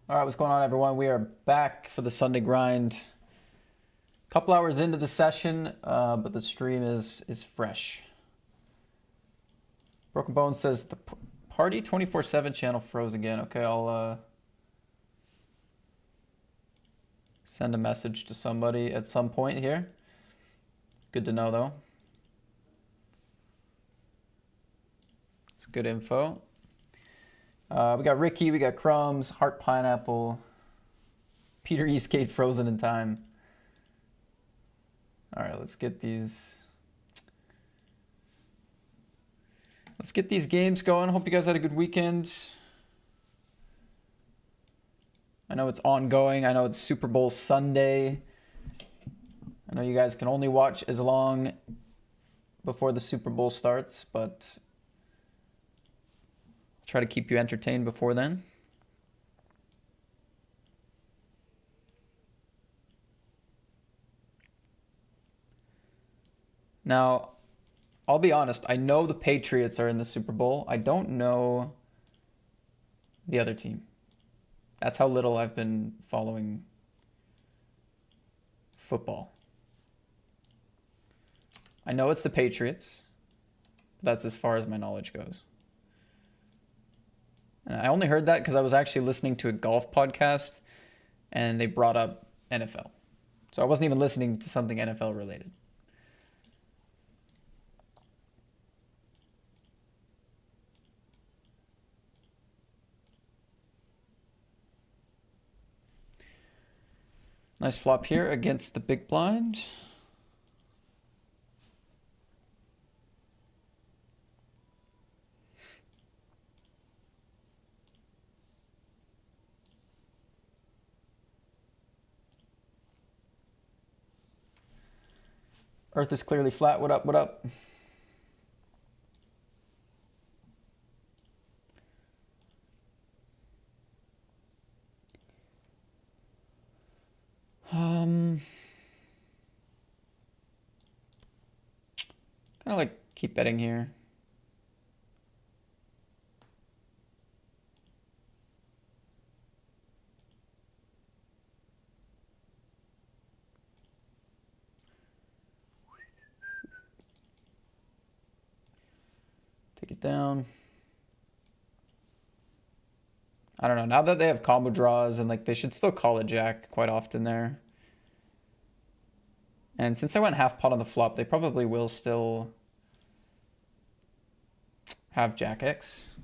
All right, what's going on, everyone? We are back for the Sunday grind. A couple hours into the session, but the stream is fresh. Broken Bones says the party 24/7 channel froze again. Okay, I'll send a message to somebody at some point here. Good to know, though. It's good info. We got Ricky, we got Crumbs, Heart Pineapple, Peter Eastgate frozen in time. All right, let's get these games going. Hope you guys had a good weekend. I know it's ongoing. I know it's Super Bowl Sunday. I know you guys can only watch as long before the Super Bowl starts, but I'll try to keep you entertained before then. Now, I'll be honest, I know the Patriots are in the Super Bowl. I don't know the other team. That's how little I've been following football. I know it's the Patriots, but that's as far as my knowledge goes. And I only heard that because I was actually listening to a golf podcast and they brought up NFL. So I wasn't even listening to something NFL related. Nice flop here against the big blind. Earth is clearly flat. What up, what up? Kind of like keep betting here. Take it down. I don't know. Now that they have combo draws and like they should still call a jack quite often there. And since I went half pot on the flop, they probably will still have jack X.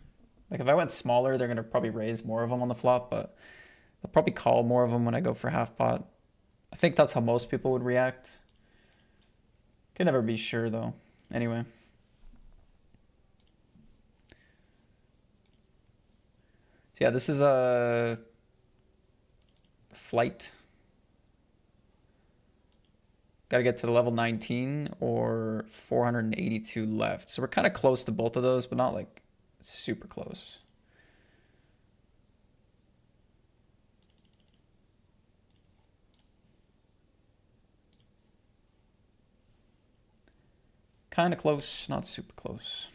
Like if I went smaller, they're going to probably raise more of them on the flop, but they'll probably call more of them when I go for half pot. I think that's how most people would react. Can never be sure though. Anyway. So yeah, this is a flight. Got to get to the level 19 or 482 left. So we're kind of close to both of those, but not like super close. Kind of close, not super close.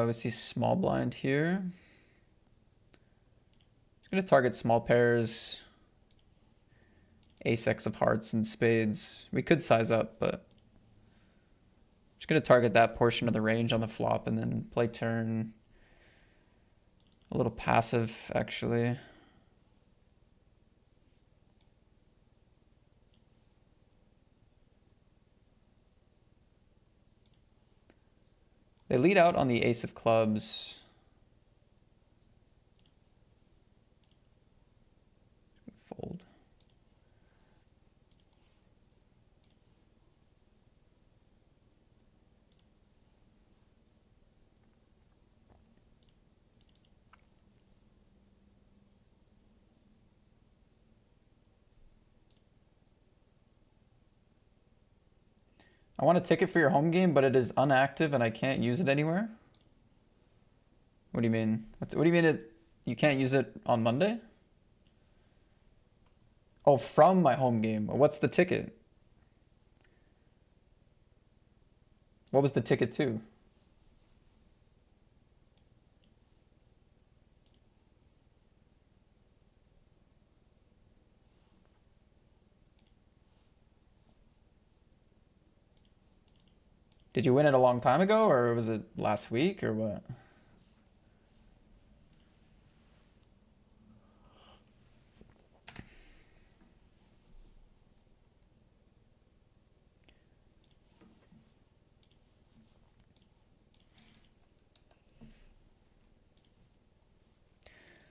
We see small blind here. Just gonna target small pairs, ace X of hearts and spades. We could size up, but just gonna target that portion of the range on the flop and then play turn. A little passive, actually. They lead out on the ace of clubs. Fold. I want a ticket for your home game, but it is inactive and I can't use it anywhere. What do you mean? What do you mean you can't use it on Monday? Oh, from my home game. What's the ticket? What was the ticket to? Did you win it a long time ago, or was it last week, or what?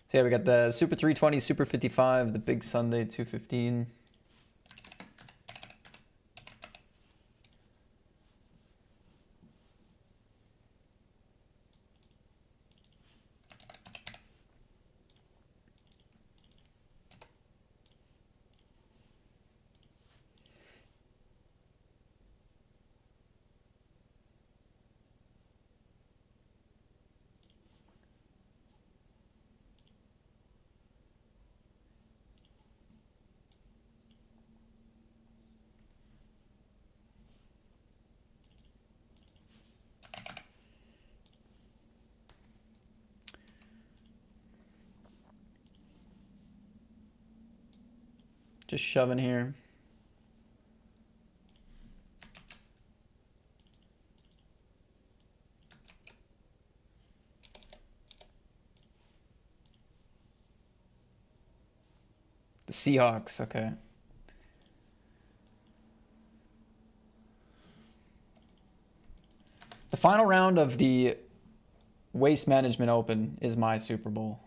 So yeah, we got the Super 320, Super 55, the Big Sunday 215. Just shoving here. The Seahawks, okay. The final round of the Waste Management Open is my Super Bowl.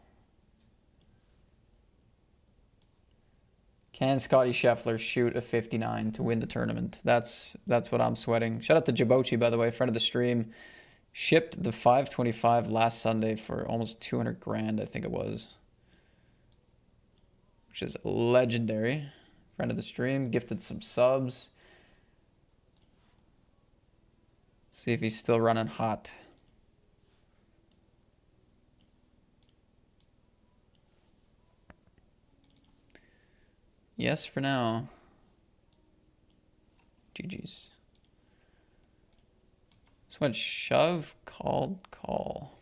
Can Scotty Scheffler shoot a 59 to win the tournament? That's what I'm sweating. Shout out to Jabochi, by the way, friend of the stream. Shipped the 525 last Sunday for almost 200 grand, I think it was. Which is legendary. Friend of the stream, gifted some subs. See if he's still running hot. Yes, for now. GG's. This went shove, called, call.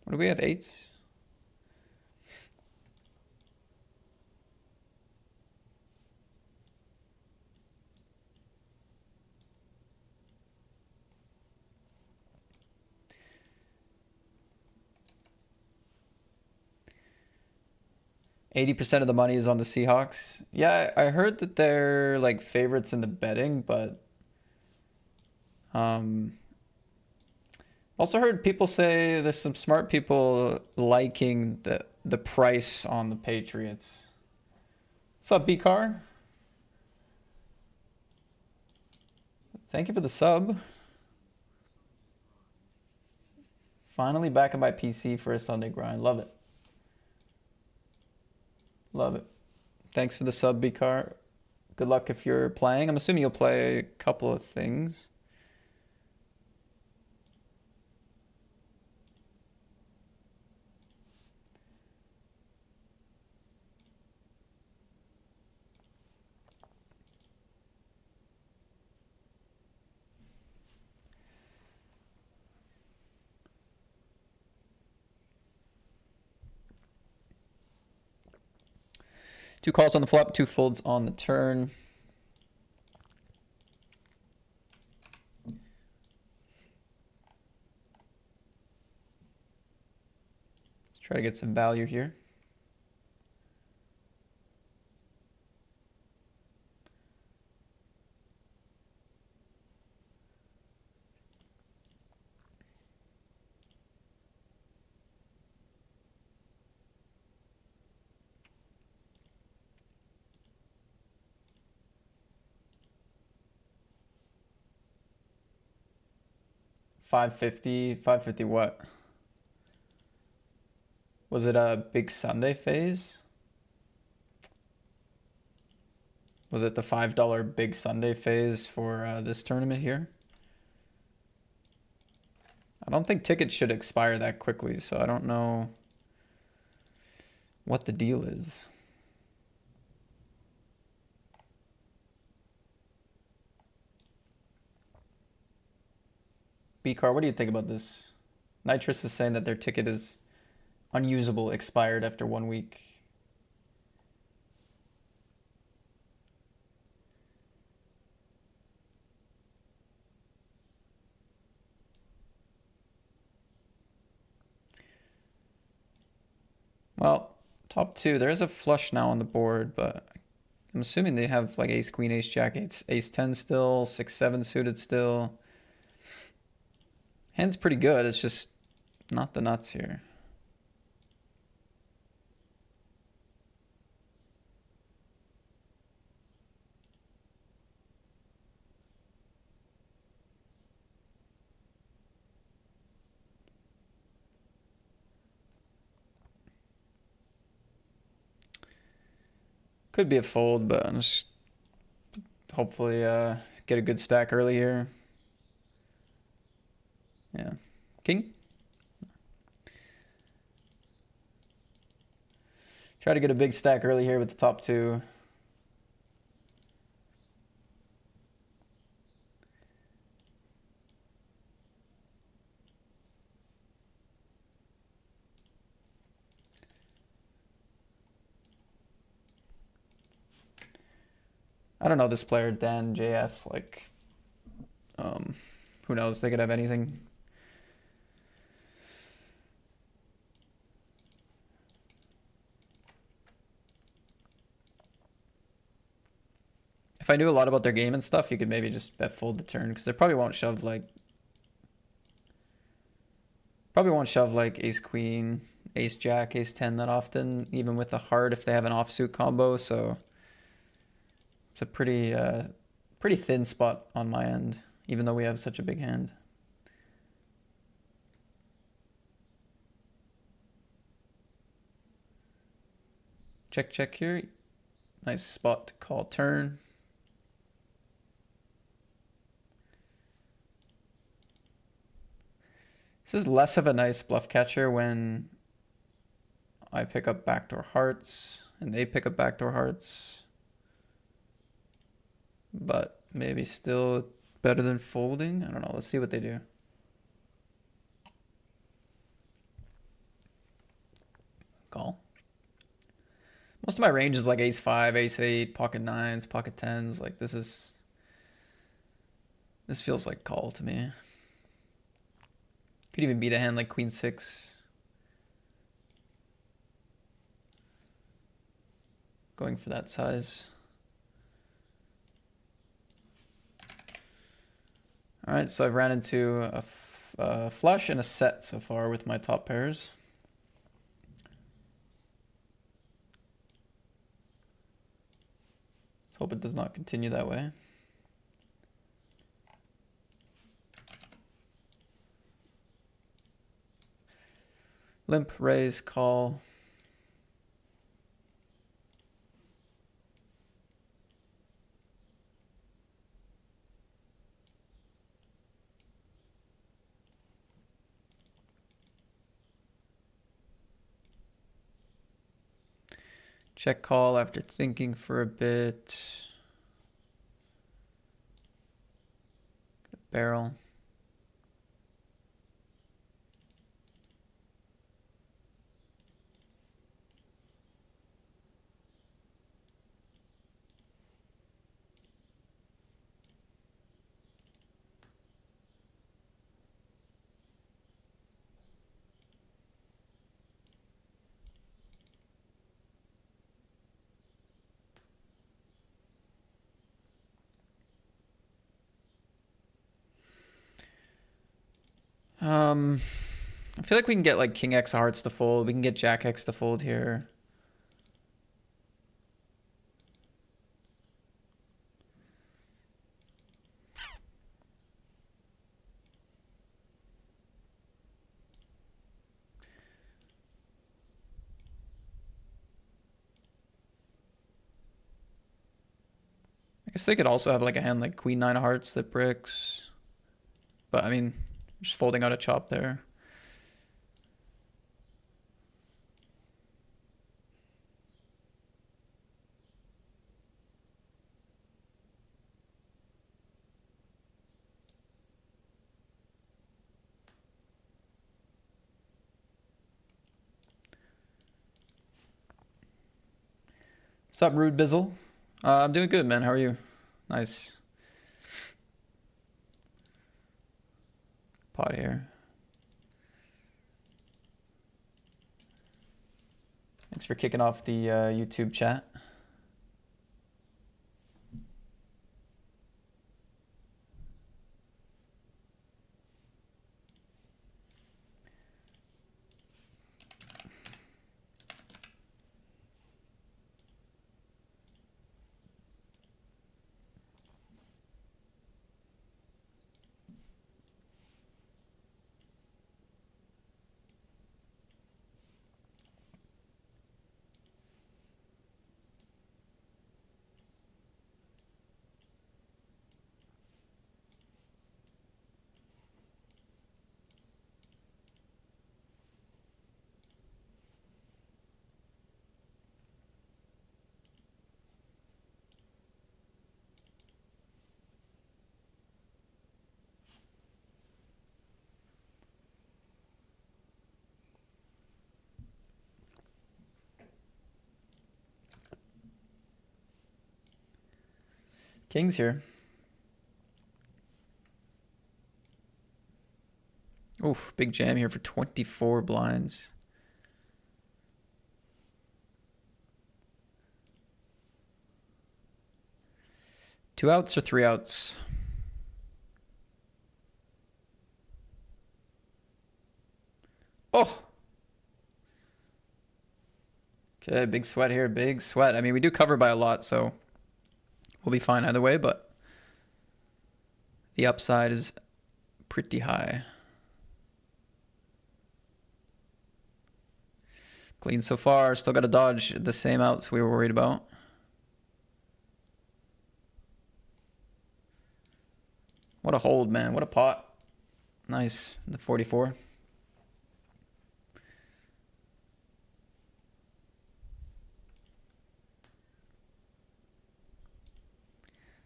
What do we have? Eights? %80 of the money is on the Seahawks. Yeah, I heard that they're like favorites in the betting, but also heard people say there's some smart people liking the price on the Patriots. What's up, B-Car? Thank you for the sub. Finally back on my PC for a Sunday grind. Love it. Love it. Thanks for the sub, B-Car. Good luck if you're playing. I'm assuming you'll play a couple of things. Two calls on the flop, two folds on the turn. Let's try to get some value here. $550 what? Was it a big Sunday phase? Was it the $5 Big Sunday phase for this tournament here? I don't think tickets should expire that quickly, so I don't know what the deal is. B-Car, what do you think about this? Nitrous is saying that their ticket is unusable, expired after 1 week. Well, top two, there is a flush now on the board, but I'm assuming they have like ace, queen, ace, jack, ace 10 still, 6-7 suited still. Hand's pretty good, it's just not the nuts here. Could be a fold, but I'm just hopefully get a good stack early here. Yeah. King? Try to get a big stack early here with the top two. I don't know this player, Dan JS, like, who knows, they could have anything. If I knew a lot about their game and stuff, you could maybe just bet fold the turn, because they probably won't shove like ace queen, ace jack, ace 10 that often, even with the heart if they have an offsuit combo. So it's a pretty thin spot on my end, even though we have such a big hand. Check, check here. Nice spot to call turn. This is less of a nice bluff catcher when I pick up backdoor hearts and they pick up backdoor hearts. But maybe still better than folding. I don't know. Let's see what they do. Call. Most of my range is like ace 5, ace 8, pocket 9s, pocket 10s. Like this feels like call to me. Could even beat a hand like queen 6. Going for that size. All right, so I've ran into a flush and a set so far with my top pairs. Let's hope it does not continue that way. Limp, raise, call. Check call after thinking for a bit. Barrel. I feel like we can get like king X hearts to fold. We can get jack X to fold here. guess they could also have like a hand like queen nine of hearts that bricks. But I mean, just folding out a chop there. What's up, Rude Bizzle? I'm doing good, man. How are you? Nice. Pot here. Thanks for kicking off the YouTube chat. King's here. Oof, big jam here for 24 blinds. Two outs or three outs? Oh! Okay, big sweat here, big sweat. I mean, we do cover by a lot, so we'll be fine either way, but the upside is pretty high. Clean so far. Still got to dodge the same outs we were worried about. What a hold, man. What a pot. Nice. The 44.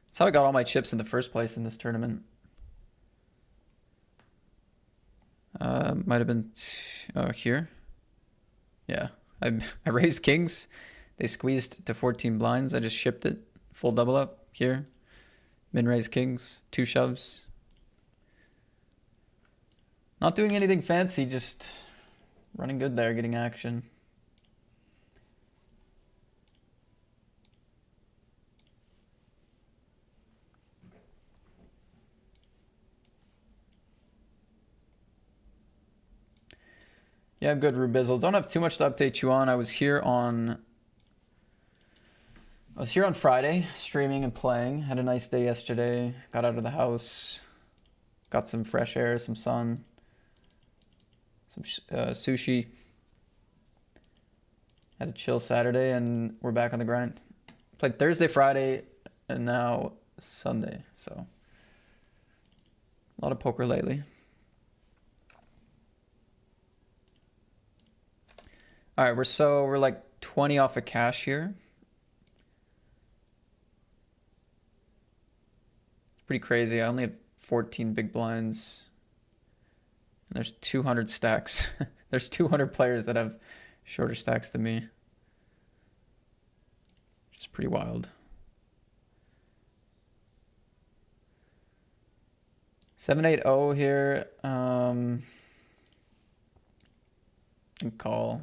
That's how I got all my chips in the first place in this tournament. Might have been here. Yeah, I raised kings. They squeezed to 14 blinds. I just shipped it. Full double up here. Min raise kings. 2 shoves. Not doing anything fancy, just running good there, getting action. Yeah, I'm good, Rubizzle. Don't have too much to update you on. I was here on Friday, streaming and playing. Had a nice day yesterday. Got out of the house. Got some fresh air, some sun. Some sushi. Had a chill Saturday, and we're back on the grind. Played Thursday, Friday, and now Sunday. So a lot of poker lately. All right, we're like 20 off of cash here. It's pretty crazy. I only have 14 big blinds. And there's 200 stacks. There's 200 players that have shorter stacks than me. Which is pretty wild. 7-8-0 here. And call.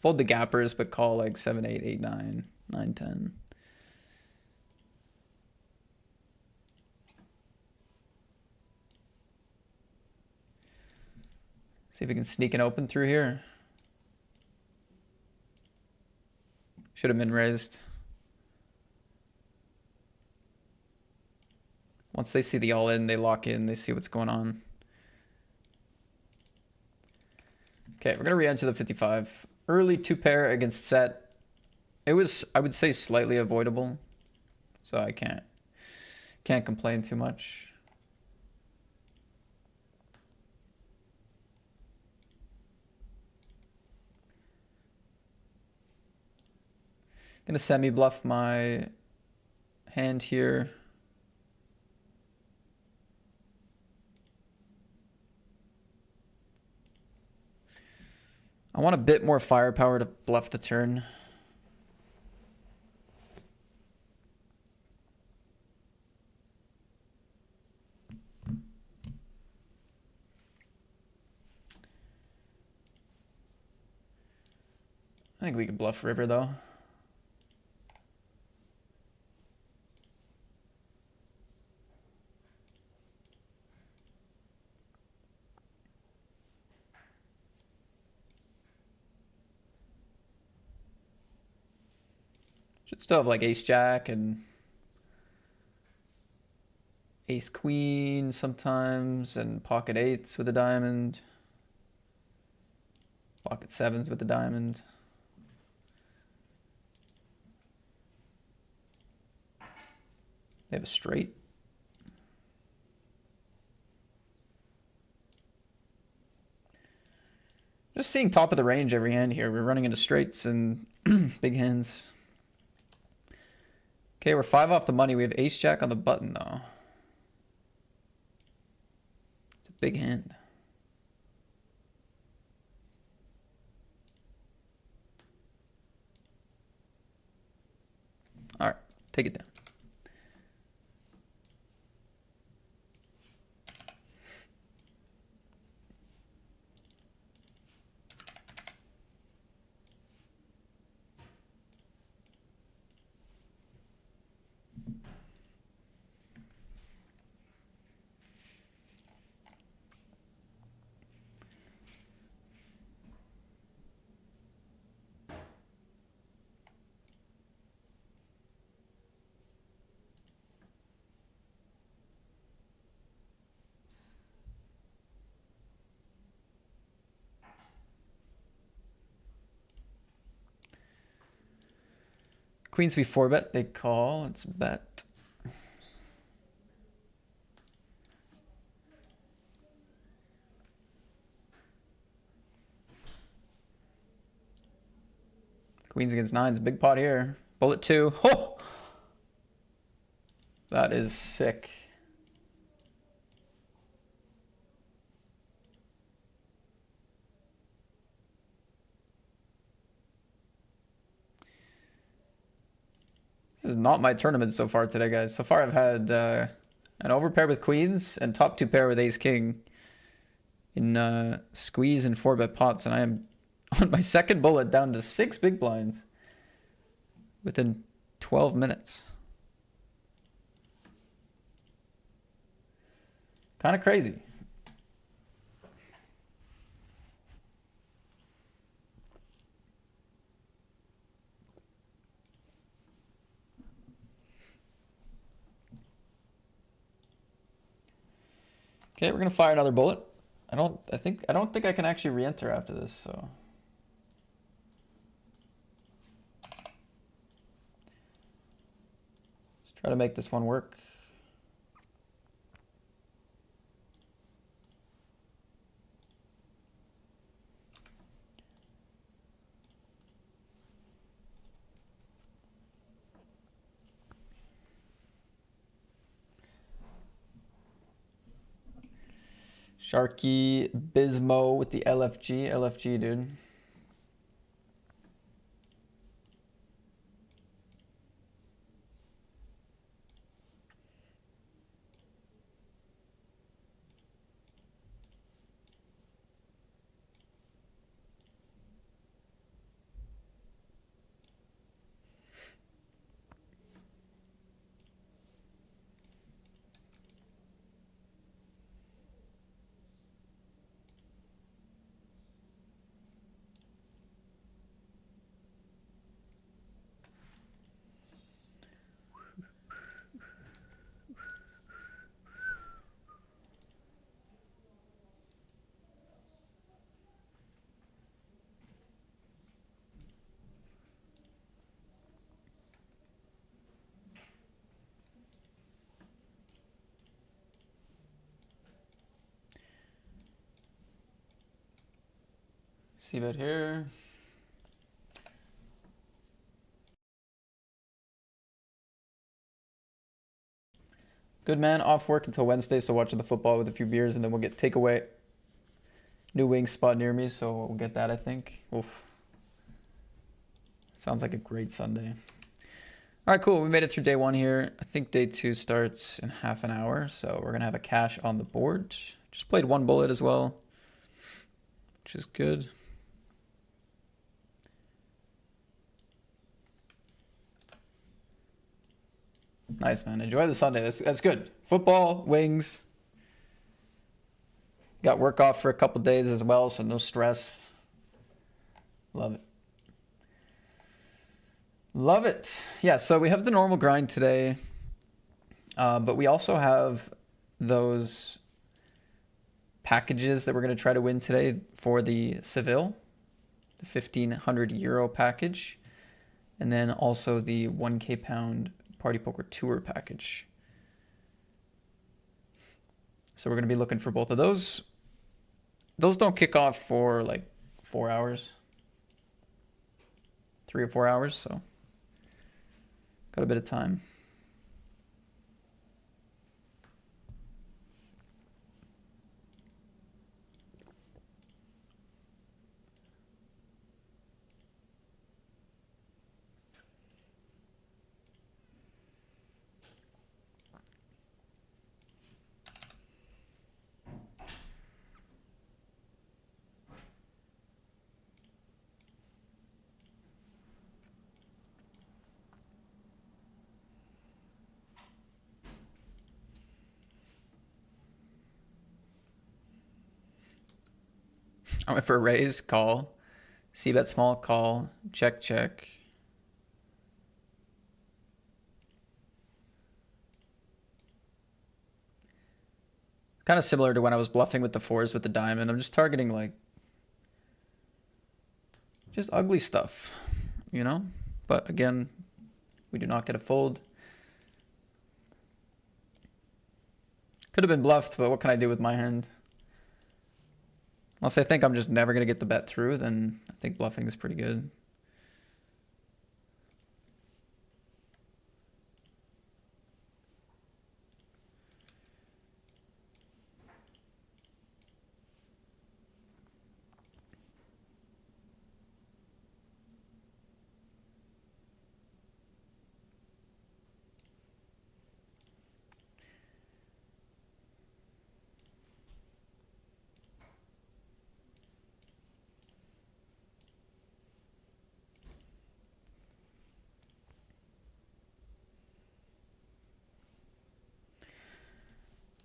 Fold the gappers, but call like 7-8, 8-9, 9-10. See if we can sneak an open through here. Should have been raised. Once they see the all-in, they lock in, they see what's going on. Okay, we're going to re-enter the 55. Early 2-pair against set. It was, I would say, slightly avoidable. so I can't complain too much. Gonna semi-bluff my hand here. I want a bit more firepower to bluff the turn. I think we can bluff river though. Should still have like ace jack and ace queen sometimes, and pocket eights with a diamond, pocket sevens with the diamond. They have a straight. Just seeing top of the range every hand here. We're running into straights and big hands. Okay, we're 5 off the money. We have ace jack on the button though. It's a big hand. All right, take it down. Queens we 4-bet, big call. Let's bet. Queens against nines, big pot here. Bullet 2. Oh! That is sick. This is not my tournament so far today, guys. So far I've had an overpair with queens and top 2 pair with ace king in squeeze and 4-bet pots, and I am on my second bullet down to 6 big blinds within 12 minutes. Kind of crazy. Okay, we're gonna fire another bullet. I don't think I can actually re-enter after this, so. Let's try to make this one work. Sharky Bismo with the LFG. LFG, dude. C-bet here. Good man, off work until Wednesday, so watching the football with a few beers, and then we'll get takeaway. New wing spot near me, so we'll get that, I think. Oof. Sounds like a great Sunday. All right, cool. We made it through day one here. I think day two starts in half an hour, so we're going to have a cash on the board. Just played one bullet as well, which is good. Nice, man. Enjoy the Sunday. That's good. Football, wings. Got work off for a couple days as well, so no stress. Love it. Love it. Yeah, so we have the normal grind today, but we also have those packages that we're going to try to win today for the Seville, the 1,500 euro package, and then also the 1K pound Party Poker Tour package. So we're going to be looking for both of those. Those don't kick off for like 4 hours, 3 or 4 hours, so got a bit of time. I went for a raise, call, C-bet small, call, check, check. Kind of similar to when I was bluffing with the fours with the diamond. I'm just targeting like just ugly stuff, you know? But again, we do not get a fold. Could have been bluffed, but what can I do with my hand? Unless I think I'm just never going to get the bet through, then I think bluffing is pretty good.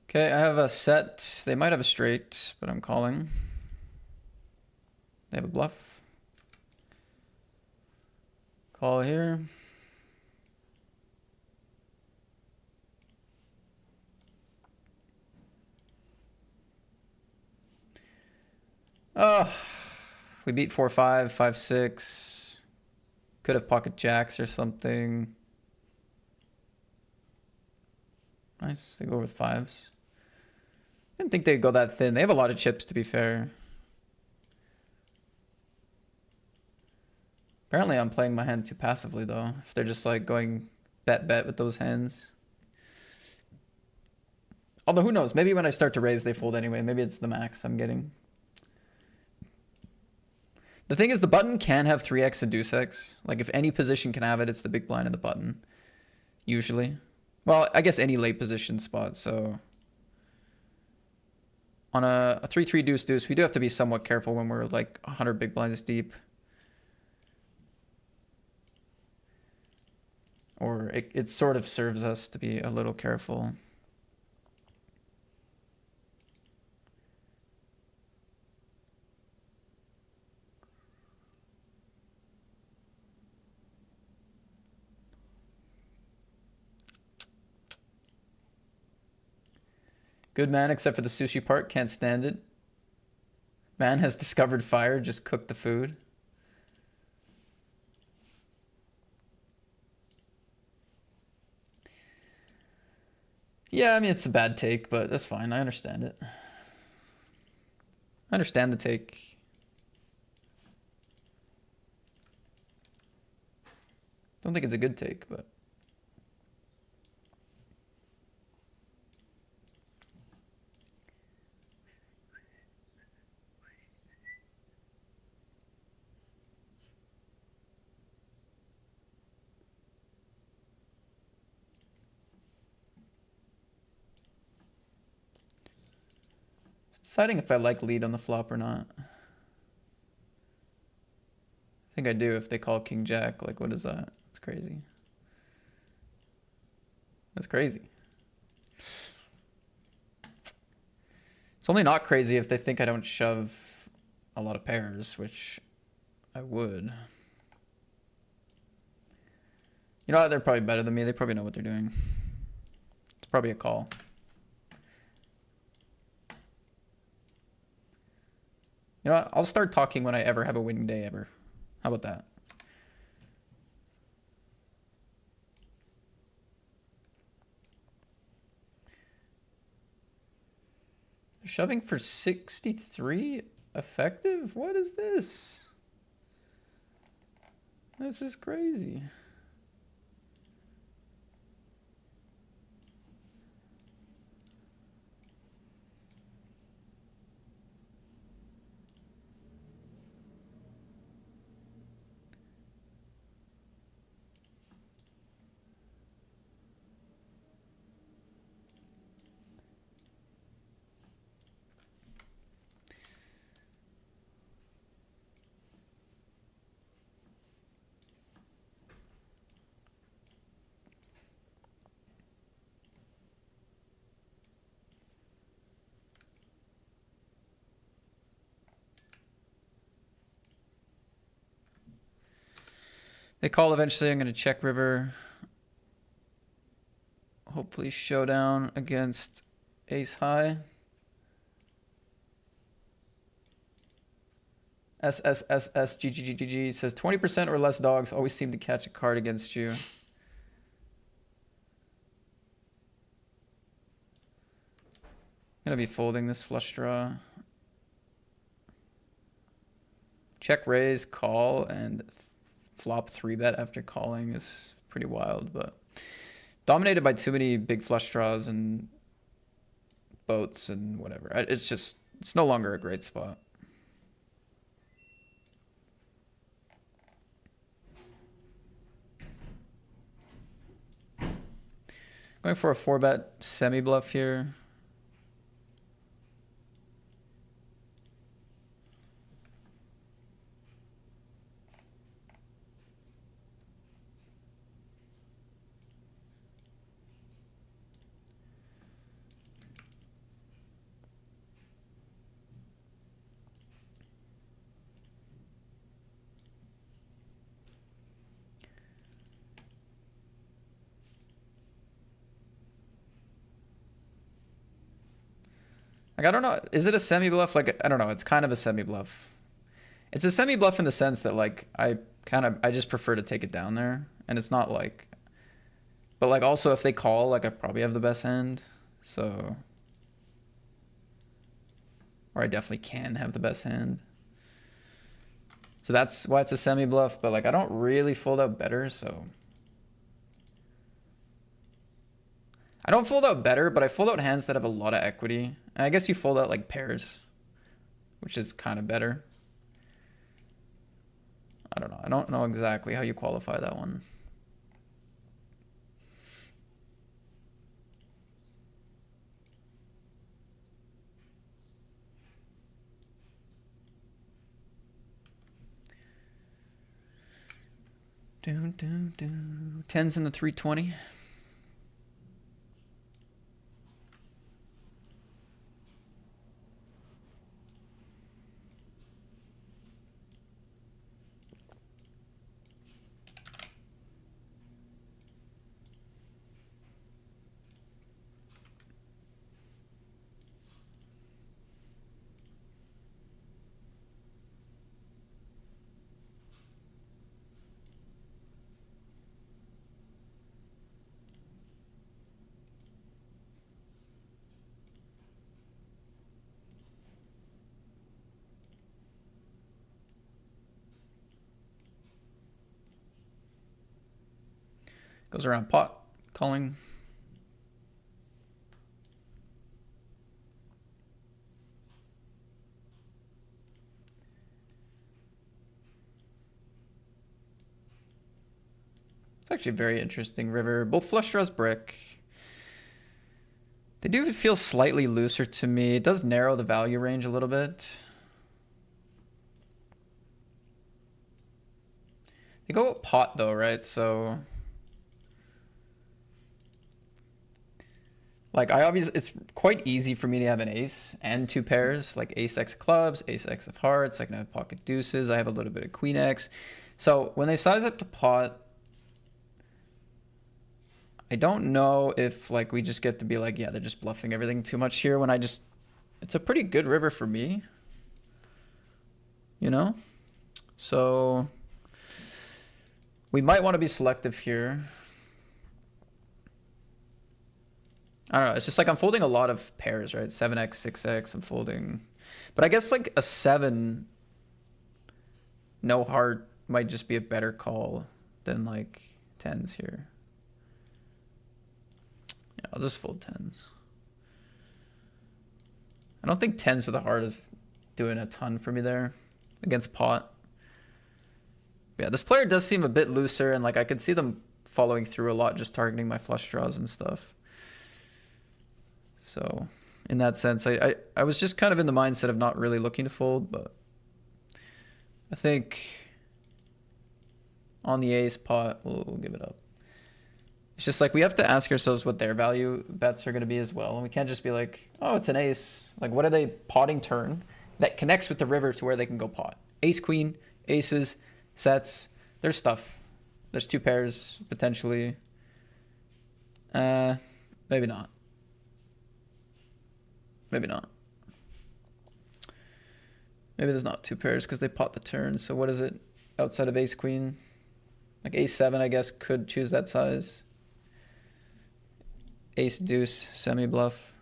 Okay, I have a set. They might have a straight, but I'm calling. They have a bluff. Call here. Oh, we beat 4-5, 5-6. Could have pocket jacks or something. Nice, they go with fives. Didn't think they'd go that thin. They have a lot of chips, to be fair. Apparently I'm playing my hand too passively, though. If they're just like going bet with those hands. Although, who knows? Maybe when I start to raise, they fold anyway. Maybe it's the max I'm getting. The thing is, the button can have 3x and deuce x. Like, if any position can have it, it's the big blind and the button. Usually. Well, I guess any late position spot, so... On a 3-3 deuce deuce, we do have to be somewhat careful when we're like 100 big blinds deep. Or it sort of serves us to be a little careful. Good man, except for the sushi part. Can't stand it. Man has discovered fire. Just cook the food. Yeah, I mean, it's a bad take, but that's fine. I understand it. I understand the take. Don't think it's a good take, but. Deciding if I like lead on the flop or not. I think I do if they call King Jack. Like, what is that? It's crazy. That's crazy. It's only not crazy if they think I don't shove a lot of pairs, which I would. You know what? They're probably better than me. They probably know what they're doing. It's probably a call. You know what? I'll start talking when I ever have a winning day ever. How about that? Shoving for 63 effective? What is this? This is crazy. They call eventually. I'm going to check river. Hopefully showdown against ace high. SSSSGGGG says 20% or less dogs always seem to catch a card against you. I'm going to be folding this flush draw. Check raise, call, and flop 3-bet after calling is pretty wild, but dominated by too many big flush draws and boats and whatever. It's no longer a great spot. Going for a 4-bet semi-bluff here. Like, I don't know. Is it a semi-bluff? Like, I don't know. It's kind of a semi-bluff. It's a semi-bluff in the sense that, like, I just prefer to take it down there. And it's not like... But, like, also if they call, like, I probably have the best hand. So... Or I definitely can have the best hand. So that's why it's a semi-bluff. But, like, I don't really fold out better, so... I don't fold out better, but I fold out hands that have a lot of equity. And I guess you fold out like pairs, which is kind of better. I don't know. I don't know exactly how you qualify that one. Tens in the 320. Goes around pot, calling. It's actually a very interesting river. Both flush draws brick. They do feel slightly looser to me. It does narrow the value range a little bit. They go pot though, right? So like it's quite easy for me to have an ace and two pairs, like ace X clubs, ace X of hearts. I can have pocket deuces. I have a little bit of queen X. So when they size up to pot, I don't know if like we just get to be like, yeah, they're just bluffing everything too much here when it's a pretty good river for me, you know? So we might want to be selective here. I don't know. It's just like I'm folding a lot of pairs, right? 7x, 6x, I'm folding. But I guess like a 7, no heart might just be a better call than like 10s here. Yeah, I'll just fold 10s. I don't think 10s with a heart is doing a ton for me there against pot. Yeah, this player does seem a bit looser, and like I could see them following through a lot, just targeting my flush draws and stuff. So in that sense, I was just kind of in the mindset of not really looking to fold, but I think on the ace pot, we'll give it up. It's just like we have to ask ourselves what their value bets are going to be as well. And we can't just be like, oh, it's an ace. Like, what are they potting turn that connects with the river to where they can go pot? Ace, queen, aces, sets. There's stuff. There's two pairs, potentially. Maybe not. Maybe not. Maybe there's not two pairs because they pot the turn. So what is it outside of ace, queen? Like ace 7, I guess, could choose that size. Ace, deuce, semi-bluff.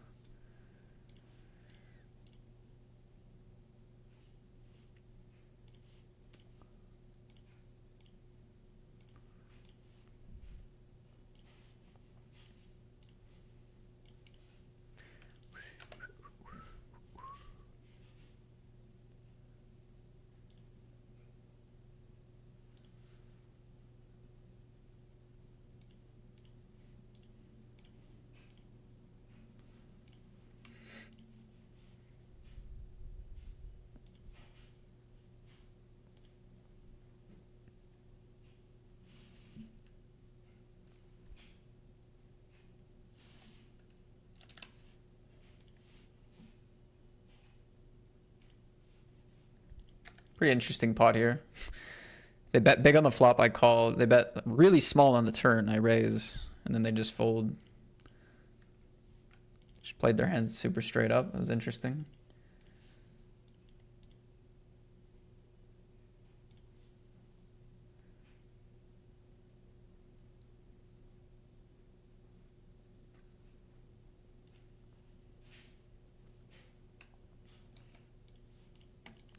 Pretty interesting pot here. They bet big on the flop, I call. They bet really small on the turn, I raise. And then they just fold. Just played their hands super straight up. It was interesting.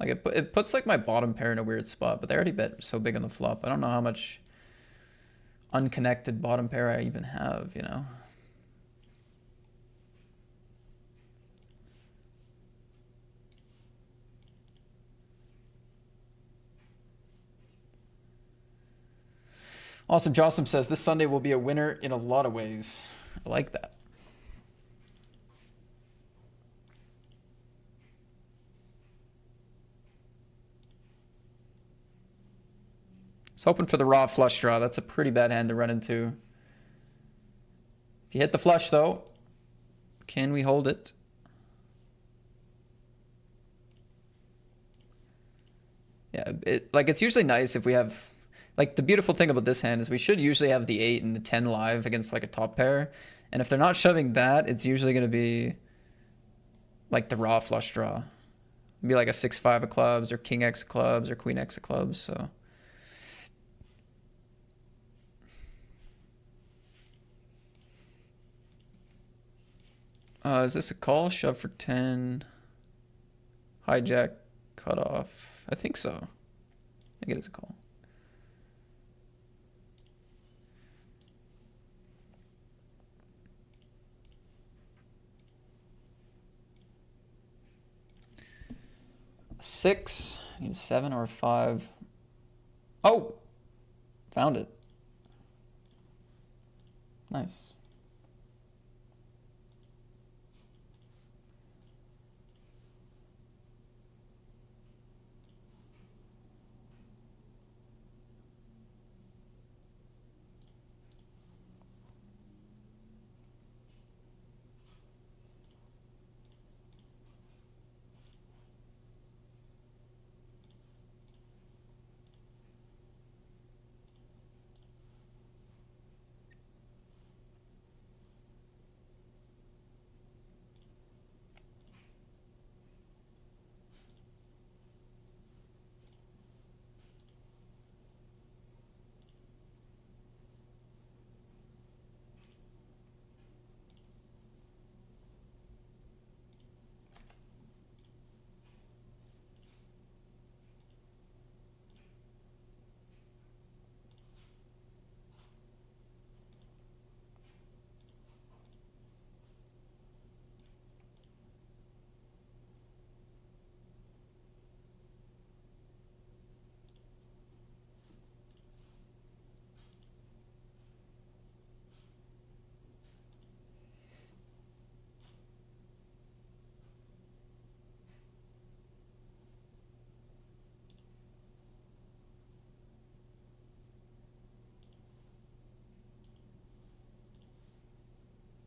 Like it puts like my bottom pair in a weird spot, but they already bet so big on the flop. I don't know how much unconnected bottom pair I even have, you know? Awesome. Jossam says, this Sunday will be a winner in a lot of ways. I like that. It's hoping for the raw flush draw. That's a pretty bad hand to run into. If you hit the flush, though, can we hold it? Yeah, it's usually nice if we have... Like, the beautiful thing about this hand is we should usually have the 8 and the 10 live against, like, a top pair. And if they're not shoving that, it's usually going to be, like, the raw flush draw. It'd be like a 6-5 of clubs or king X clubs or queen X of clubs, so... Is this a call? Shove for 10. Hijack, cut off. I think so. I think it is a call. 6. I need a 7 or a 5. Oh! Found it. Nice.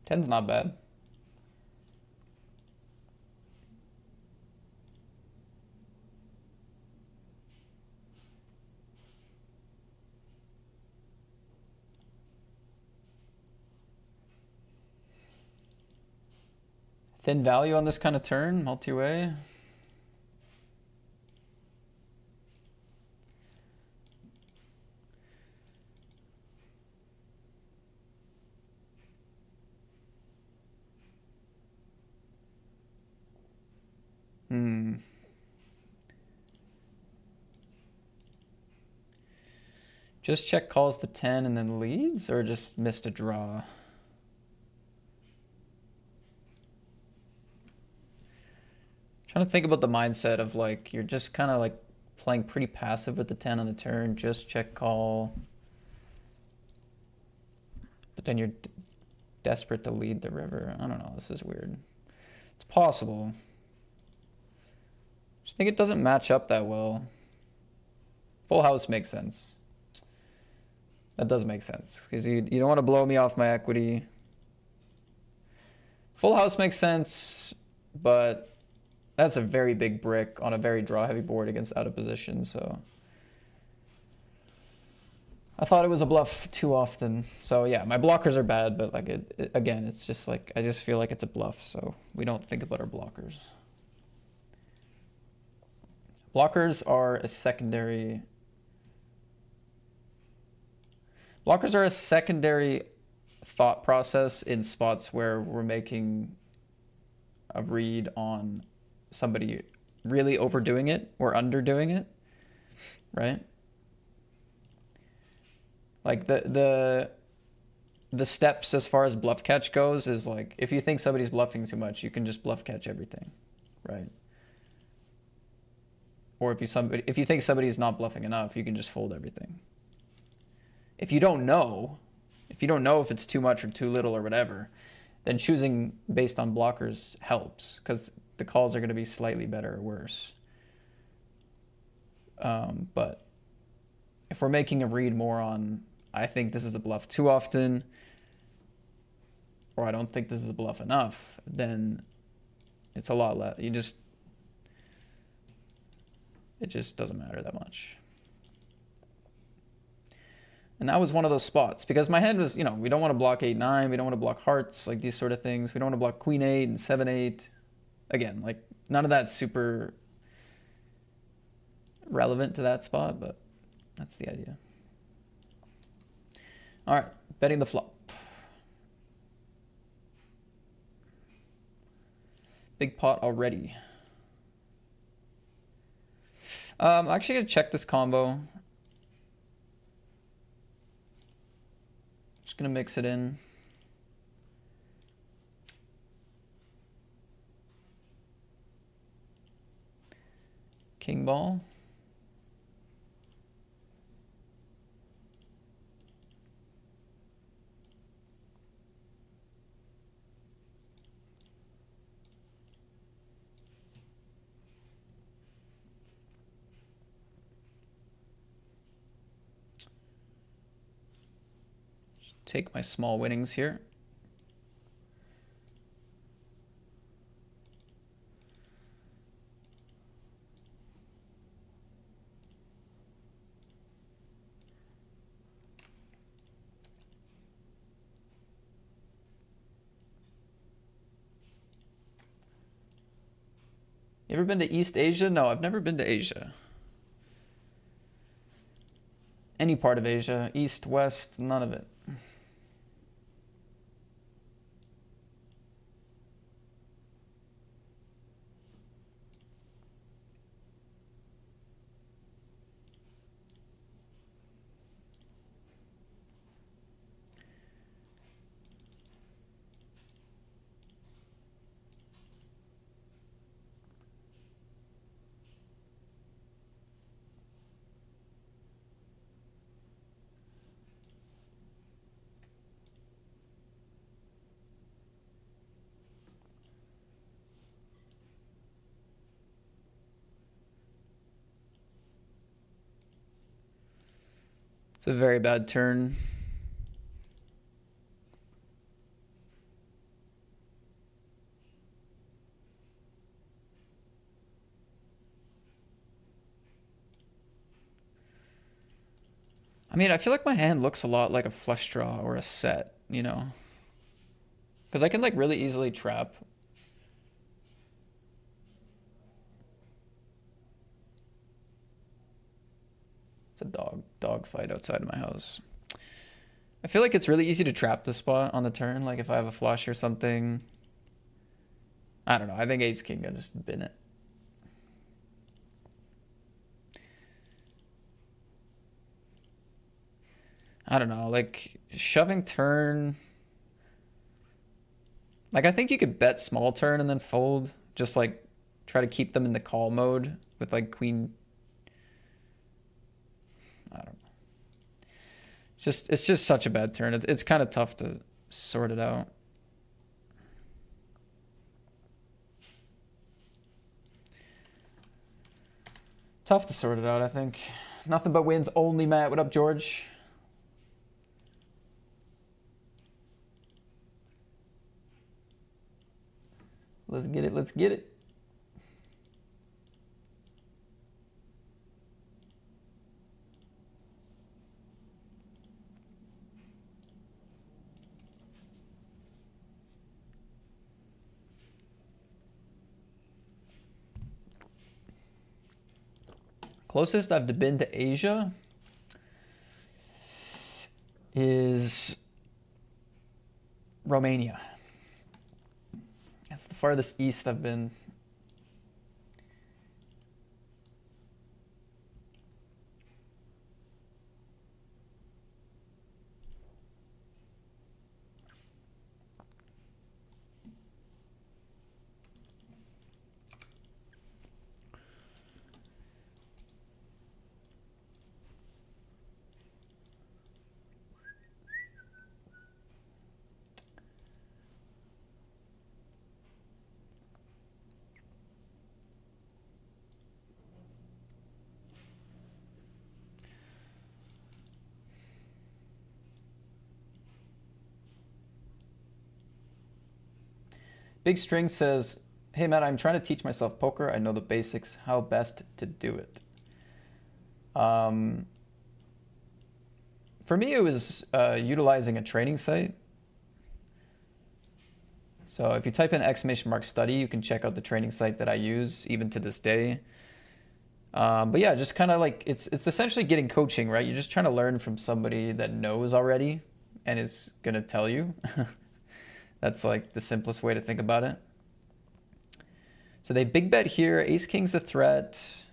Ten's not bad. Thin value on this kind of turn, multi-way. Just check calls the 10 and then leads, or just missed a draw? Trying to think about the mindset of like, you're just kind of like playing pretty passive with the 10 on the turn, just check call. But then you're desperate to lead the river. I don't know, this is weird. It's possible. Just think it doesn't match up that well. Full house makes sense. That does make sense, because you don't want to blow me off my equity. Full house makes sense, but that's a very big brick on a very draw-heavy board against out of position, so... I thought it was a bluff too often. So yeah, my blockers are bad, but like again, it's just like, I just feel like it's a bluff, so we don't think about our blockers. Blockers are a secondary... Blockers are a secondary thought process in spots where we're making a read on somebody really overdoing it or underdoing it, right? Like the steps as far as bluff catch goes is like, if you think somebody's bluffing too much, you can just bluff catch everything, right? Or if you think somebody's not bluffing enough, you can just fold everything. If you don't know if it's too much or too little or whatever, then choosing based on blockers helps, because the calls are going to be slightly better or worse. But if we're making a read more on, I think this is a bluff too often, or I don't think this is a bluff enough, then it's a lot less. It just doesn't matter that much. And that was one of those spots, because my head was, we don't want to block 8-9, we don't want to block hearts, like these sort of things. We don't want to block queen 8 and 7-8. Again, like none of that's super relevant to that spot, but that's the idea. All right, betting the flop. Big pot already. I'm actually going to check this combo. Just going to mix it in. king ball. Take my small winnings here. You ever been to East Asia? No, I've never been to Asia. Any part of Asia, East, West, none of it. It's a very bad turn. I mean, I feel like my hand looks a lot like a flush draw or a set, you know? Because I can like really easily trap. It's a dog fight outside of my house. I feel like it's really easy to trap the spot on the turn. Like if I have a flush or something. I don't know. I think ace king I just bin it. I don't know. Like shoving turn. Like I think you could bet small turn and then fold. Just like try to keep them in the call mode with like queen. I don't know. It's just such a bad turn. It's kind of tough to sort it out. Tough to sort it out, I think. Nothing but wins only, Matt. What up, George? Let's get it. Let's get it. Closest I've been to Asia is Romania. That's the farthest east I've been. Big String says, hey Matt, I'm trying to teach myself poker. I know the basics. How best to do it? For me, it was utilizing a training site. So if you type in !study, you can check out the training site that I use even to this day. But yeah, just kind of like, it's essentially getting coaching, right? You're just trying to learn from somebody that knows already and is going to tell you. That's like the simplest way to think about it. So they big bet here. Ace king's a threat.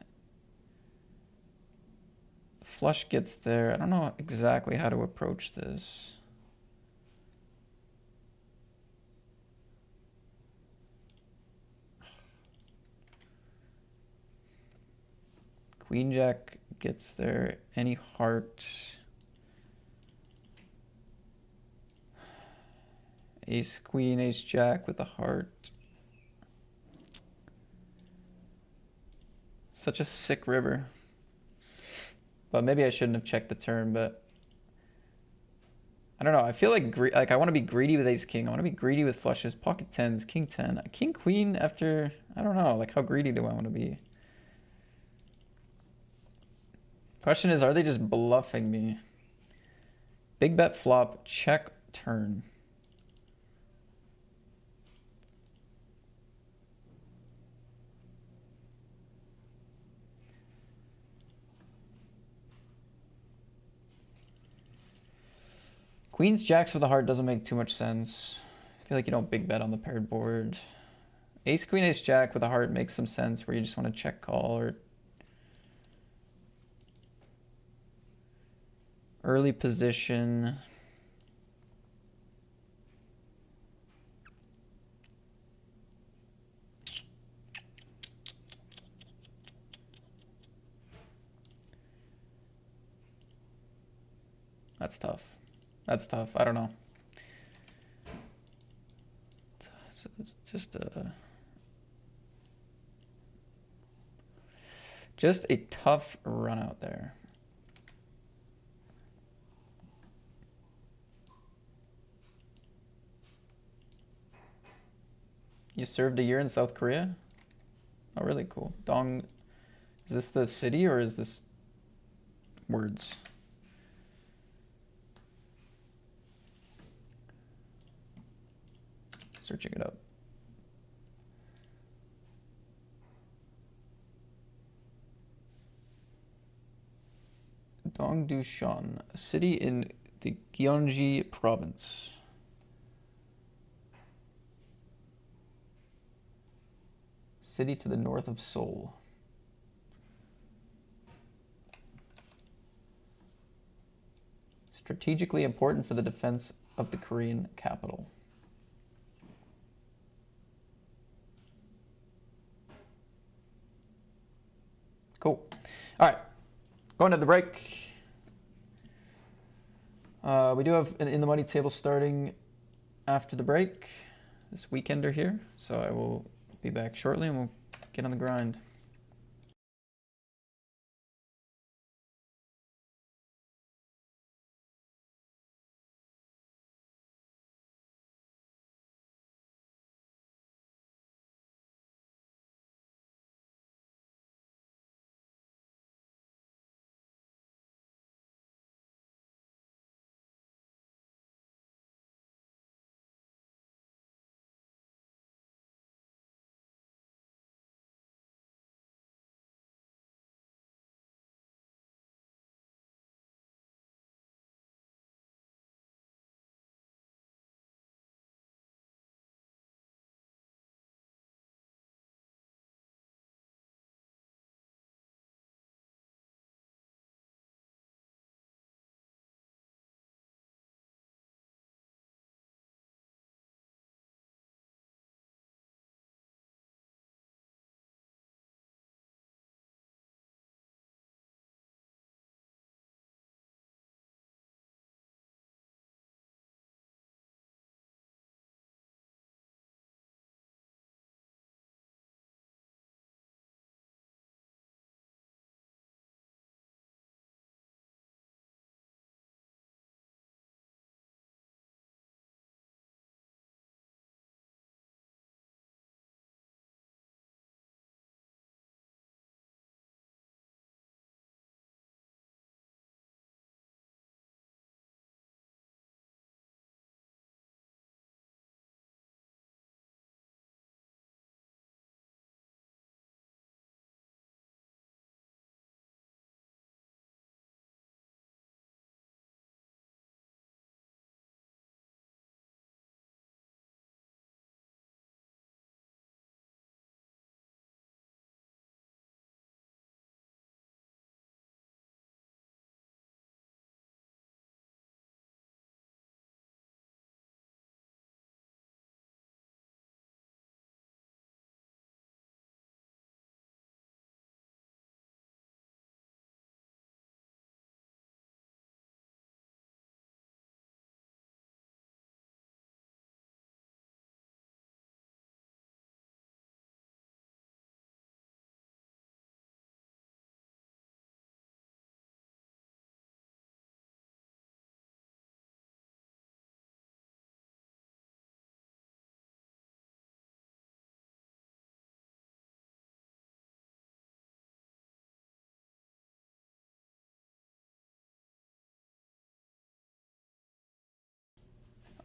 Flush gets there. I don't know exactly how to approach this. Queen Jack gets there. Any heart. Ace Queen, Ace Jack with a heart. Such a sick river. But maybe I shouldn't have checked the turn, but I don't know. I feel like I want to be greedy with Ace King. I want to be greedy with flushes, pocket tens, King 10, King Queen after, I don't know, like how greedy do I want to be? Question is, are they just bluffing me? Big bet flop, check turn. Queens jacks with a heart doesn't make too much sense. I feel like you don't big bet on the paired board. Ace queen ace jack with a heart makes some sense where you just want to check call or early position. That's tough. That's tough. I don't know. It's just a tough run out there. You served a year in South Korea? Oh, really cool. Dong, is this the city or is this words? Searching it up. Dongdushan, a city in the Gyeonggi province. City to the north of Seoul. Strategically important for the defense of the Korean capital. Cool. All right, going to the break. We do have an in the money table starting after the break. This weekender here, so I will be back shortly and we'll get on the grind.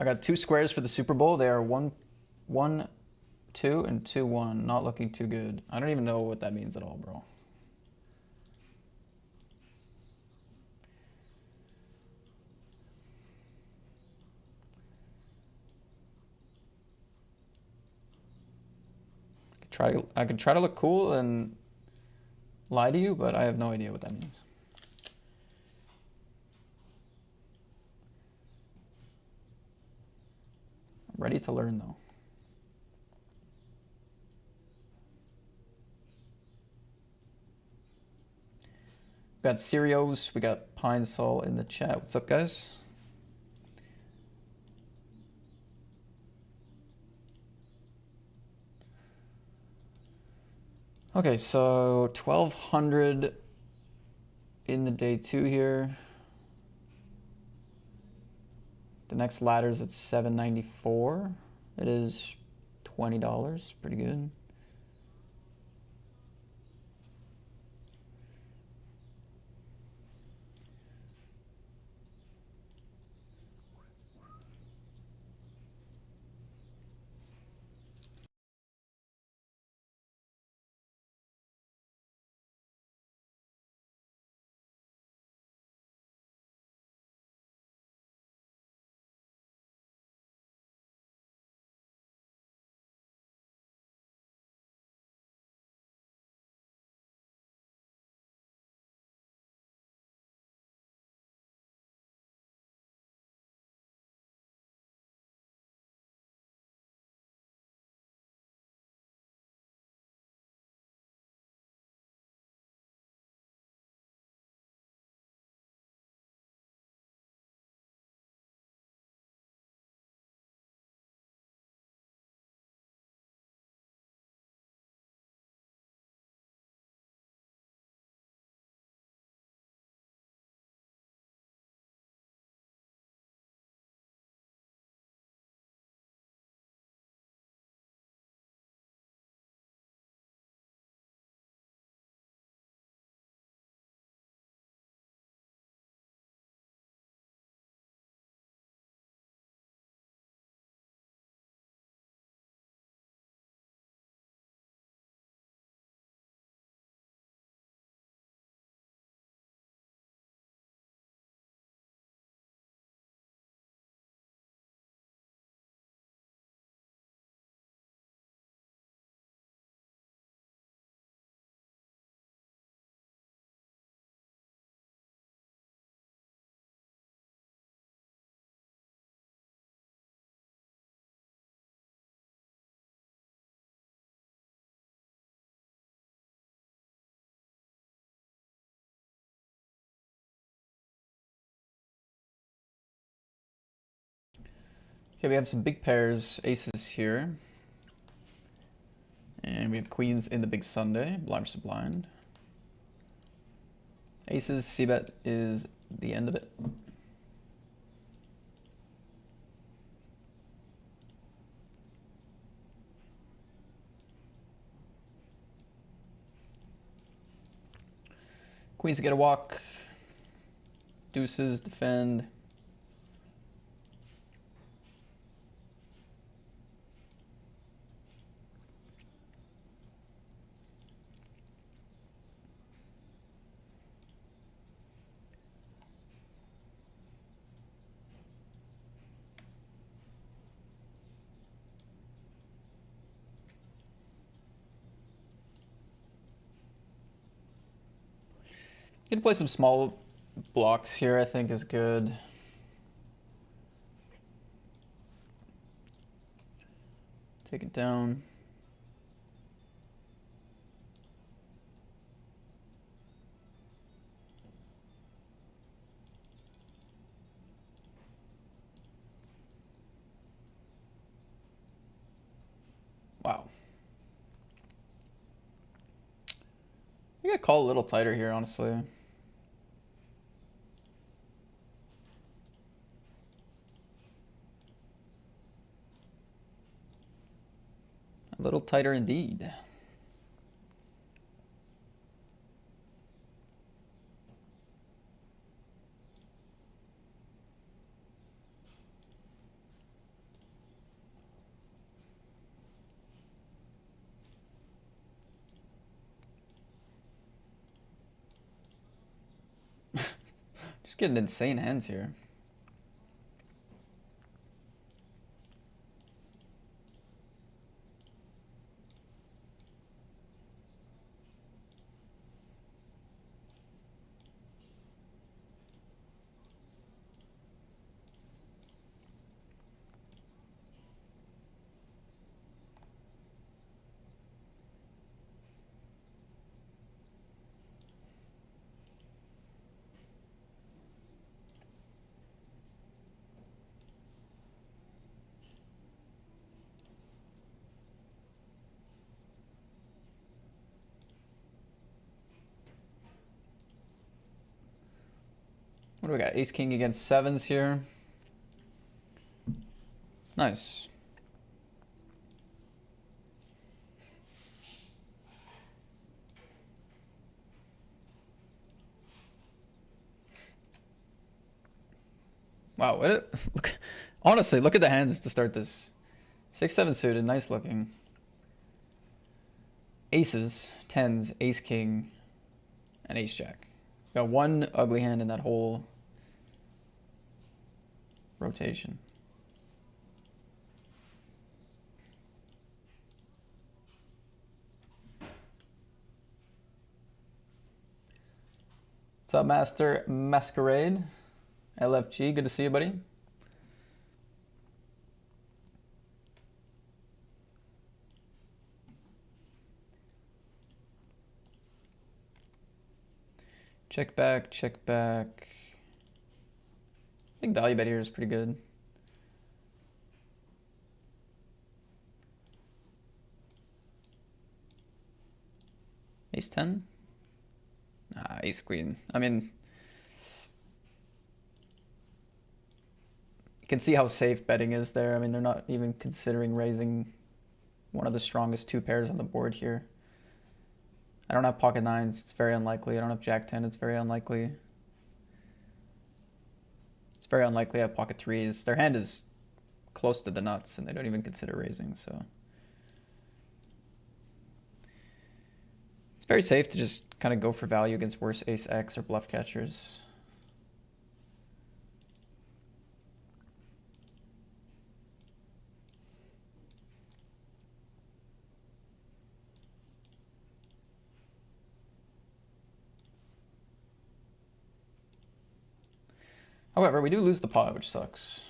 I got 2 squares for the Super Bowl. They are 1, 1, 2, and 2, 1. Not looking too good. I don't even know what that means at all, bro. I could try to look cool and lie to you, but I have no idea what that means. I'm ready to learn though. We got Serios, we got Pine Sol in the chat. What's up, guys? Okay, so 1200 in the day 2 here. The next ladder's at 794. It is $20, pretty good. Okay, we have some big pairs, aces here. And we have queens in the big Sunday, blind versus blind. Aces, c-bet is the end of it. Queens get a walk. Deuces defend. Gonna play some small blocks here, I think is good. Take it down. Wow. I gotta call a little tighter here, honestly. A little tighter indeed. getting insane hands here. What do we got? Ace King against sevens here. Nice. Wow, look, honestly, look at the hands to start this. 6-7 suited, nice looking. Aces, tens, ace king, and ace jack. Got one ugly hand in that whole rotation. What's up, Master Masquerade? LFG, good to see you, buddy. Check back, check back. I think value bet here is pretty good. Ace 10? Ace queen. I mean, you can see how safe betting is there. I mean, they're not even considering raising one of the strongest two pairs on the board here. I don't have pocket nines, it's very unlikely. I don't have jack 10, it's very unlikely. It's very unlikely I have pocket threes. Their hand is close to the nuts and they don't even consider raising, so. It's very safe to just kind of go for value against worse ace X or bluff catchers. However, we do lose the pot, which sucks.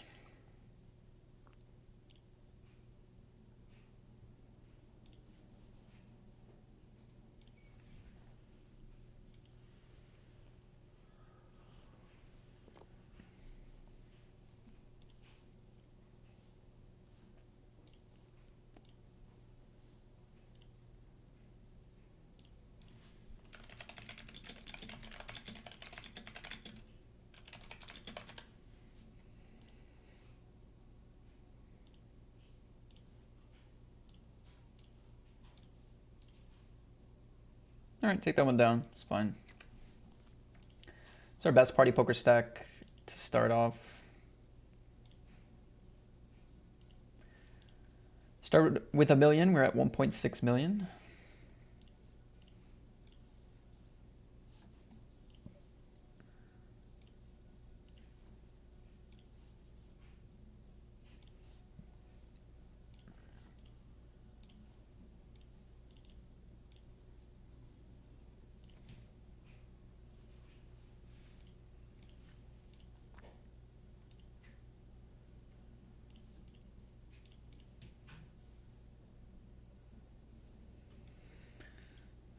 All right, take that one down. It's fine. It's our best party poker stack to start off. Start with $1 million. We're at 1.6 million.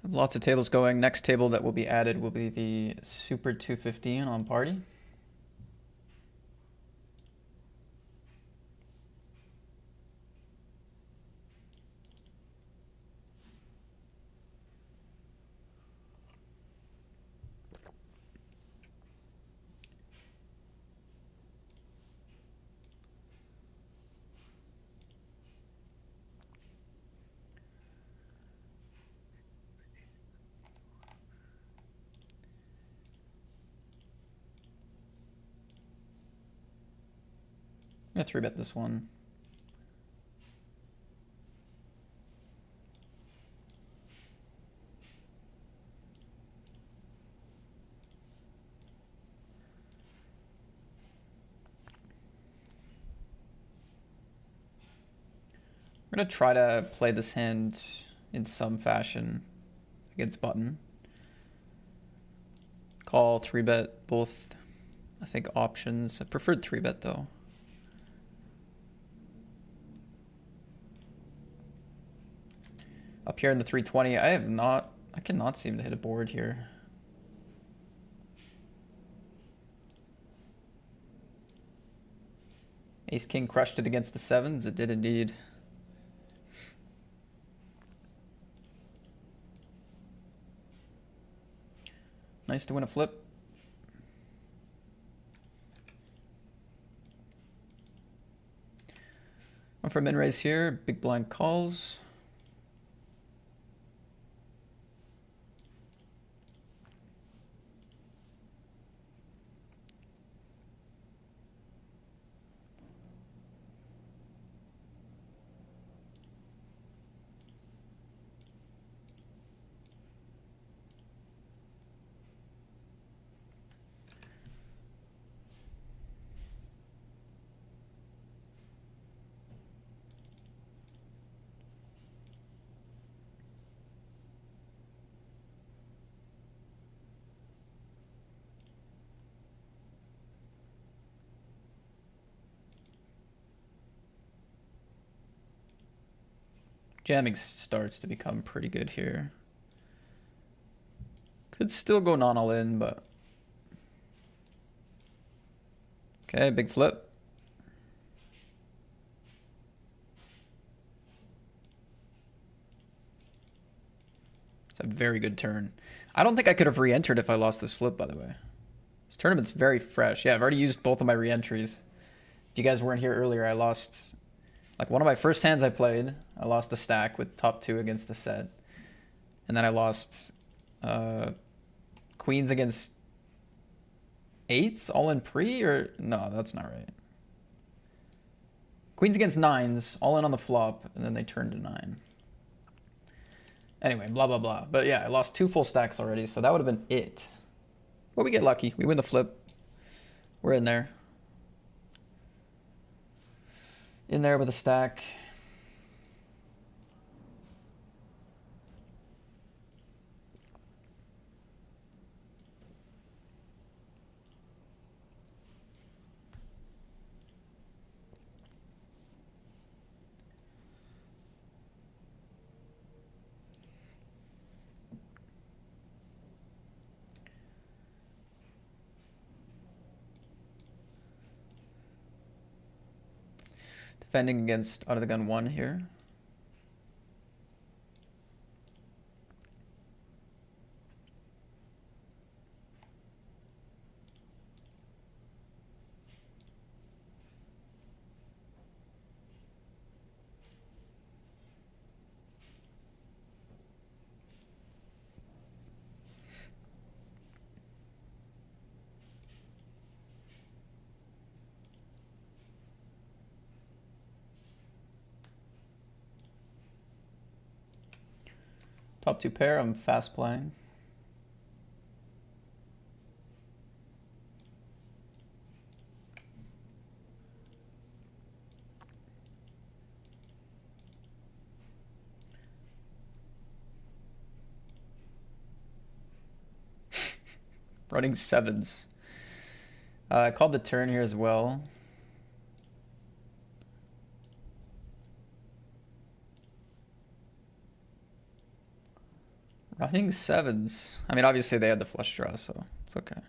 Lots of tables going. Next table that will be added will be the Super 215 on party. I'm gonna 3-bet this one. I'm gonna try to play this hand in some fashion against button. Call, 3-bet, both, I think, options. I preferred 3-bet though. Up here in the 320, I cannot seem to hit a board here. Ace King crushed it against the 7s. It did indeed. Nice to win a flip. One for min raise here. Big blind calls. Jamming starts to become pretty good here. Could still go non all in, but okay, big flip. It's a very good turn. I don't think I could have re-entered if I lost this flip, by the way. This tournament's very fresh. Yeah, I've already used both of my re-entries. If you guys weren't here earlier, I lost, like, one of my first hands I played, I lost a stack with top 2 against the set. And then I lost queens against 8s all in pre, or no, that's not right. Queens against 9s all in on the flop, and then they turned to 9. Anyway, blah, blah, blah. But yeah, I lost 2 full stacks already, so that would have been it. But we get lucky. We win the flip. We're in there. In there with a stack. Defending against out of the gun 1 here. Top 2 pair, I'm fast playing. Running 7s. I called the turn here as well. Running 7s. I mean, obviously they had the flush draw, so it's okay.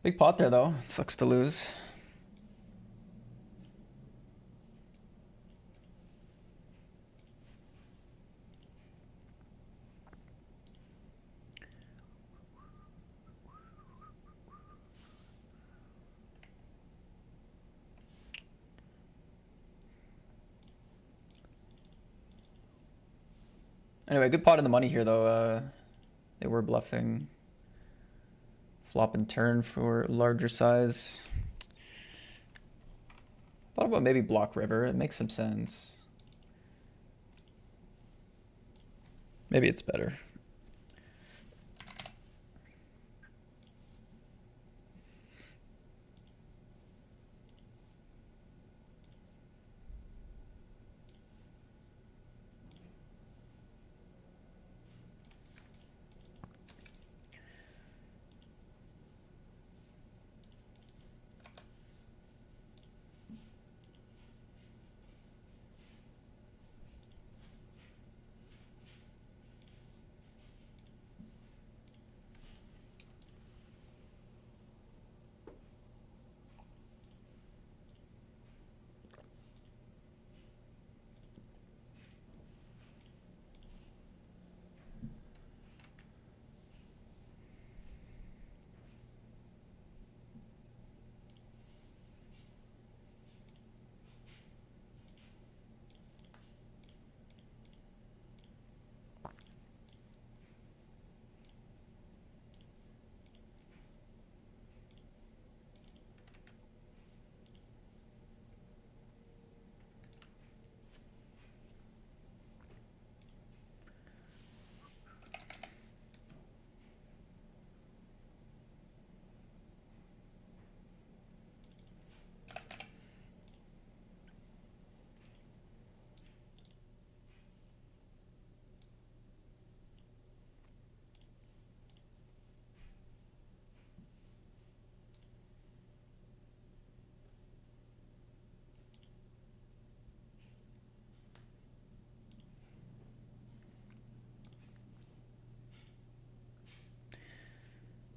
Big pot there, though. It sucks to lose. Anyway, good pot in the money here, though. They were bluffing. Flop and turn for larger size. Thought about maybe block river. It makes some sense. Maybe it's better.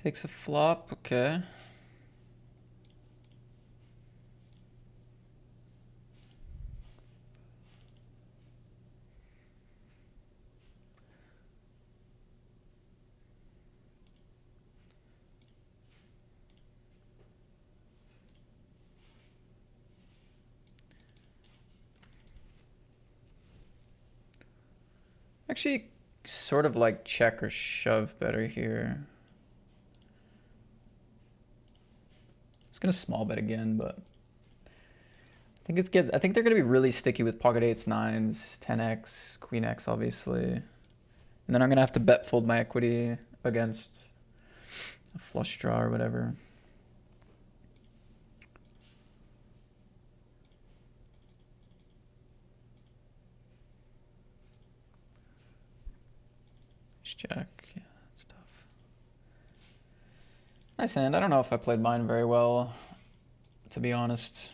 Takes a flop, okay. Actually, sort of like check or shove better here. It's gonna small bet again, but I think they're gonna be really sticky with pocket eights, nines, 10x, queen x, obviously, and then I'm gonna have to bet fold my equity against a flush draw or whatever. Jack, yeah, that's tough. Nice hand. I don't know if I played mine very well, to be honest.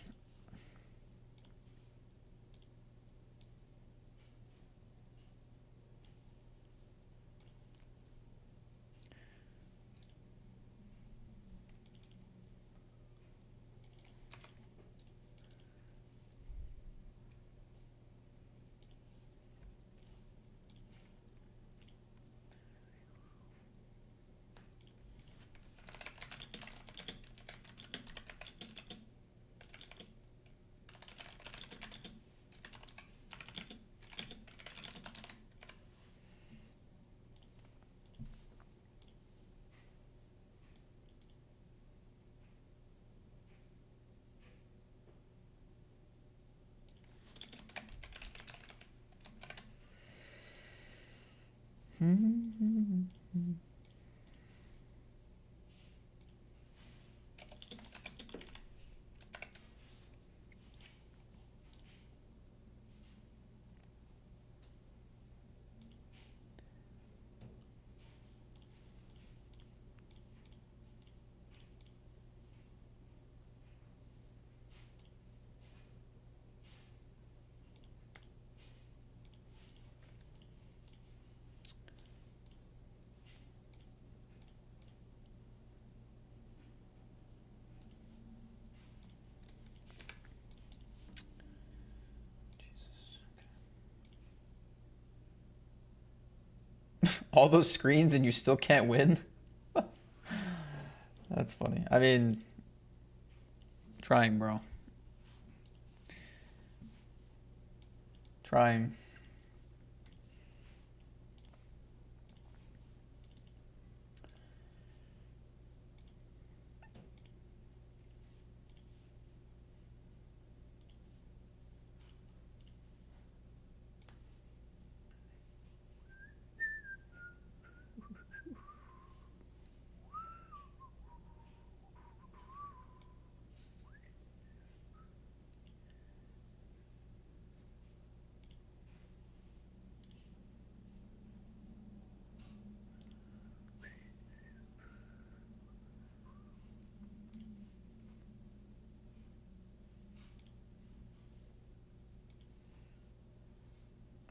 All those screens and you still can't win? That's funny. I mean, trying, bro. Trying.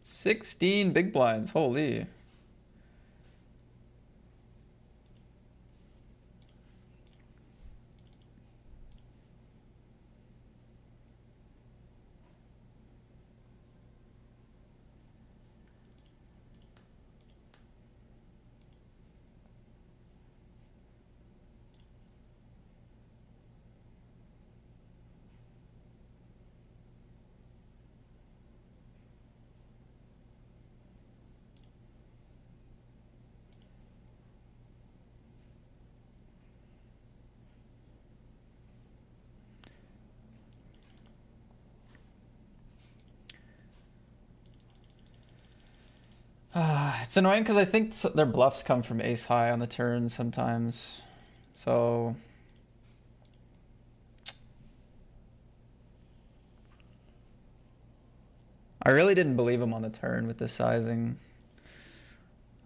$16 big blinds, holy. It's annoying because I think their bluffs come from ace high on the turn sometimes. So I really didn't believe him on the turn with this sizing.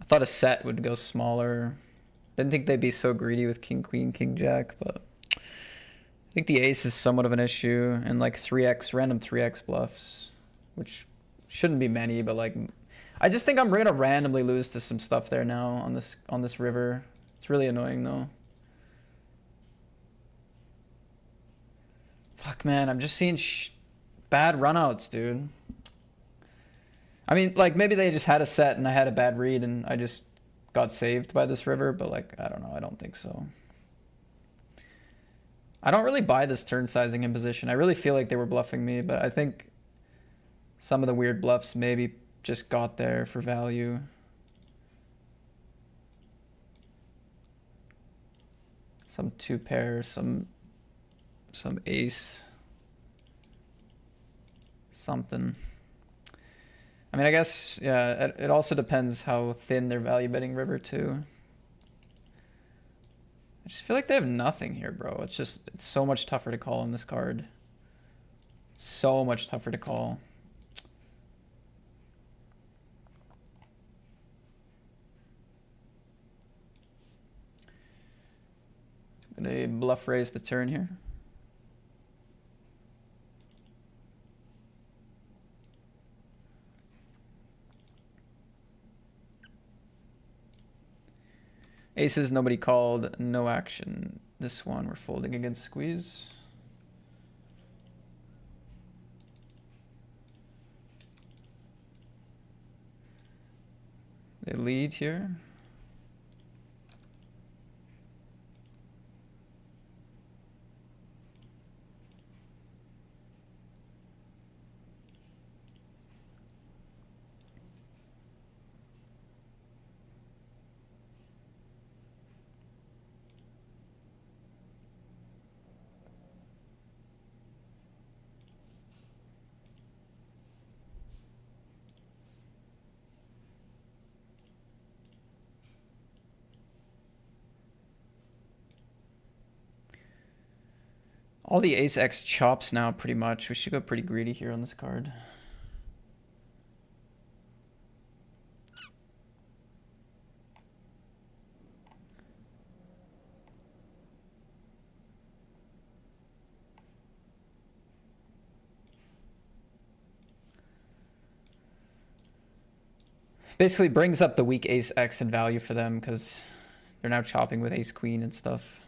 I thought a set would go smaller. Didn't think they'd be so greedy with king, queen, king, jack, but I think the ace is somewhat of an issue, and like 3x, random 3x bluffs, which shouldn't be many, but like, I just think I'm gonna randomly lose to some stuff there now on this river. It's really annoying though. Fuck, man, I'm just seeing bad runouts, dude. I mean, like, maybe they just had a set and I had a bad read and I just got saved by this river, but, like, I don't know. I don't think so. I don't really buy this turn sizing in position. I really feel like they were bluffing me, but I think some of the weird bluffs maybe just got there for value. Some two pair, some ace, something. I mean, I guess, yeah, it also depends how thin they're value betting river too. I just feel like they have nothing here, bro. It's so much tougher to call on this card. So much tougher to call. Gonna bluff raise the turn here. Aces, nobody called, no action. This one, we're folding against squeeze. They lead here. All the ace X chops now, pretty much. We should go pretty greedy here on this card. Basically brings up the weak ace X in value for them because they're now chopping with ace queen and stuff.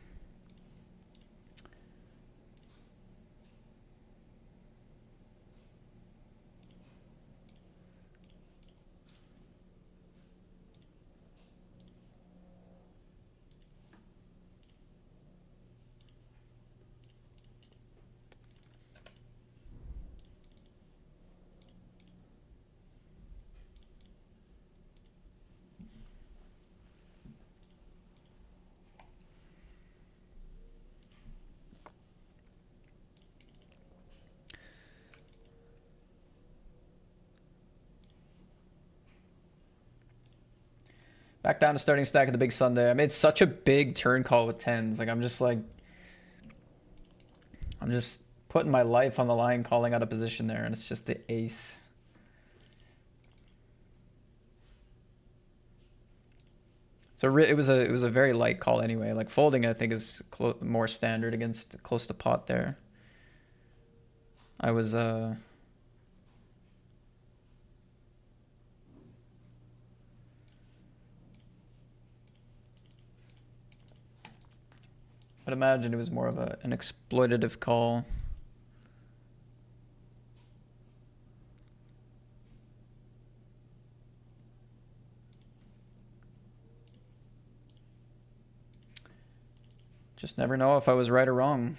Back down to starting stack at the big Sunday. I made such a big turn call with tens. Like, I'm just putting my life on the line calling out a position there, and it's just the ace. So it was a very light call anyway. Like, folding, I think, is more standard against close to pot there. I was I'd imagine it was more of an exploitative call. Just never know if I was right or wrong.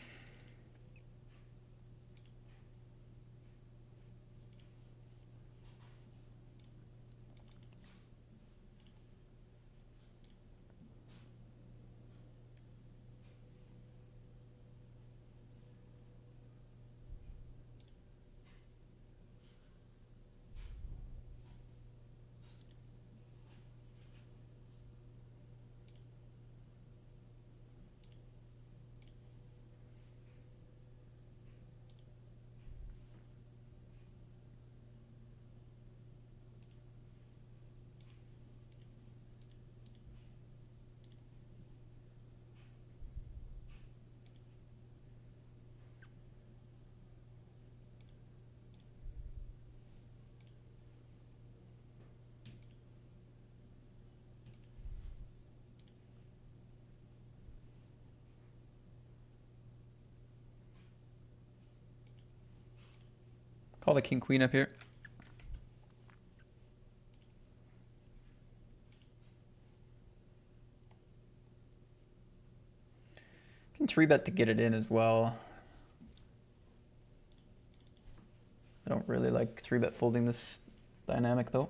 Call the king queen up here. Can 3-bet to get it in as well. I don't really like 3-bet folding this dynamic though.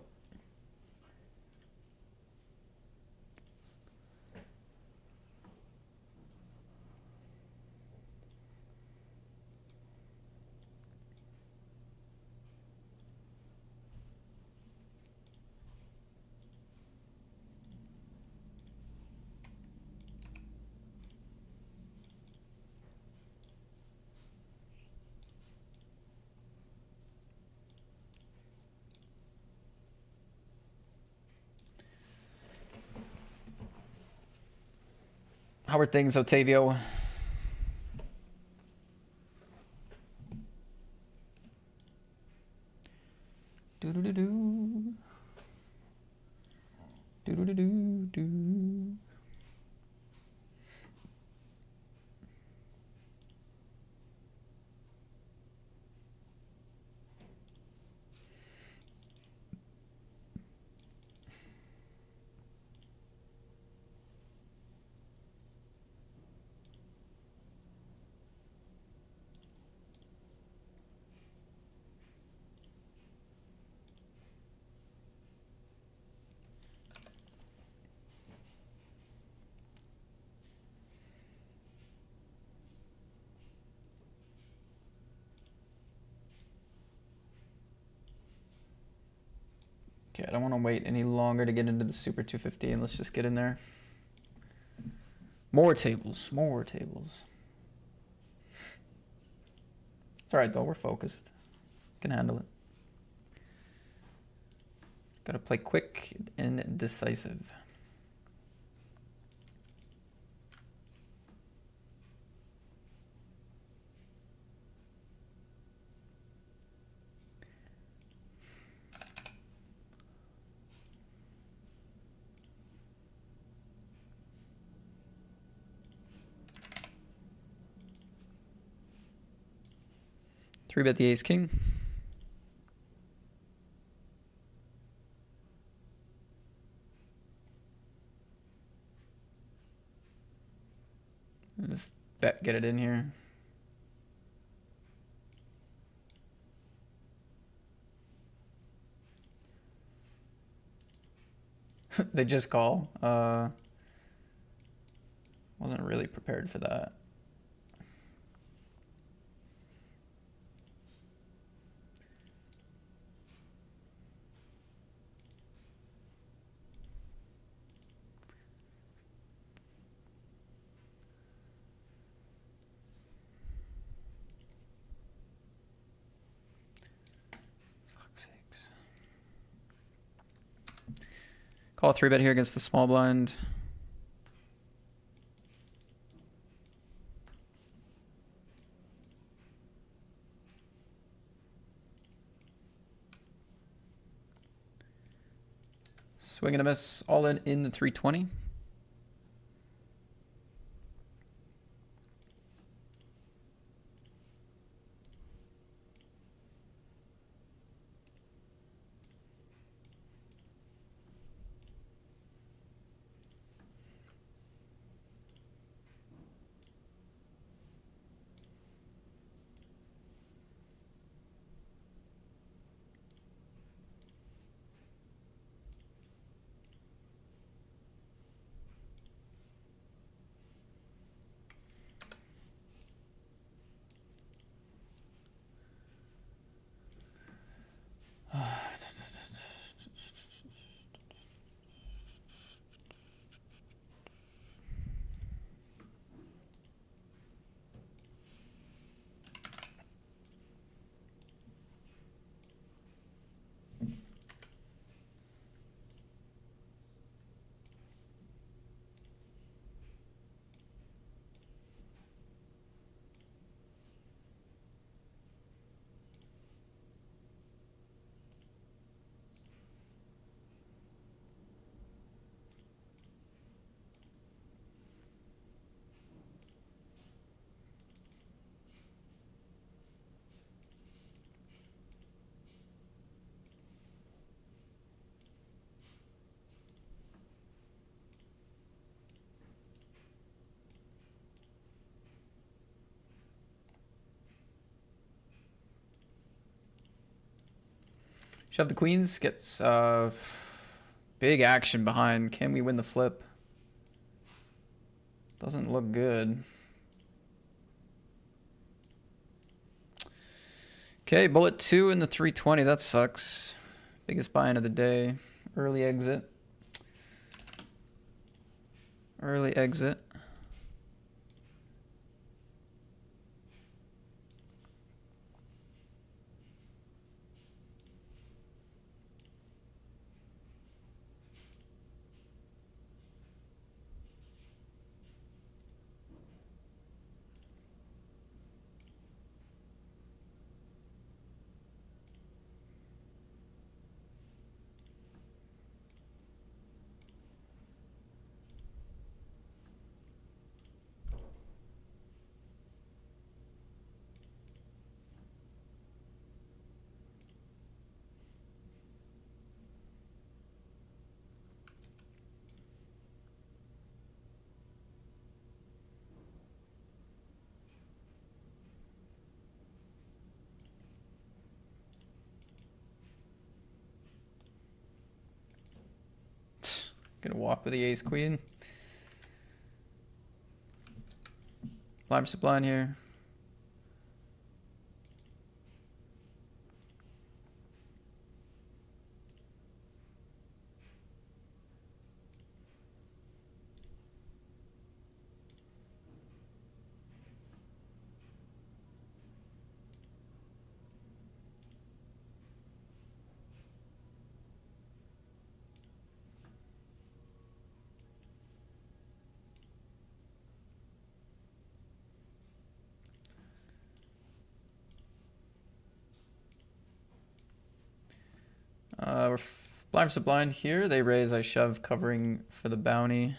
How are things, Otavio? Do-do-do-do. Do-do-do-do-do. Okay, I don't want to wait any longer to get into the Super 250, and let's just get in there. More tables, more tables. It's all right, though. We're focused. Can handle it. Got to play quick and decisive. Three-bet the ace-king. Just bet, get it in here. They just call. Wasn't really prepared for that. Call a 3-bet here against the small blind. Swing and a miss, all in the 320. Shove the queens. Gets big action behind. Can we win the flip? Doesn't look good. Okay, bullet 2 in the 320. That sucks. Biggest buy-in of the day. Early exit. Early exit. Gonna walk with the ace queen. Blind versus blind here. We're blind versus blind here. They raise, I shove, covering for the bounty.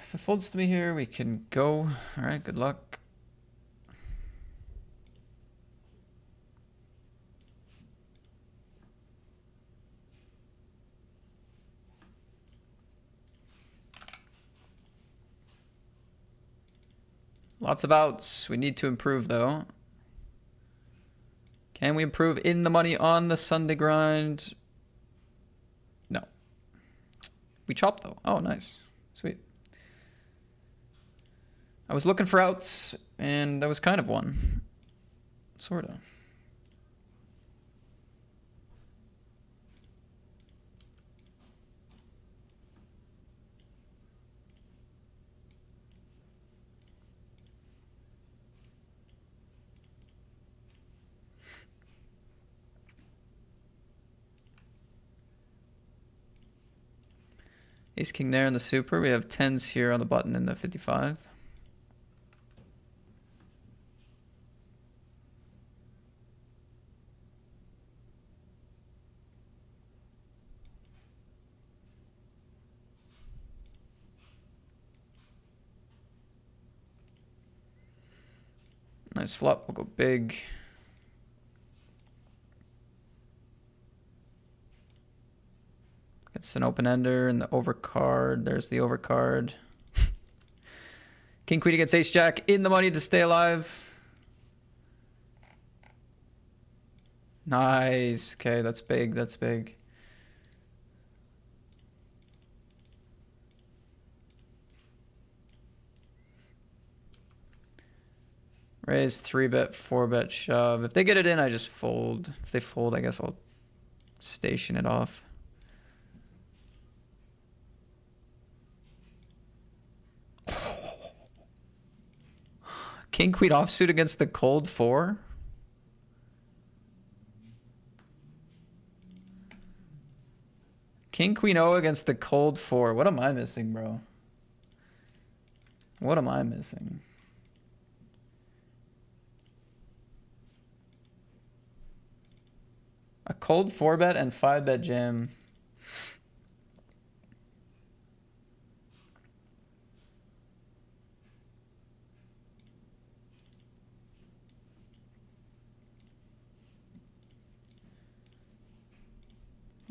If it folds to me here, we can go. All right, good luck. Lots of outs. We need to improve, though. Can we improve in the money on the Sunday grind? No. We chop, though. Oh, nice. Sweet. I was looking for outs, and that was kind of one. Sort of. Ace king there in the super. We have 10s here on the button in the 55. Nice flop. We'll go big. It's an open ender and the overcard. There's the overcard. King queen against ace jack in the money to stay alive. Nice. Okay, that's big. That's big. Raise, 3-bet, 4-bet, shove. If they get it in, I just fold. If they fold, I guess I'll station it off. King, queen offsuit against the cold 4? King, queen O against the cold 4. What am I missing, bro? What am I missing? A cold 4-bet and 5-bet jam.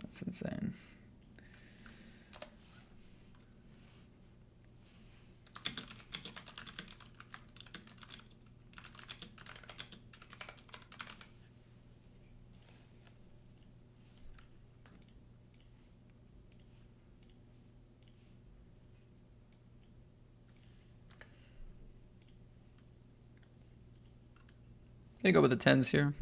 That's insane. Gonna go with the 10s here.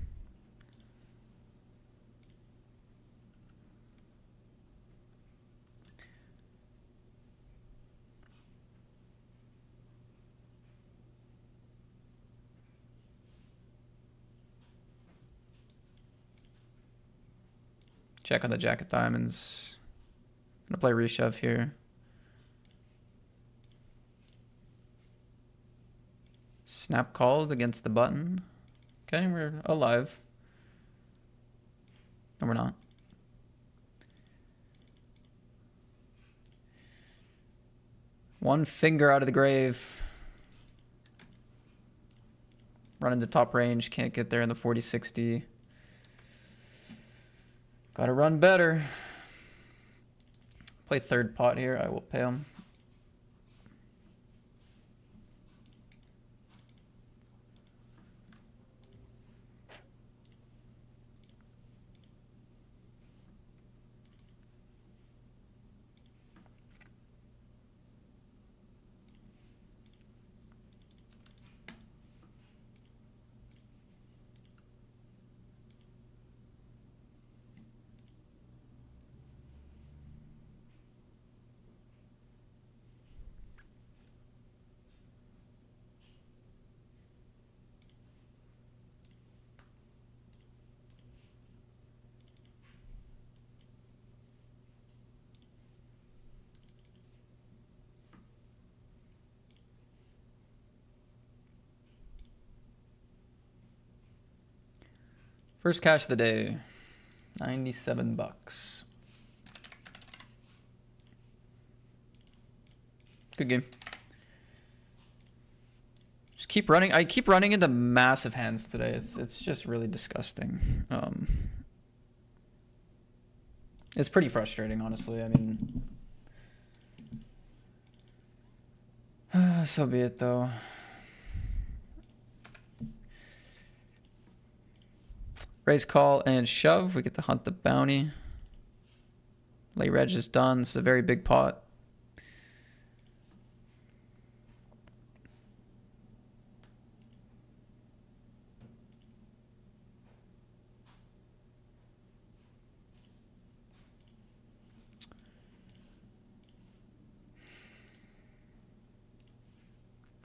Check on the jack of diamonds. Gonna play reshove here. Snap called against the button. Okay, we're alive. No, we're not. One finger out of the grave. Run into top range. Can't get there in the 40-60. Gotta run better. Play third pot here. I will pay him. First cash of the day, 97 bucks. Good game. Just keep running. I keep running into massive hands today. It's just really disgusting. It's pretty frustrating, honestly. I mean, so be it though. Raise, call, and shove. We get to hunt the bounty. Lay reg is done. It's a very big pot.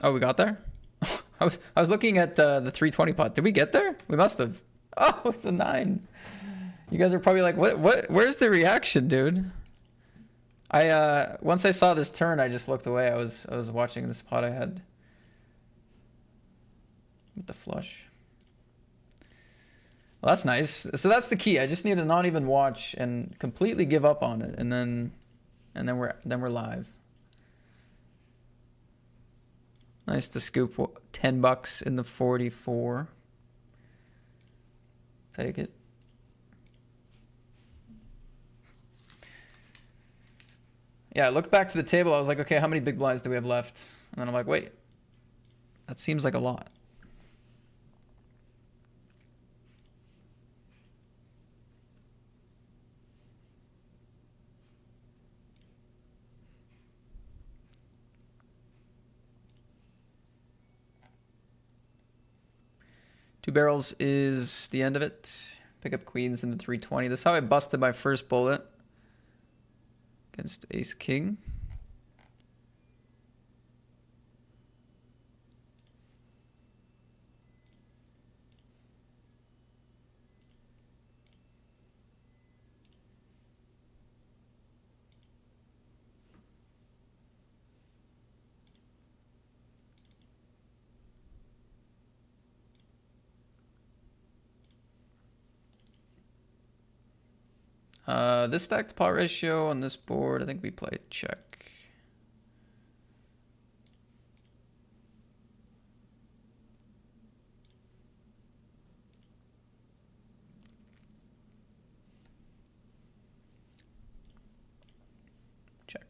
Oh, we got there? I was looking at the 320 pot. Did we get there? We must have. Oh, it's a 9. You guys are probably like, what? Where's the reaction, dude? Once I saw this turn, I just looked away. I was watching this pot I had with the flush. Well, that's nice. So that's the key. I just need to not even watch and completely give up on it, and then we're live. Nice to scoop 10 bucks in the 44. Take it. Yeah, I looked back to the table. I was like, okay, how many big blinds do we have left? And then I'm like, wait, that seems like a lot. 2 barrels is the end of it. Pick up queens in the 320. This is how I busted my first bullet against ace king. This stacked pot ratio on this board, I think we play check. Check.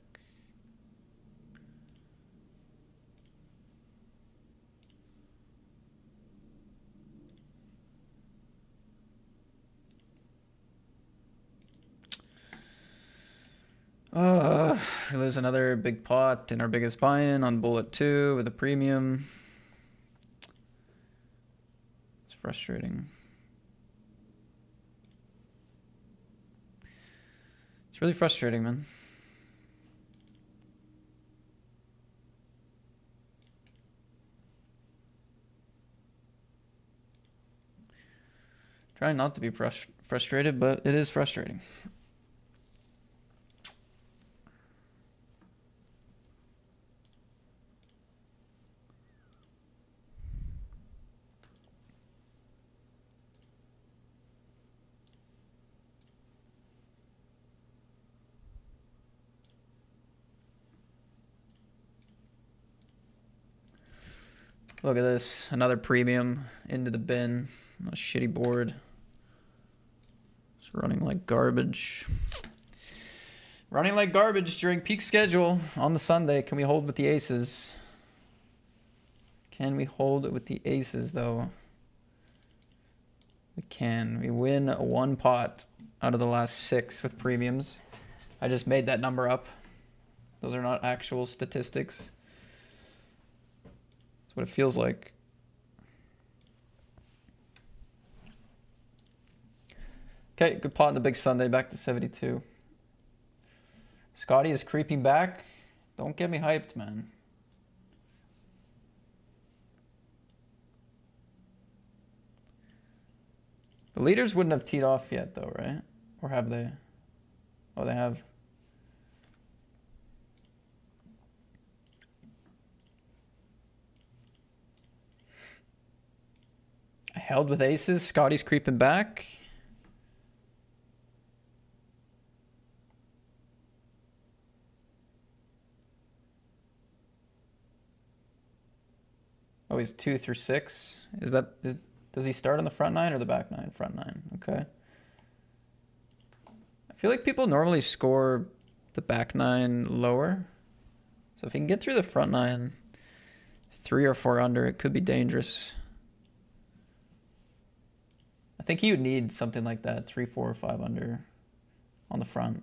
We lose another big pot in our biggest buy-in on bullet 2 with a premium. It's frustrating. It's really frustrating, man. Trying not to be frustrated, but it is frustrating. Look at this, another premium into the bin. A shitty board. It's running like garbage. Running like garbage during peak schedule on the Sunday. Can we hold with the aces? Can we hold with the aces though? We can. We win 1 pot out of the last 6 with premiums. I just made that number up. Those are not actual statistics. That's what it feels like. Okay, good pot in the big Sunday, back to 72. Scotty is creeping back. Don't get me hyped, man. The leaders wouldn't have teed off yet though, right? Or have they? Oh, they have. I held with aces. Scotty's creeping back. Oh, he's 2 through 6. Does he start on the front 9 or the back 9? Front 9. Okay. I feel like people normally score the back 9 lower. So if he can get through the front 9, 3 or 4 under, it could be dangerous. I think he would need something like that, 3, 4, or 5 under on the front.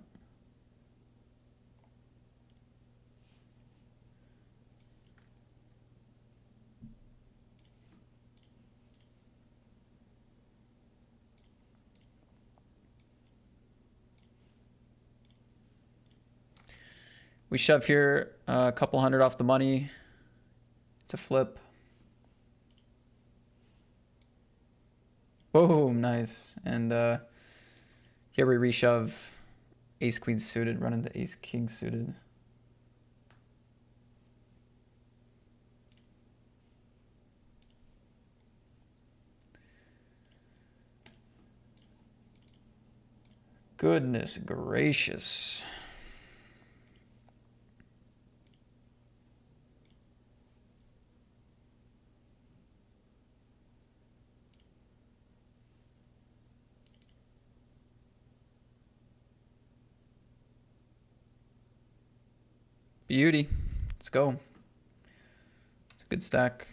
We shove here a couple hundred off the money. It's a flip. Boom, nice. And here we reshove ace queen suited, run into ace king suited. Goodness gracious. Beauty. Let's go. It's a good stack.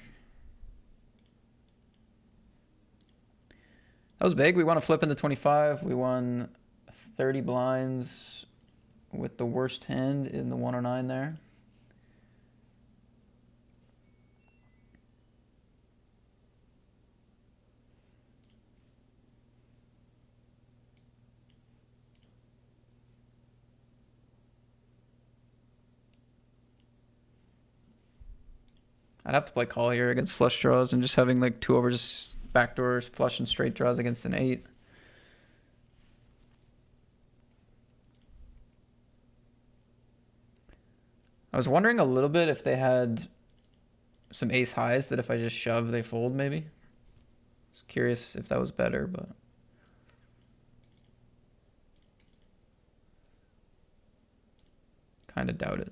That was big. We won a flip in the 25. We won 30 blinds with the worst hand in the 109 there. I'd have to play call here against flush draws and just having like 2 overs, backdoors, flush and straight draws against an 8. I was wondering a little bit if they had some ace highs that if I just shove, they fold maybe. I was curious if that was better, but kind of doubt it.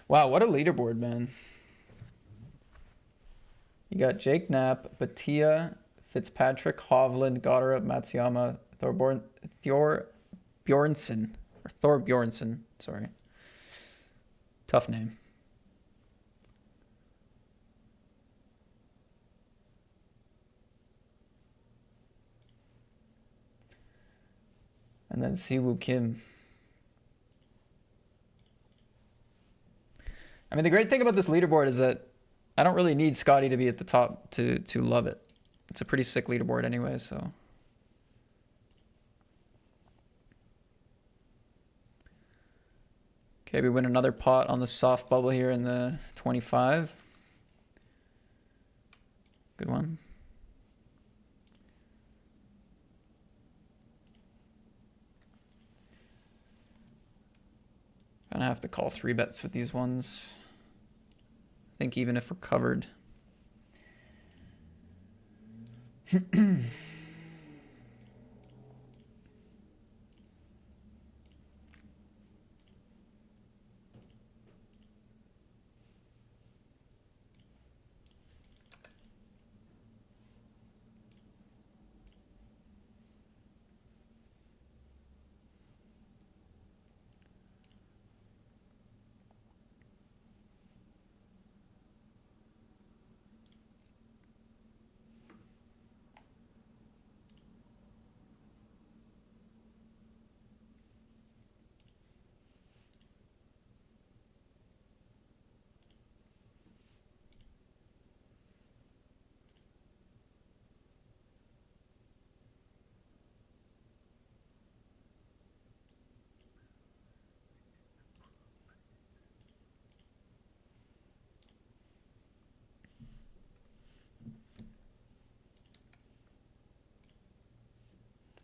Wow, what a leaderboard, man. You got Jake Knapp, Batia, Fitzpatrick, Hovland, Goddard, Matsuyama, Thor Bjornsson, sorry. Tough name. And then Siwoo Kim. I mean, the great thing about this leaderboard is that I don't really need Scotty to be at the top to love it. It's a pretty sick leaderboard anyway, so. Okay, we win another pot on the soft bubble here in the 25. Good one. Gonna have to call 3 bets with these ones. I think even if we're covered.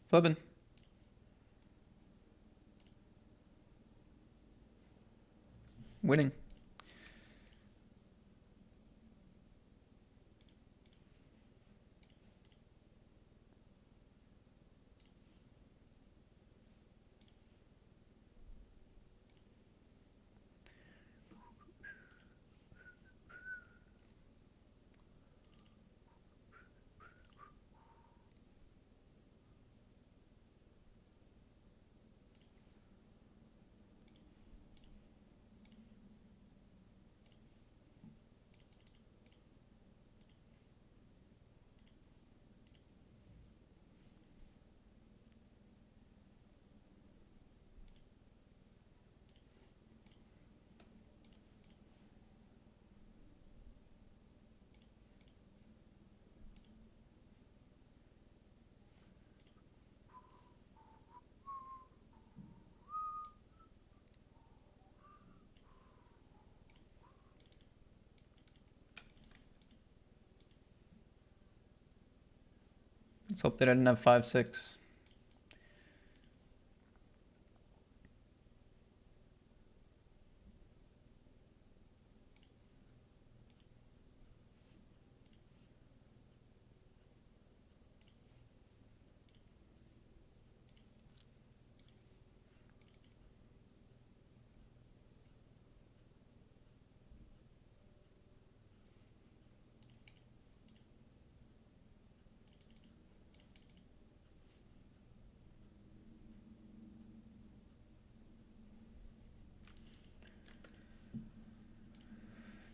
Flipping. Winning. Let's hope they didn't have 5-6.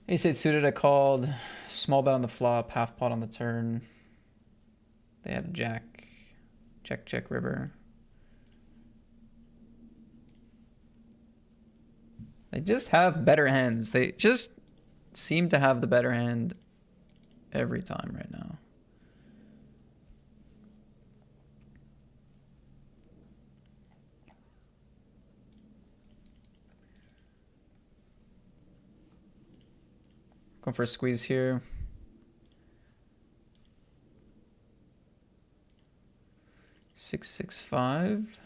Ace-8 suited, I called. Small bet on the flop, half pot on the turn. They had a jack. Check, check, river. They just have better hands. They just seem to have the better hand every time right now. Going for a squeeze here. Six, 6, 5.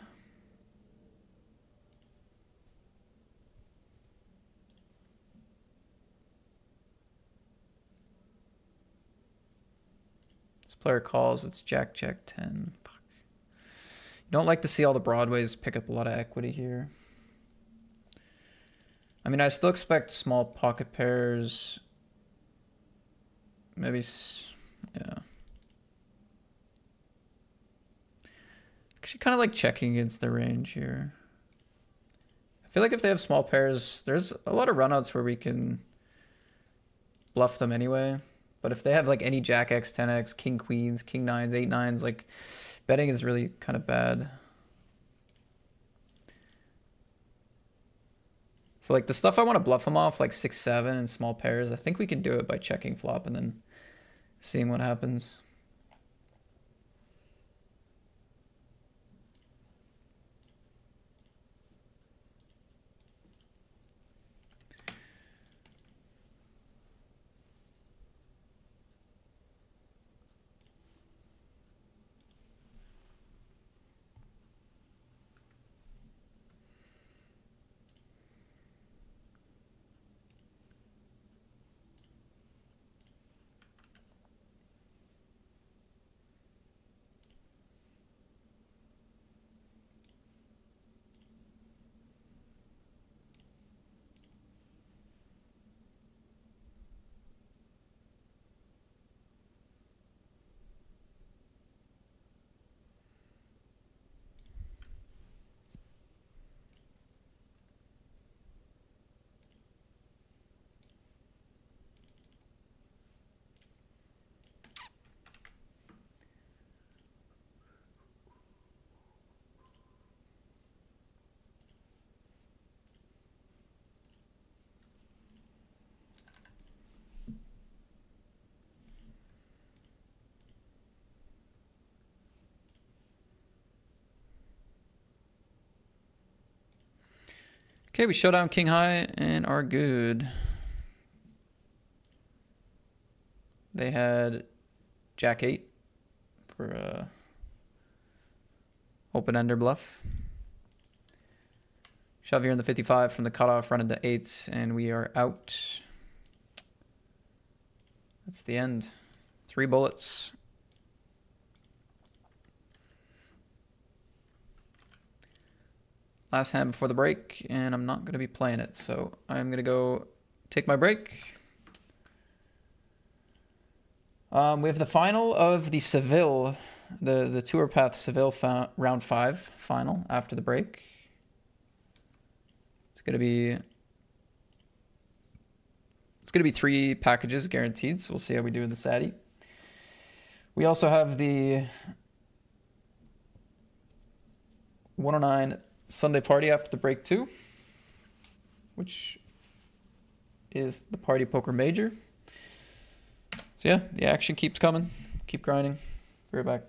This player calls. It's Jack, Jack 10. Fuck. You don't like to see all the broadways pick up a lot of equity here. I mean, I still expect small pocket pairs. Maybe, yeah. Actually, kind of like checking against the range here. I feel like if they have small pairs, there's a lot of runouts where we can bluff them anyway. But if they have like any Jack X, 10X, King Queens, King Nines, 8 Nines, like betting is really kind of bad. So like the stuff I want to bluff them off, like 6, 7 and small pairs, I think we can do it by checking flop and then seeing what happens. Okay, we show down King High and are good. They had Jack 8 for open-ender bluff. Shove here in the 55 from the cutoff, run into 8s, and we are out. That's the end. 3 bullets. Last hand before the break, and I'm not going to be playing it, so I'm going to go take my break. We have the final of the Seville, the Tour Path Seville round 5 final after the break. It's gonna be 3 packages guaranteed, so we'll see how we do in the Sadie. We also have the 109 Sunday party after the break 2, which is the Party Poker Major. So yeah, the action keeps coming. Keep grinding. Be right back.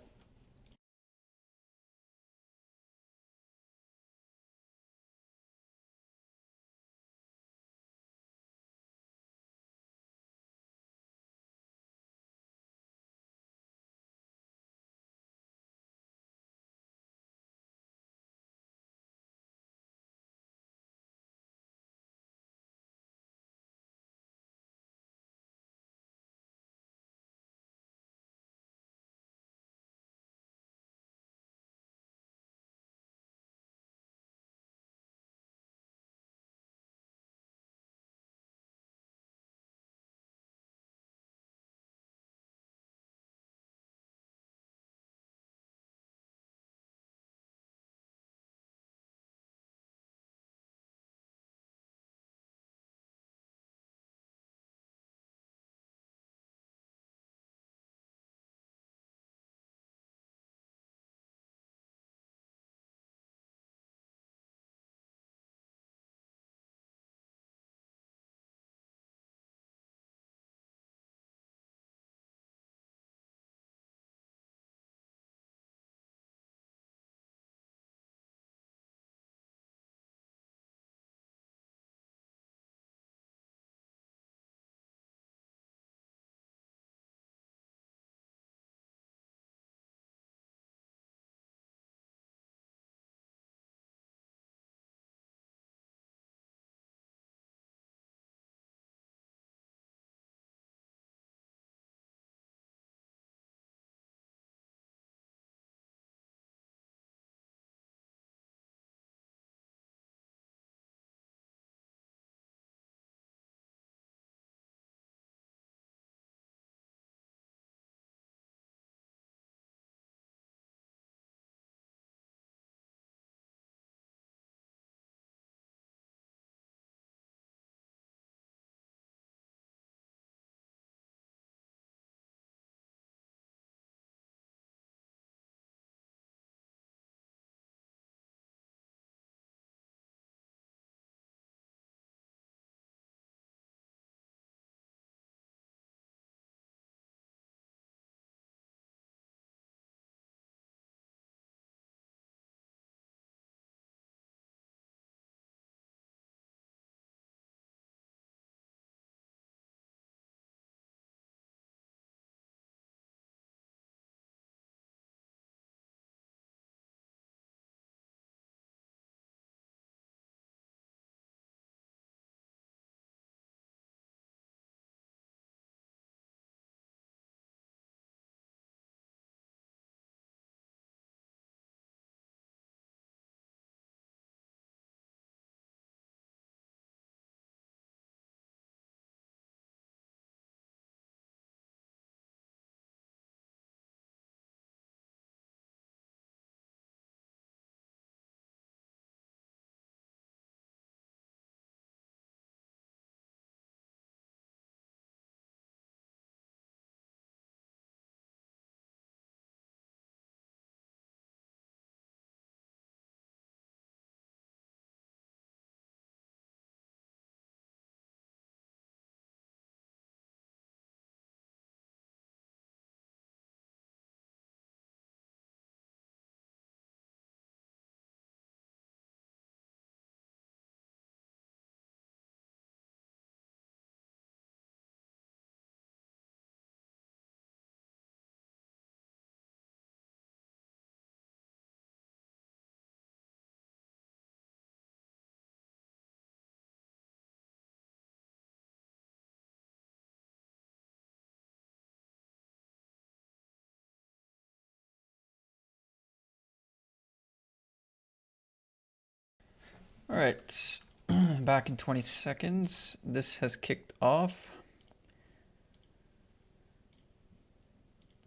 All right, back in 20 seconds. This has kicked off.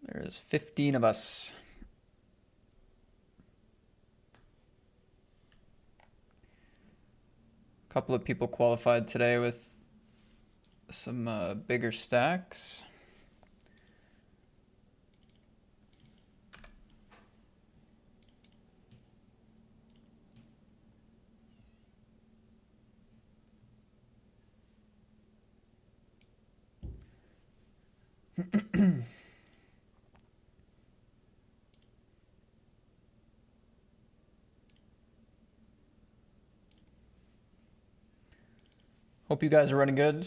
There's 15 of us. A couple of people qualified today with some bigger stacks. Hope you guys are running good.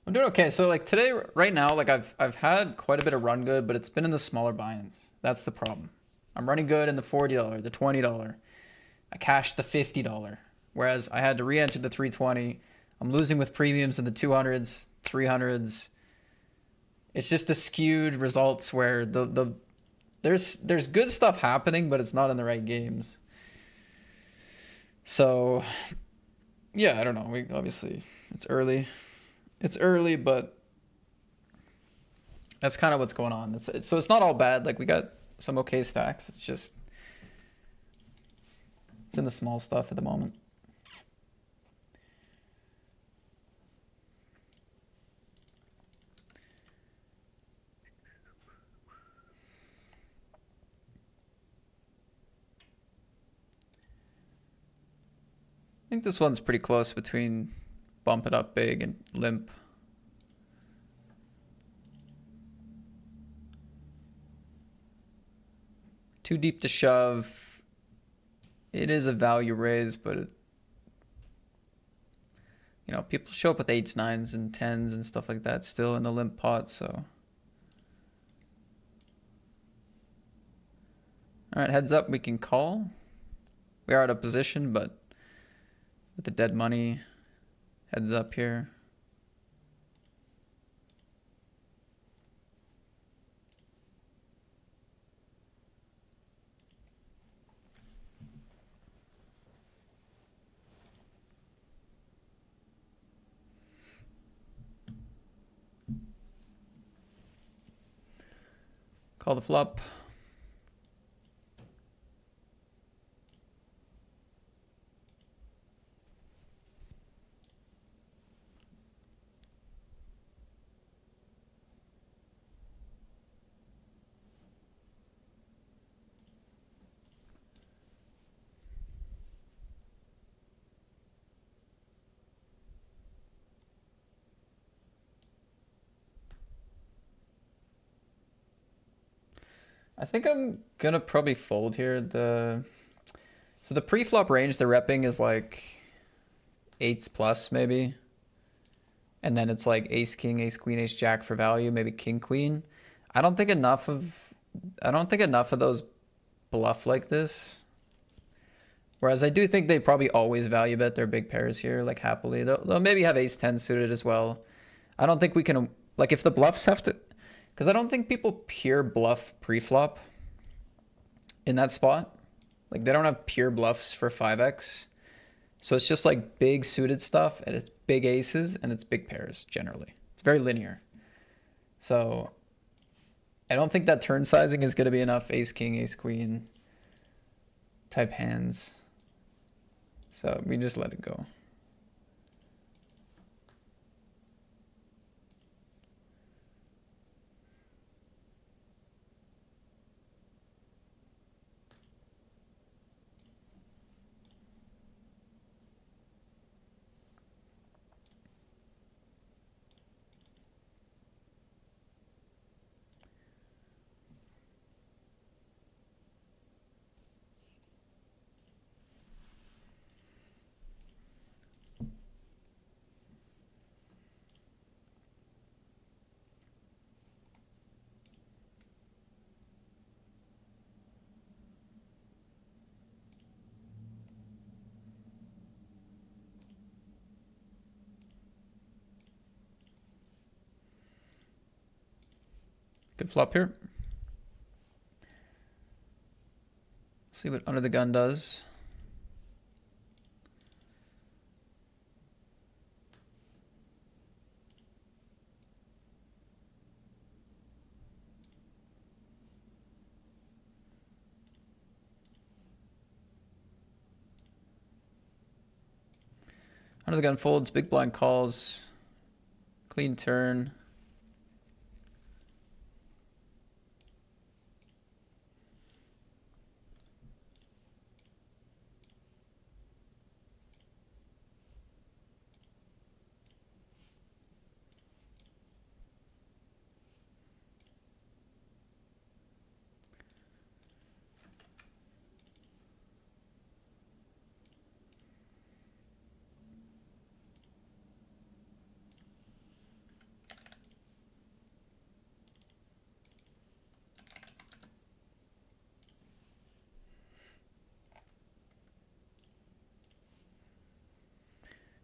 I'm doing okay. So like today, right now, like I've had quite a bit of run good, but it's been in the smaller buy-ins. That's the problem. I'm running good in the $40, the $20. I cashed the $50, whereas I had to re-enter the 320. I'm losing with premiums in the 200s, 300s. It's just a skewed results where there's good stuff happening, but it's not in the right games. So yeah, I don't know. We obviously it's early. It's early, but that's kind of what's going on. So it's not all bad. Like we got some okay stacks. It's just it's in the small stuff at the moment. I think this one's pretty close between bump it up big and limp. Too deep to shove. It is a value raise, but it, you know, people show up with 8s, 9s, and 10s and stuff like that still in the limp pot, so. All right, heads up, we can call. We are out of position, but with the dead money, heads up here. Call the flop. I think I'm gonna probably fold here. So the pre-flop range they're repping is like 8s plus maybe. And then it's like ace king, ace queen, ace jack for value, maybe king queen. I don't think enough of those bluff like this. Whereas I do think they probably always value bet their big pairs here, like happily. They'll maybe have ace 10 suited as well. I don't think we can, like if the bluffs have to, because I don't think people pure bluff pre-flop in that spot. Like they don't have pure bluffs for 5x. So it's just like big suited stuff and it's big aces and it's big pairs generally. It's very linear. So I don't think that turn sizing is going to be enough ace king, ace queen type hands. So we just let it go. Good flop here. See what under the gun does. Under the gun folds, big blind calls, clean turn.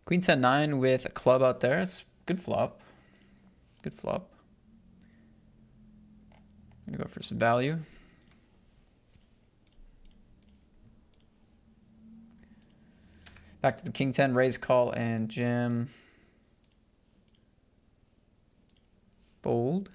Queen 10-9 with a club out there. It's good flop. Good flop. I'm gonna go for some value. Back to the King 10, raise, call, and jam. Fold.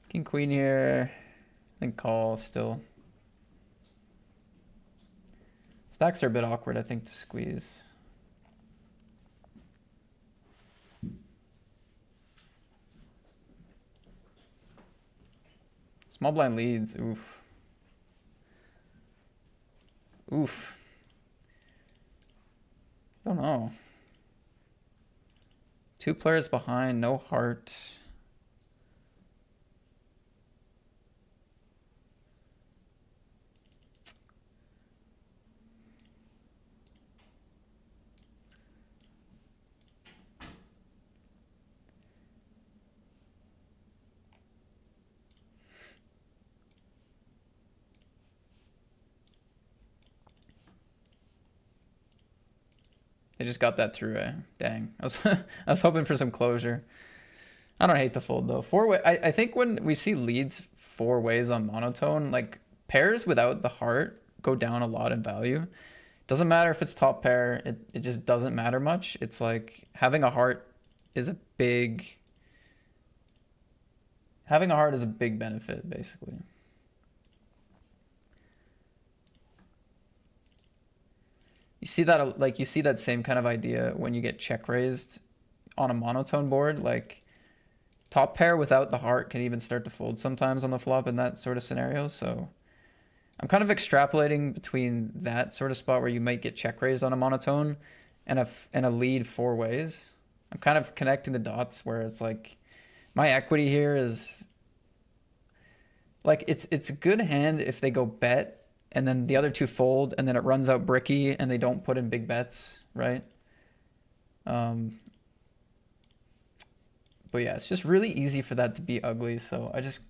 King queen here. I think call still. Stacks are a bit awkward, I think, to squeeze. Small blind leads. Oof. Oof. Don't know. Two players behind, no heart. They just got that through. Dang, I was I was hoping for some closure. I don't hate the fold though. Four-way. I think when we see leads four ways on monotone, like pairs without the heart go down a lot in value. Doesn't matter if it's top pair. It just doesn't matter much. It's like having a heart is a big benefit basically. You see that, like, you see that same kind of idea when you get check raised on a monotone board. Like, top pair without the heart can even start to fold sometimes on the flop in that sort of scenario. So I'm kind of extrapolating between that sort of spot where you might get check raised on a monotone and a lead four ways. I'm kind of connecting the dots where it's like my equity here is like it's a good hand if they go bet and then the other two fold, and then it runs out bricky, and they don't put in big bets, right? But yeah, it's just really easy for that to be ugly. So I just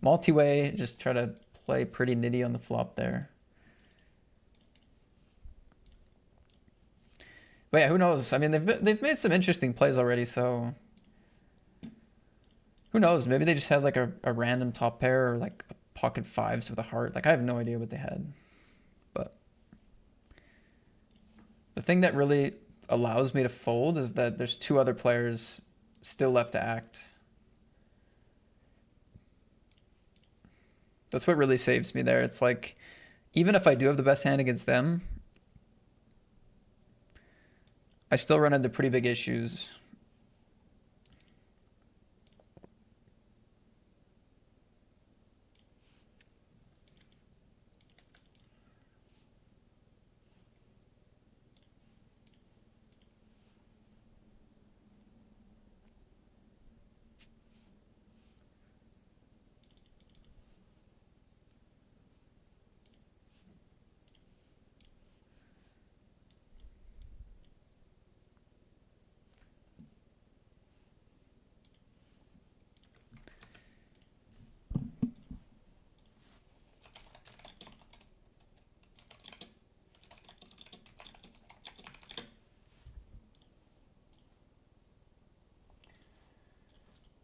multi-way, just try to play pretty nitty on the flop there. But yeah, who knows? I mean, they've made some interesting plays already, so who knows? Maybe they just had like a random top pair or like pocket fives with a heart. Like, I have no idea what they had. But the thing that really allows me to fold is that there's two other players still left to act. That's what really saves me there. It's like, even if I do have the best hand against them, I still run into pretty big issues.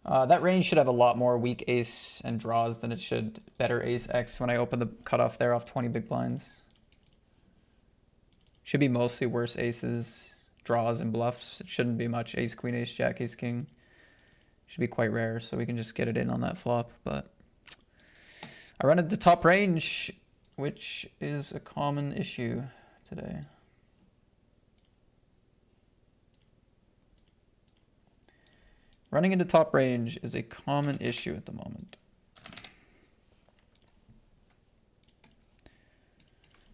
That range should have a lot more weak ace and draws than it should better ace X when I open the cutoff there off 20 big blinds. Should be mostly worse aces, draws, and bluffs. It shouldn't be much ace, queen, ace, jack, ace, king. Should be quite rare, so we can just get it in on that flop. But I run into top range, which is a common issue today. Running into top range is a common issue at the moment.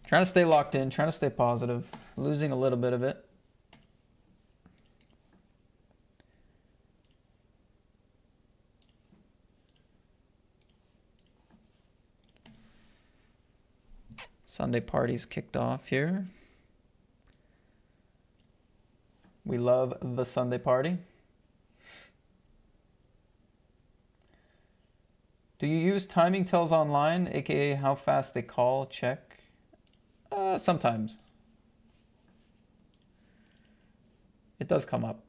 Trying to stay locked in, trying to stay positive, losing a little bit of it. Sunday party's kicked off here. We love the Sunday party. Do you use timing tells online, aka how fast they call, check? Sometimes. It does come up.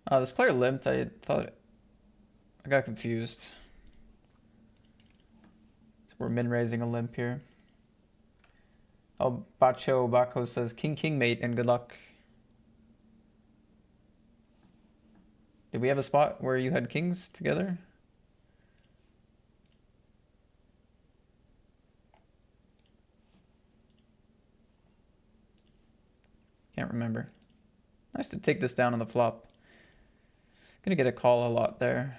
This player limped. I got confused. So we're min-raising a limp here. Oh, Baco says king mate and good luck. Did we have a spot where you had kings together? Can't remember. Nice to take this down on the flop. Gonna get a call a lot there.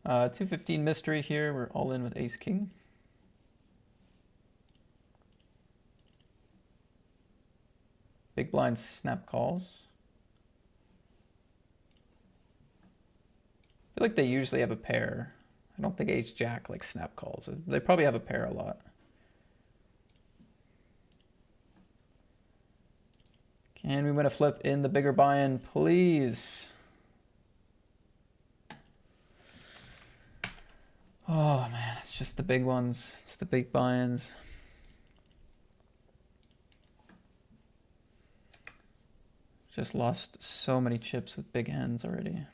Uh, 215 mystery here. We're all in with ace king. Big blind snap calls. I feel like they usually have a pair. I don't think ace jack like snap calls. They probably have a pair a lot. Can we win a flip in the bigger buy-in, please? Oh man, it's just the big ones. It's the big buy-ins. Just lost so many chips with big hands already.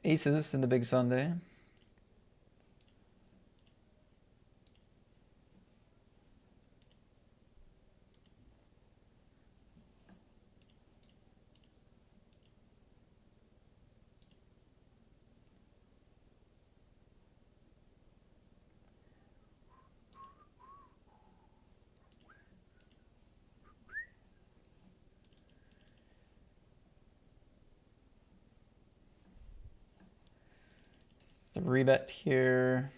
Aces in the big Sunday. The rebet here.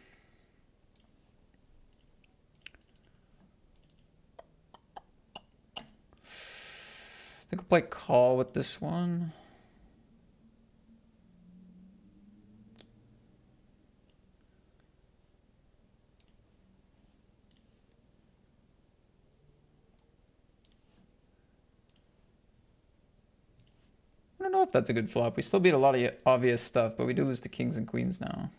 I think I'll play call with this one. I don't know if that's a good flop. We still beat a lot of obvious stuff, but we do lose to kings and queens now.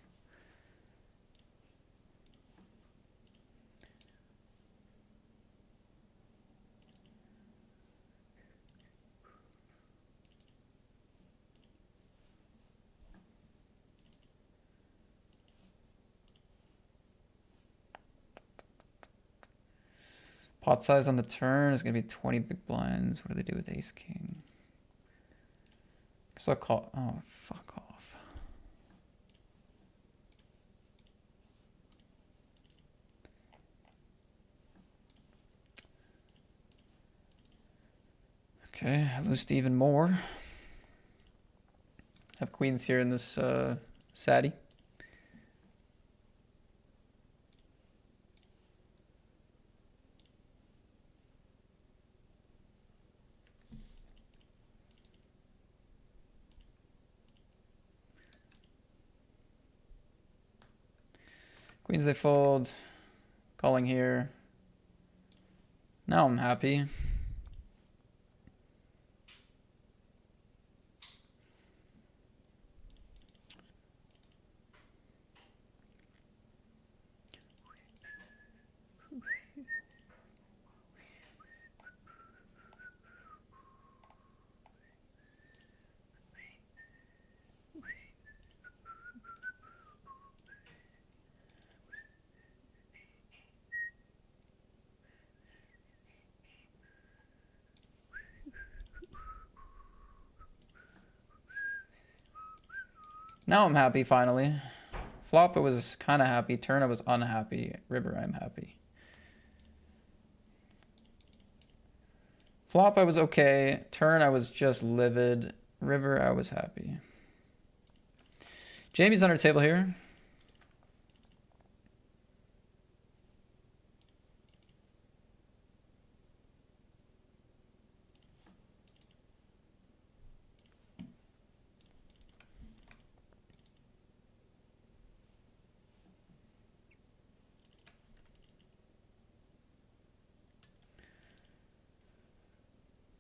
Pot size on the turn is going to be 20 big blinds. What do they do with ace king? So I'll call. Oh, fuck off. Okay, I lose to even more. Have queens here in this Sadie. Queens they fold. Calling here. Now I'm happy. Now I'm happy finally. Flop I was kind of happy. Turn I was unhappy. River I'm happy. Flop I was okay. Turn I was just livid. River I was happy. Jamie's under table here.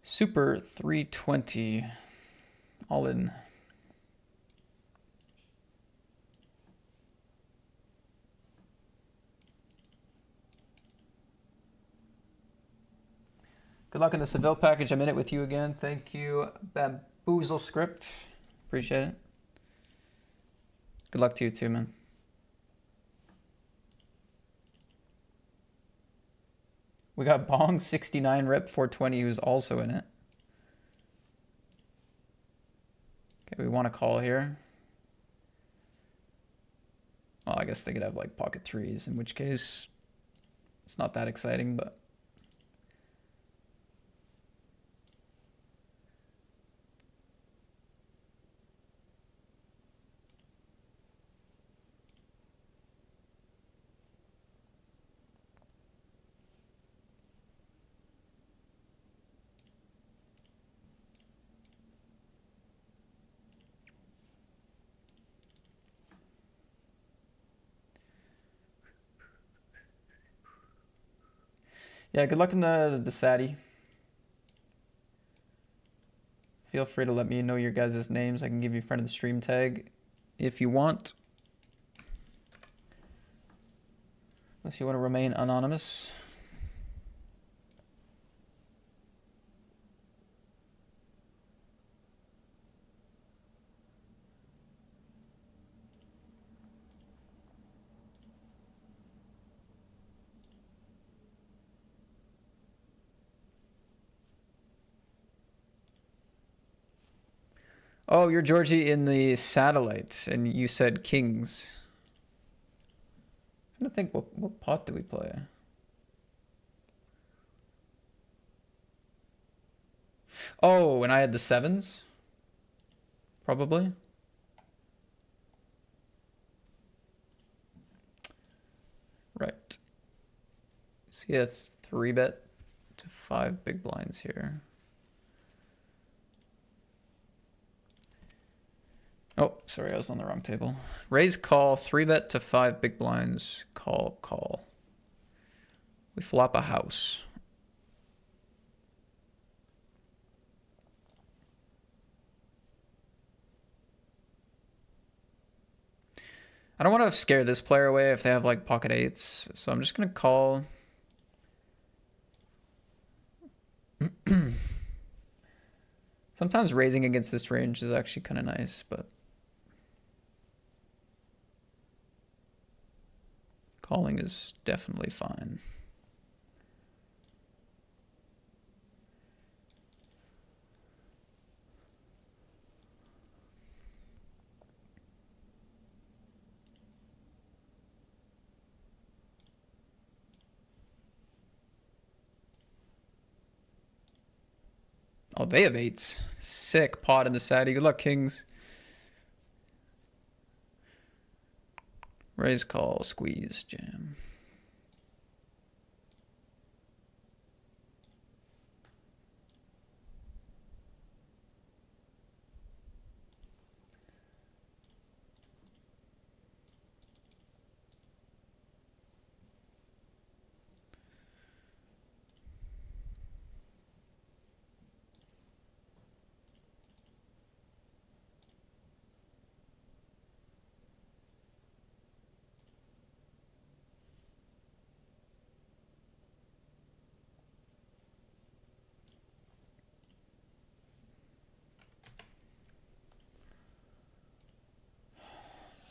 Super 320. All in. Good luck in the Seville package. I'm in it with you again. Thank you, Bamboozle Script. Appreciate it. Good luck to you too, man. We got Bong 69 rep 420 who's also in it. Okay, we want to call here. Well, I guess they could have like pocket threes, in which case it's not that exciting, but yeah, good luck in the Sadie. Feel free to let me know your guys' names. I can give you a friend of the stream tag if you want. Unless you want to remain anonymous. Oh, you're Georgie in the satellite, and you said kings. I'm trying to think, what pot do we play? Oh, and I had the sevens? Probably. Right. See a 3-bet to 5 big blinds here. Oh, sorry, I was on the wrong table. Raise call, 3-bet to 5 big blinds, call, call. We flop a house. I don't want to scare this player away if they have like pocket eights, so I'm just going to call. Sometimes raising against this range is actually kind of nice, but calling is definitely fine. Oh, they have 8s. Sick pot in the Sadie. Good luck, Kings. Raise, call, squeeze, jam.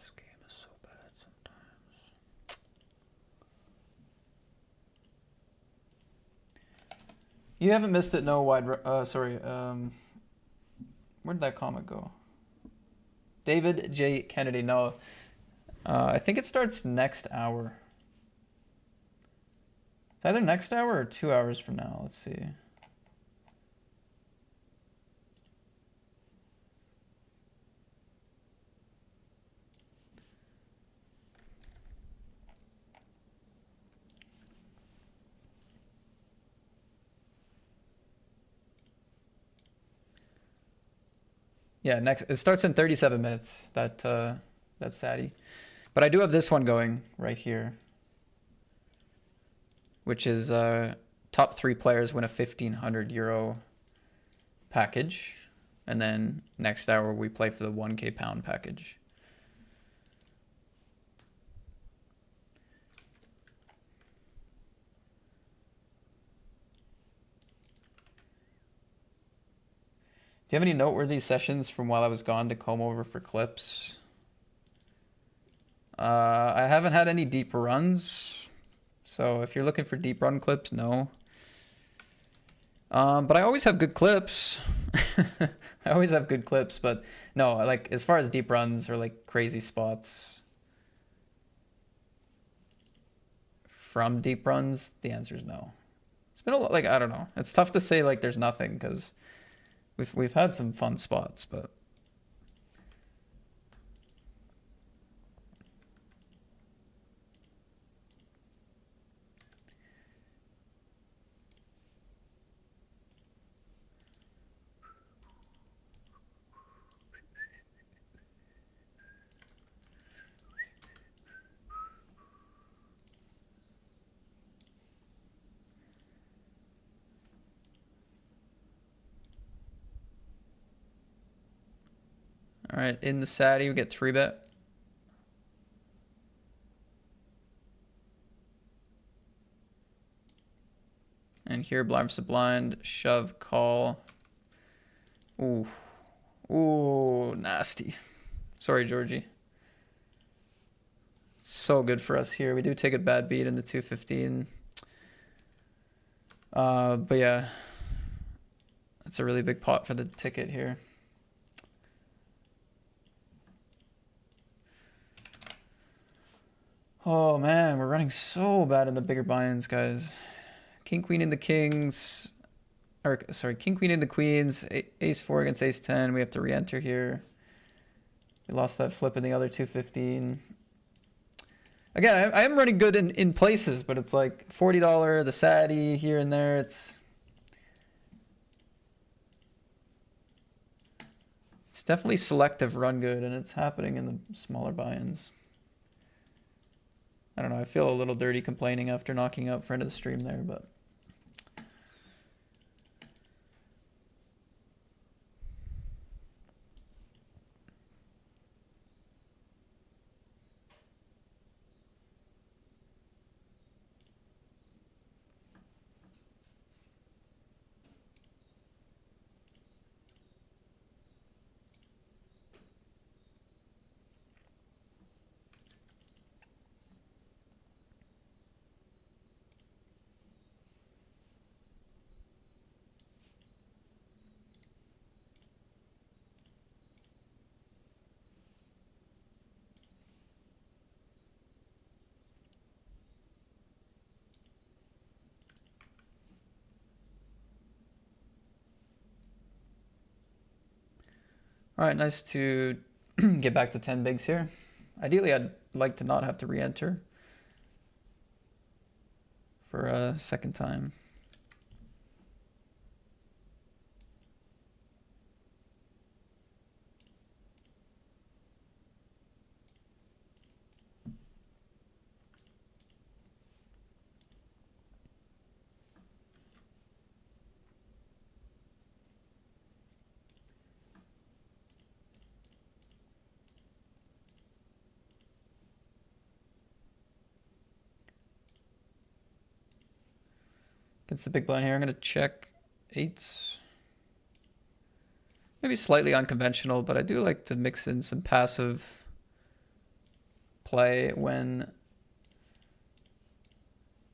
This game is so bad sometimes. You haven't missed it, no wide. Sorry. Where'd that comment go? David J. Kennedy. No. I think it starts next hour. It's either next hour or 2 hours from now. Let's see. Yeah, next it starts in 37 minutes. That's Sadie. But I do have this one going right here, which is top 3 players win a 1,500 euro package, and then next hour we play for the 1K pound package. Do you have any noteworthy sessions from while I was gone to comb over for clips? I haven't had any deep runs, so if you're looking for deep run clips, no. But I always have good clips. I always have good clips, but no, like as far as deep runs or like crazy spots from deep runs, the answer is no. It's been a lot, like I don't know. It's tough to say like there's nothing because we've had some fun spots, but all right, in the Sadie, we get 3-bet. And here, blind versus blind, shove, call. Ooh. Ooh, nasty. Sorry, Georgie. It's so good for us here. We do take a bad beat in the 215. But yeah, that's a really big pot for the ticket here. Oh man, we're running so bad in the bigger buy-ins, guys. King, queen, and the kings. Or, sorry, king, queen, and the queens. Ace 4 against ace 10. We have to re-enter here. We lost that flip in the other 215. Again, I am running good in places, but it's like $40, the Sadie here and there. It's definitely selective run good, and it's happening in the smaller buy-ins. I don't know. I feel a little dirty complaining after knocking out friend of the stream there, but. All right, nice to get back to 10 bigs here. Ideally, I'd like to not have to re-enter for a second time. Against the big blind here, I'm going to check eights. Maybe slightly unconventional, but I do like to mix in some passive play when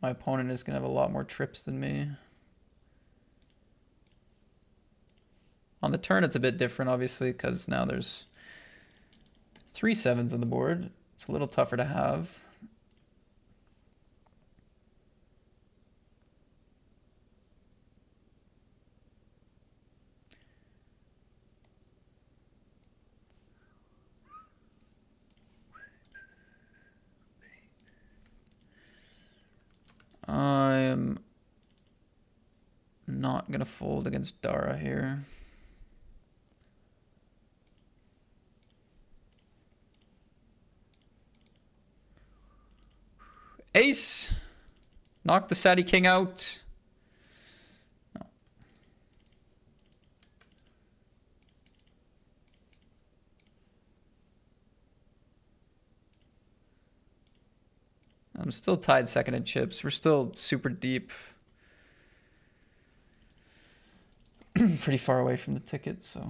my opponent is going to have a lot more trips than me. On the turn, it's a bit different, obviously, because now there's 3 sevens on the board. It's a little tougher to have. I'm not going to fold against Dara here. Ace! Knock the Satty King out. No. I'm still tied second in chips. We're still super deep. Pretty far away from the ticket, so...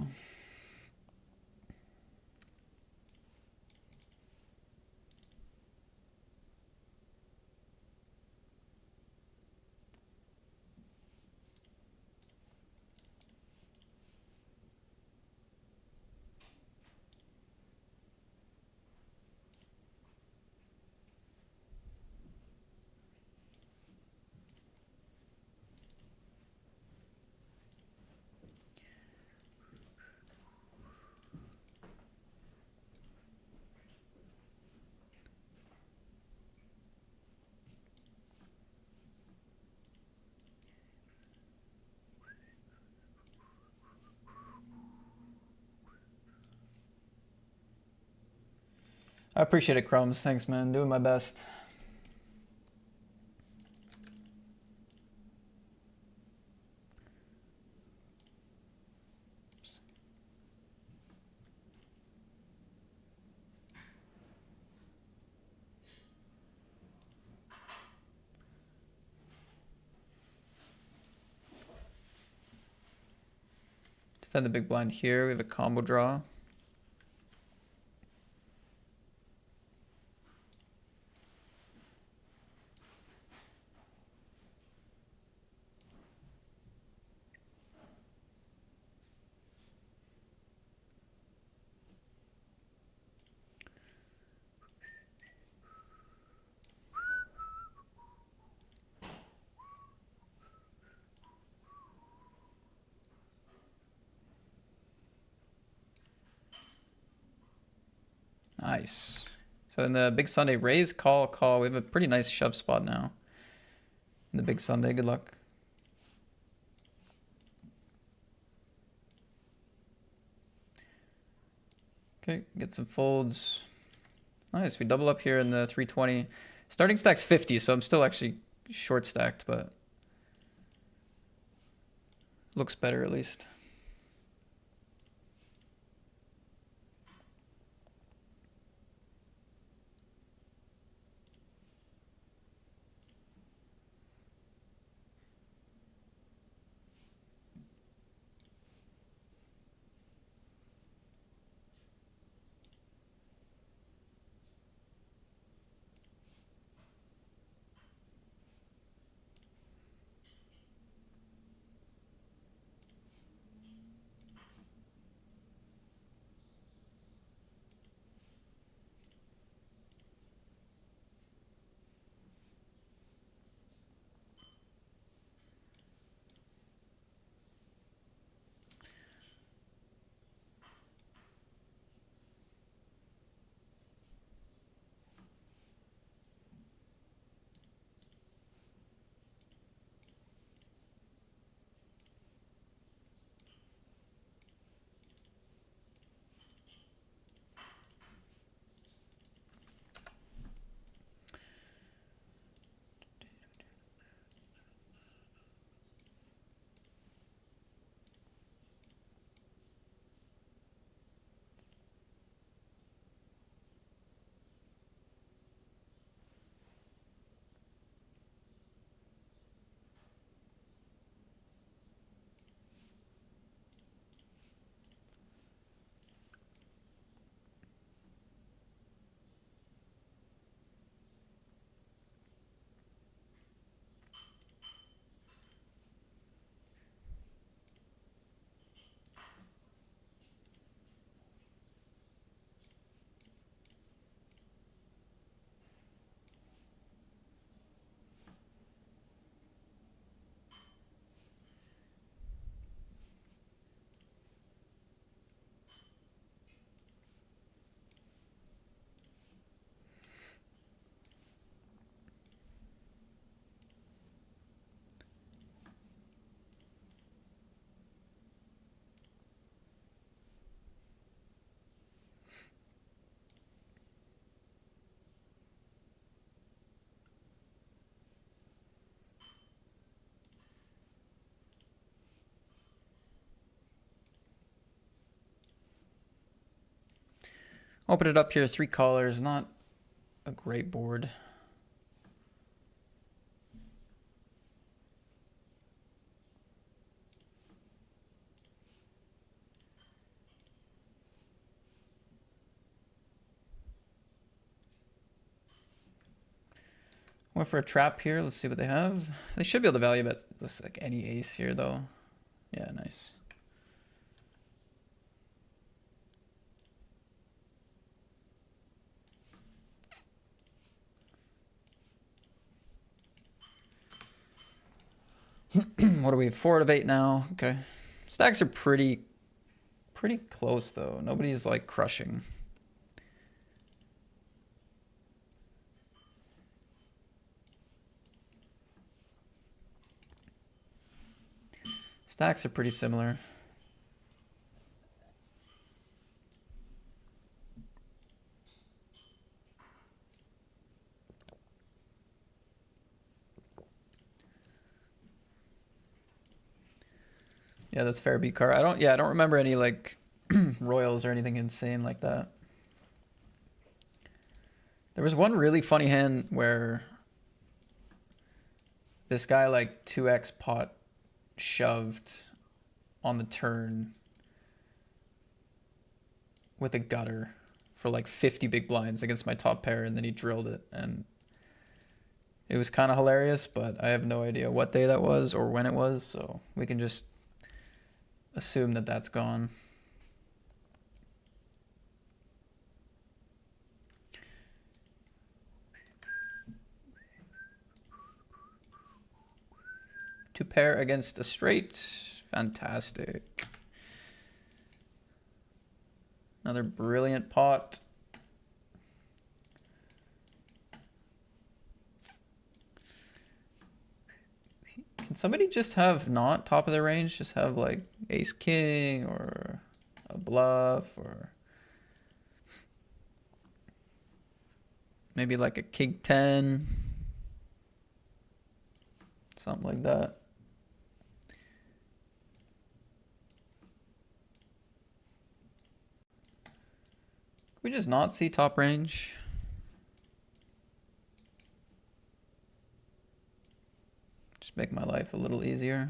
I appreciate it, Crumbs. Thanks, man. Doing my best. Defend the big blind here. We have a combo draw. Nice. So in the Big Sunday, raise, call, call. We have a pretty nice shove spot now. In the Big Sunday, good luck. Okay, get some folds. Nice, we double up here in the 320. Starting stack's 50, so I'm still actually short stacked, but looks better at least. Open it up here, 3 colors, not a great board. Went for a trap here. Let's see what they have. They should be able to value bet looks like any ace here though. Yeah, nice. What are we? 4 out of 8 now. Okay. Stacks are pretty close though. Nobody's like crushing. Stacks are pretty similar. Yeah, that's fair beat card. I don't remember any like royals or anything insane like that. There was one really funny hand where this guy like 2x pot shoved on the turn with a gutter for like 50 big blinds against my top pair, and then he drilled it, and it was kind of hilarious, but I have no idea what day that was or when it was, so we can just assume that that's gone. Two pair against a straight. Fantastic. Another brilliant pot. Can somebody just have not top of the range? Just have like ace king or a bluff or maybe like a king 10. Something like that. Can we just not see top range? Just make my life a little easier.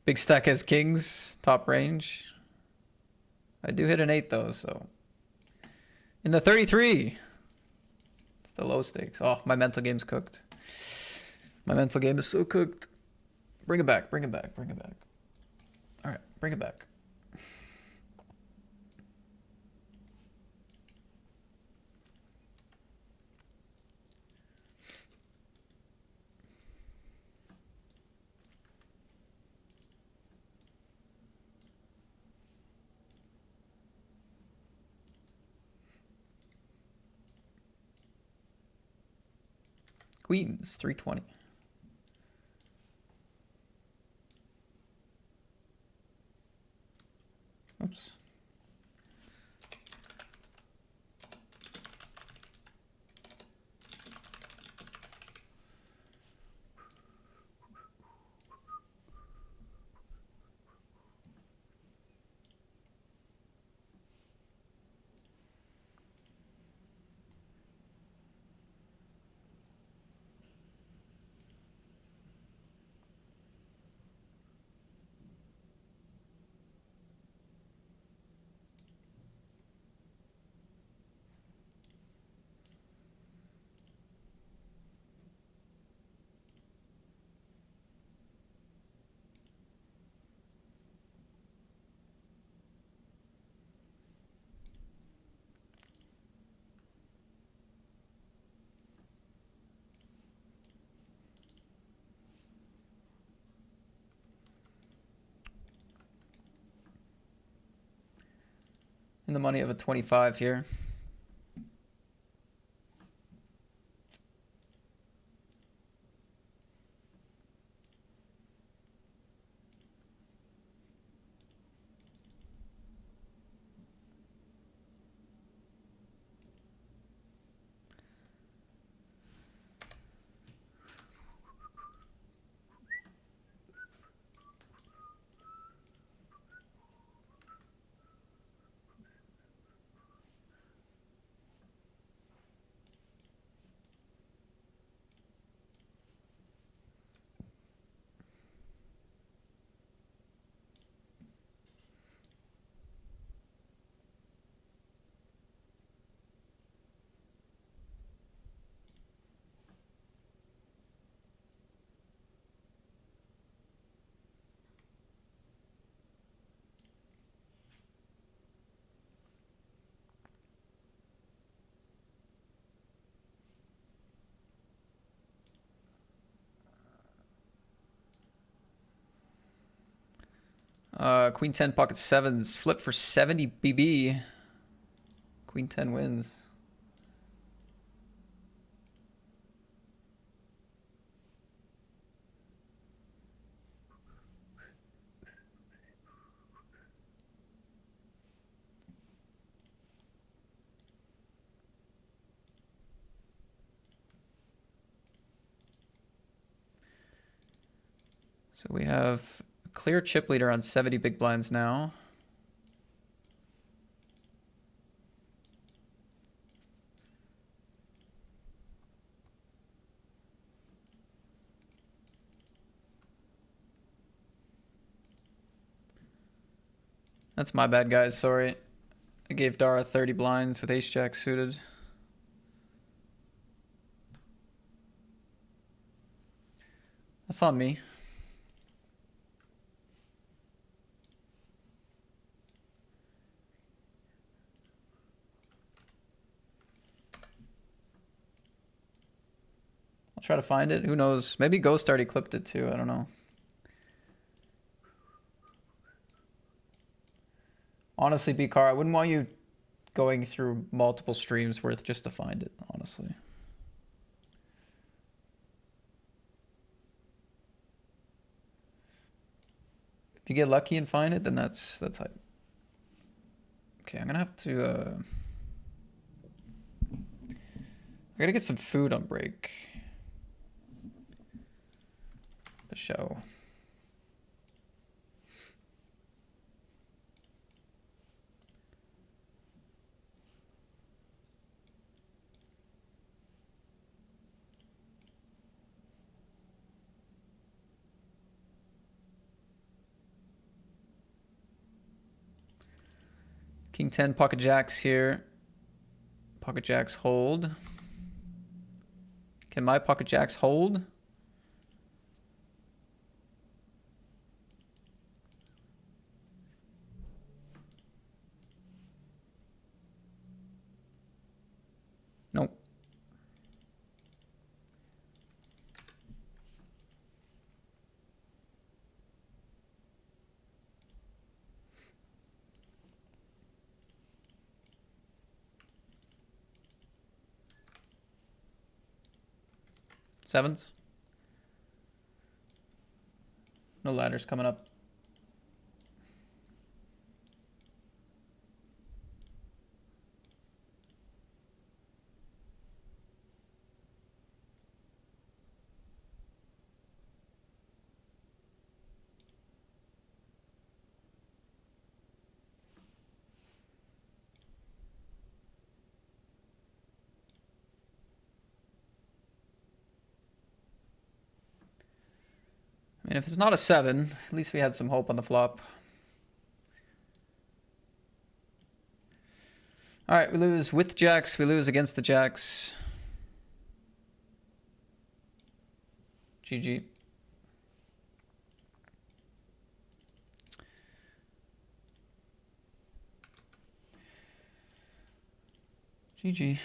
Big stack has kings, top range. I do hit an 8 though, so. In the 33. It's the low stakes. Oh, my mental game's cooked. My mental game is so cooked. Bring it back, bring it back, bring it back. All right, bring it back. Queens, 320. Oops. In the money of a 25 here. Queen 10 pocket sevens. Flip for 70 BB. Queen 10 wins. So we have a clear chip leader on 70 big blinds now. That's my bad, guys. Sorry. I gave Dara 30 blinds with ace jack suited. That's on me. I'll try to find it. Who knows? Maybe Ghost already clipped it too. I don't know. Honestly, B-Car, I wouldn't want you going through multiple streams worth just to find it, honestly. If you get lucky and find it, then that's hype. Okay, I'm gonna have to I gotta get some food on break. The show. King 10 pocket jacks here. Pocket jacks hold. Can my pocket jacks hold? Nope. Sevens. No ladders coming up. I mean, if it's not a 7, at least we had some hope on the flop. All right, we lose with jacks. We lose against the jacks. GG. GG.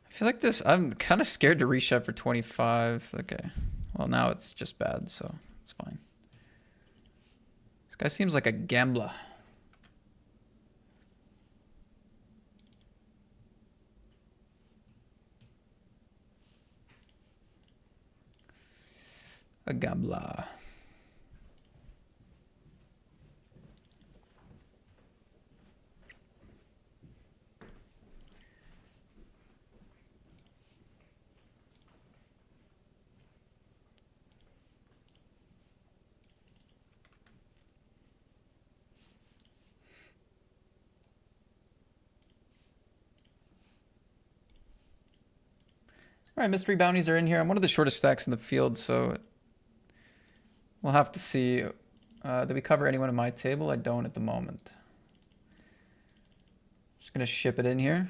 I feel like this, I'm kind of scared to reshove for 25. Okay. Well, now it's just bad, so it's fine. This guy seems like a gambler. A gambler. All right, mystery bounties are in here. I'm one of the shortest stacks in the field, so we'll have to see. Do we cover anyone at my table? I don't at the moment. Just gonna ship it in here.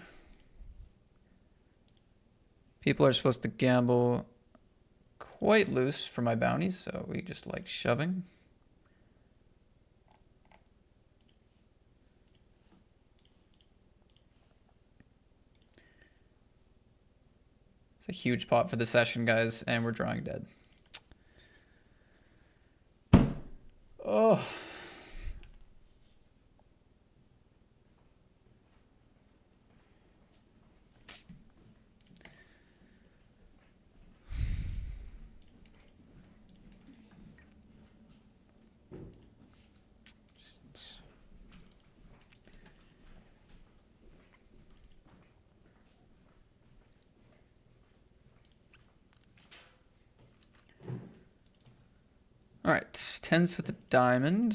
People are supposed to gamble quite loose for my bounties, so we just like shoving. It's a huge pot for the session, guys, and we're drawing dead. Oh. All right, tens with the diamond.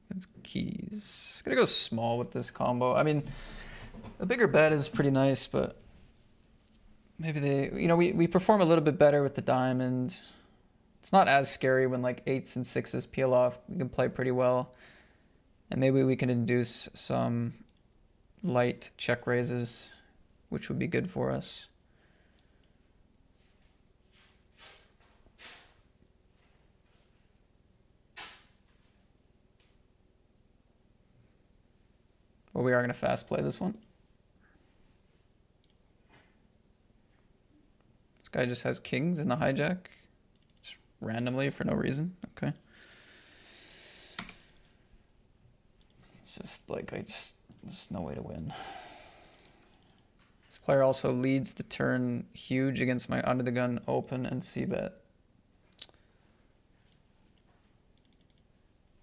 It's keys. Gonna go small with this combo. I mean, a bigger bet is pretty nice, but maybe they, we perform a little bit better with the diamond. It's not as scary when like 8s and 6s peel off. We can play pretty well. And maybe we can induce some light check raises, which would be good for us. Well, we are going to fast play this one. This guy just has kings in the hijack. Just randomly for no reason. Okay. It's just like, there's no way to win. This player also leads the turn huge against my under the gun open and c-bet.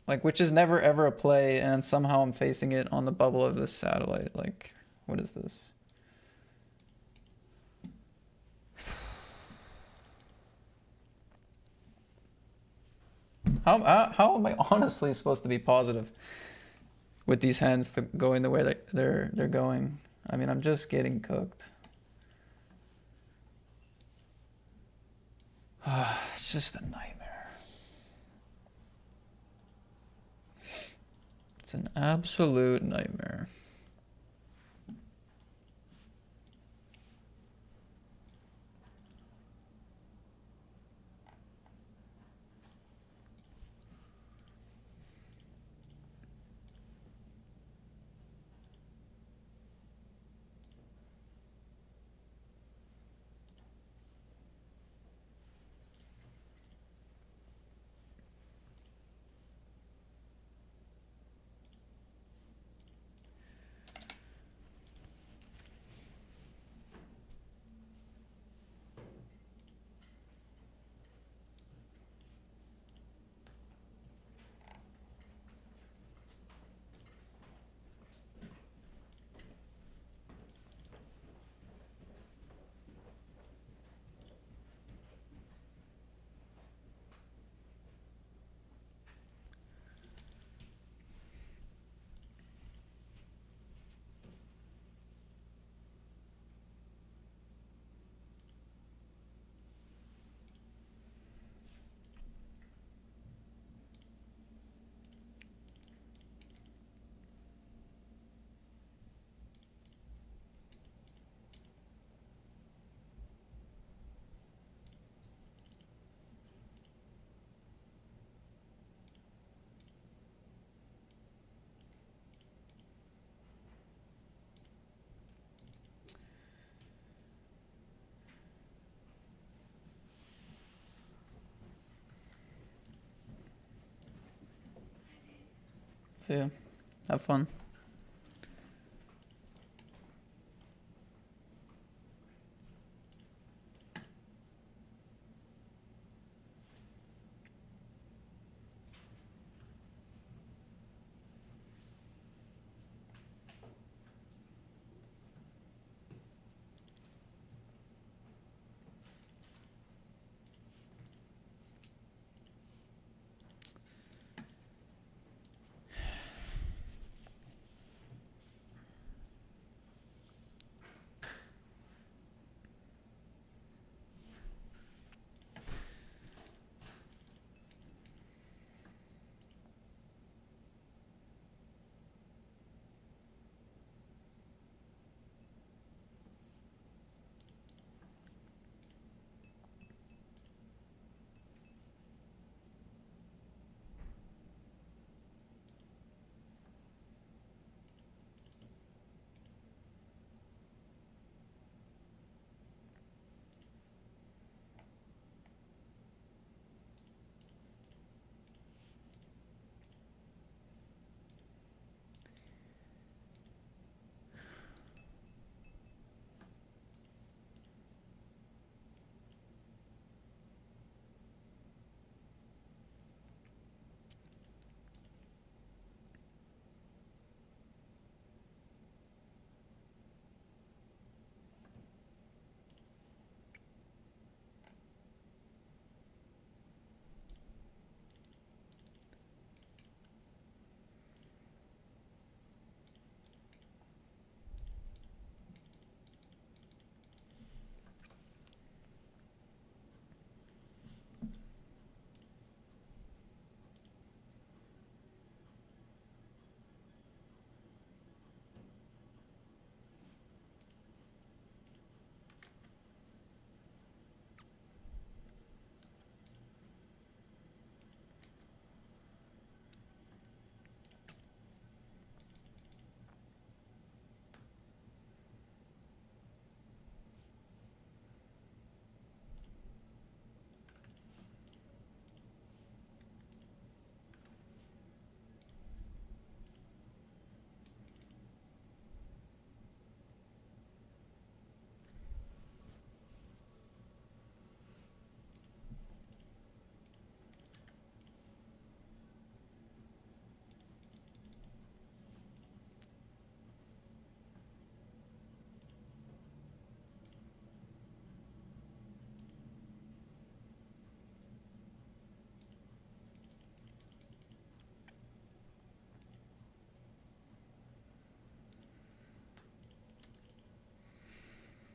Like, which is never ever a play, and somehow I'm facing it on the bubble of this satellite. Like, what is this? How am I honestly supposed to be positive with these hands going the way that they're going? I mean, I'm just getting cooked. It's just a nightmare. It's an absolute nightmare. See ya. Have fun.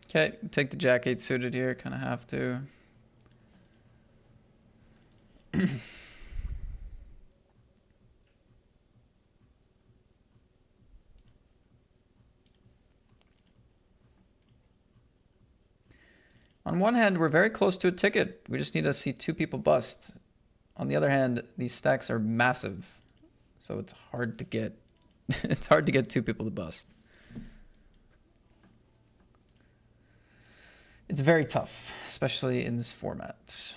Okay, take the jack 8 suited here. Kind of have to. On one hand, we're very close to a ticket. We just need to see 2 people bust. On the other hand, these stacks are massive, so it's hard to get. It's hard to get 2 people to bust. It's very tough, especially in this format.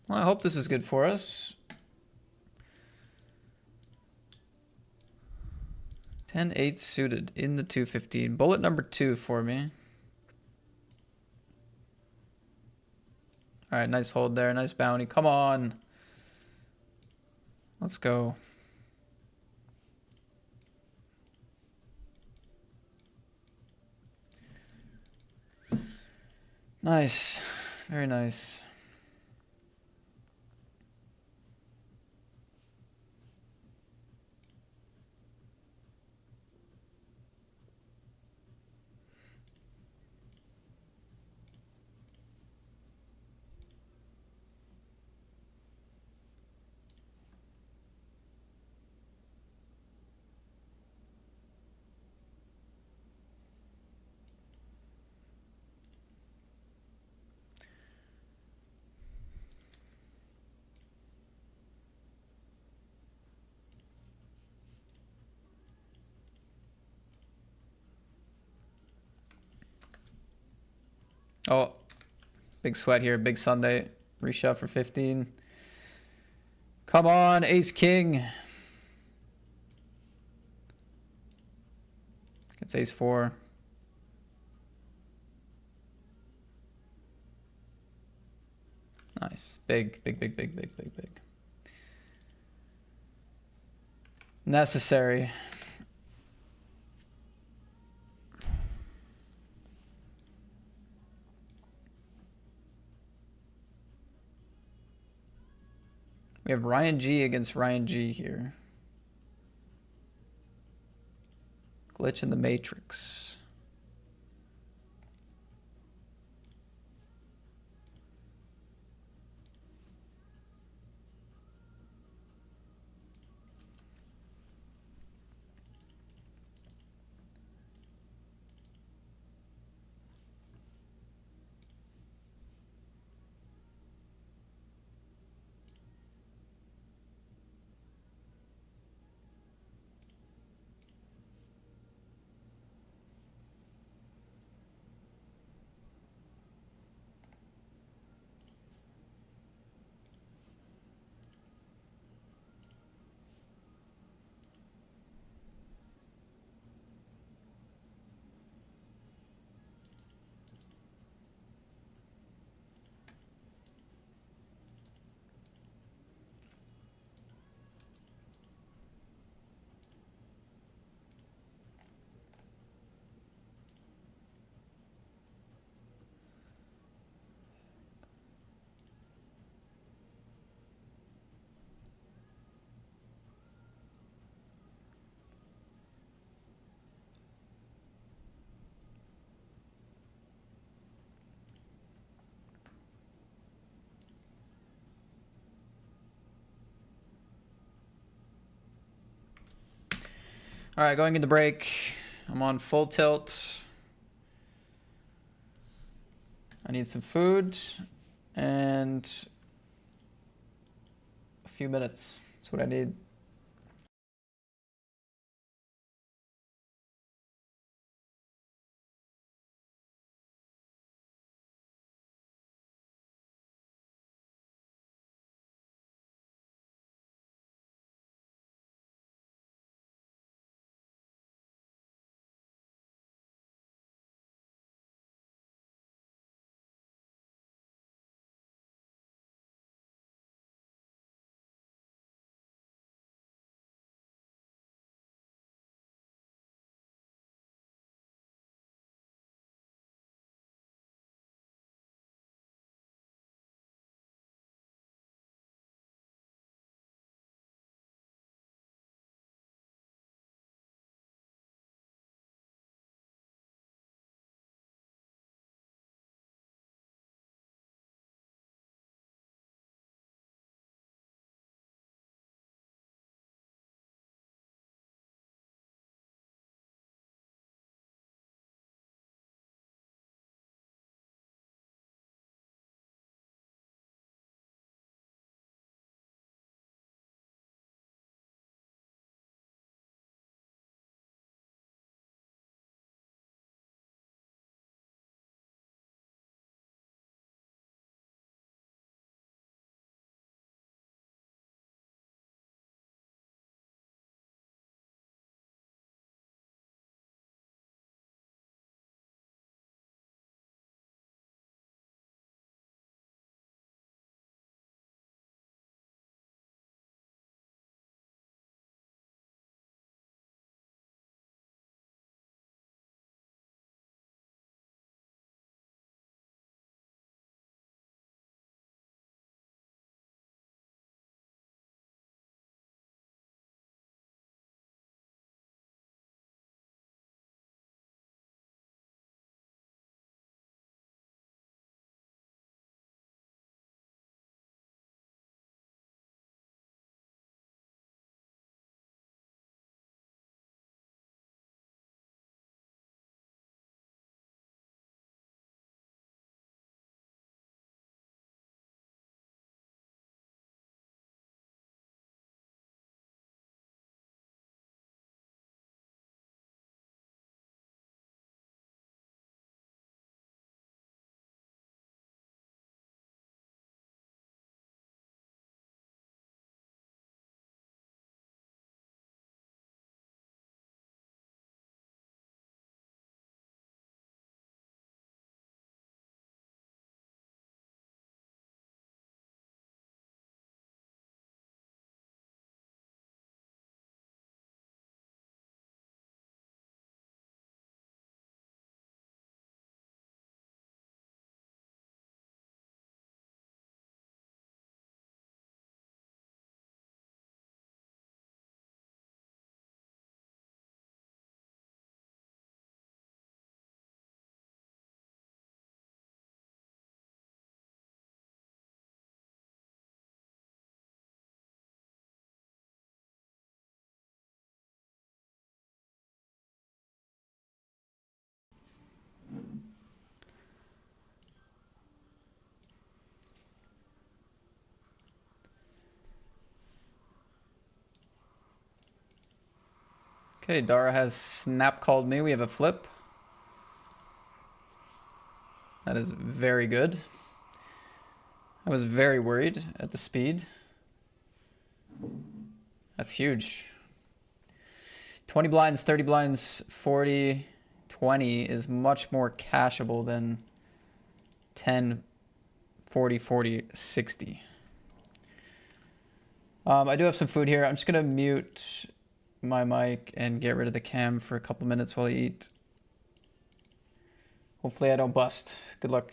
Well, I hope this is good for us. 10-8 suited in the 215. Bullet number 2 for me. All right, nice hold there. Nice bounty. Come on. Let's go. Nice. Very nice. Oh, big sweat here. Big Sunday. Reshove for 15. Come on, ace king. It's ace 4. Nice. Big, big, big, big, big, big, big. Necessary. We have Ryan G against Ryan G here. Glitch in the Matrix. All right, going into break. I'm on full tilt. I need some food and a few minutes. That's what I need. Okay, Dara has snap called me. We have a flip. That is very good. I was very worried at the speed. That's huge. 20 blinds, 30 blinds, 40, 20 is much more cashable than 10, 40, 40, 60. I do have some food here. I'm just going to mute my mic and get rid of the cam for a couple minutes while I eat. Hopefully I don't bust. Good luck.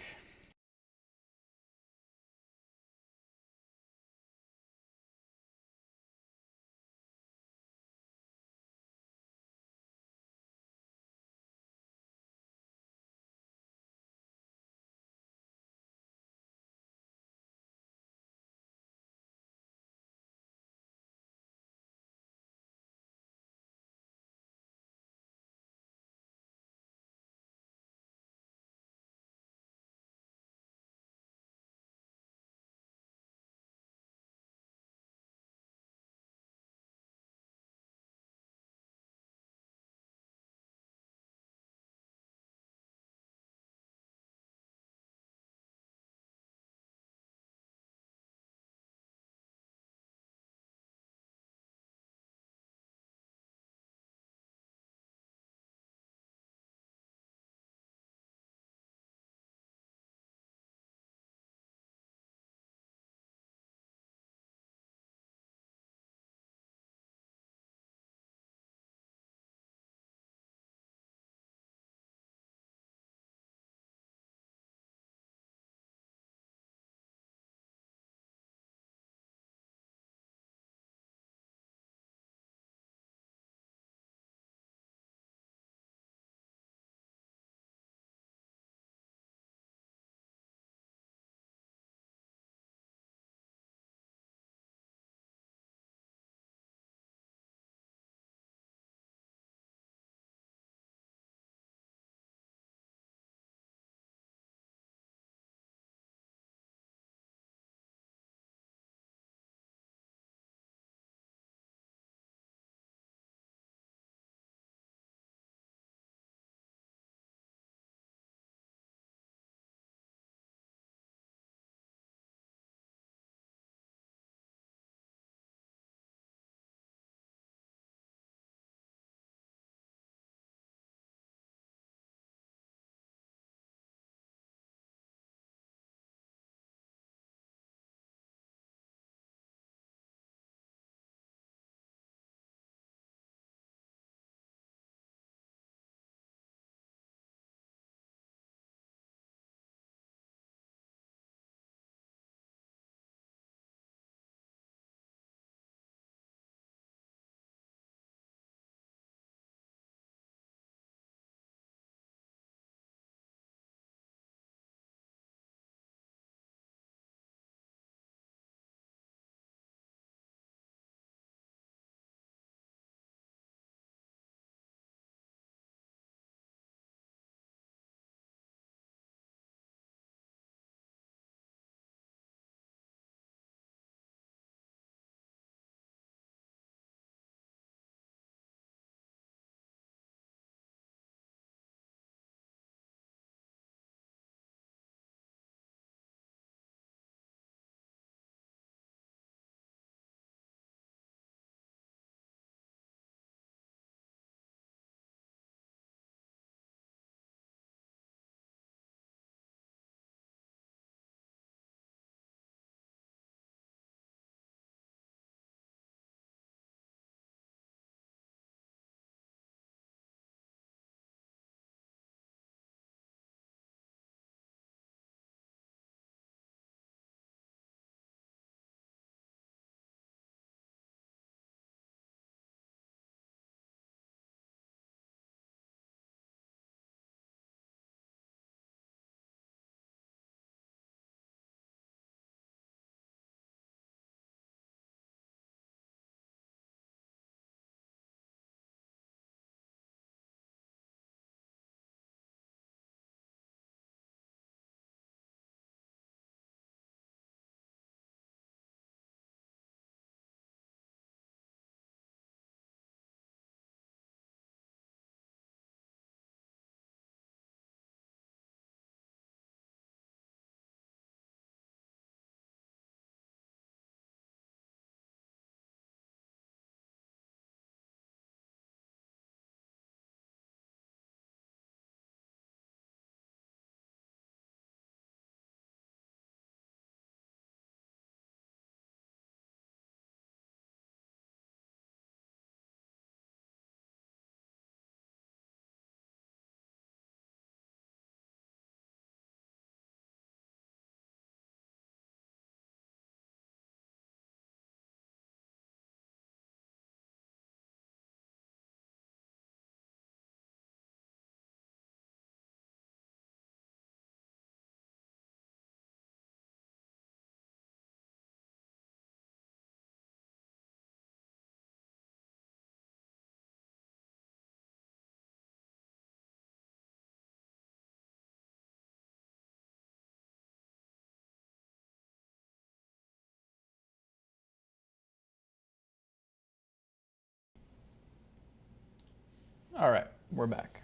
All right, we're back.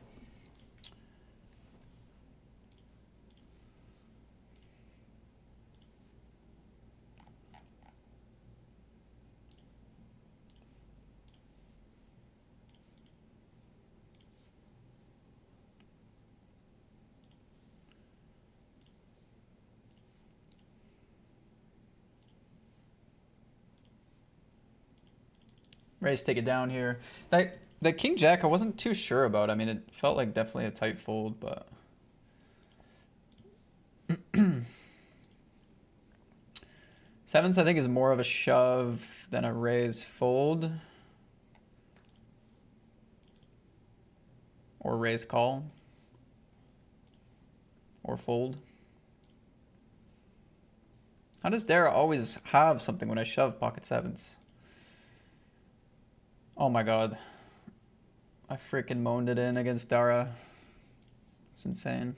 Raise, take it down here. That King Jack, I wasn't too sure about. I mean, it felt like definitely a tight fold, but sevens I think is more of a shove than a raise fold or raise call or fold. How does Dara always have something when I shove pocket sevens? Oh my god. I freaking moaned it in against Dara. It's insane.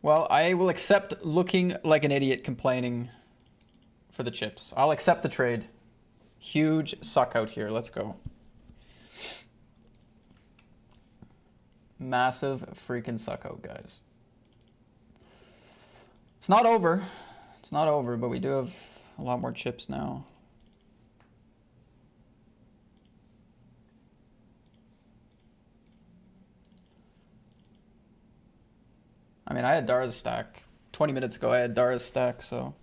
Well, I will accept looking like an idiot complaining for the chips. I'll accept the trade. Huge suck out here. Let's go. Massive freaking suck out, guys. It's not over. It's not over, but we do have a lot more chips now. I mean, I had Dara's stack. 20 minutes ago, I had Dara's stack, so.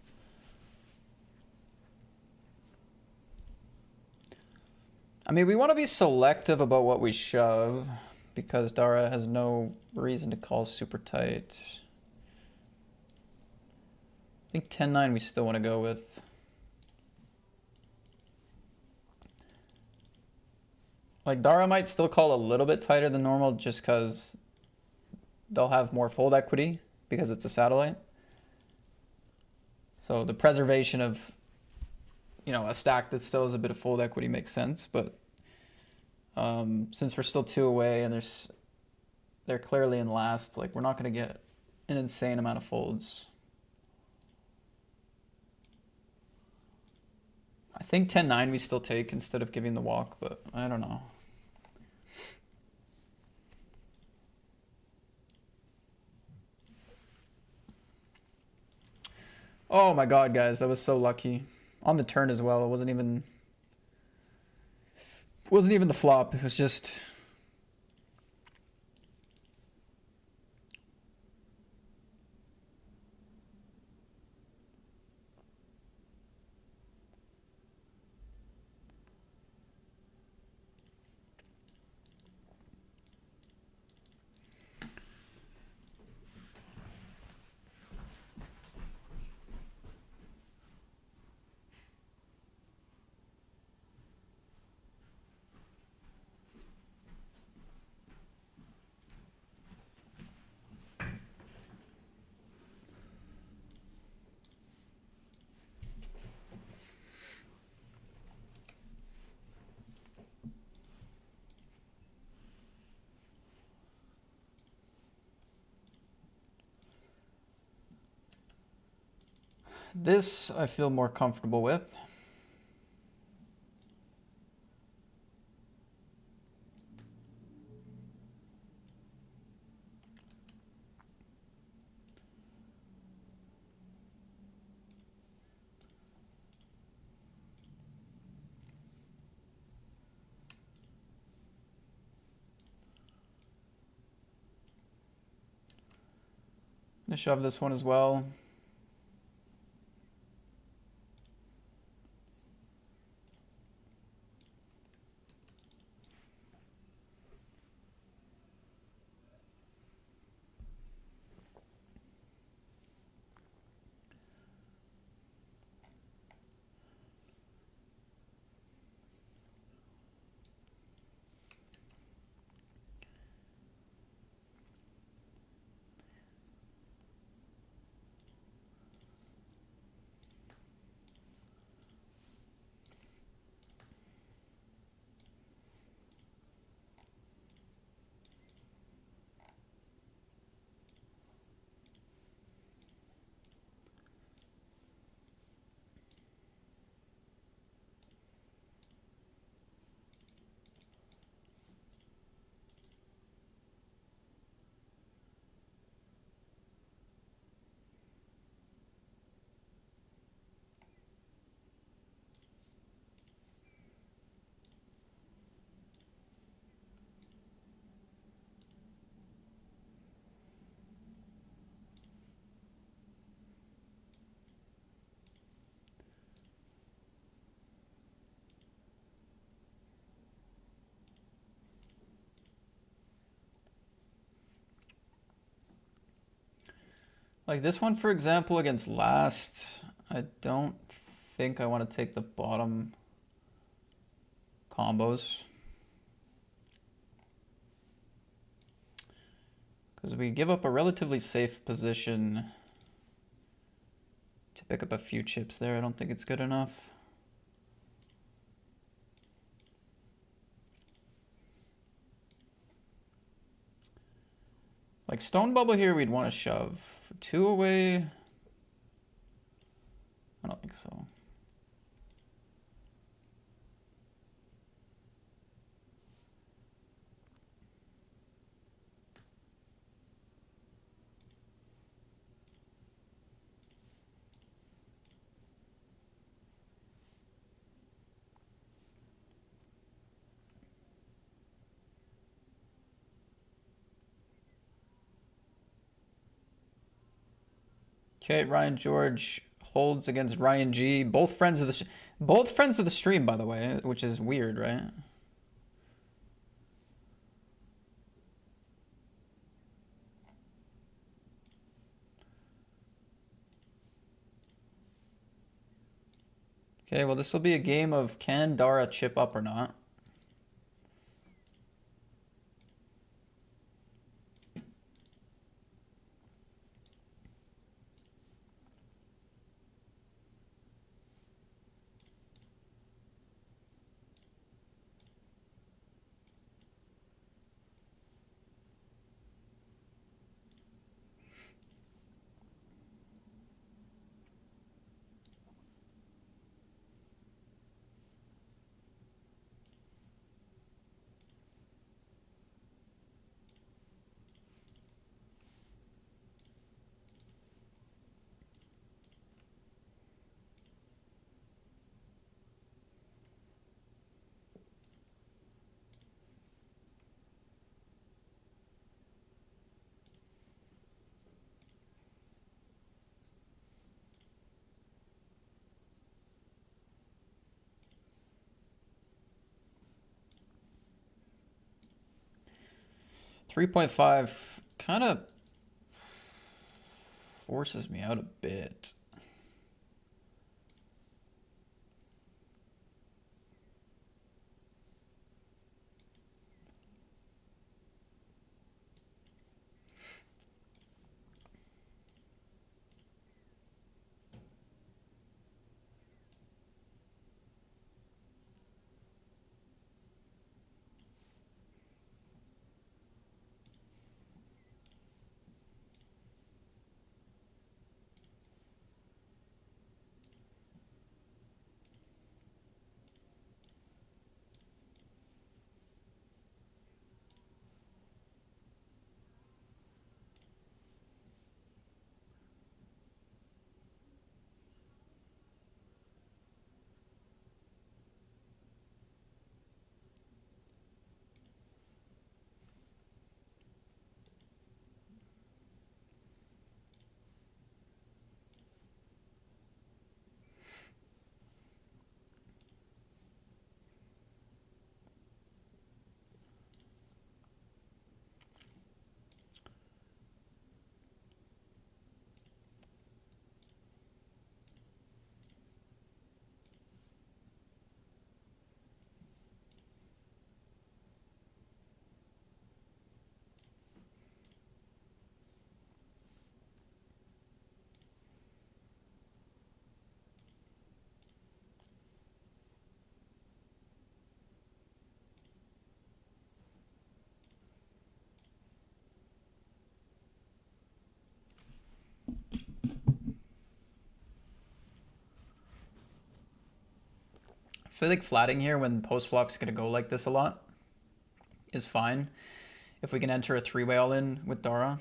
I mean, we want to be selective about what we shove because Dara has no reason to call super tight. I think 10-9 we still want to go with. Like, Dara might still call a little bit tighter than normal just because they'll have more fold equity because it's a satellite. So the preservation of, you know, a stack that still has a bit of fold equity makes sense. But since we're still 2 away and they're clearly in last, like, we're not going to get an insane amount of folds. I think 10-9 we still take instead of giving the walk, but I don't know. Oh my god, guys, that was so lucky. On the turn as well. It wasn't even the flop. It was just this I feel more comfortable with. I'm gonna shove this one as well. Like this one, for example, against last, I don't think I want to take the bottom combos. Because we give up a relatively safe position to pick up a few chips there. I don't think it's good enough. Like stone bubble here, we'd want to shove 2 away. I don't think so. Okay, Ryan George holds against Ryan G. Both friends of the stream, by the way, which is weird, right? Okay, well this will be a game of can Dara chip up or not. $3.5 kind of forces me out a bit. I feel like flatting here when post flop's gonna go like this a lot is fine. If we can enter a 3-way all in with Dara.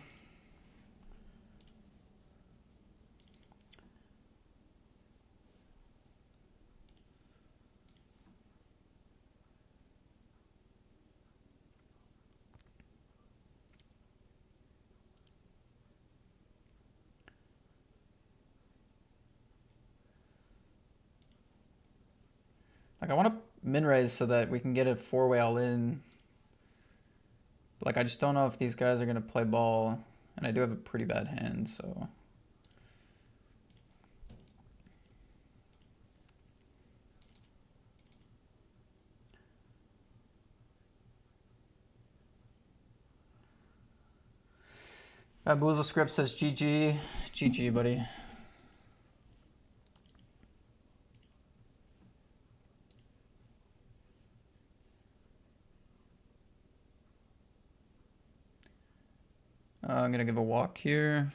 Like I want to min raise so that we can get a 4-way all in. But like I just don't know if these guys are gonna play ball, and I do have a pretty bad hand, so. Boozle Script says GG. GG, buddy. I'm gonna give a walk here.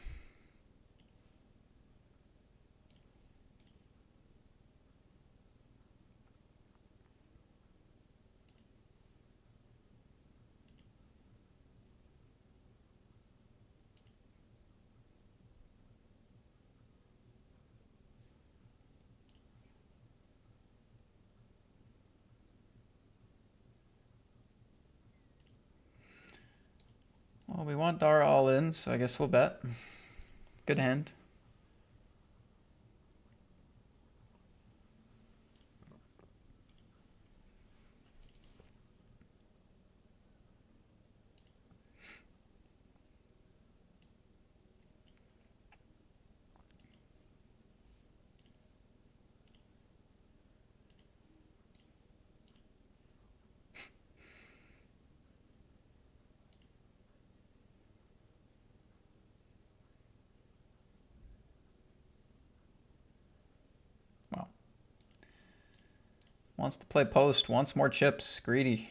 Well, we want our all in, so I guess we'll bet. Good hand. Wow. Wants to play post, wants more chips, greedy.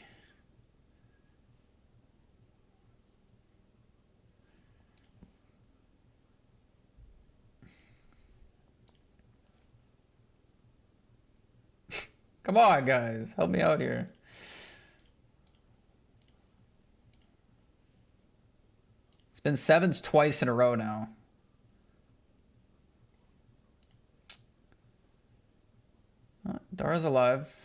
Come on, guys, help me out here. It's been sevens twice in a row now. Dara's alive.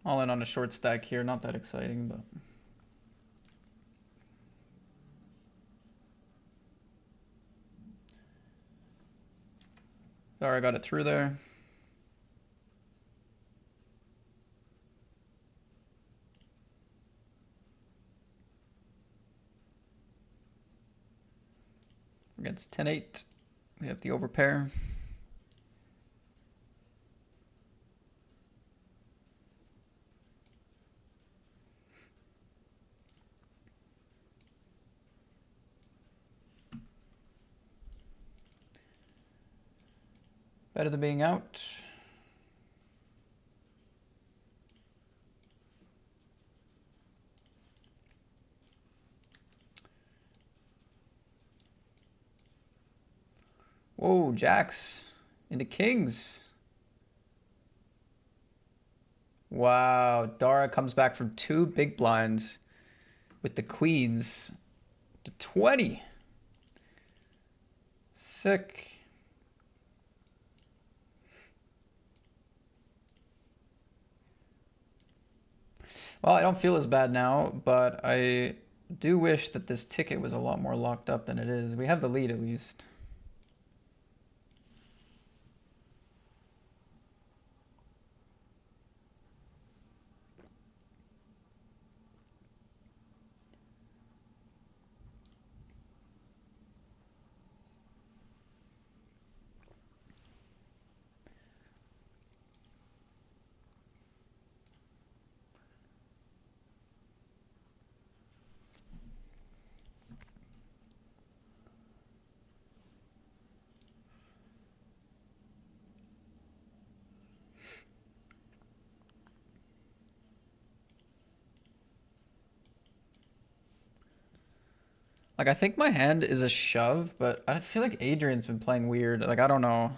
All in on a short stack here, not that exciting, but. Dara got it through there. Against 10-8, we have the overpair. Better than being out. Whoa, jacks into kings. Wow, Dara comes back from 2 big blinds with the queens to 20. Sick. Well, I don't feel as bad now, but I do wish that this ticket was a lot more locked up than it is. We have the lead at least. Like, I think my hand is a shove, but I feel like Adrian's been playing weird. Like, I don't know.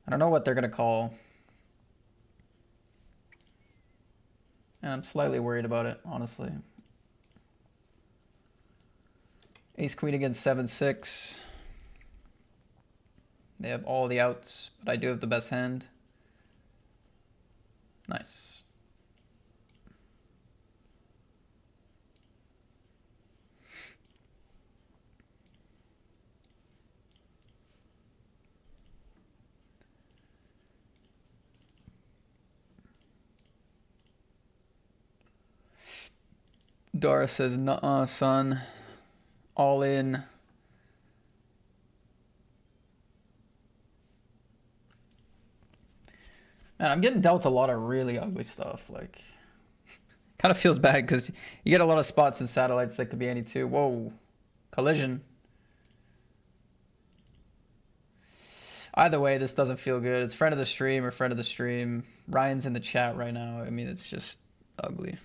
I don't know what they're going to call. And I'm slightly worried about it, honestly. Ace Queen against 7-6. They have all the outs, but I do have the best hand. Nice. Dara says, nuh-uh, son. All in. Man, I'm getting dealt a lot of really ugly stuff. Like, kind of feels bad because you get a lot of spots in satellites that could be any two. Whoa. Collision. Either way, this doesn't feel good. It's friend of the stream or friend of the stream. Ryan's in the chat right now. I mean, it's just ugly.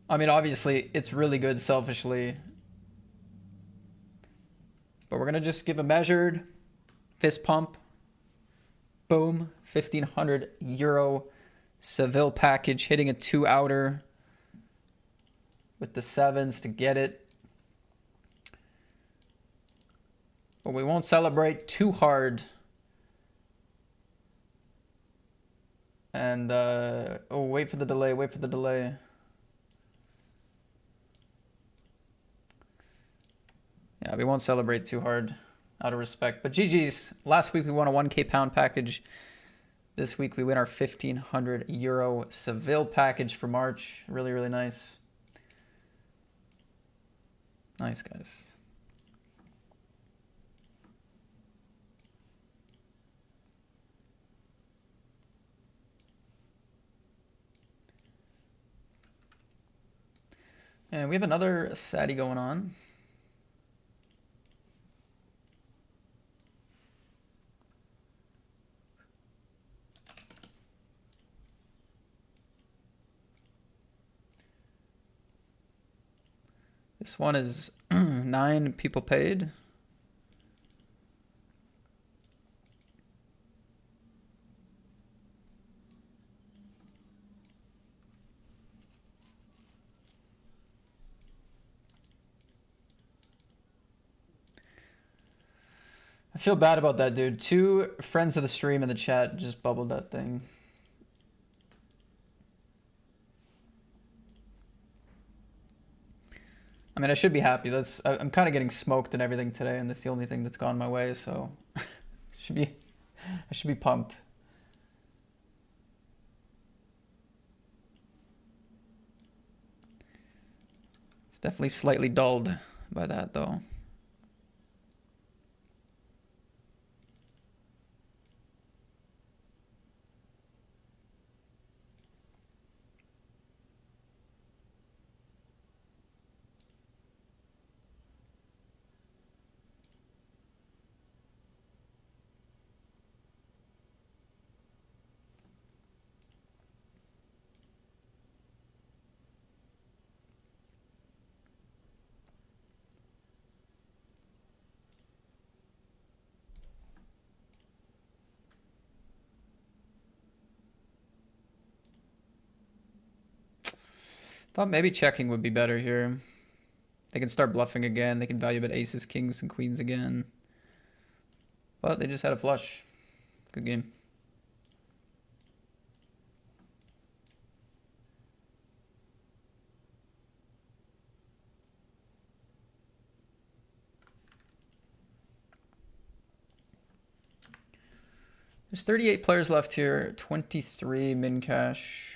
I mean, obviously, it's really good selfishly. But we're going to just give a measured fist pump. Boom. 1,500 euro Seville package. Hitting a 2-outer with the 7s to get it. But we won't celebrate too hard. And, oh, wait for the delay. Wait for the delay. Yeah, we won't celebrate too hard out of respect. But GG's. Last week we won a 1K pound package. This week we win our 1,500 euro Seville package for March. Really, really nice. Nice, guys. And we have another Sadi going on. This one is 9 people paid. I feel bad about that, dude. 2 friends of the stream in the chat just bubbled that thing. I mean, I should be happy. I'm kind of getting smoked and everything today, and that's the only thing that's gone my way, so I should be pumped. It's definitely slightly dulled by that, though. Thought maybe checking would be better here. They can start bluffing again. They can value bet aces, kings, and queens again. But they just had a flush. Good game. There's 38 players left here. 23 min cash.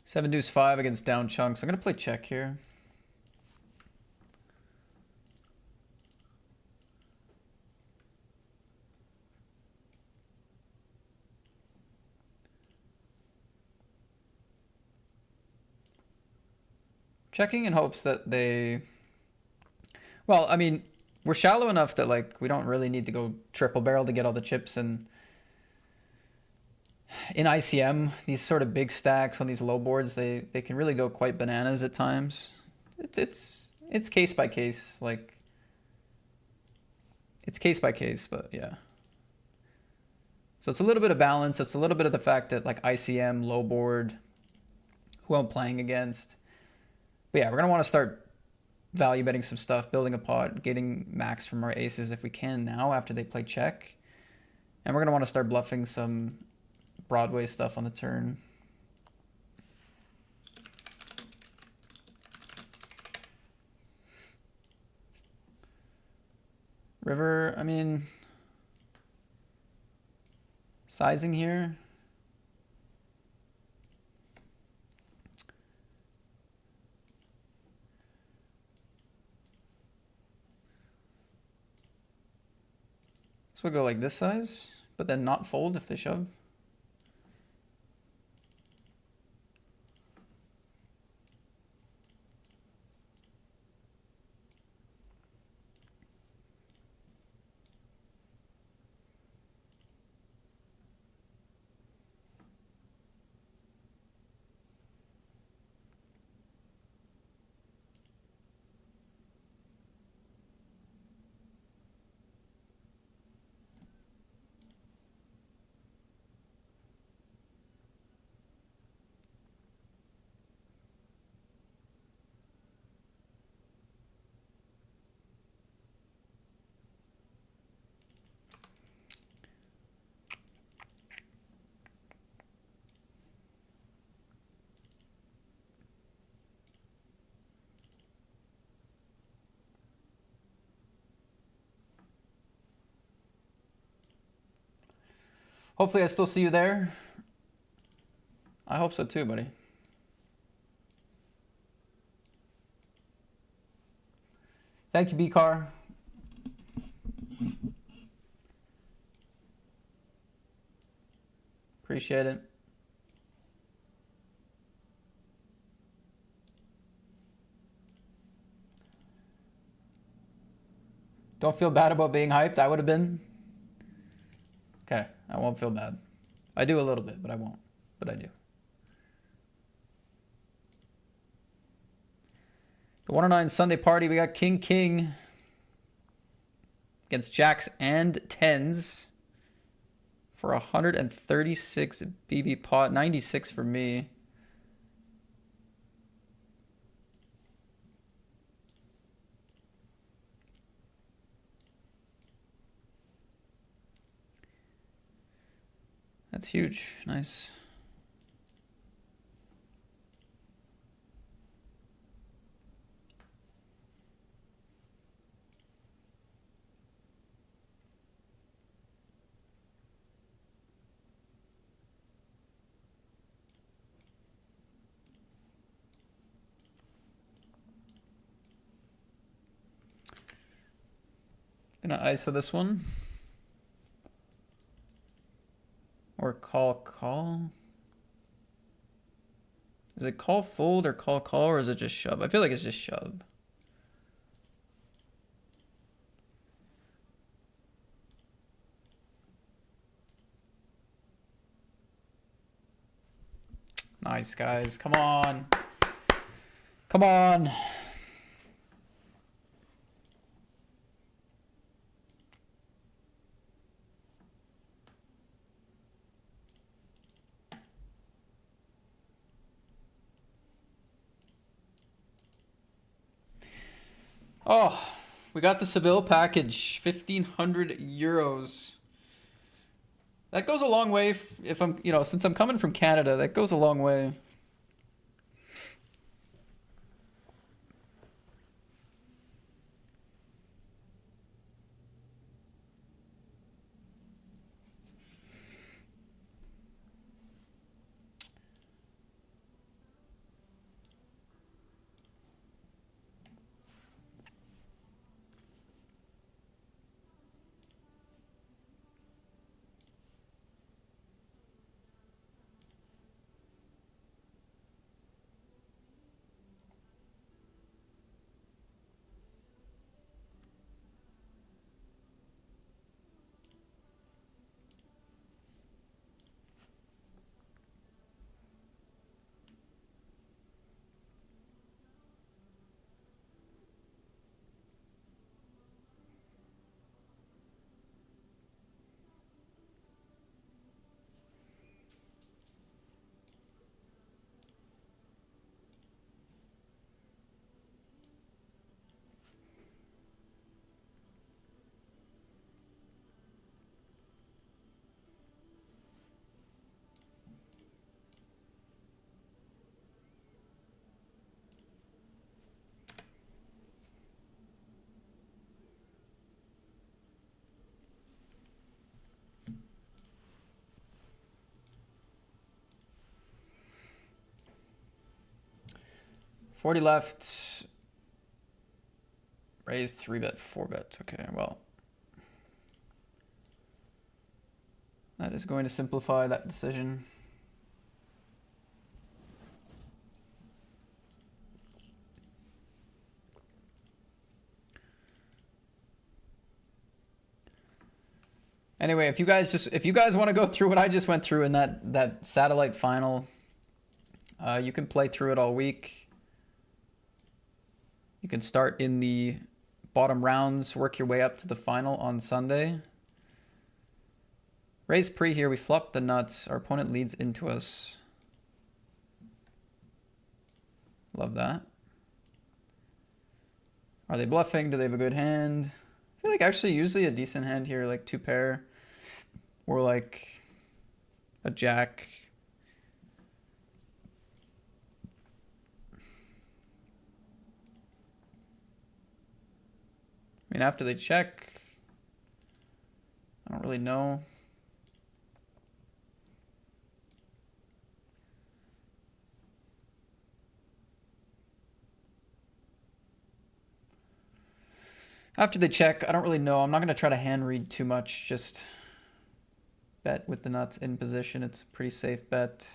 7 deuce 5 against down chunks. I'm gonna play check here. Checking in hopes that they... Well, I mean, we're shallow enough that like we don't really need to go triple barrel to get all the chips, and in ICM, these sort of big stacks on these low boards, they can really go quite bananas at times. It's case by case, like it's case by case, but yeah. So it's a little bit of balance. It's a little bit of the fact that like ICM, low board, who I'm playing against. But yeah, we're gonna want to start value betting some stuff, building a pot, getting max from our aces if we can now after they play check. And we're gonna want to start bluffing some Broadway stuff on the turn. River, I mean, sizing here. So we'll go like this size, but then not fold if they shove. Hopefully I still see you there. I hope so too, buddy. Thank you, B-Car. Appreciate it. Don't feel bad about being hyped. I would have been. Okay, I won't feel bad. I do a little bit, but I won't. But I do. The 109 Sunday party, we got King King against Jacks and 10s for 136 BB pot, 96 for me. That's huge. Nice. Gonna ISO this one. Or call. Is it call fold or call, or is it just shove? I feel like it's just shove. Nice, guys. Come on. Come on. Oh, we got the Seville package, 1,500 euros. That goes a long way if I'm, since I'm coming from Canada, that goes a long way. 40 left. Raise 3-bet, 4-bet. Okay, well. That is going to simplify that decision. Anyway, if you guys want to go through what I just went through in that satellite final, you can play through it all week. You can start in the bottom rounds, work your way up to the final on Sunday. Raise pre here, we flop the nuts. Our opponent leads into us. Love that. Are they bluffing? Do they have a good hand? I feel like actually usually a decent hand here, like 2-pair. Or like a jack. I mean, after they check, I don't really know. After they check, I don't really know. I'm not going to try to hand read too much. Just bet with the nuts in position. It's a pretty safe bet.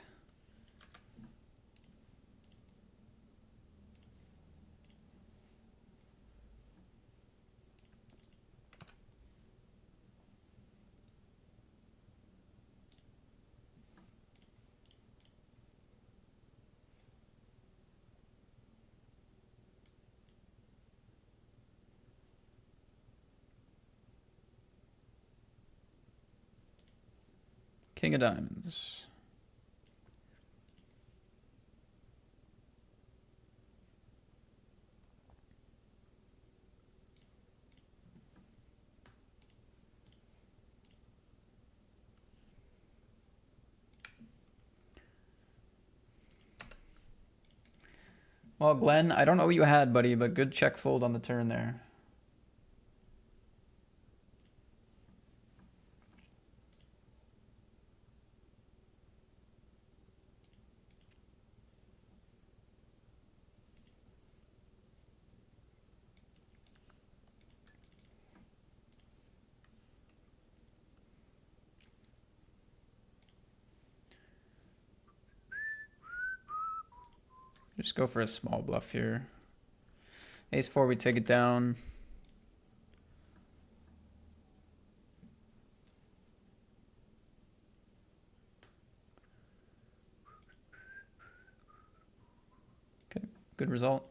King of diamonds. Well, Glenn, I don't know what you had, buddy, but good check fold on the turn there. Just go for a small bluff here. Ace-4, we take it down. Okay, good result.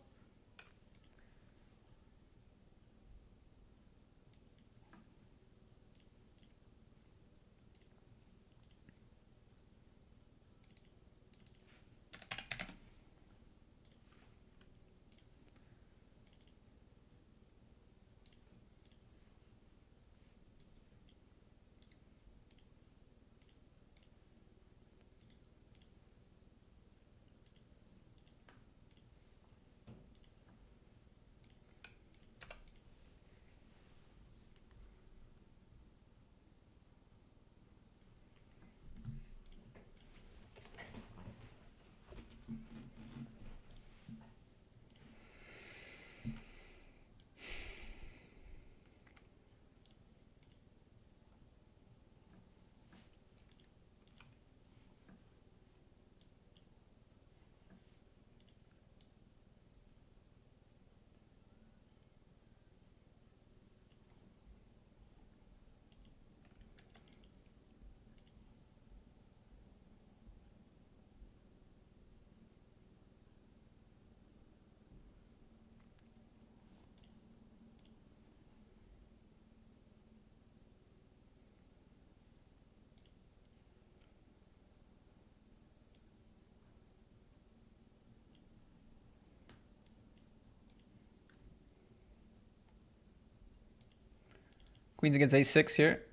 Queens against A6 here.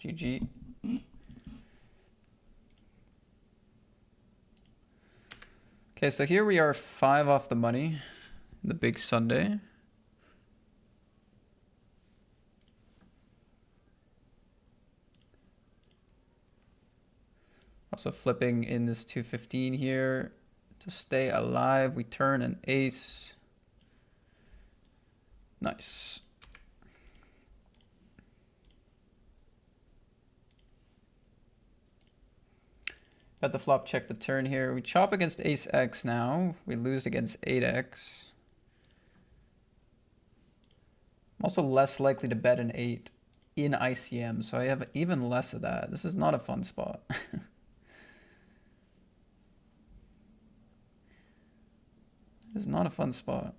GG. Okay, so here we are 5 off the money. The big Sunday. Also flipping in this 215 here to stay alive. We turn an ace. Nice. Bet the flop, check the turn here. We chop against ace X now. We lose against 8X. I'm also less likely to bet an 8 in ICM, so I have even less of that. This is not a fun spot. This is not a fun spot.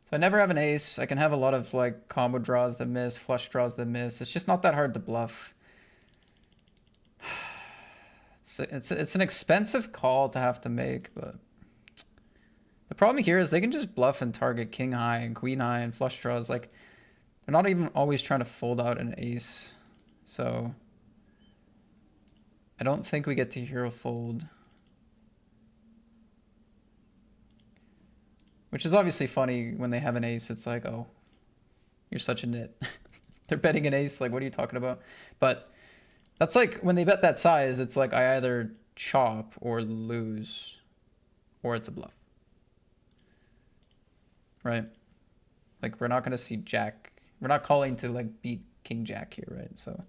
So I never have an ace. I can have a lot of like combo draws that miss, flush draws that miss. It's just not that hard to bluff. It's an expensive call to have to make, but the problem here is they can just bluff and target king high and queen high and flush draws. Like they're not even always trying to fold out an ace. So I don't think we get to hero fold. Which is obviously funny when they have an ace. It's like, oh, you're such a nit. They're betting an ace. Like, what are you talking about? But that's like when they bet that size, it's like I either chop or lose, or it's a bluff. Right? Like we're not going to see jack. We're not calling to like beat king jack here, right? So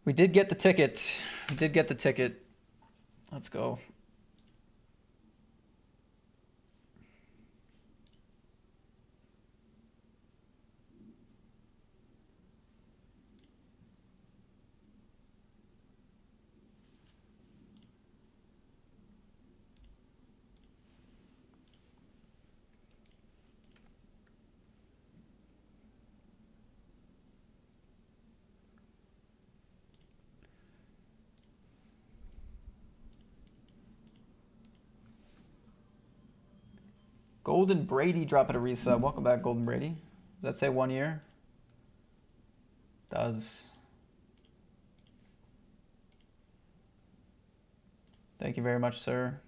we did get the ticket. We did get the ticket. Let's go. Golden Brady dropping a resub. Welcome back, Golden Brady. Does that say 1 year? Does. Thank you very much, sir.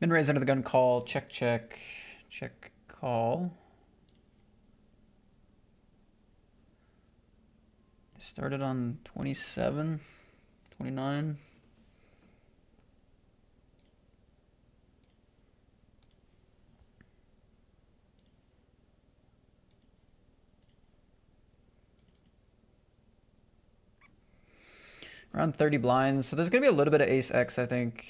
Min raise under the gun call. Check, check. Check, call. Started on 27, 29. Around 30 blinds. So there's going to be a little bit of ace X, I think.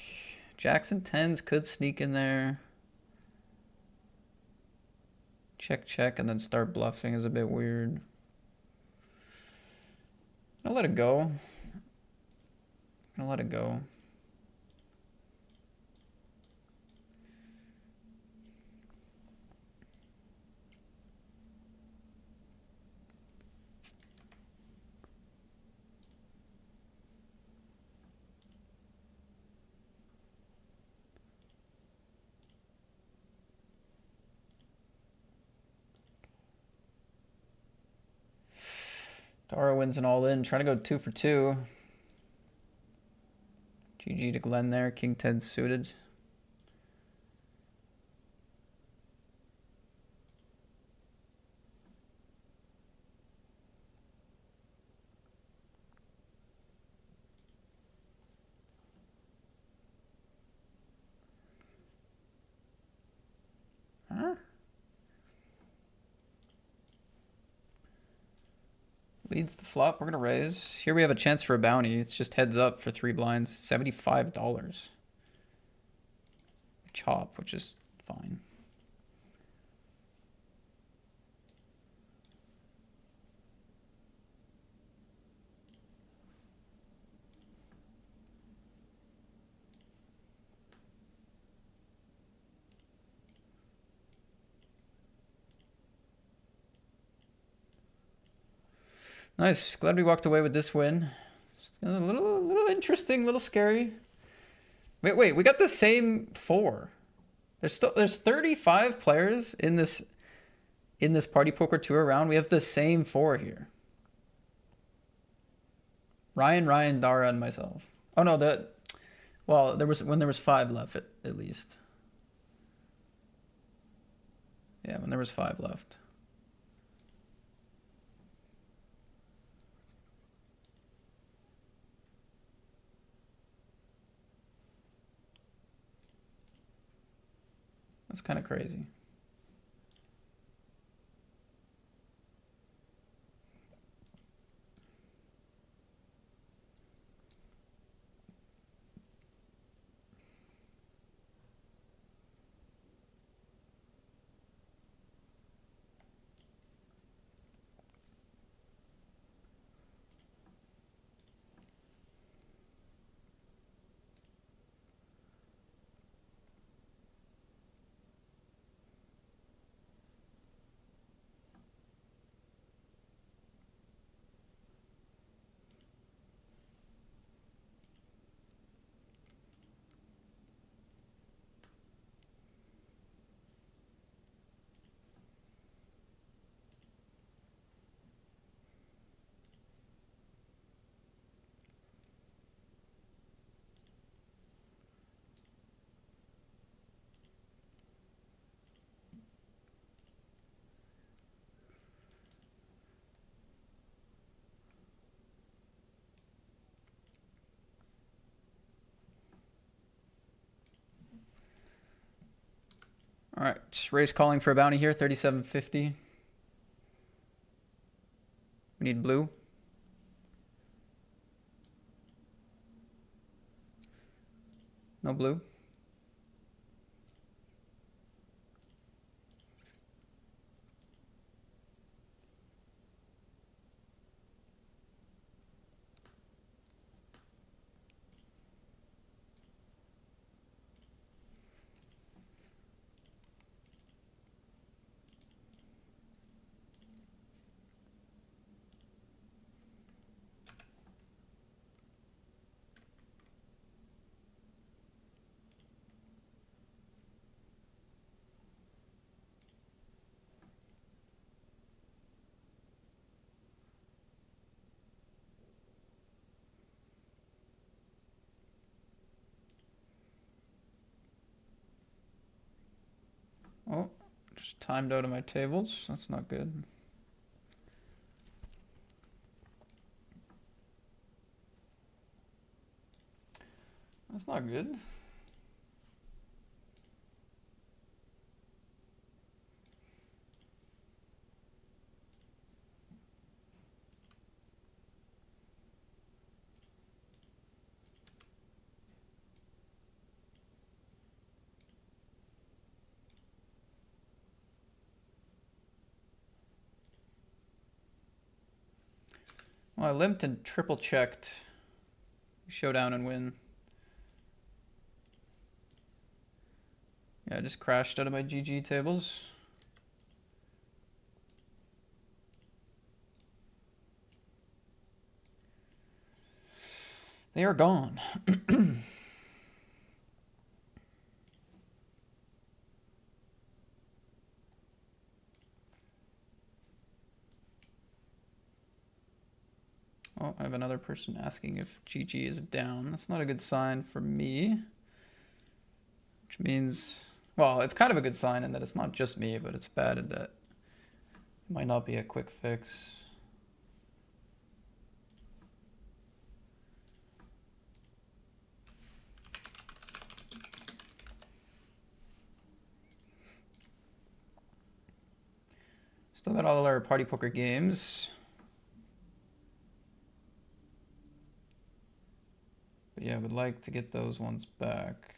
Jacks and 10s could sneak in there. Check, check, and then start bluffing is a bit weird. I'll let it go. I'll let it go. Dara wins an all-in. Trying to go 2 for 2. GG to Glenn there. King 10 suited. Huh? Leads the flop. We're going to raise. Here we have a chance for a bounty. It's just heads up for 3 blinds. $75. Chop, which is fine. Nice. Glad we walked away with this win. A little interesting, a little scary. Wait, we got the same 4. There's 35 players in this Party Poker Tour round. We have the same 4 here. Ryan, Dara, and myself. Oh no, well, there was 5 left at least. Yeah, when there was 5 left. That's kind of crazy. All right, raise calling for a bounty here, 37.50. We need blue. No blue. Oh, just timed out of my tables. That's not good. That's not good. Well, I limped and triple checked. Showdown and win. Yeah, I just crashed out of my GG tables. They are gone. Oh, I have another person asking if GG is down. That's not a good sign for me. Which means, well, it's kind of a good sign in that it's not just me, but it's bad in that it might not be a quick fix. Still got all our party poker games. But yeah, I would like to get those ones back.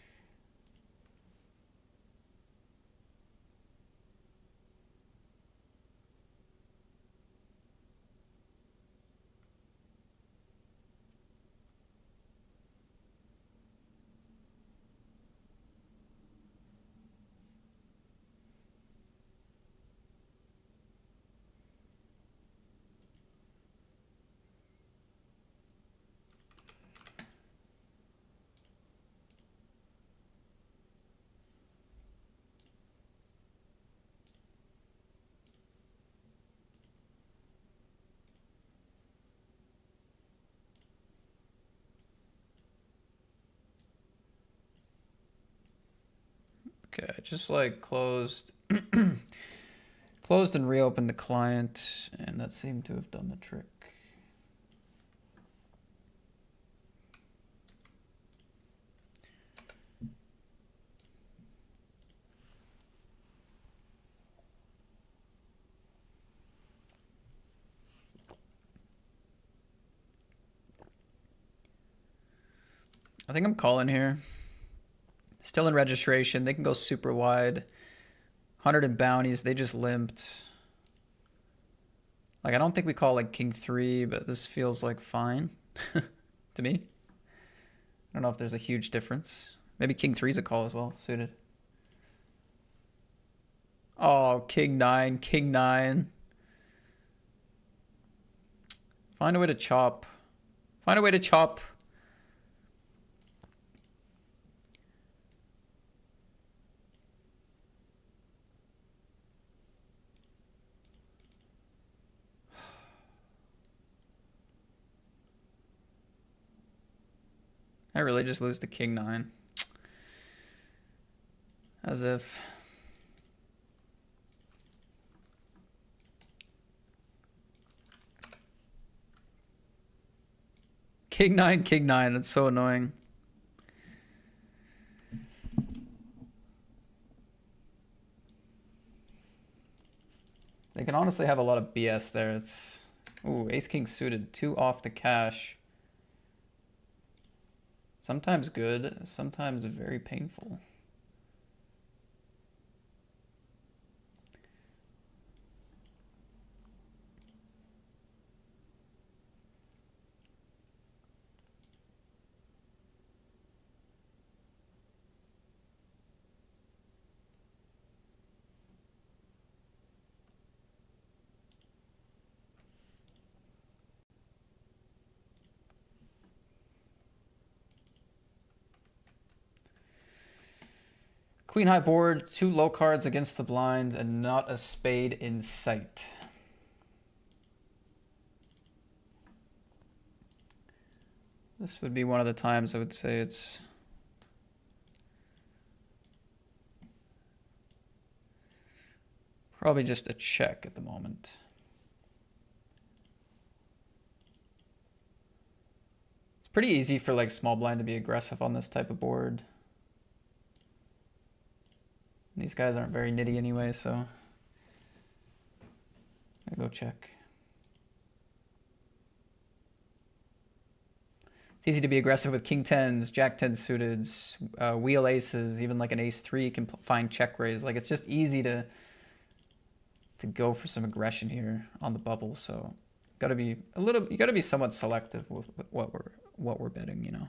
Okay, I just like closed closed and reopened the client, and that seemed to have done the trick. I think I'm calling here. Still in registration. They can go super wide. 100 in bounties. They just limped. Like, I don't think we call like king 3, but this feels like fine to me. I don't know if there's a huge difference. Maybe king 3 is a call as well, suited. Oh, king 9, king 9. Find a way to chop. Find a way to chop. I really just lose the king 9. As if. King 9, king 9. That's so annoying. They can honestly have a lot of BS there. It's, ooh, ace king suited, 2 off the cash. Sometimes good, sometimes very painful. Queen high board, 2 low cards against the blind, and not a spade in sight. This would be one of the times I would say it's probably just a check at the moment. It's pretty easy for like small blind to be aggressive on this type of board. These guys aren't very nitty anyway, so I go check. It's easy to be aggressive with king 10s, jack 10 suiteds, wheel aces, even like an ace 3 can find check raise. Like, it's just easy to go for some aggression here on the bubble, so Gotta be a little. You gotta be somewhat selective with what we're betting. You know.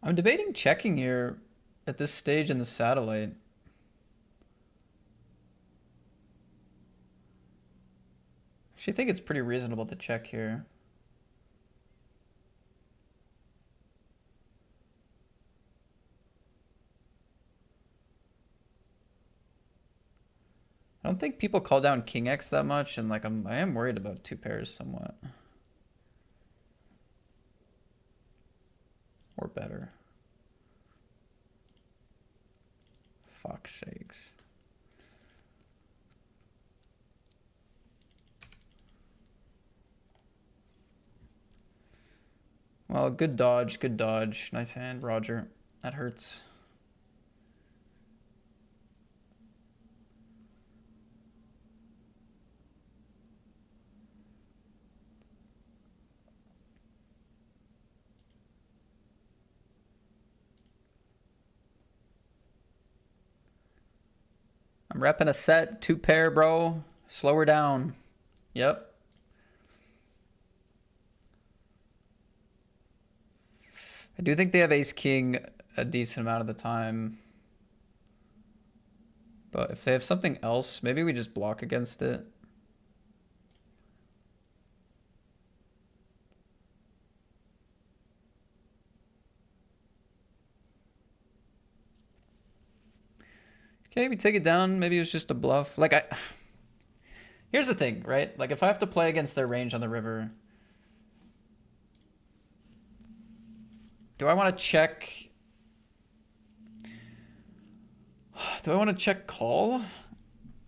I'm debating checking here at this stage in the satellite. Actually, I think it's pretty reasonable to check here. I don't think people call down King X that much, and like I am worried about two pairs somewhat. Or better. Fuck's sakes. Well, good dodge, good dodge. Nice hand, Roger. That hurts. I'm repping a set, two pair, bro. Slow her down. Yep. I do think they have ace king a decent amount of the time. But if they have something else, maybe we just block against it. Okay, we take it down. Maybe it was just a bluff. Like here's the thing, right? Like if I have to play against their range on the river, do I want to check? Do I want to check call?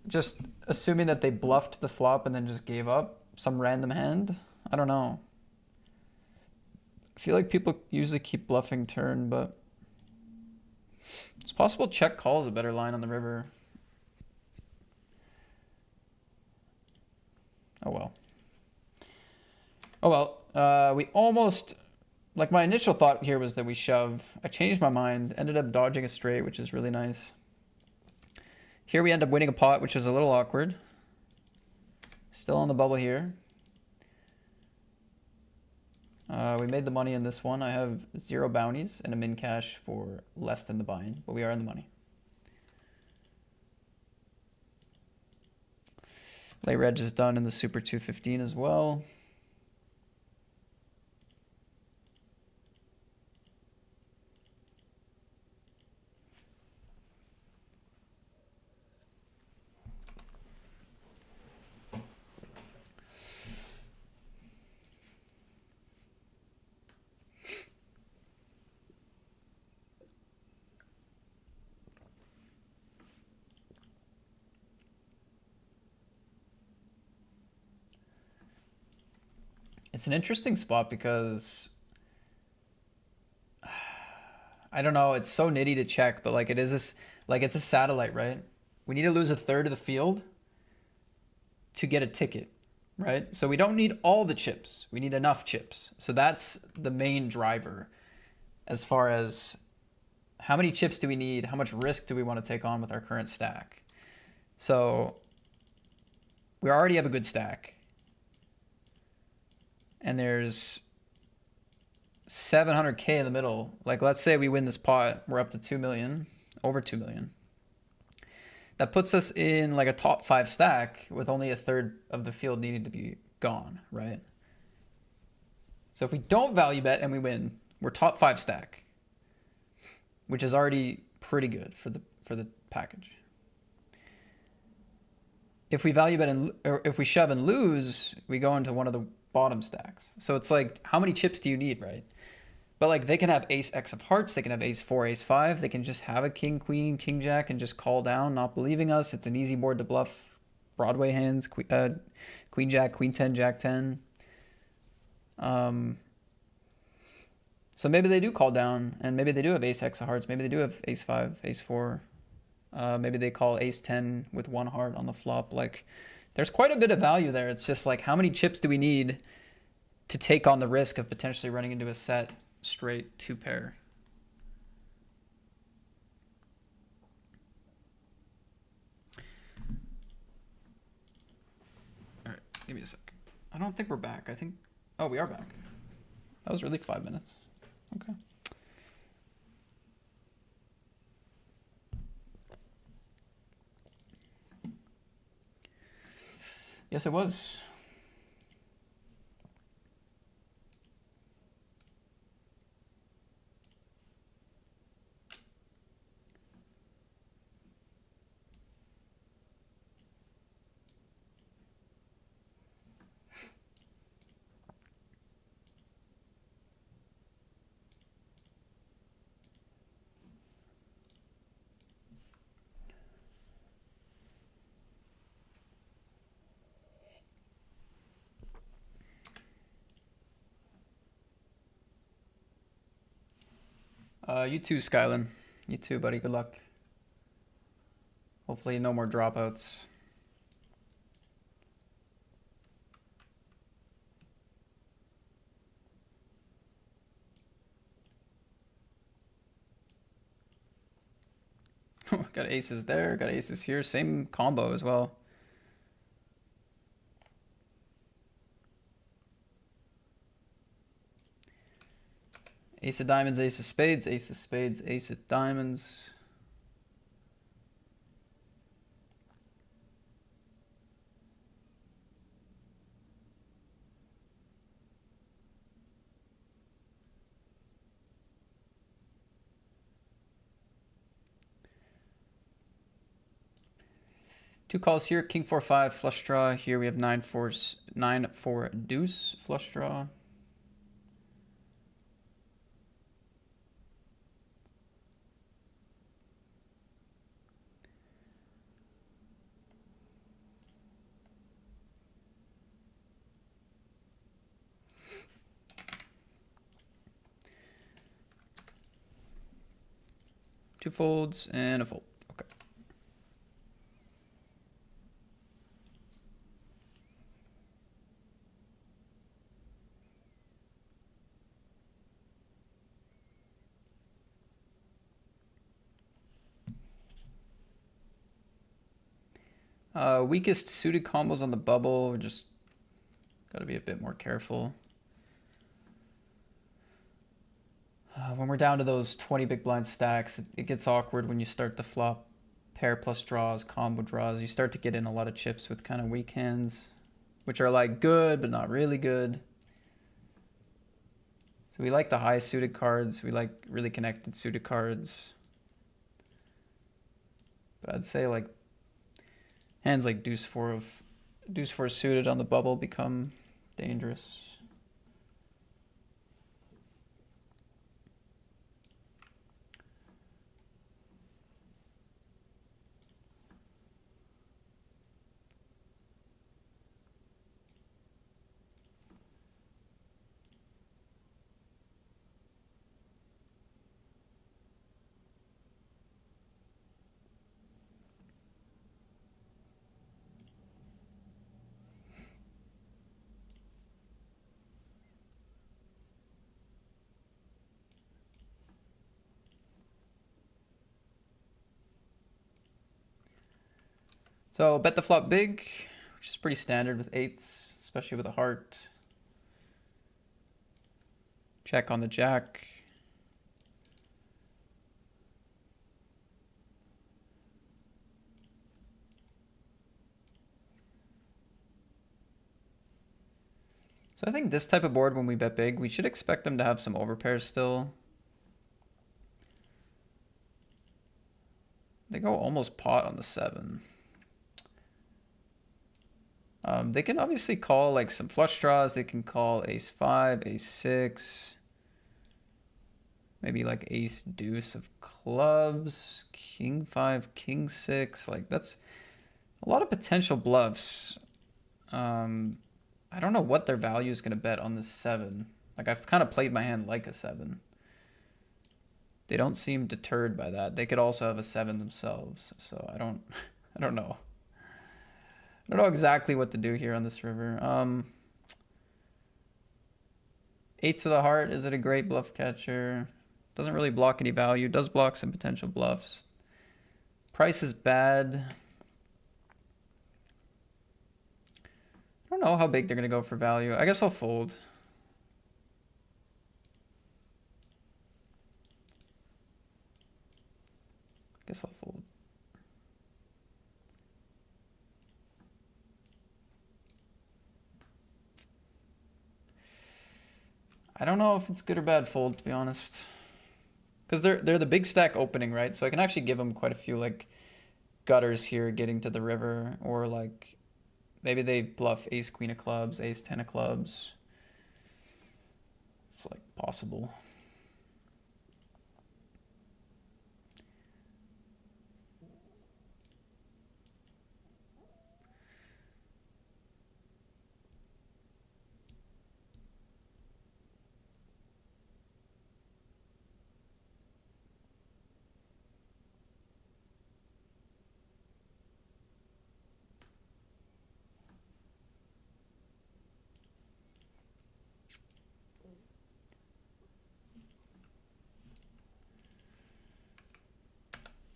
Just assuming that they bluffed the flop and then just gave up some random hand? I don't know. I feel like people usually keep bluffing turn, but it's possible check call is a better line on the river. Oh well. Oh well. We almost, like my initial thought here was that we shove. I changed my mind, ended up dodging a straight, which is really nice. Here we end up winning a pot, which is a little awkward. Still on the bubble here. We made the money in this one. I have 0 bounties and a min cash for less than the buy-in, but we are in the money. Lay reg is done in the Super 215 as well. It's an interesting spot because I don't know, it's so nitty to check, but like it is this, like it's a satellite, right? We need to lose a third of the field to get a ticket, right? So we don't need all the chips. We need enough chips. So that's the main driver as far as how many chips do we need? How much risk do we want to take on with our current stack? So we already have a good stack. And there's 700K in the middle. Like, let's say we win this pot, we're up to 2 million, over 2 million. That puts us in like a top 5 stack with only a third of the field needing to be gone, right? So if we don't value bet and we win, we're top 5 stack, which is already pretty good for the package. If we value bet or if we shove and lose, we go into one of the bottom stacks. So it's like, how many chips do you need, right? But like they can have ace X of hearts, they can have ace 4, ace 5, they can just have a king, queen, king, jack, and just call down, not believing us. It's an easy board to bluff. Broadway hands, queen, jack, queen 10, jack 10. So maybe they do call down, and maybe they do have ace X of hearts, maybe they do have ace 5, ace 4. Maybe they call ace 10 with one heart on the flop. Like, there's quite a bit of value there. It's just like, how many chips do we need to take on the risk of potentially running into a set straight two pair? All right, give me a sec. I don't think we're back. I think, oh, we are back. That was really 5 minutes. Okay. Yes, it was. You too, Skylin. You too, buddy. Good luck. Hopefully no more dropouts. Got aces there, got aces here. Same combo as well. Ace of diamonds, ace of spades, ace of spades, ace of diamonds. Two calls here, king 4-5 flush draw. Here we have 9-4 deuce flush draw. Two folds and a fold. Okay. Weakest suited combos on the bubble. We just got to be a bit more careful. When we're down to those 20 big blind stacks, it gets awkward when you start to flop pair plus draws, combo draws. You start to get in a lot of chips with kind of weak hands, which are like good, but not really good. So we like the high suited cards. We like really connected suited cards. But I'd say like hands like deuce four suited on the bubble become dangerous. So bet the flop big, which is pretty standard with eights, especially with a heart. Check on the jack. So I think this type of board, when we bet big, we should expect them to have some overpairs still. They go almost pot on the 7. They can obviously call like some flush draws. They can call ace 5, ace 6. Maybe like ace deuce of clubs, king 5, king 6. Like that's a lot of potential bluffs. I don't know what their value is going to bet on this 7. Like I've kind of played my hand like a 7. They don't seem deterred by that. They could also have a 7 themselves, so I don't I don't know. I don't know exactly what to do here on this river. Eights with a heart, is it a great bluff catcher? Doesn't really block any value. Does block some potential bluffs. Price is bad. I don't know how big they're going to go for value. I guess I'll fold. I don't know if it's good or bad fold, to be honest. Because they're the big stack opening, right? So I can actually give them quite a few like gutters here getting to the river, or like maybe they bluff ace queen of clubs, ace 10 of clubs. It's like possible.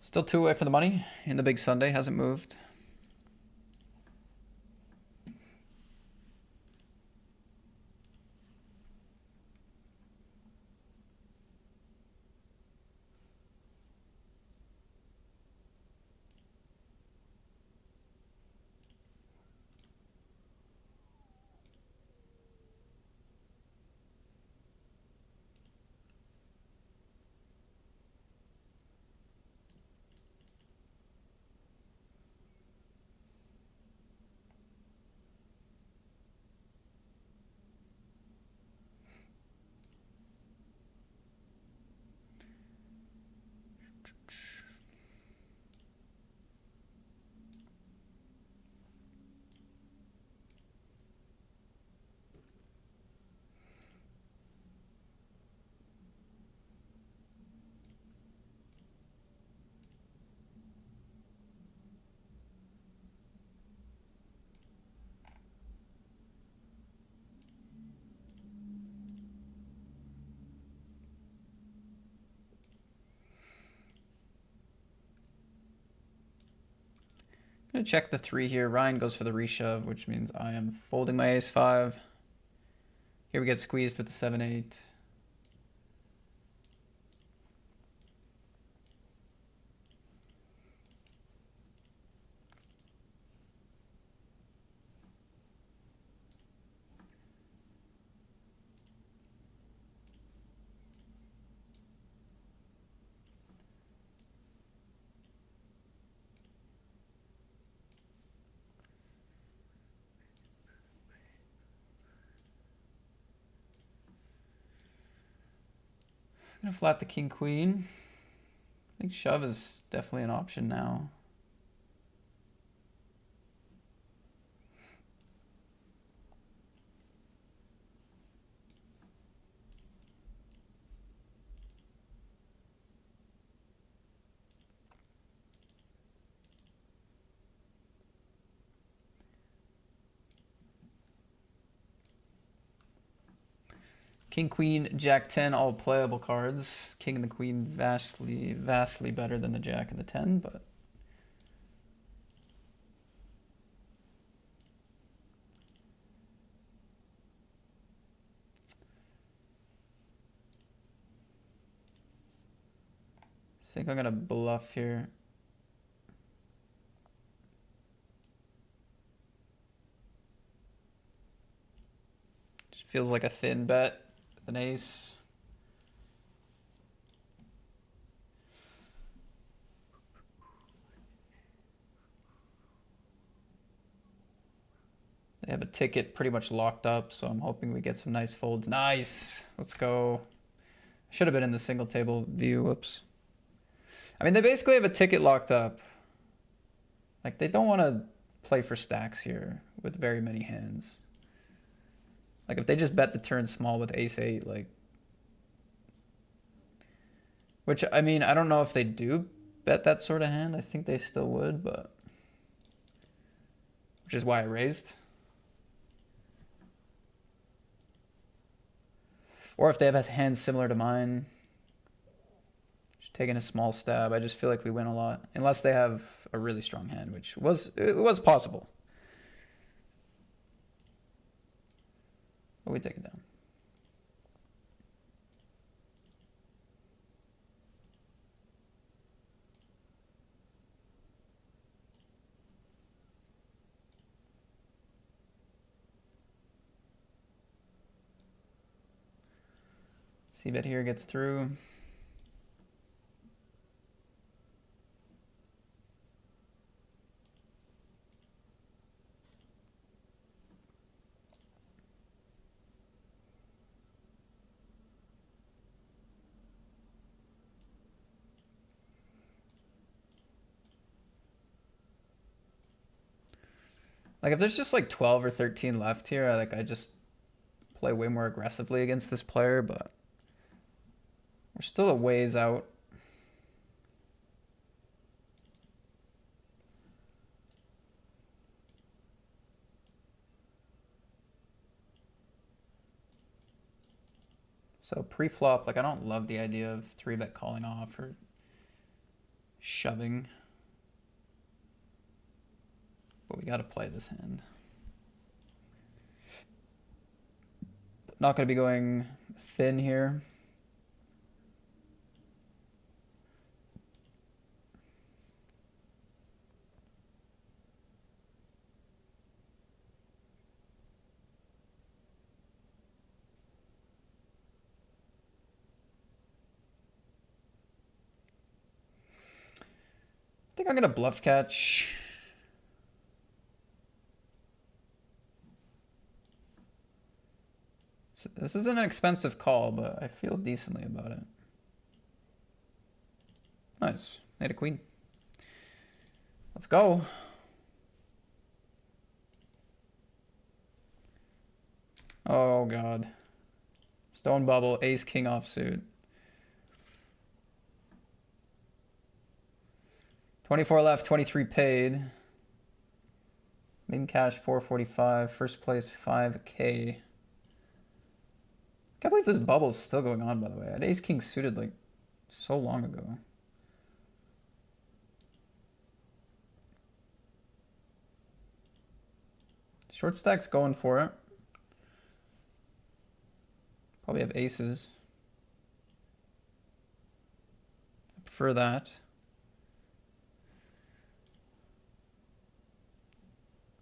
Still 2 away for the money in the big Sunday, hasn't moved. I'm gonna check the 3 here. Ryan goes for the reshove, which means I am folding my ace 5. Here we get squeezed with the 7-8. I'm gonna flat the king queen. I think shove is definitely an option now. King, queen, jack 10, all playable cards. King and the queen vastly, vastly better than the jack and the 10, but I think I'm gonna bluff here. Just feels like a thin bet with an ace. They have a ticket pretty much locked up, so I'm hoping we get some nice folds. Nice! Let's go. Should have been in the single table view. Whoops. I mean, they basically have a ticket locked up. Like, they don't want to play for stacks here with very many hands. Like, if they just bet the turn small with ace 8, like, Which, I mean, I don't know if they do bet that sort of hand. I think they still would, but... Which is why I raised. Or if they have a hand similar to mine. Just taking a small stab. I just feel like we win a lot. Unless they have a really strong hand, which it was possible. But we take it down. C-bet here gets through. Like if there's just like 12 or 13 left here, I just play way more aggressively against this player, but we're still a ways out. So pre-flop, like I don't love the idea of 3-bet calling off or shoving. But we got to play this hand. Not going to be going thin here. I think I'm going to bluff catch. This isn't an expensive call, but I feel decently about it. Nice. Made a queen. Let's go. Oh, God. Stone bubble, ace, king offsuit. 24 left, 23 paid. Main cash 445, first place 5K. Can't believe this bubble's still going on, by the way. I had ace king suited like so long ago. Short stack's going for it. Probably have aces. I prefer that.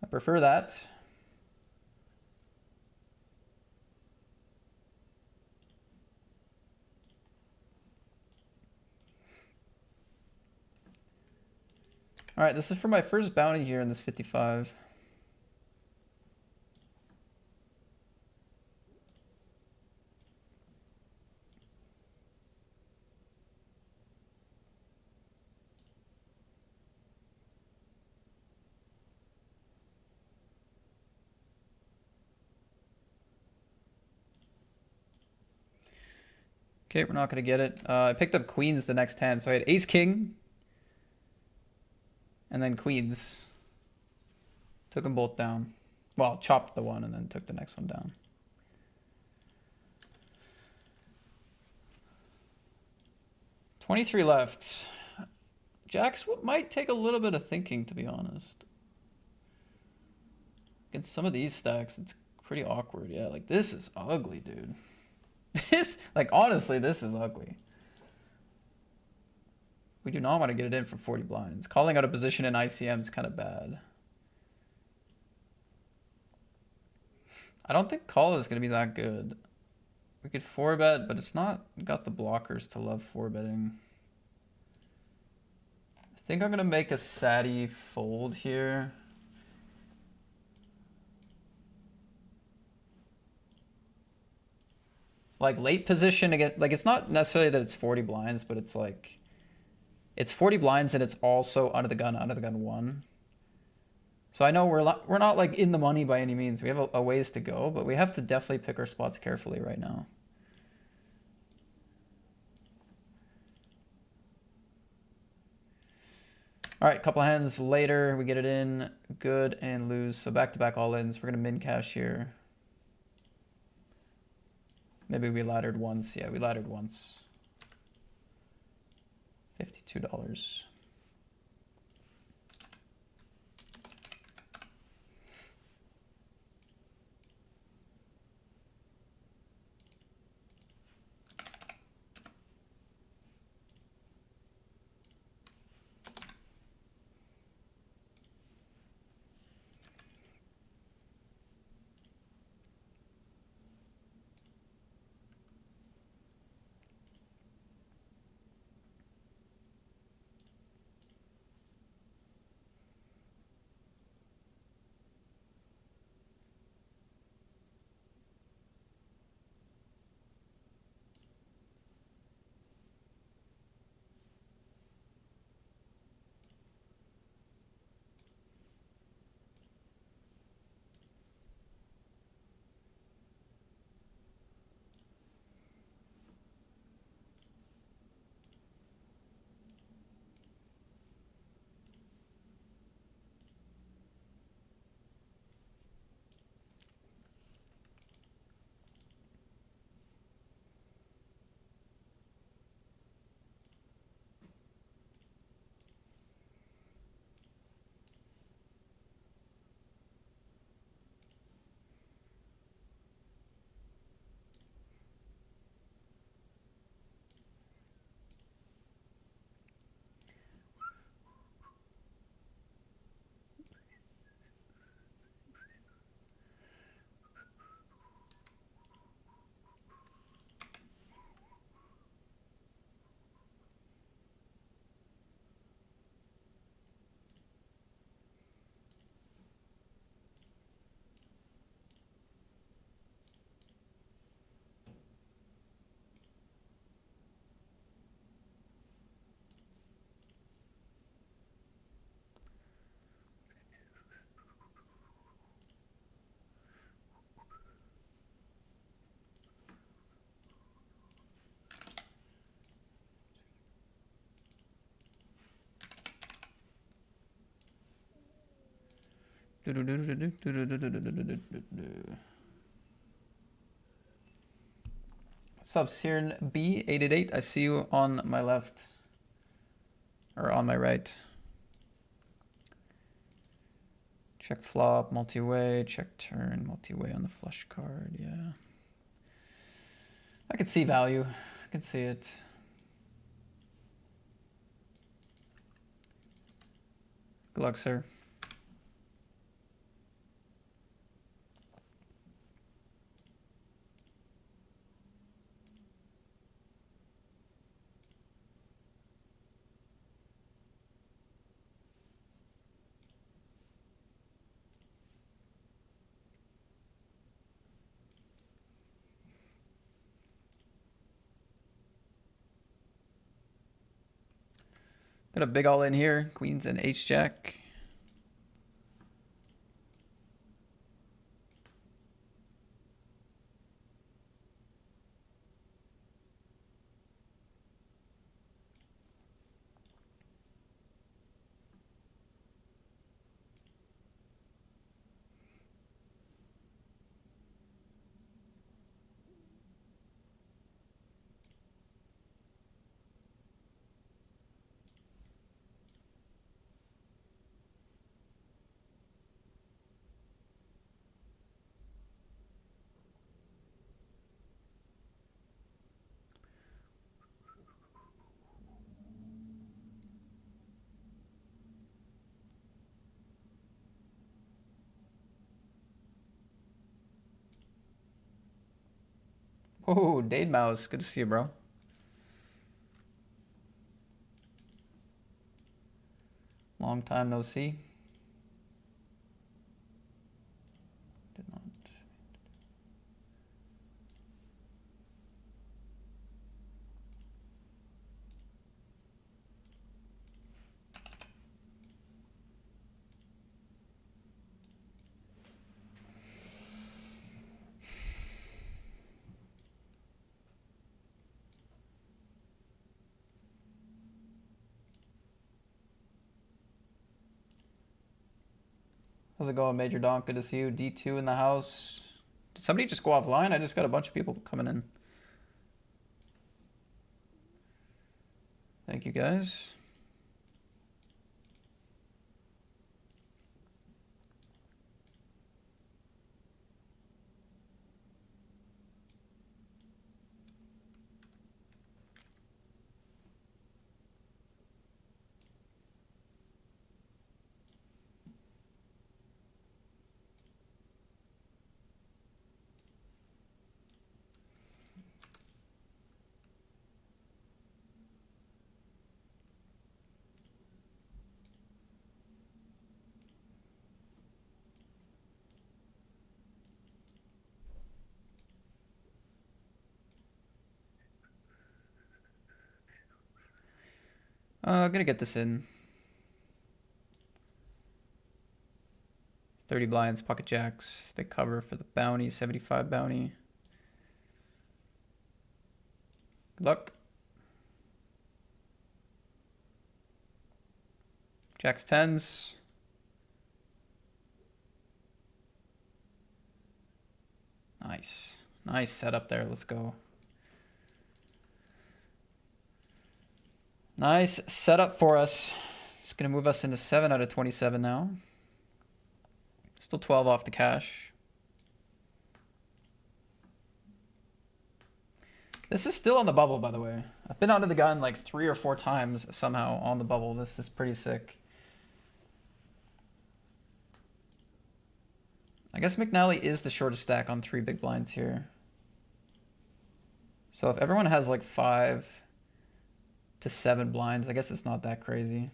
I prefer that. All right, this is for my first bounty here in this 55. Okay, we're not going to get it. I picked up queens the next hand, so I had ace king. And then queens. Took them both down. Well, chopped the one and then took the next one down. $23 left. Jacks might take a little bit of thinking, to be honest. Against some of these stacks, it's pretty awkward. Yeah, like this is ugly, dude. This, like honestly, this is ugly. We do not want to get it in for 40 blinds. Calling out a position in ICM is kind of bad. I don't think call is going to be that good. We could 4-bet, but it's not got the blockers to love 4-betting. I think I'm going to make a Sadi fold here. Like late position again, like it's not necessarily that it's 40 blinds, but it's like it's 40 blinds and it's also under the gun 1. So I know we're not like in the money by any means. We have a ways to go, but we have to definitely pick our spots carefully right now. All right, couple hands later, we get it in, good, and lose. So back-to-back all-ins. We're gonna min cash here. Maybe we laddered once. Yeah, we laddered once. $52. What's up, Siren B888? I see you on my left. Or on my right. Check flop, multi-way, check turn, multi-way on the flush card, yeah. I can see value. I can see it. Good luck, sir. Got a big all in here. Queens and H-Jack. Oh, Dade Mouse. Good to see you, bro. Long time no see. Did not. How's it going, Major Donk? Good to see you. D2 in the house. Did somebody just go offline? I just got a bunch of people coming in. Thank you, guys. I'm gonna get this in. 30 blinds, pocket jacks. They cover for the bounty, 75 bounty. Good luck. Jacks, tens. Nice. Nice setup there. Let's go. Nice setup for us. It's going to move us into 7 out of 27 now. Still 12 off the cash. This is still on the bubble, by the way. I've been under the gun like 3 or 4 times somehow on the bubble. This is pretty sick. I guess McNally is the shortest stack on 3 big blinds here. So if everyone has like 5 to 7 blinds, I guess it's not that crazy.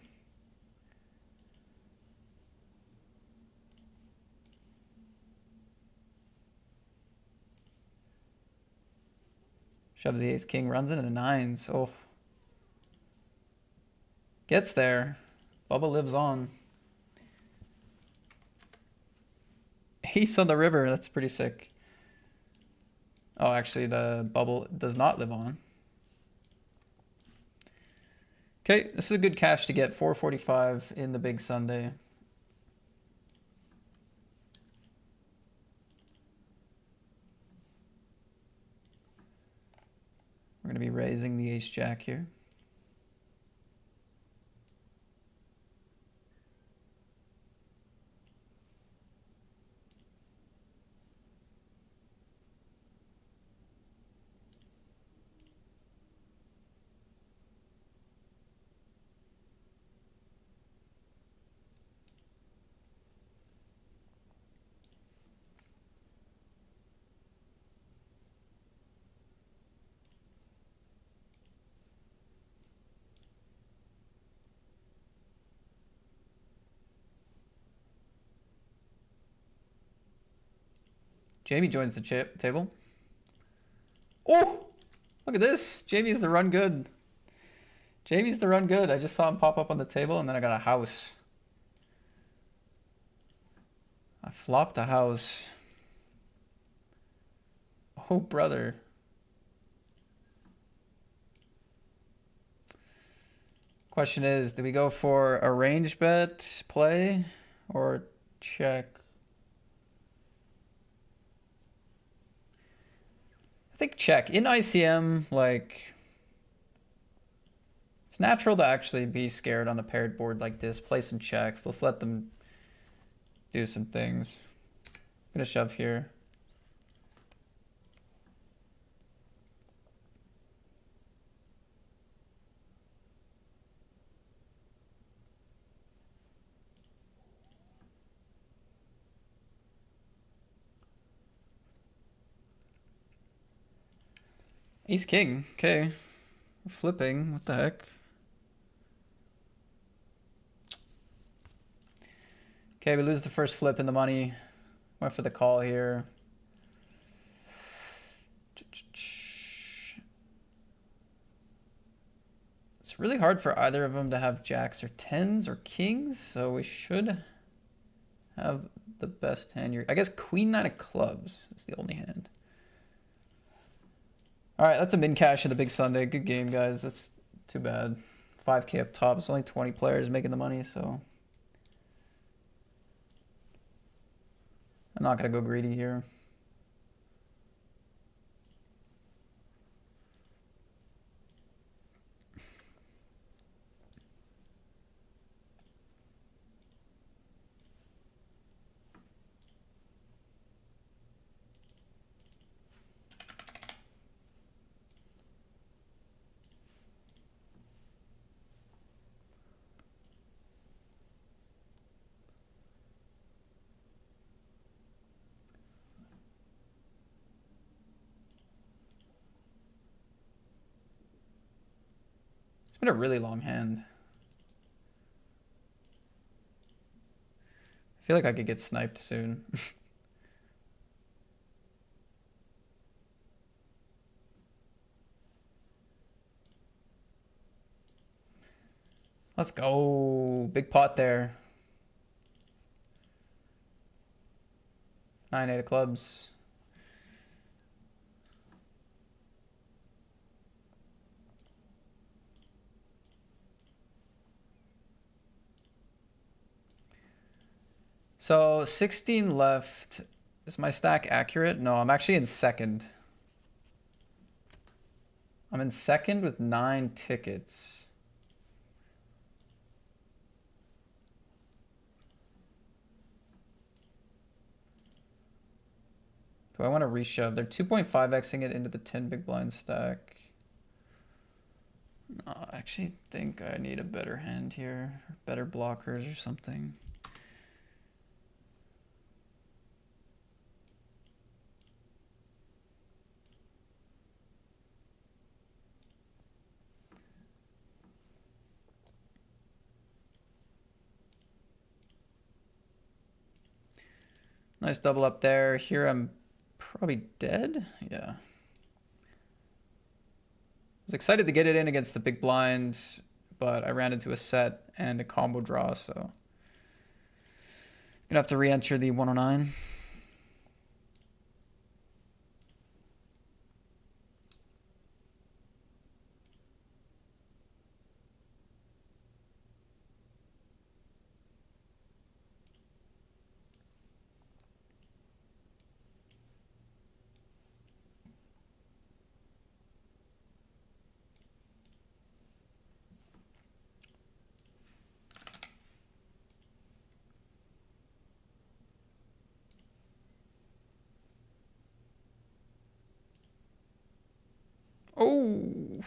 Shoves the ace king, runs into 9s. Oh. Gets there. Bubba lives on. Ace on the river, that's pretty sick. Oh, actually the bubble does not live on. Okay, this is a good cash to get. 445 in the big Sunday. We're going to be raising the ace jack here. Jamie joins the table. Oh, look at this. Jamie's the run good. Jamie's the run good. I just saw him pop up on the table and then I got a house. I flopped a house. Oh, brother. Question is, do we go for a range bet play or check? I think check. In ICM, like, it's natural to actually be scared on a paired board like this. Play some checks. Let's let them do some things. I'm gonna shove here. Ace king. Okay. We're flipping. What the heck? Okay, we lose the first flip in the money. Went for the call here. It's really hard for either of them to have jacks or tens or kings, so we should have the best hand here. I guess queen nine of clubs is the only hand. All right, that's a min cash in the big Sunday. Good game, guys. That's too bad. 5K up top. It's only 20 players making the money, so. I'm not gonna go greedy here. It's been a really long hand. I feel like I could get sniped soon. Let's go. Big pot there. 9-8 of clubs. So 16 left. Is my stack accurate? No, I'm actually in second. I'm in second with 9 tickets. Do I want to reshove? They're 2.5xing it into the 10 big blind stack. No, I actually think I need a better hand here. Better blockers or something. Nice double up there. Here I'm probably dead. Yeah. I was excited to get it in against the big blind, but I ran into a set and a combo draw, so gonna have to re-enter the 109. Oh!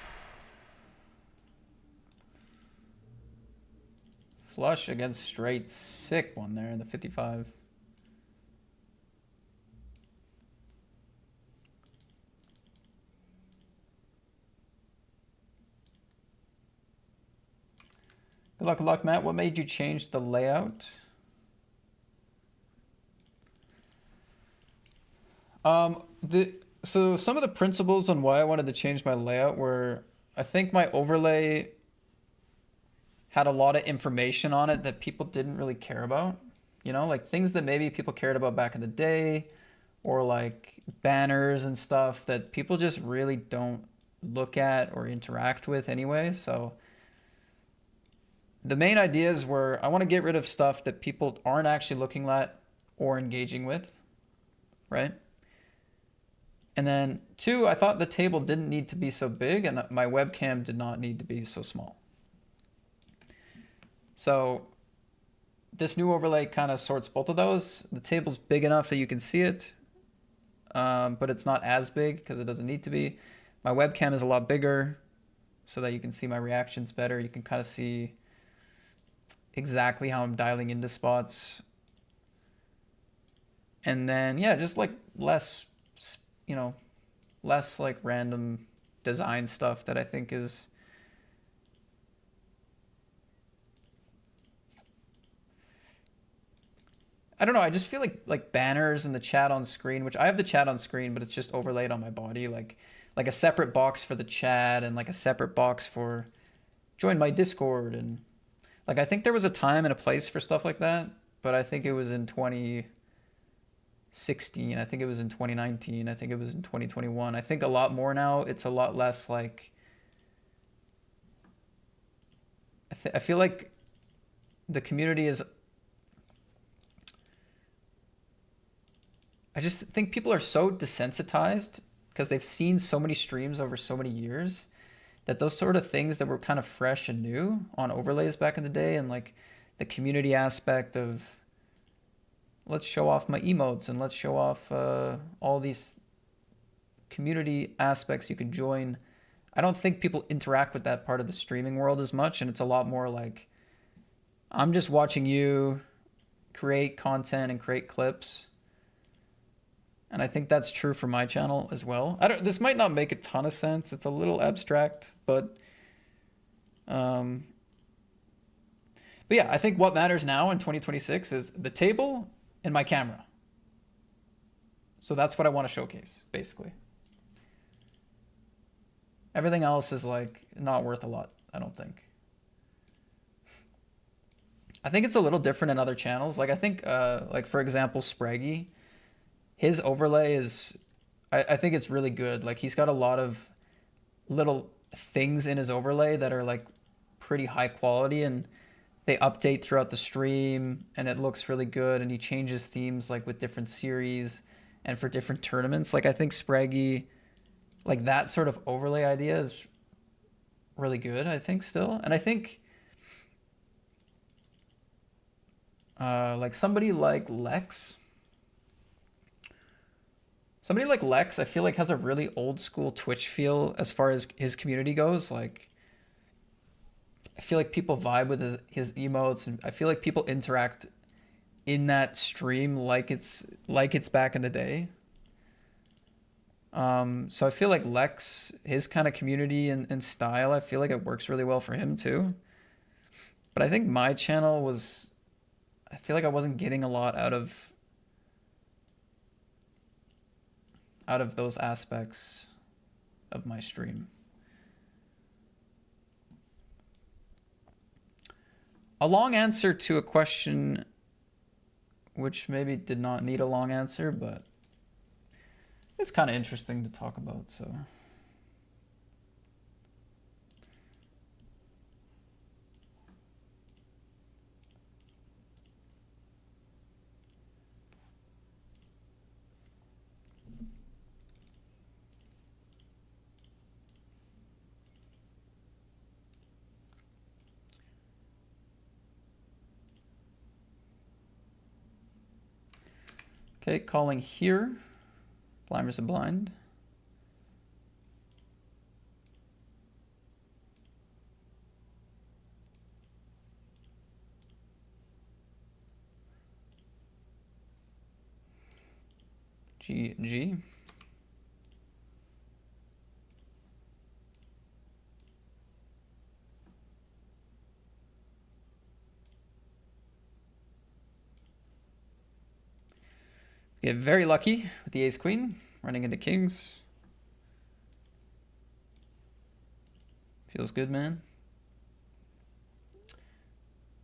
Flush against straight. Sick one there in the 55. Good luck, Matt. What made you change the layout? So some of the principles on why I wanted to change my layout were, I think my overlay had a lot of information on it that people didn't really care about. You know, like things that maybe people cared about back in the day, or like banners and stuff that people just really don't look at or interact with anyway. So the main ideas were, I want to get rid of stuff that people aren't actually looking at or engaging with, right? And then 2, I thought the table didn't need to be so big and my webcam did not need to be so small. So this new overlay kind of sorts both of those. The table's big enough that you can see it, but it's not as big because it doesn't need to be. My webcam is a lot bigger so that you can see my reactions better. You can kind of see exactly how I'm dialing into spots. And then, yeah, just like less, you know, less like random design stuff that I think is I don't know, I just feel like banners in the chat on screen, which I have the chat on screen, but it's just overlaid on my body, like a separate box for the chat and like a separate box for join my Discord. And like I think there was a time and a place for stuff like that, but I think it was in 2016, I think it was in 2019, I think it was in 2021. I think a lot more now. It's a lot less like I feel like the community is I just think people are so desensitized because they've seen so many streams over so many years that those sort of things that were kind of fresh and new on overlays back in the day, and like the community aspect of let's show off my emotes and let's show off all these community aspects you can join. I don't think people interact with that part of the streaming world as much, and it's a lot more like I'm just watching you create content and create clips. And I think that's true for my channel as well. This might not make a ton of sense. It's a little abstract, but yeah, I think what matters now in 2026 is the table and my camera. So that's what I want to showcase, basically. Everything else is like not worth a lot, I don't think. I think it's a little different in other channels. Like I think, like for example, Spraggy, his overlay is, I think it's really good. Like he's got a lot of little things in his overlay that are like pretty high quality, and they update throughout the stream and it looks really good, and he changes themes like with different series and for different tournaments. Like I think Spraggy, like that sort of overlay idea is really good, I think still. And I think like somebody like Lex, I feel like has a really old school Twitch feel as far as his community goes. Like I feel like people vibe with his emotes, and I feel like people interact in that stream like it's back in the day. So I feel like Lex, his kind of community and style, I feel like it works really well for him too. But I think my channel was, I feel like I wasn't getting a lot out of those aspects of my stream. A long answer to a question which maybe did not need a long answer, but it's kind of interesting to talk about, so. Okay, calling here. Blind versus blind. G and G. Get very lucky with the ace queen, running into kings. Feels good, man.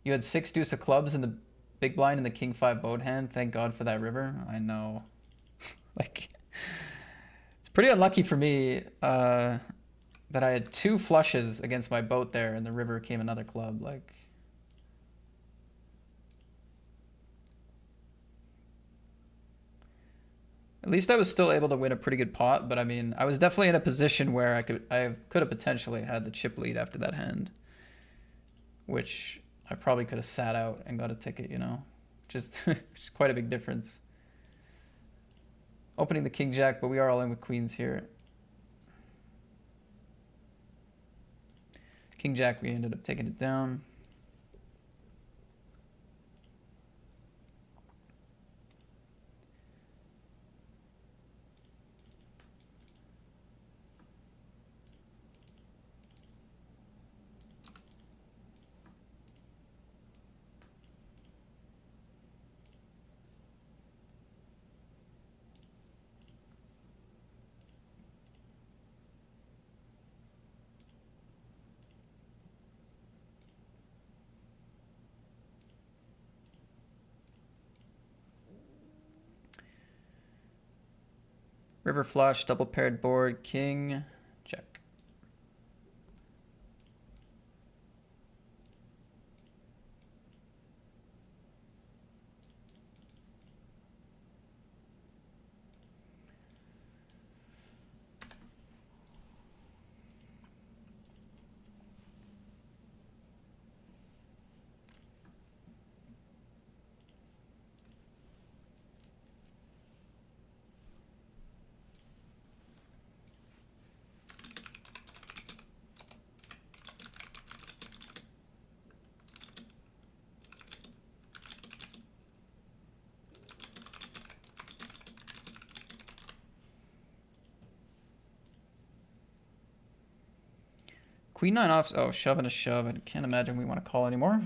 You had 6 deuce of clubs in the big blind and the king 5 boat hand. Thank God for that river. I know. Like, it's pretty unlucky for me that I had 2 flushes against my boat there and the river came another club. Like, at least I was still able to win a pretty good pot, but I mean, I was definitely in a position where I could have potentially had the chip lead after that hand, which I probably could have sat out and got a ticket, you know, just quite a big difference. Opening the king jack, but we are all in with queens here. King jack, we ended up taking it down. River flush, double paired board, king, check. Queen 9 off. Oh, shove and a shove. I can't imagine we want to call anymore.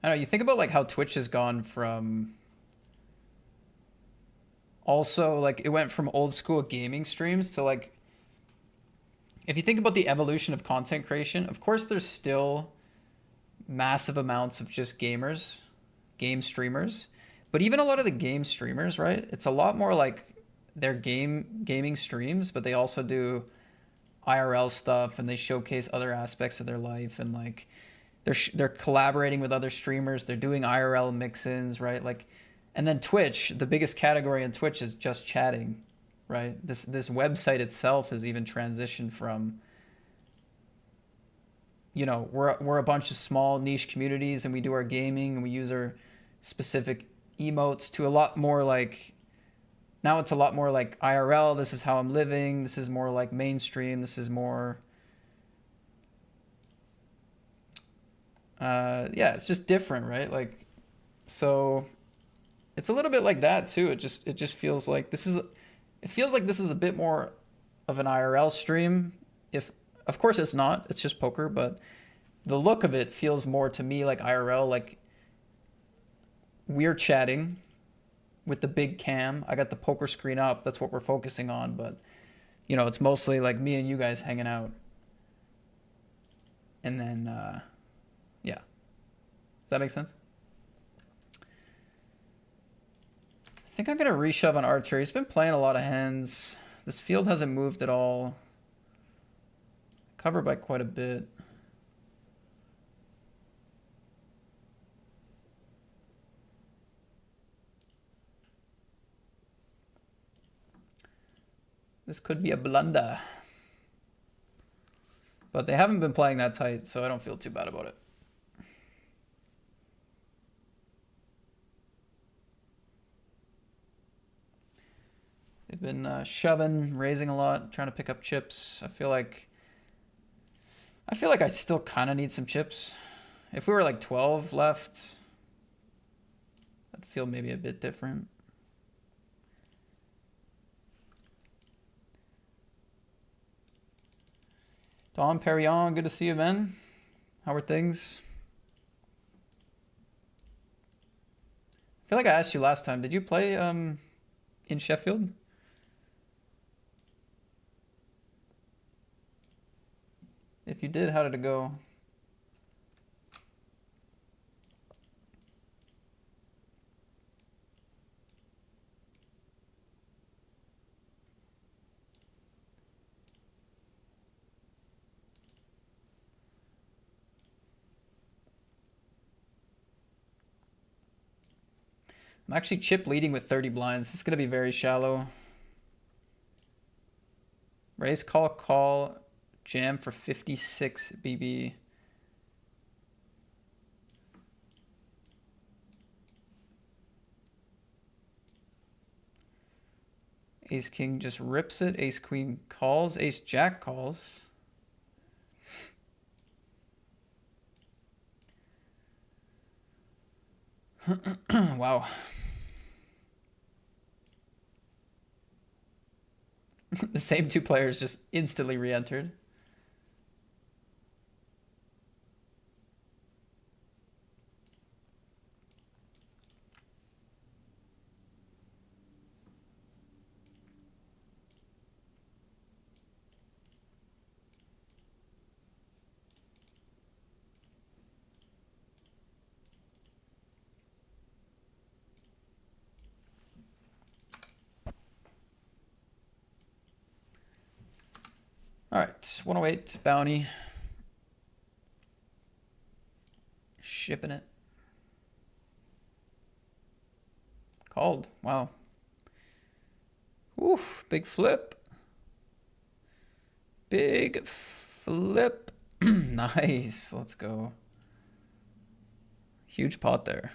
I don't know, you think about like how Twitch has gone from also like it went from old school gaming streams to like if you think about the evolution of content creation, of course there's still massive amounts of just gamers, game streamers, but even a lot of the game streamers, right? It's a lot more like they're gaming streams, but they also do IRL stuff and they showcase other aspects of their life and like they're collaborating with other streamers. They're doing IRL mix-ins, right? Like, and then Twitch, the biggest category in Twitch is just chatting, right? This website itself has even transitioned from, you know, we're a bunch of small niche communities and we do our gaming and we use our specific emotes to a lot more like, now it's a lot more like IRL. This is how I'm living. This is more like mainstream. This is more, yeah, it's just different, right? Like, so it's a little bit like that too. It just feels like it feels like this is a bit more of an IRL stream. If, of course it's not, it's just poker, but the look of it feels more to me like IRL, like we're chatting with the big cam. I got the poker screen up. That's what we're focusing on, but you know, it's mostly like me and you guys hanging out. And then, yeah. Does that make sense? I think I'm going to reshove on Archer. He's been playing a lot of hands. This field hasn't moved at all. Covered by quite a bit. This could be a blunder. But they haven't been playing that tight, so I don't feel too bad about it. They've been shoving, raising a lot, trying to pick up chips. I feel like I still kind of need some chips. If we were like 12 left, I'd feel maybe a bit different. Don Perignon, good to see you, man. How are things? I feel like I asked you last time. Did you play in Sheffield? If you did, how did it go? I'm actually chip leading with 30 blinds. This is going to be very shallow. Raise, call, jam for 56 BB. Ace king just rips it. Ace queen calls. Ace jack calls. Wow. The same two players just instantly re-entered. All right, 108 bounty. Shipping it. Called. Wow. Oof, big flip. Big flip. Nice. Let's go. Huge pot there.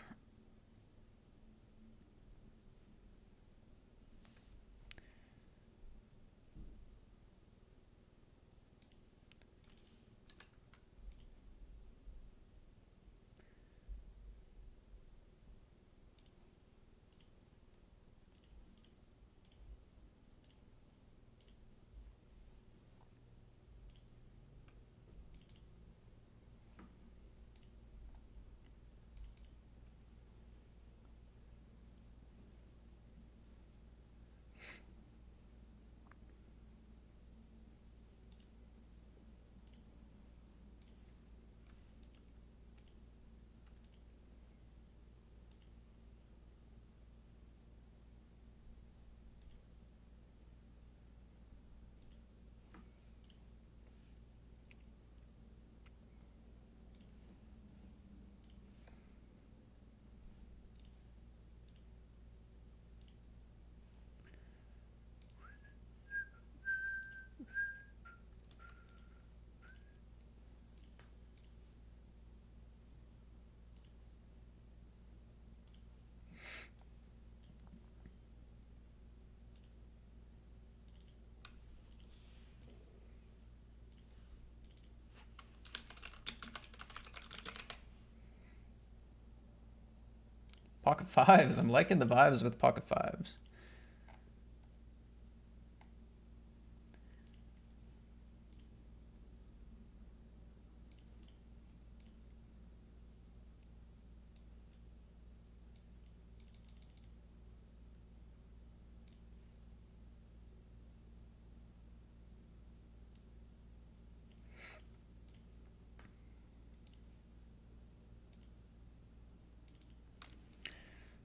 Pocket fives. I'm liking the vibes with pocket fives.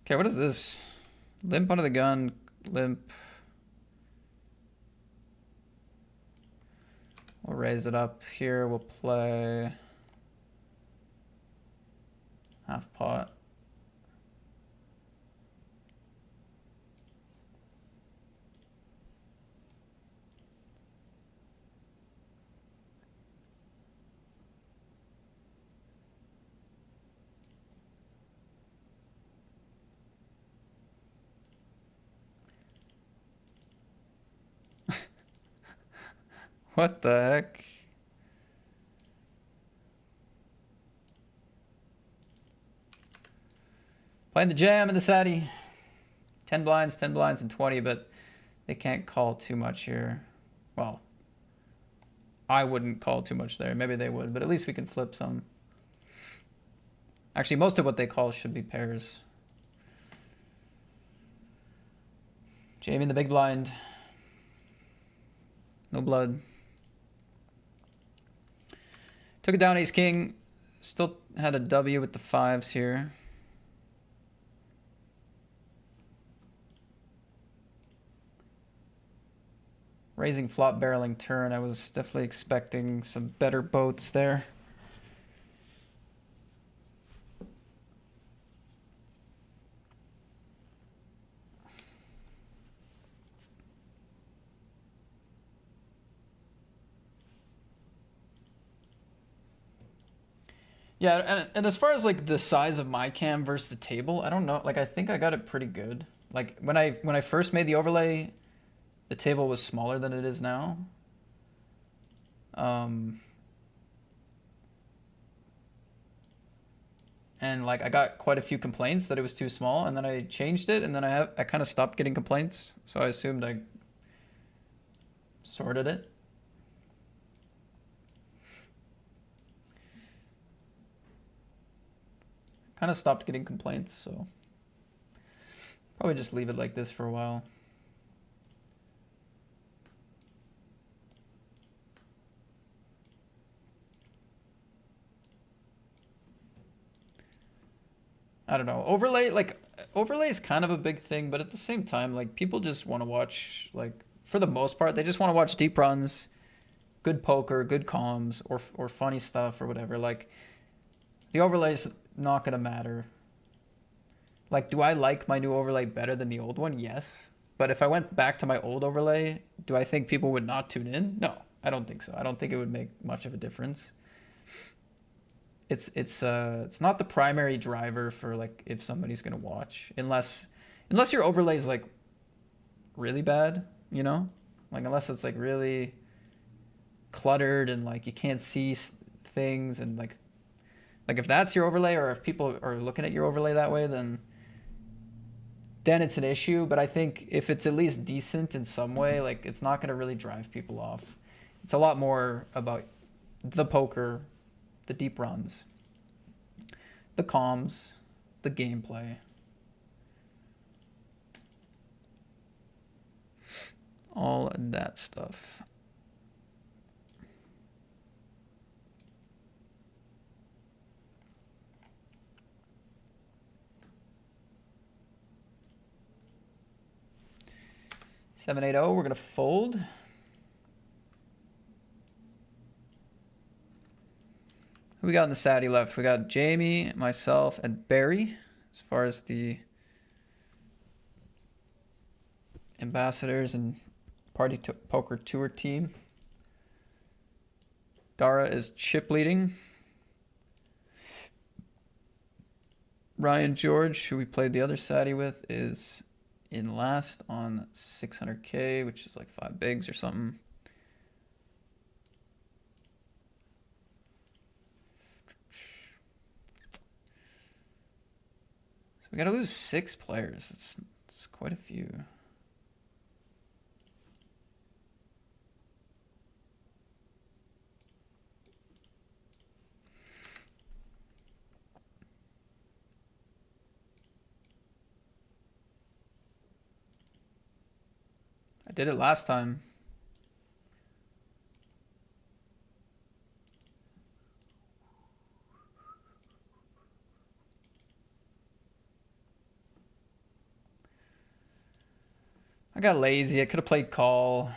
Okay, what is this? Limp under the gun, limp. We'll raise it up here. We'll play half pot. What the heck? Playing the jam and the Sadie. 10 blinds, and 20, but they can't call too much here. Well, I wouldn't call too much there. Maybe they would, but at least we can flip some. Actually, most of what they call should be pairs. Jamie in the big blind. No blood. Took it down, ace king. Still had a W with the fives here. Raising flop barreling turn. I was definitely expecting some better boats there. Yeah, and as far as like the size of my cam versus the table, I don't know. Like I think I got it pretty good. Like when I first made the overlay, the table was smaller than it is now. And like I got quite a few complaints that it was too small, and then I changed it, and then I kind of stopped getting complaints. So I assumed I sorted it. Kind of stopped getting complaints, so probably just leave it like this for a while. I don't know. Overlay is kind of a big thing, but at the same time, like people just want to watch, like for the most part, they just want to watch deep runs, good poker, good comms, or funny stuff or whatever. Like the overlay's not gonna matter. Like, do I like my new overlay better than the old one? Yes. But if I went back to my old overlay, do I think people would not tune in? No, I don't think so. I don't think it would make much of a difference. It's not the primary driver for like if somebody's gonna watch, unless your overlay is like really bad, you know, like unless it's like really cluttered and like you can't see things, and like if that's your overlay, or if people are looking at your overlay that way, then it's an issue. But I think if it's at least decent in some way, like it's not gonna really drive people off. It's a lot more about the poker, the deep runs, the comms, the gameplay. All that stuff. Seven, 8-0, we're gonna fold. Who we got in the Saudi left? We got Jamie, myself, and Barry as far as the ambassadors and party poker tour team. Dara is chip leading. Ryan George, who we played the other Saudi with, is in last on 600K, which is like 5 bigs or something. we gotta lose 6 players. It's quite a few. I did it last time. I got lazy. I could have played call.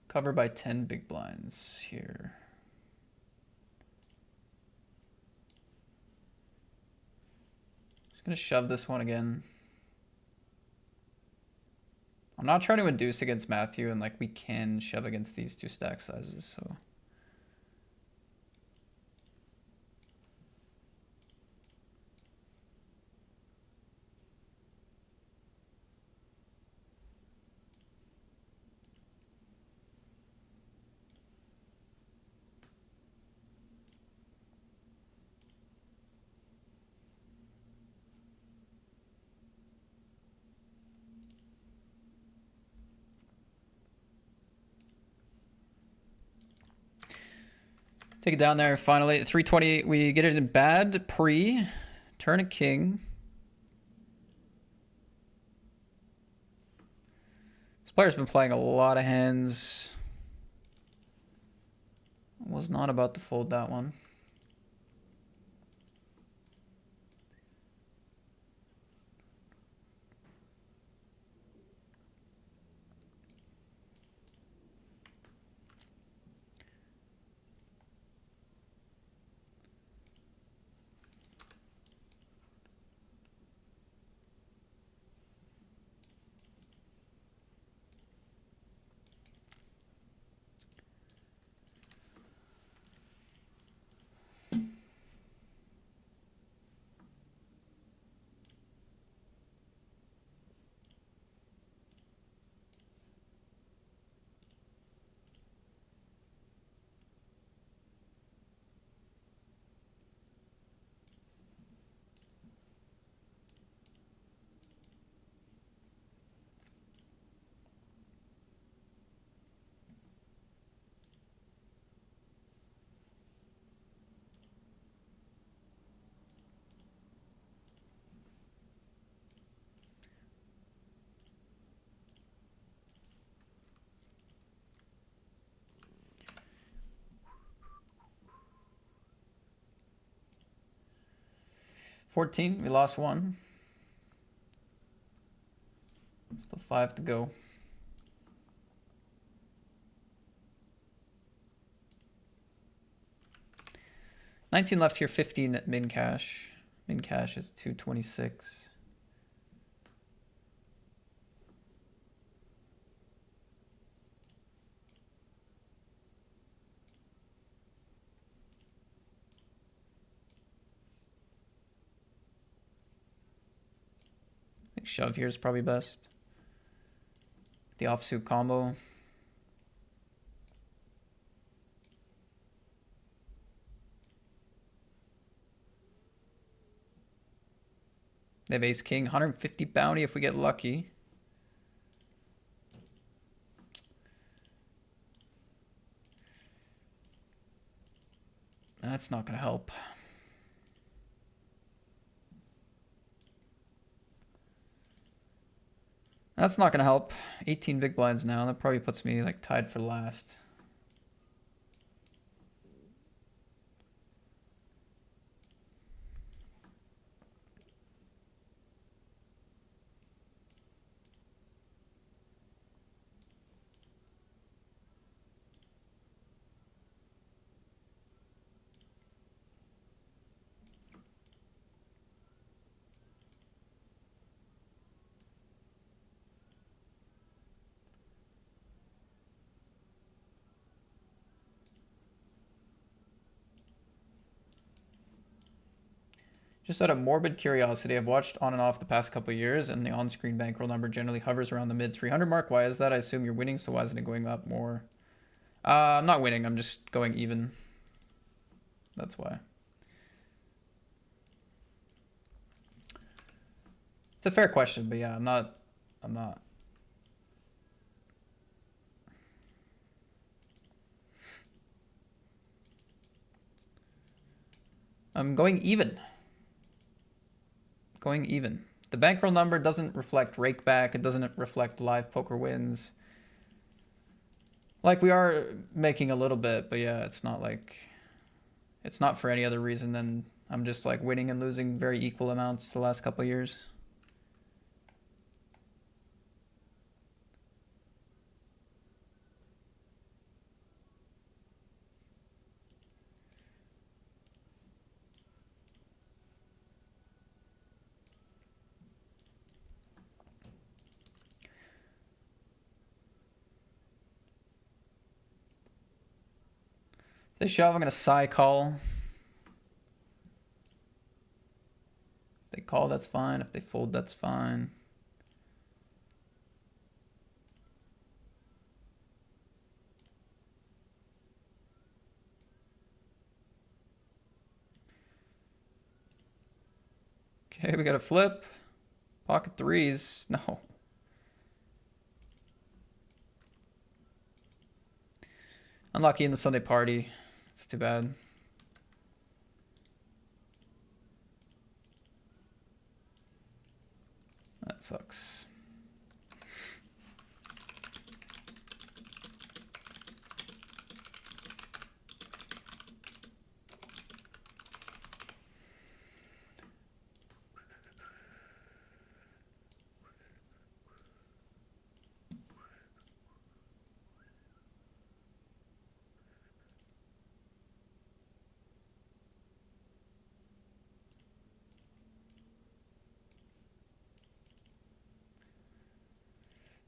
Cover by 10 big blinds here. Just gonna shove this one again. I'm not trying to induce against Matthew, and like we can shove against these 2 stack sizes, so. Take it down there finally. 320, we get it in bad pre, turn a king. This player's been playing a lot of hands. Was not about to fold that one. $14, we lost 1. Still 5 to go. 19 left here, 15 at min cash. Min cash is 226. I think shove here is probably best. The offsuit combo. They have ace king, 150 bounty if we get lucky. That's not going to help. That's not going to help. 18 big blinds now. That probably puts me like tied for last. Just out of morbid curiosity, I've watched on and off the past couple of years, and the on-screen bankroll number generally hovers around the mid 300 mark. Why is that? I assume you're winning, so why isn't it going up more? I'm not winning. I'm just going even. That's why. It's a fair question, but yeah, I'm not. I'm going even. Going even. The bankroll number doesn't reflect rake back. It doesn't reflect live poker wins. Like, we are making a little bit, but yeah, it's not like, it's not for any other reason than I'm just like winning and losing very equal amounts the last couple of years. If they shove, I'm gonna side call. If they call, that's fine. If they fold, that's fine. Okay, we got a flip. Pocket threes. No. Unlucky in the Sunday party. It's too bad. That sucks.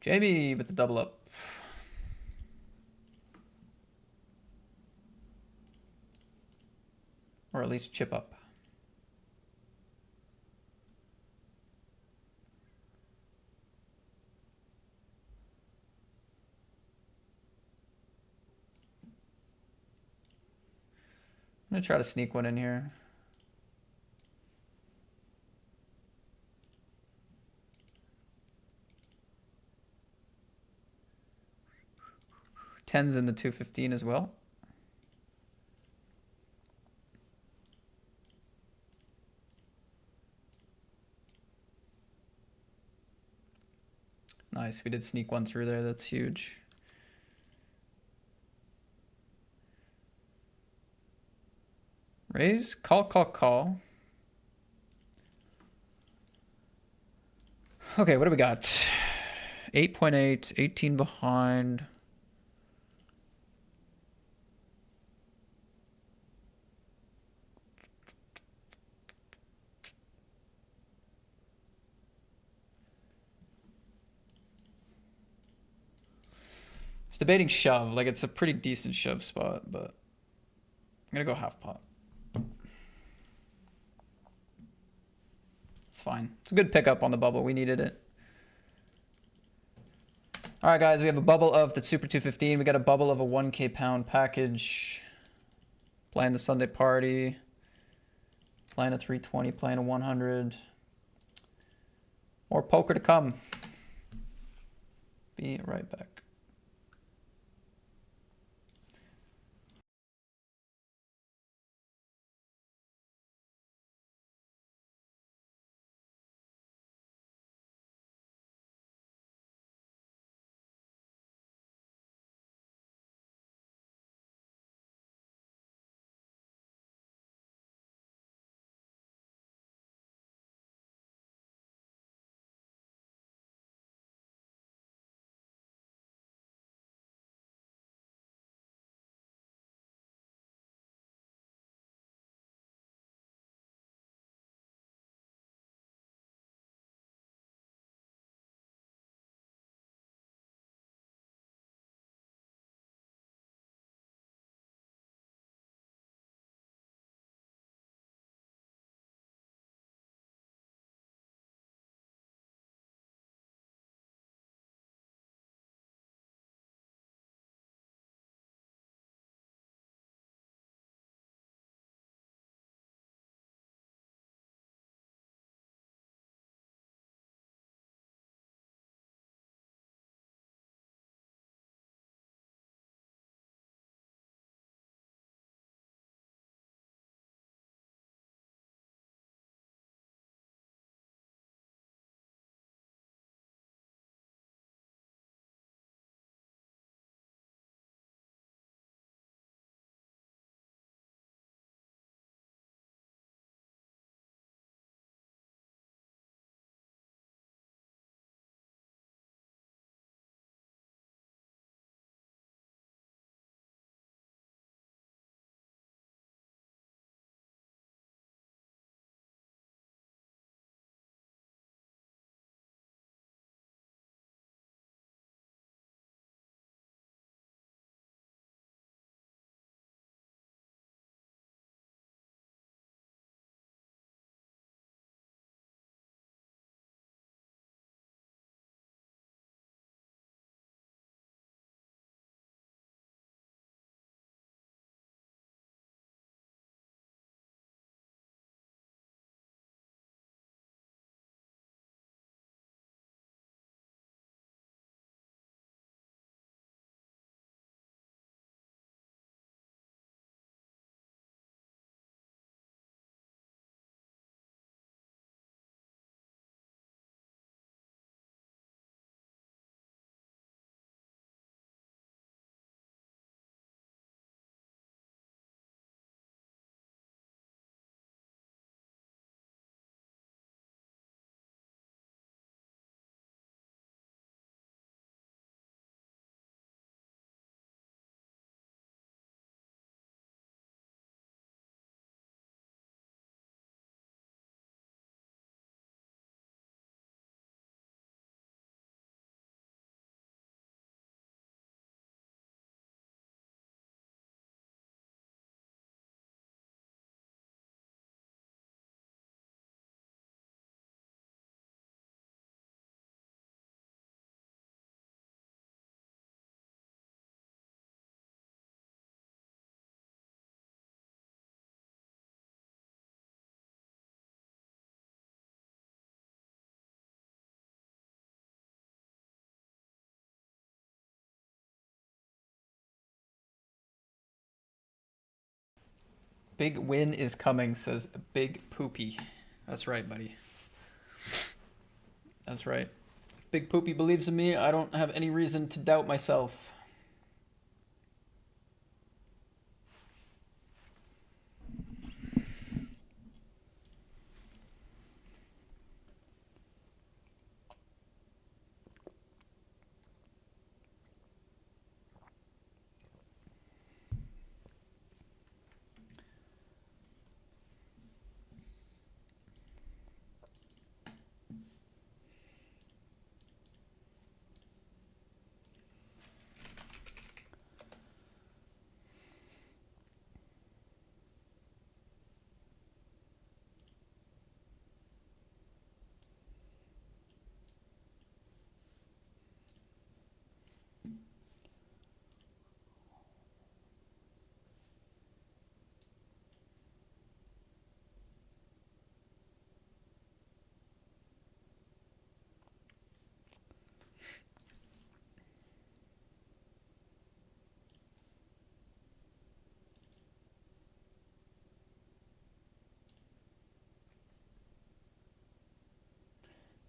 Jamie with the double up. Or at least chip up. I'm gonna try to sneak one in here. Tens in the 215 as well. Nice, we did sneak one through there. That's huge. Raise, call, call, call. Okay, what do we got? 8.8, 18 behind. It's debating shove. Like, it's a pretty decent shove spot, but I'm gonna go half pot. It's fine. It's a good pickup on the bubble. We needed it. All right, guys, we have a bubble of the Super 215. We got a bubble of a 1K pound package. Playing the Sunday party. Playing a 320, playing a 100. More poker to come. Be right back. Big win is coming, says Big Poopy. That's right, buddy. That's right. If Big Poopy believes in me, I don't have any reason to doubt myself.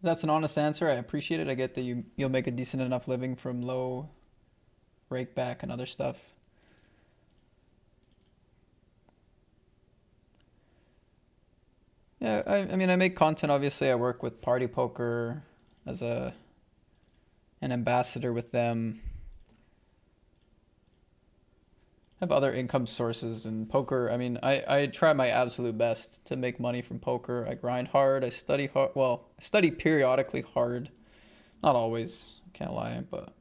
That's an honest answer. I appreciate it. I get that you'll make a decent enough living from low rake back and other stuff. Yeah, I mean, I make content. Obviously, I work with Party Poker as an ambassador with them. I have other income sources in poker. I mean, I try my absolute best to make money from poker. I grind hard. I study hard. Well, I study periodically hard. Not always, can't lie, but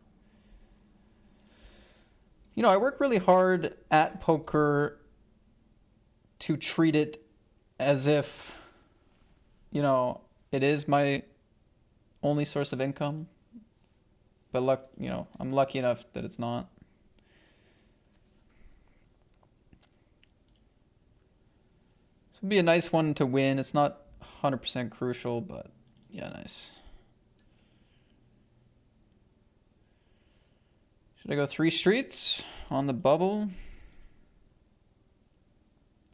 you know, I work really hard at poker to treat it as if, you know, it is my only source of income. But I'm lucky enough that it's not. So it'd be a nice one to win. It's not 100% crucial, but yeah, nice. Should I go 3 streets on the bubble?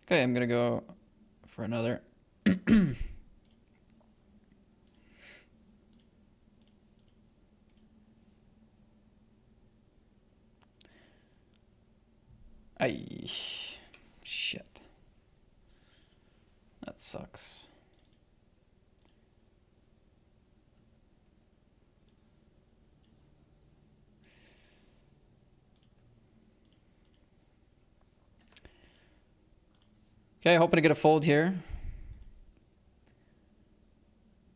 Okay, I'm gonna go for another. Ay, shit. That sucks. Okay, hoping to get a fold here.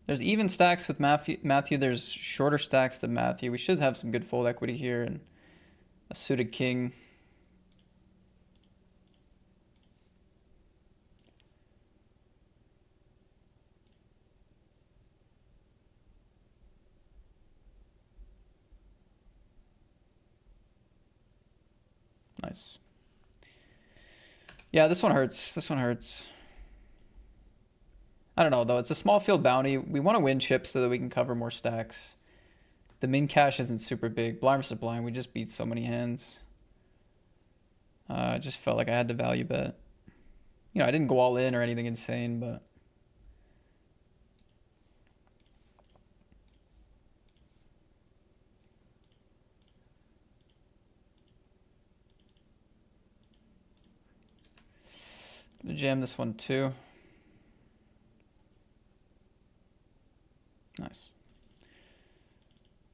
There's even stacks with Matthew. There's shorter stacks than Matthew. We should have some good fold equity here and a suited king. Nice. Yeah, this one hurts. This one hurts. I don't know, though. It's a small field bounty. We want to win chips so that we can cover more stacks. The min cash isn't super big. Blind versus blind, we just beat so many hands. I just felt like I had to value bet. You know, I didn't go all in or anything insane, but... I'm gonna jam this one too. Nice.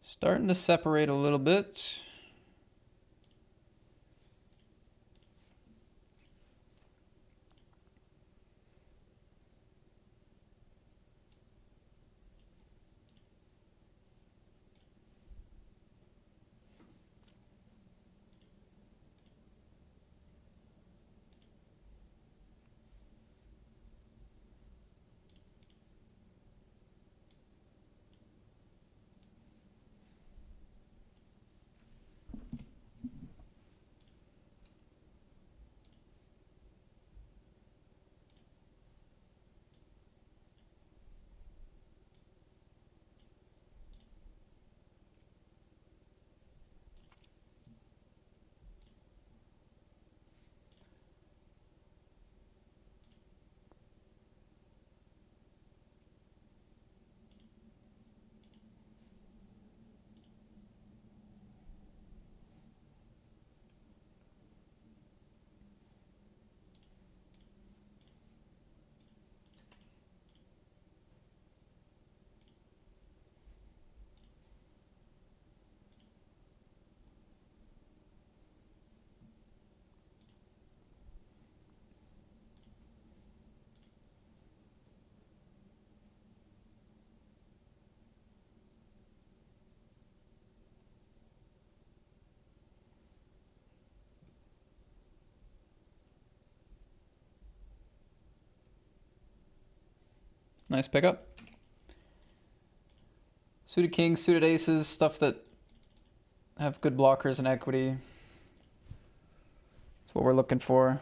Starting to separate a little bit. Nice pickup. Suited kings, suited aces, stuff that have good blockers and equity. That's what we're looking for.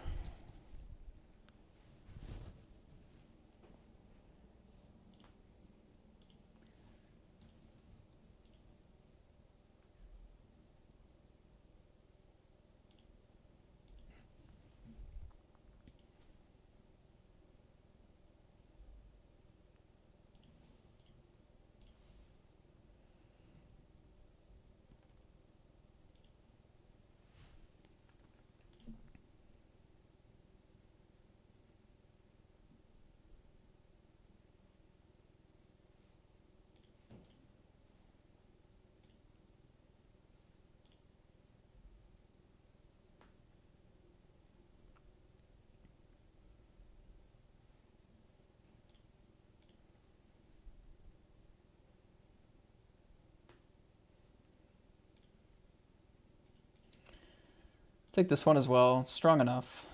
Take this one as well. It's strong enough.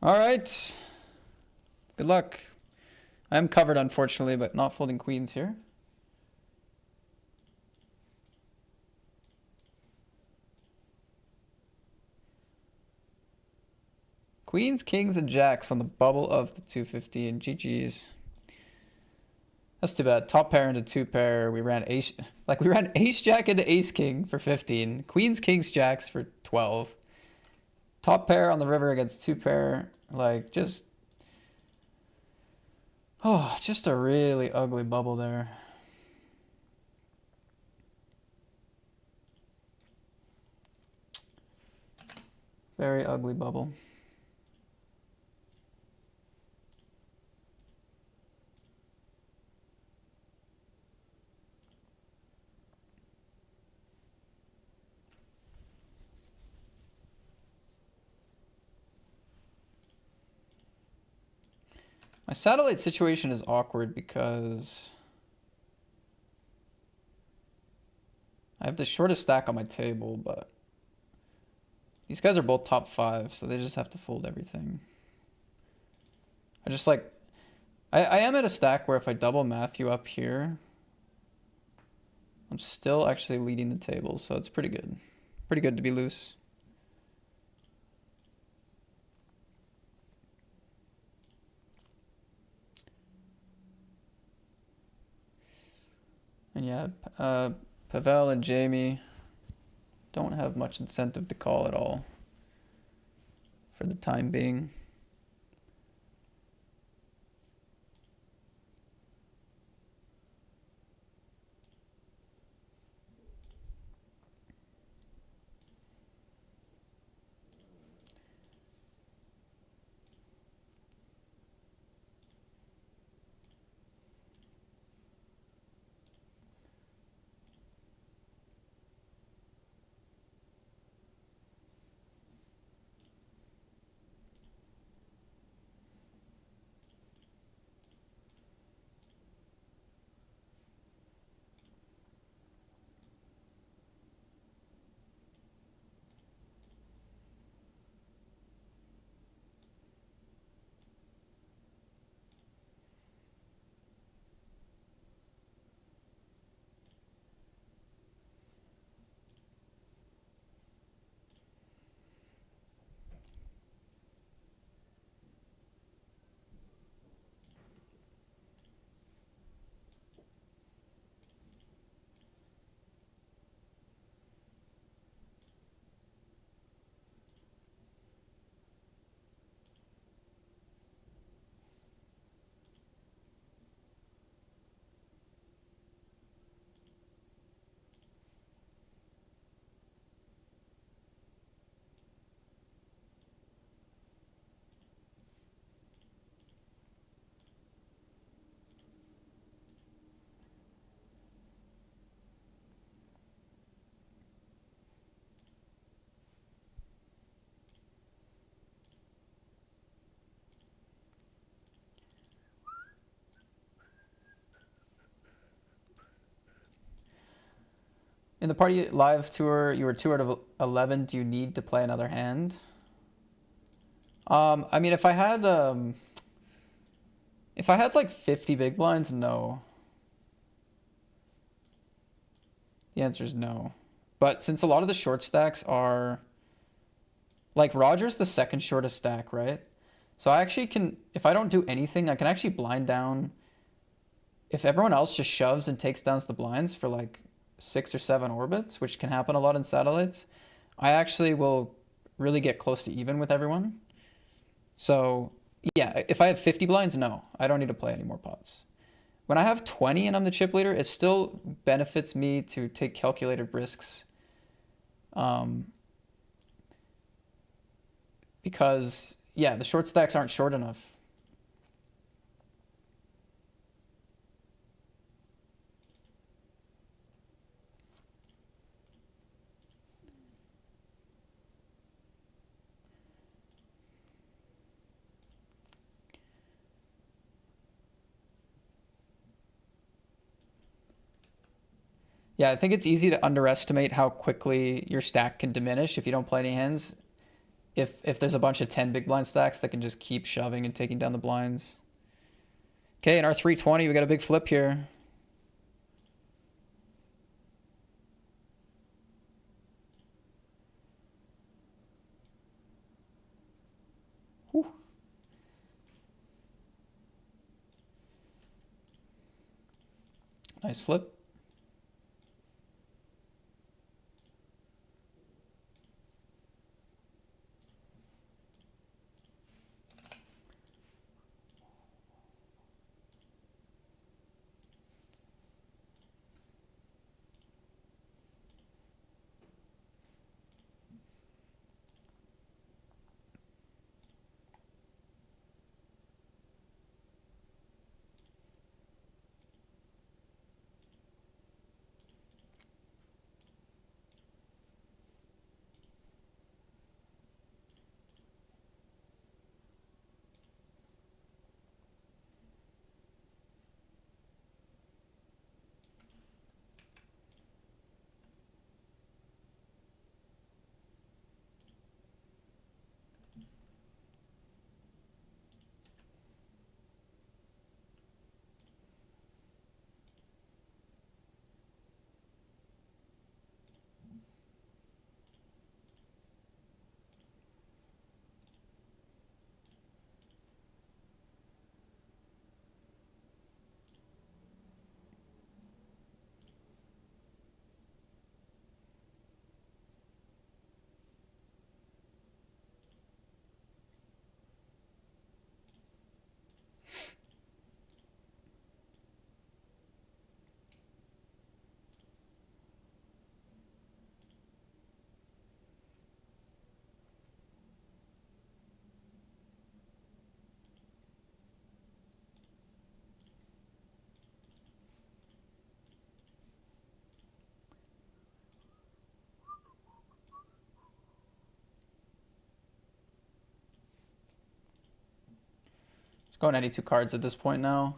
All right. Good luck. I am covered, unfortunately, but not folding queens here. Queens, kings, and jacks on the bubble of the 250 and GG's. That's too bad. Top pair into two pair. We ran ace jack into ace king for 15. Queens, kings, jacks for 12. Top pair on the river against two pair. Like just a really ugly bubble there. Very ugly bubble. My satellite situation is awkward because I have the shortest stack on my table, but these guys are both top 5, so they just have to fold everything. I am at a stack where if I double Matthew up here, I'm still actually leading the table, so it's pretty good. Pretty good to be loose. And yeah, Pavel and Jamie don't have much incentive to call at all for the time being. In the party live tour, you were 2 out of 11. Do you need to play another hand? I mean, if I had like 50 big blinds, no. The answer is no. But since a lot of the short stacks are like Roger's the second shortest stack, right? So I actually can, if I don't do anything, I can actually blind down. If everyone else just shoves and takes down the blinds for like 6 or 7 orbits, which can happen a lot in satellites, I actually will really get close to even with everyone. So yeah, if I have 50 blinds, no, I don't need to play any more pots. When I have 20 and I'm the chip leader, it still benefits me to take calculated risks. Because yeah, the short stacks aren't short enough. Yeah, I think it's easy to underestimate how quickly your stack can diminish if you don't play any hands. If there's a bunch of 10 big blind stacks that can just keep shoving and taking down the blinds. Okay, in our 320, we got a big flip here. Whew. Nice flip. Just going 92 cards at this point now.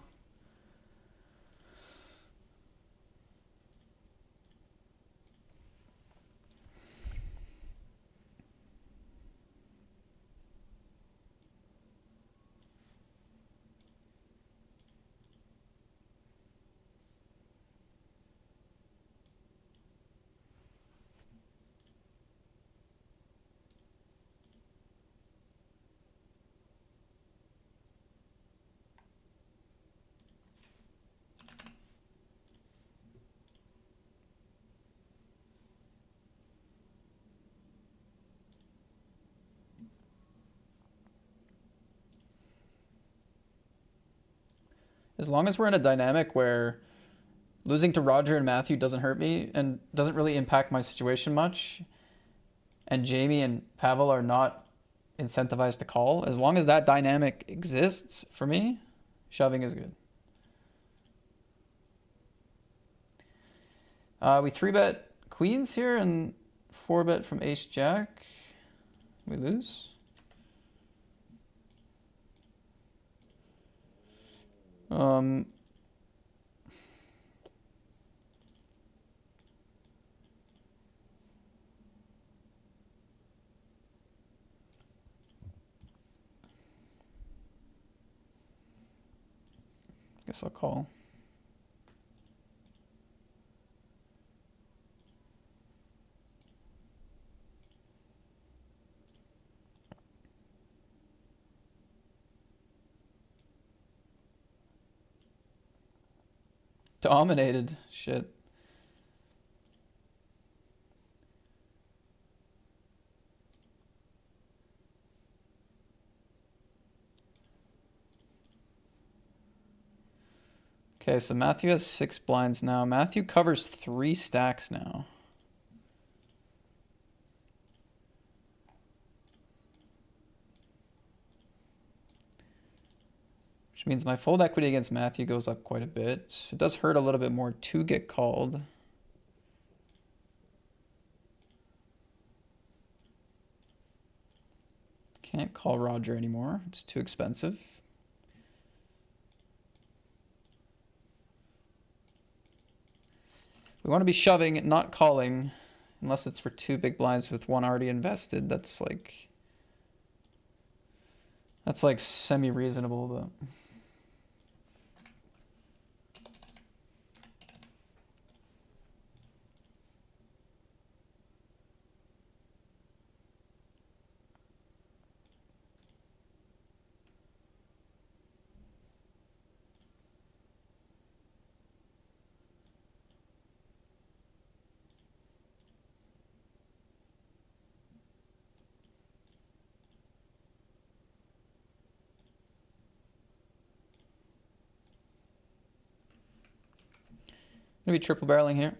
As long as we're in a dynamic where losing to Roger and Matthew doesn't hurt me and doesn't really impact my situation much, and Jamie and Pavel are not incentivized to call, as long as that dynamic exists for me, shoving is good. We 3-bet queens here and 4-bet from ace jack. We lose. Guess I'll call. Dominated. Shit. Okay, so Matthew has 6 blinds now. Matthew covers 3 stacks now. Which means my fold equity against Matthew goes up quite a bit. It does hurt a little bit more to get called. Can't call Roger anymore. It's too expensive. We want to be shoving, not calling, unless it's for 2 big blinds with 1 already invested. That's like semi-reasonable, but maybe triple barreling here.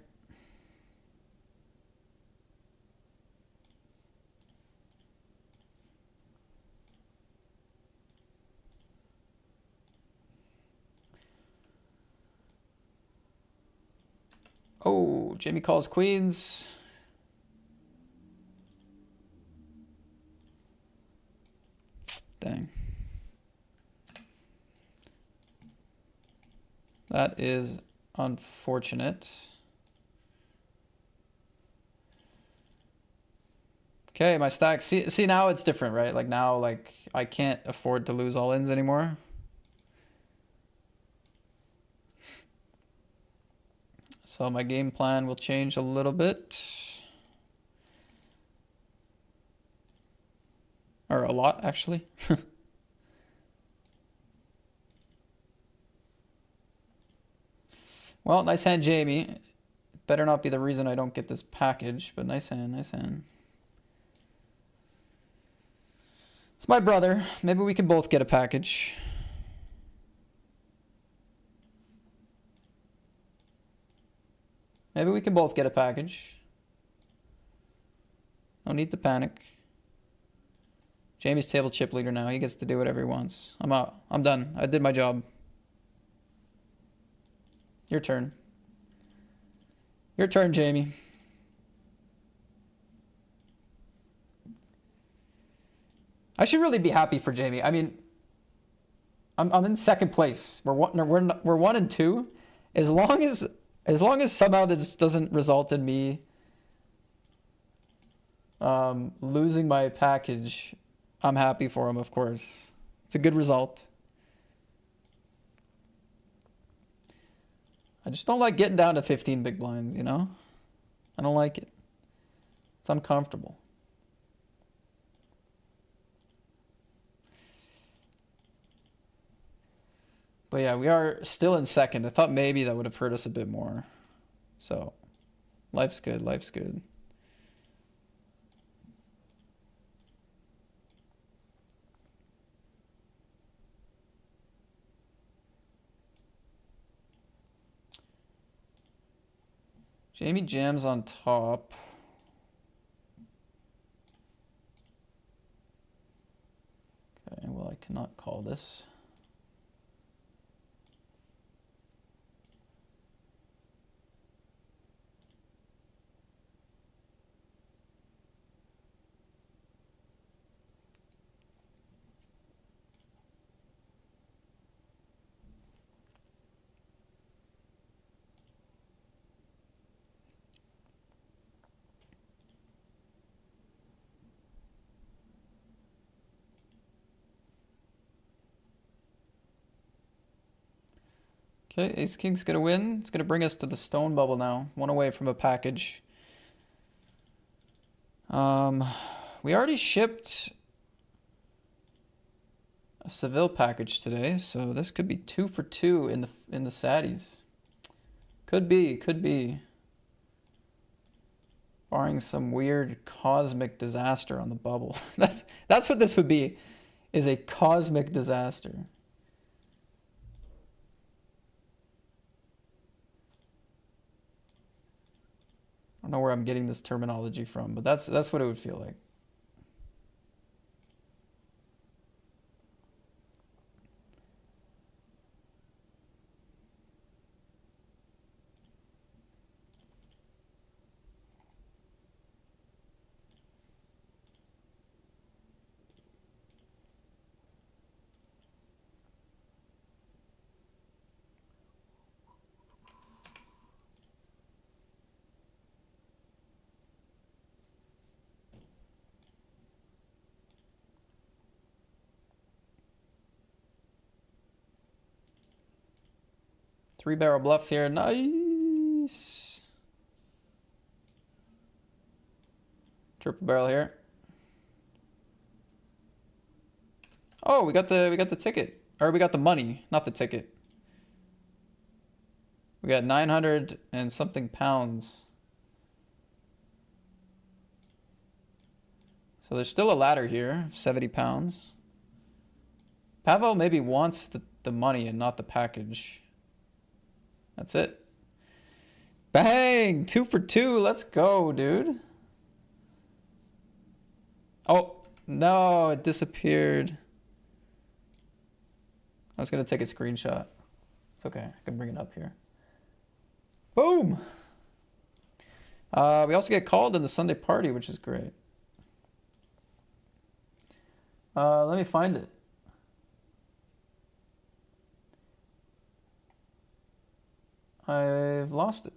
Oh, Jamie calls queens. Dang. That is unfortunate. Okay, my stack. See now it's different, right? Like now, like I can't afford to lose all ins anymore. So my game plan will change a little bit. Or a lot, actually. Well, nice hand, Jamie. Better not be the reason I don't get this package, but nice hand, nice hand. It's my brother. Maybe we can both get a package. Maybe we can both get a package. No need to panic. Jamie's table chip leader now. He gets to do whatever he wants. I'm out. I'm done. I did my job. Your turn. Your turn, Jamie. I should really be happy for Jamie. I mean, I'm in second place. We're 1 and 2. As long as somehow this doesn't result in me losing my package, I'm happy for him, of course. It's a good result. I just don't like getting down to 15 big blinds, you know? I don't like it. It's uncomfortable. But yeah, we are still in second. I thought maybe that would have hurt us a bit more. So, life's good, life's good. Jamie jams on top. Okay, well, I cannot call this. Okay, Ace King's gonna win. It's gonna bring us to the stone bubble now. One away from a package. We already shipped a Seville package today, so this could be 2 for 2 in the Saddies. Could be. Barring some weird cosmic disaster on the bubble. That's what this would be, is a cosmic disaster. I don't know where I'm getting this terminology from, but that's what it would feel like. Three barrel bluff here. Nice. Triple barrel here. Oh, we got the ticket. Or we got the money, not the ticket. We got 900 and something pounds. So there's still a ladder here, 70 pounds. Pavel maybe wants the money and not the package. That's it. Bang! 2 for 2. Let's go, dude. Oh, no, it disappeared. I was going to take a screenshot. It's okay. I can bring it up here. Boom! We also get called in the Sunday party, which is great. Let me find it. I've lost it.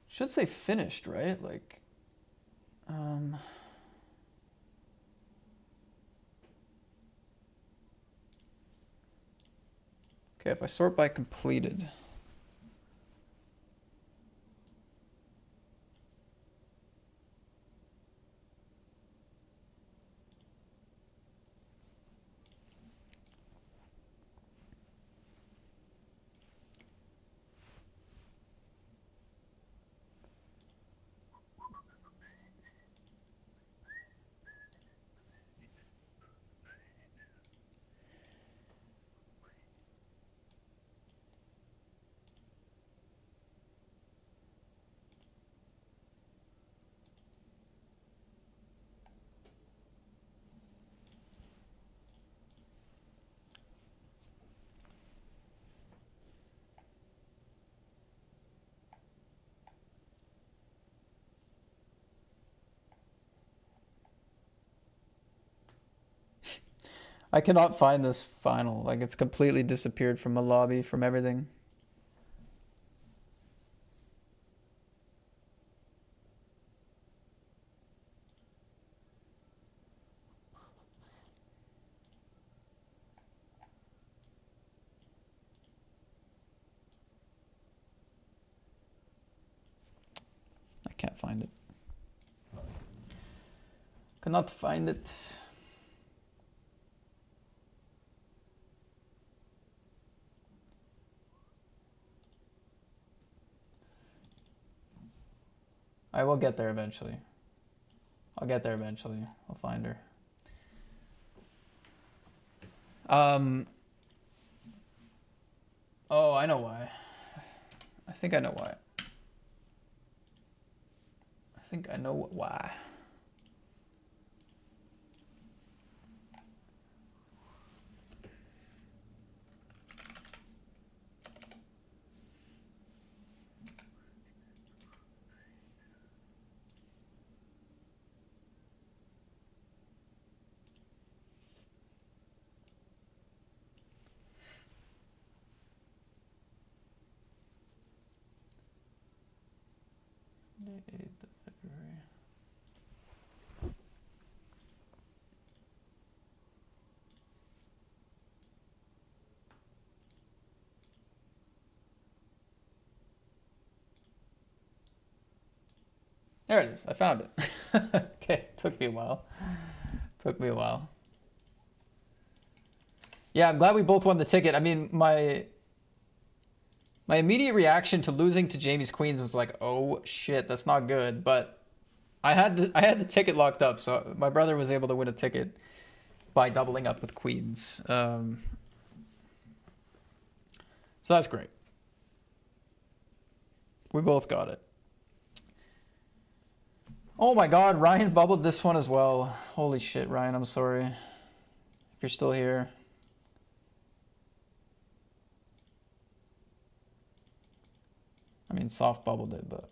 Should say finished, right? Like, okay, if I sort by completed. I cannot find this final. Like, it's completely disappeared from the lobby, from everything. I can't find it. Cannot find it. I will get there eventually. I'll get there eventually. I'll find her. Oh, I know why. I think I know why. I think I know why. Sunday, 8th of February. There it is. I found it. Okay, took me a while. Took me a while. Yeah, I'm glad we both won the ticket. I mean, my immediate reaction to losing to Jamie's Queens was like, oh shit, that's not good. But I had the ticket locked up, so my brother was able to win a ticket by doubling up with Queens. So that's great. We both got it. Oh my god, Ryan bubbled this one as well. Holy shit, Ryan, I'm sorry. If you're still here. I mean, soft bubbled it, but...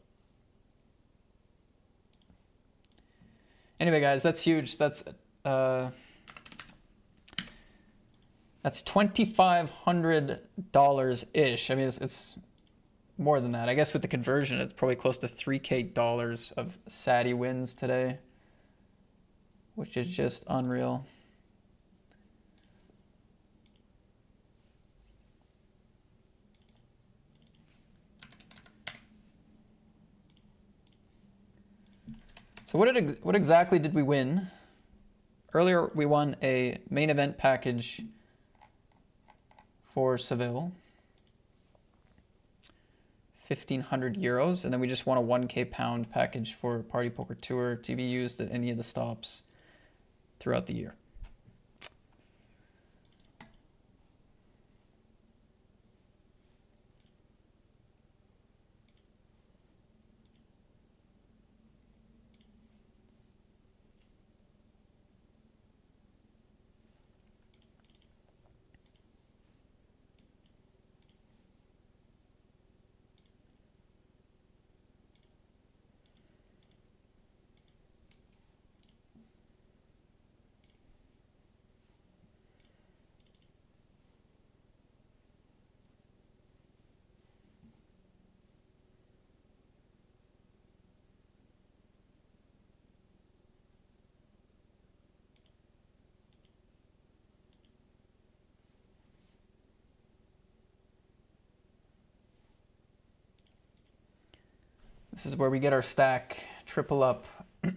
Anyway, guys, that's huge. That's $2,500-ish. I mean, it's more than that. I guess with the conversion, it's probably close to $3K of Sadie wins today, which is just unreal. So what exactly did we win? Earlier, we won a main event package for Seville. 1,500 euros, and then we just won a 1K pound package for Party Poker Tour to be used at any of the stops throughout the year. This is where we get our stack triple up. If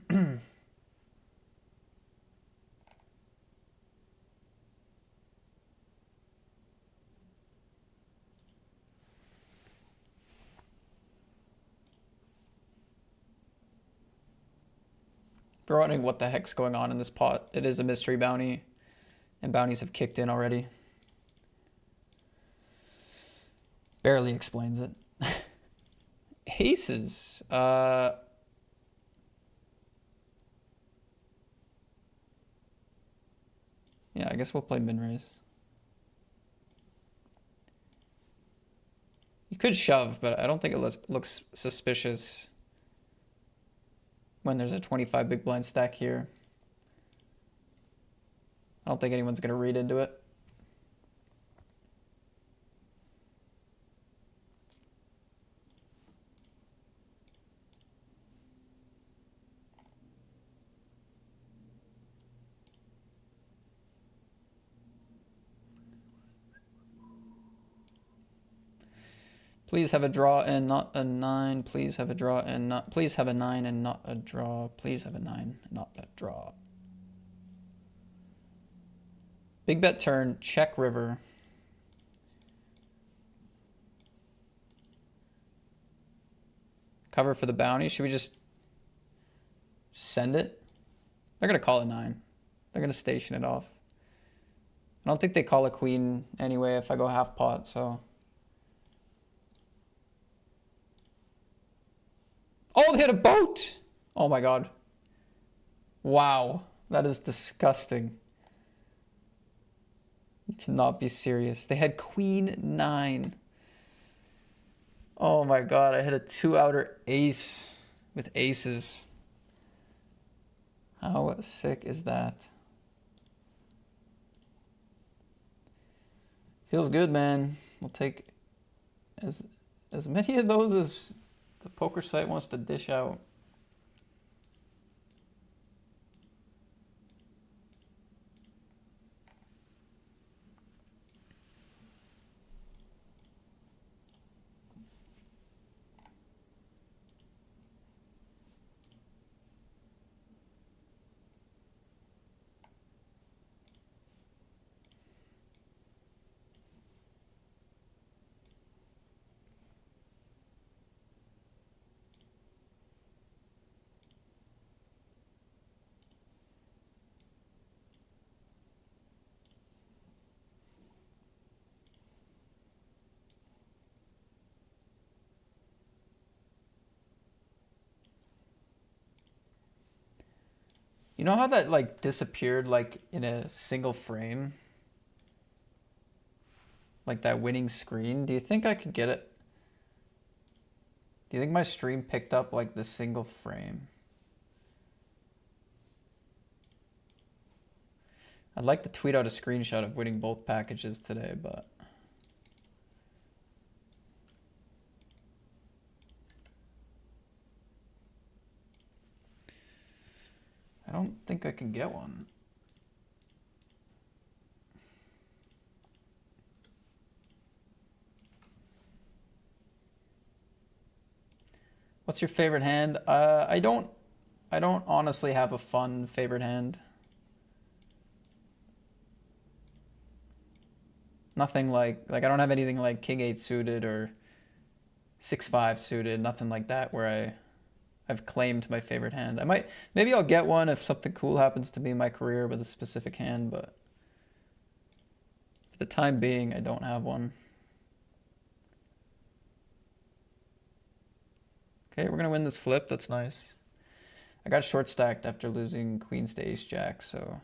you're wondering what the heck's going on in this pot, it is a mystery bounty, and bounties have kicked in already. Barely explains it. Aces. Yeah, I guess we'll play min raise. You could shove, but I don't think it looks suspicious when there's a 25 big blind stack here. I don't think anyone's going to read into it. Please have a draw and not a 9. Please have a draw and not... Please have a 9 and not a draw. Please have a 9, not a draw. Big bet turn, check river. Cover for the bounty. Should we just send it? They're going to call it 9. They're going to station it off. I don't think they call a queen anyway if I go half pot, so... Oh, they had a boat! Oh my god. Wow. That is disgusting. You cannot be serious. They had queen 9. Oh my god, I hit a 2-outer ace with aces. How sick is that? Feels good, man. We'll take as many of those as the poker site wants to dish out. You know how that like disappeared like in a single frame? Like that winning screen? Do you think I could get it? Do you think my stream picked up like the single frame? I'd like to tweet out a screenshot of winning both packages today, but I don't think I can get one. What's your favorite hand? I don't honestly have a fun favorite hand. Nothing like I don't have anything like King 8 suited or 6-5 suited, nothing like that where I've claimed my favorite hand. Maybe I'll get one if something cool happens to me in my career with a specific hand, but for the time being, I don't have one. Okay, we're gonna win this flip. That's nice. I got short stacked after losing queens to ace jack, so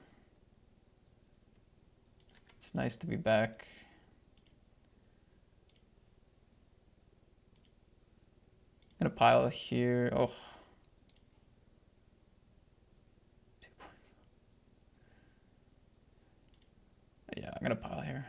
it's nice to be back. I'm gonna pile here. Oh. Yeah, I'm gonna pile here.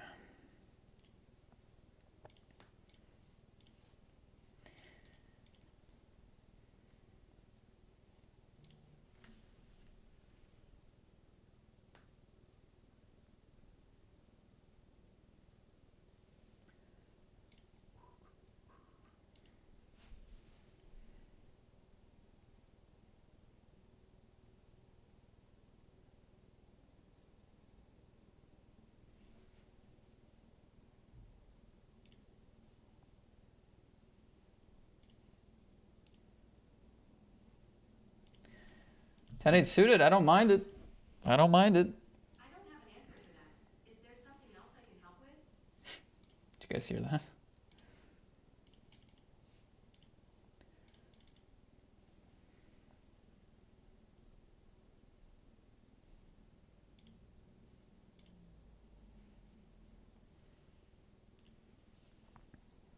Ten eight suited, I don't mind it. I don't mind it. I don't have an answer for that. Is there something else I can help with? Did you guys hear that?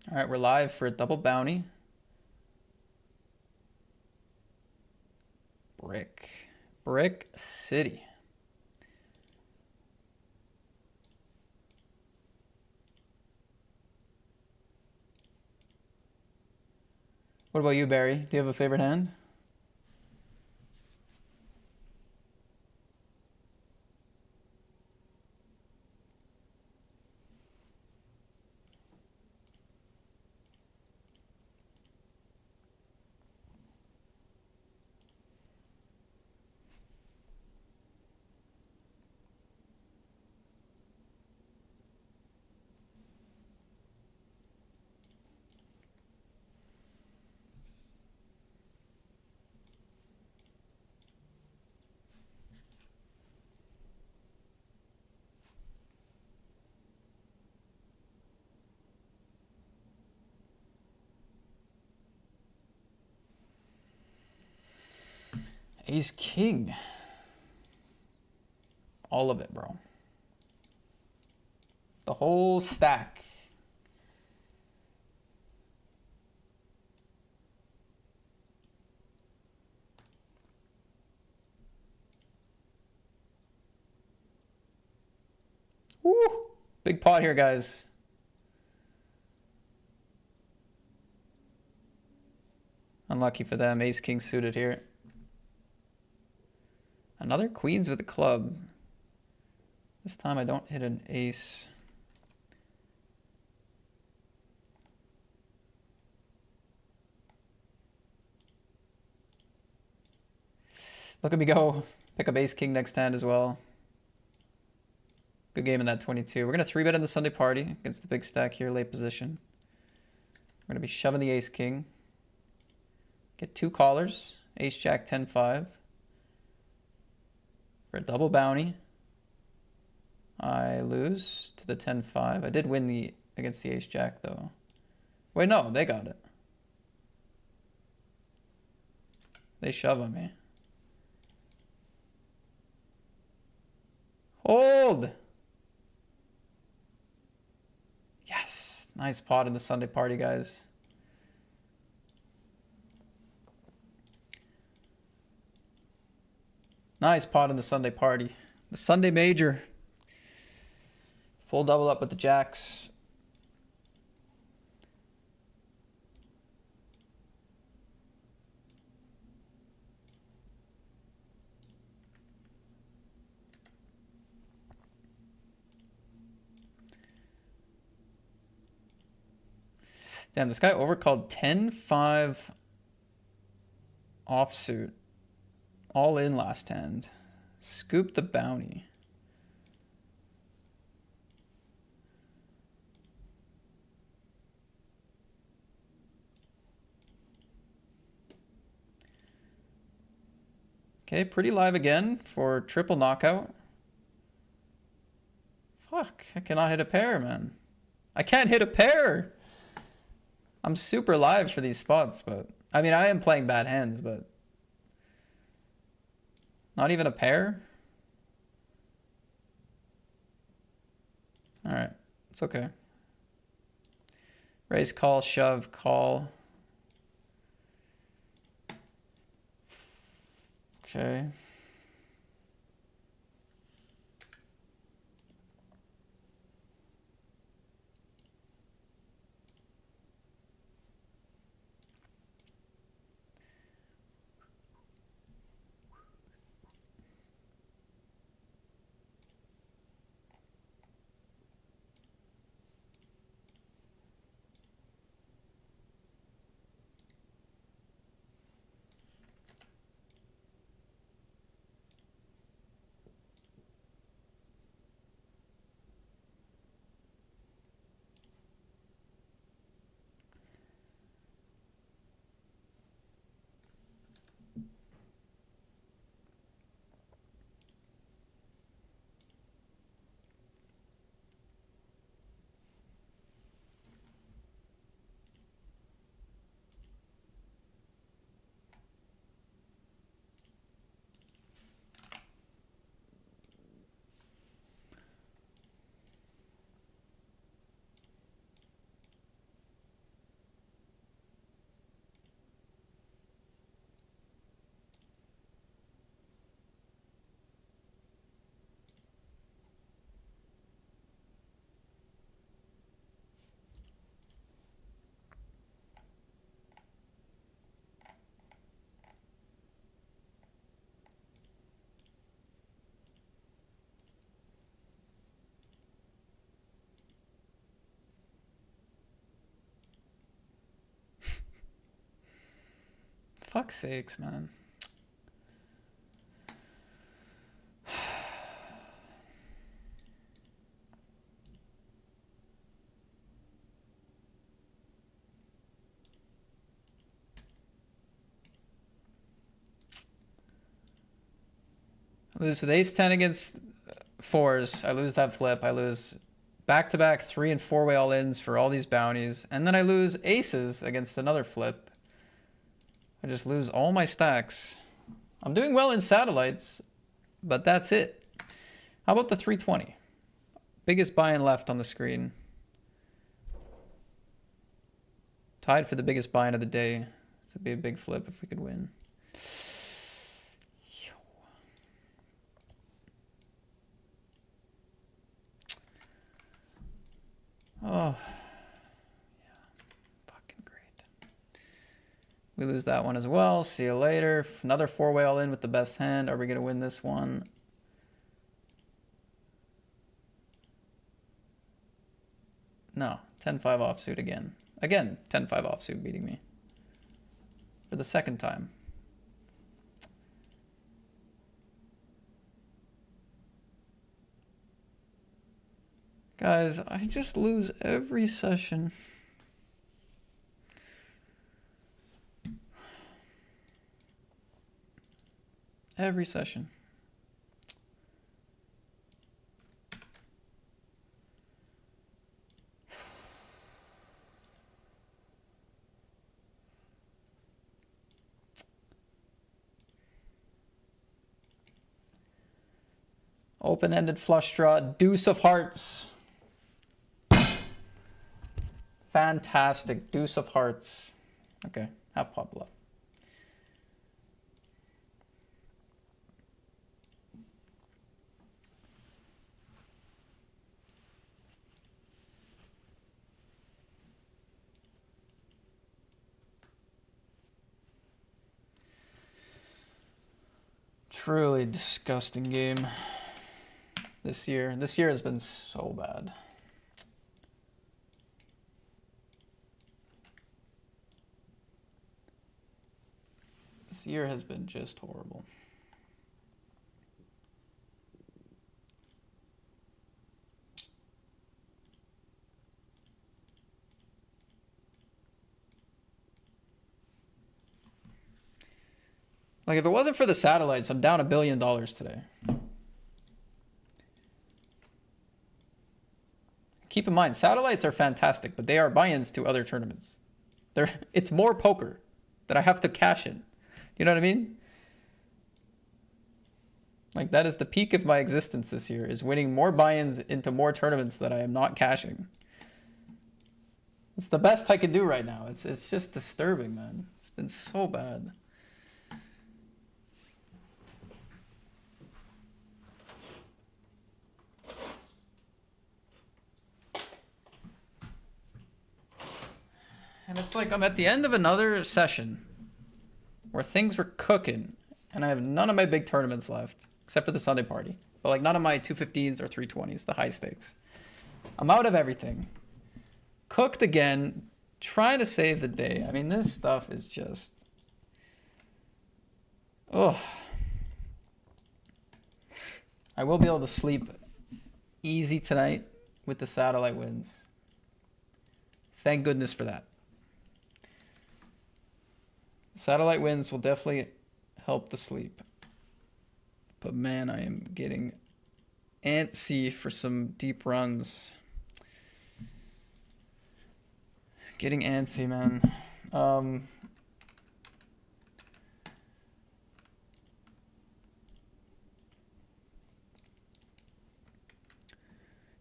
All right, we're live for a double bounty. Brick City. What about you, Barry? Do you have a favorite hand? Ace King. All of it, bro. The whole stack. Woo! Big pot here, guys. Unlucky for them. Ace King suited here. Another queens with a club. This time I don't hit an ace. Look at me go. Pick up ace king next hand as well. Good game in that 22. We're going to 3-bet in the Sunday party against the big stack here, late position. We're going to be shoving the ace king. Get 2 callers. Ace jack 10-5. For a double bounty. I lose to the 10-5. I did win against the ace jack though. Wait, no, they got it. They shove on me. Hold! Yes! Nice pot in the Sunday party, guys. Nice pot in the Sunday party. The Sunday major. Full double up with the jacks. Damn, this guy overcalled 10-5 offsuit. All in last hand. Scoop the bounty. Okay, pretty live again for triple knockout. Fuck, I cannot hit a pair, man. I can't hit a pair! I'm super live for these spots, but... I mean, I am playing bad hands, but... Not even a pair? Alright, it's okay. Raise, call, shove, call. Okay. Fuck's sakes, man. I lose with ace-10 against fours. I lose that flip. I lose back-to-back 3- and 4-way all-ins for all these bounties. And then I lose aces against another flip. I just lose all my stacks. I'm doing well in satellites, but that's it. How about the 320? Biggest buy-in left on the screen. Tied for the biggest buy-in of the day. This would be a big flip if we could win. Oh, yeah, fucking great. We lose that one as well. See you later. Another 4-way all in with the best hand. Are we going to win this one? No, 10-5 offsuit again. Again, 10-5 offsuit beating me. For the second time. Guys, I just lose every session. Every session. Open-ended flush draw, deuce of hearts. Fantastic, deuce of hearts. Okay, half pot bluff. Truly disgusting game this year. This year has been so bad. This year has been just horrible. Like, if it wasn't for the satellites, I'm down $1 billion today. Keep in mind, satellites are fantastic, but they are buy-ins to other tournaments. It's more poker that I have to cash in. You know what I mean? Like, that is the peak of my existence this year, is winning more buy-ins into more tournaments that I am not cashing. It's the best I can do right now. It's just disturbing, man. It's been so bad. And it's like I'm at the end of another session where things were cooking, and I have none of my big tournaments left, except for the Sunday party. But like none of my 215s or 320s, the high stakes. I'm out of everything. Cooked again, trying to save the day. I mean, this stuff is just... Oh. I will be able to sleep easy tonight with the satellite wins. Thank goodness for that. Satellite wins will definitely help the sleep. But man, I am getting antsy for some deep runs. Getting antsy, man.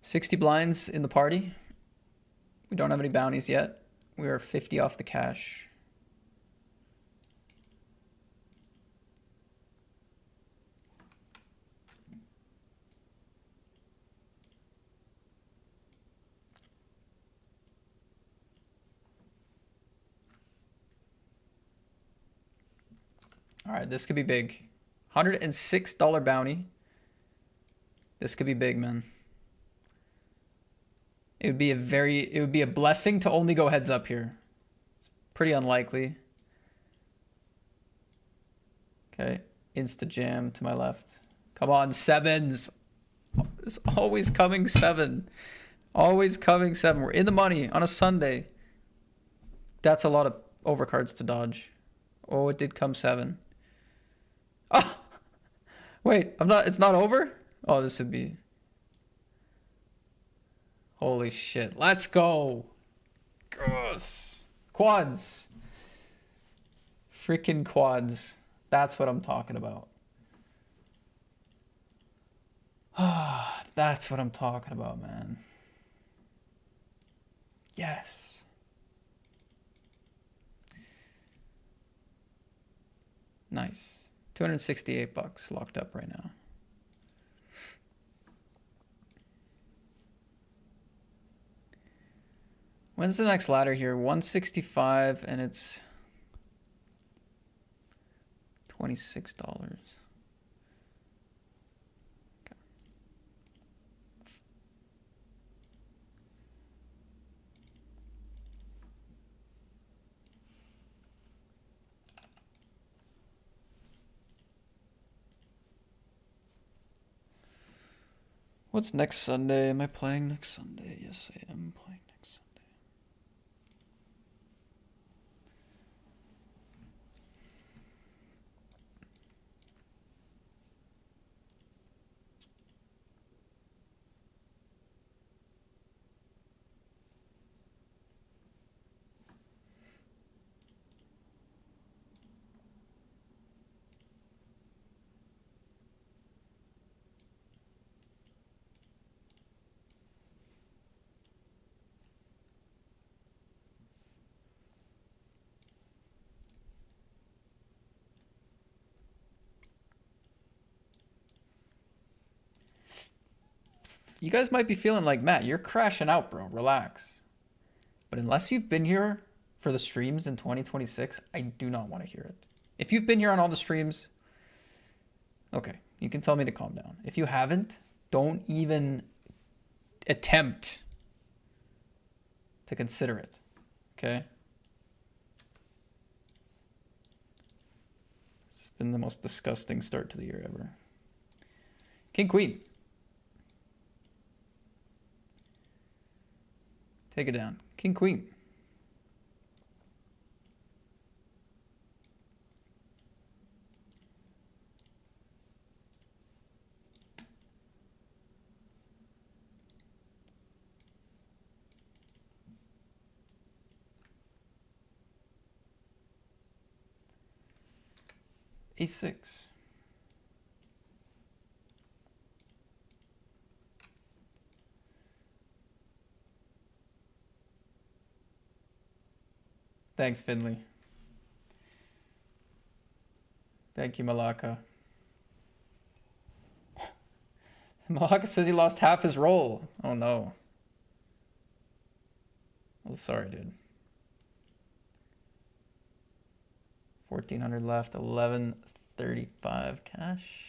60 blinds in the party. We don't have any bounties yet. We are 50 off the cash. All right, this could be big. $106 bounty. This could be big, man. It would be a blessing to only go heads up here. It's pretty unlikely. Okay, insta jam to my left. Come on, sevens. It's always coming seven. Always coming seven. We're in the money on a Sunday. That's a lot of overcards to dodge. Oh, it did come seven. Oh, wait, it's not over? Oh, this would be... Holy shit. Let's go. Gross. Quads. Freaking quads. That's what I'm talking about. That's what I'm talking about, man. Yes. Nice. $268 locked up right now. When's the next ladder here? 165 and it's $26. Okay. What's next Sunday? Am I playing next Sunday? Yes, I am playing next Sunday. you guys might be feeling like, Matt, you're crashing out, bro. Relax. But unless you've been here for the streams in 2026, I do not want to hear it. If you've been here on all the streams, okay, you can tell me to calm down. If you haven't, don't even attempt to consider it, okay? It's been the most disgusting start to the year ever. King, queen. Take it down. King, queen. A6. Thanks, Finley. Thank you, Malaka. Malaka says he lost half his roll. Oh no. Well, sorry, dude. 1,400 left, 1135 cash.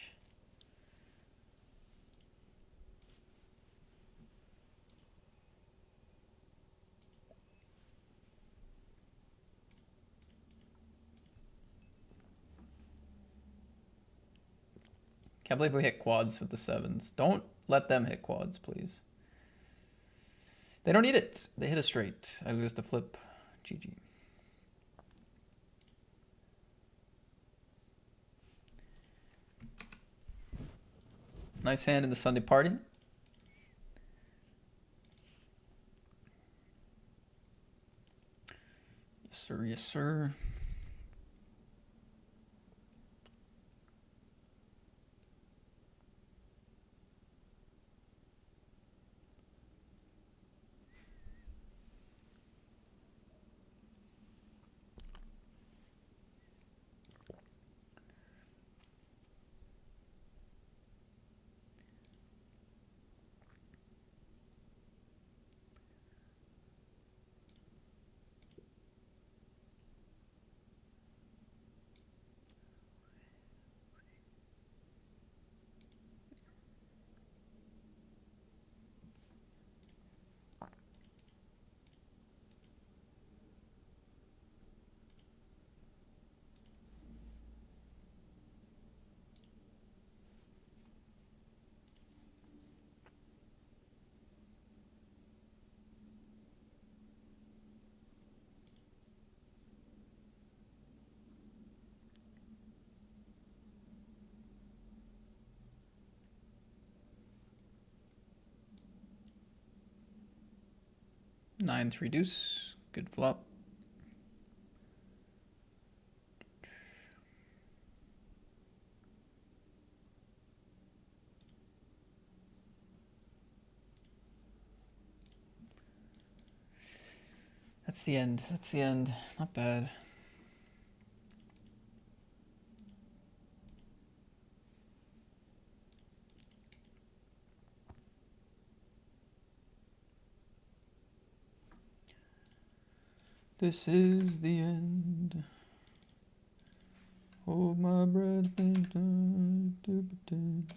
Can't believe we hit quads with the sevens. Don't let them hit quads, please. They don't need it. They hit a straight. I lose the flip. GG. Nice hand in the Sunday party. Yes, sir. Yes, sir. Nine, three deuce. Good flop. That's the end. That's the end. Not bad. This is the end. Hold my breath and do pretend.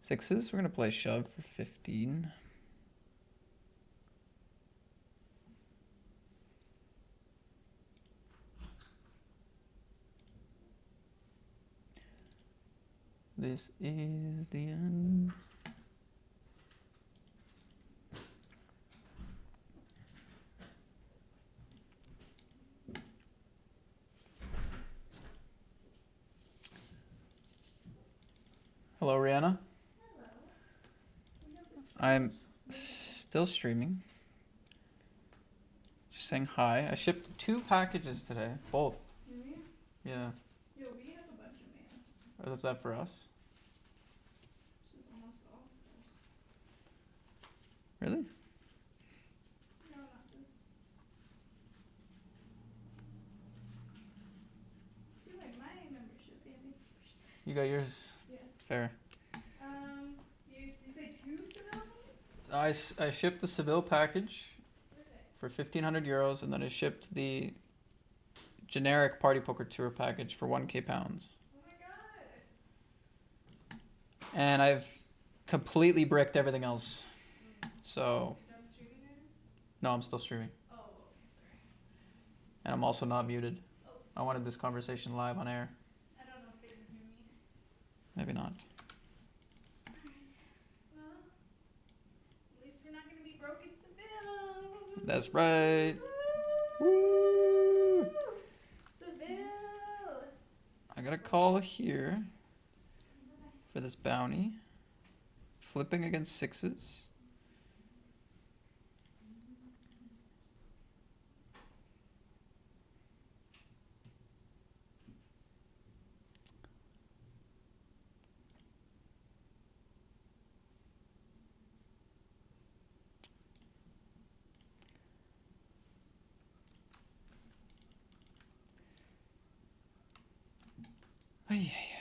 Sixes, we're gonna play shove for 15. This is the end. Hello, Rihanna. I'm still streaming. Just saying hi. I shipped 2 packages today. Both. Yeah. Yo, we have a bunch of mail. Is that for us? This is almost all of us. Really? No, not this You got yours? Yeah. Fair. Did you say 2 Seville ones? I shipped the Seville package Perfect. for 1,500 euros, and then I shipped the generic Party Poker Tour package for 1k pounds. Oh my god. And I've completely bricked everything else. So, You done streaming right no, I'm still streaming. now? Oh, okay, sorry. And I'm also not muted. Oh. I wanted this conversation live on air. I don't know if they can hear me. Maybe not. Alright. Well, at least we're not gonna be broke in Seville. That's right. Woo! Woo! Seville! I got a call here for this bounty. Flipping against sixes. Ay, ay, ay.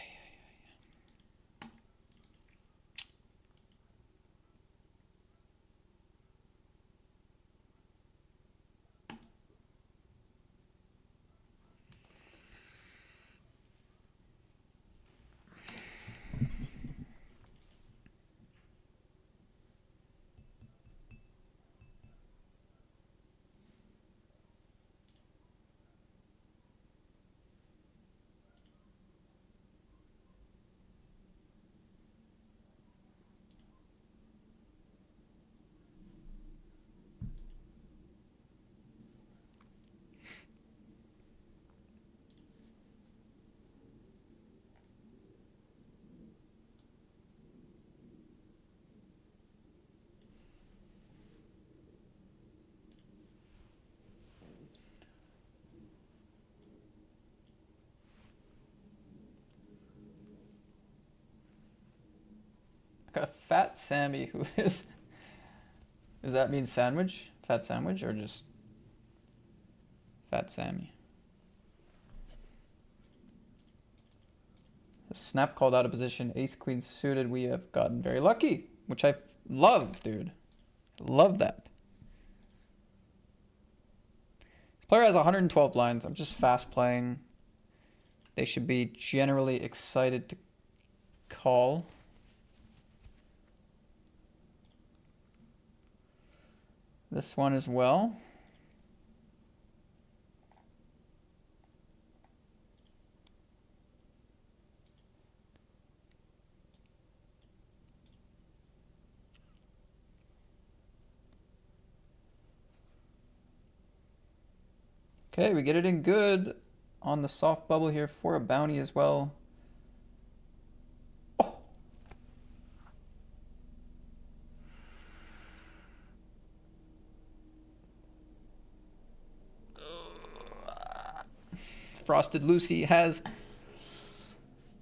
I got a Fat Sammy who is. Does that mean sandwich? Fat sandwich or just Fat Sammy? The snap called out of position. Ace queen suited. We have gotten very lucky, which I love, dude. Love that. This player has 112 blinds. I'm just fast playing. They should be generally excited to call. This one as well. Okay, we get it in good on the soft bubble here for a bounty as well. Oh. Frosted Lucy has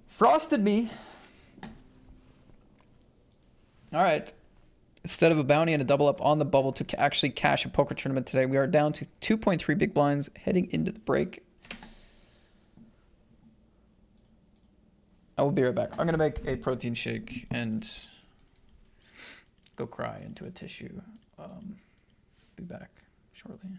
frosted me. All right. Instead of a bounty and a double up on the bubble to actually cash a poker tournament today, we are down to 2.3 big blinds heading into the break. I will be right back. I'm going to make a protein shake and go cry into a tissue. Be back shortly.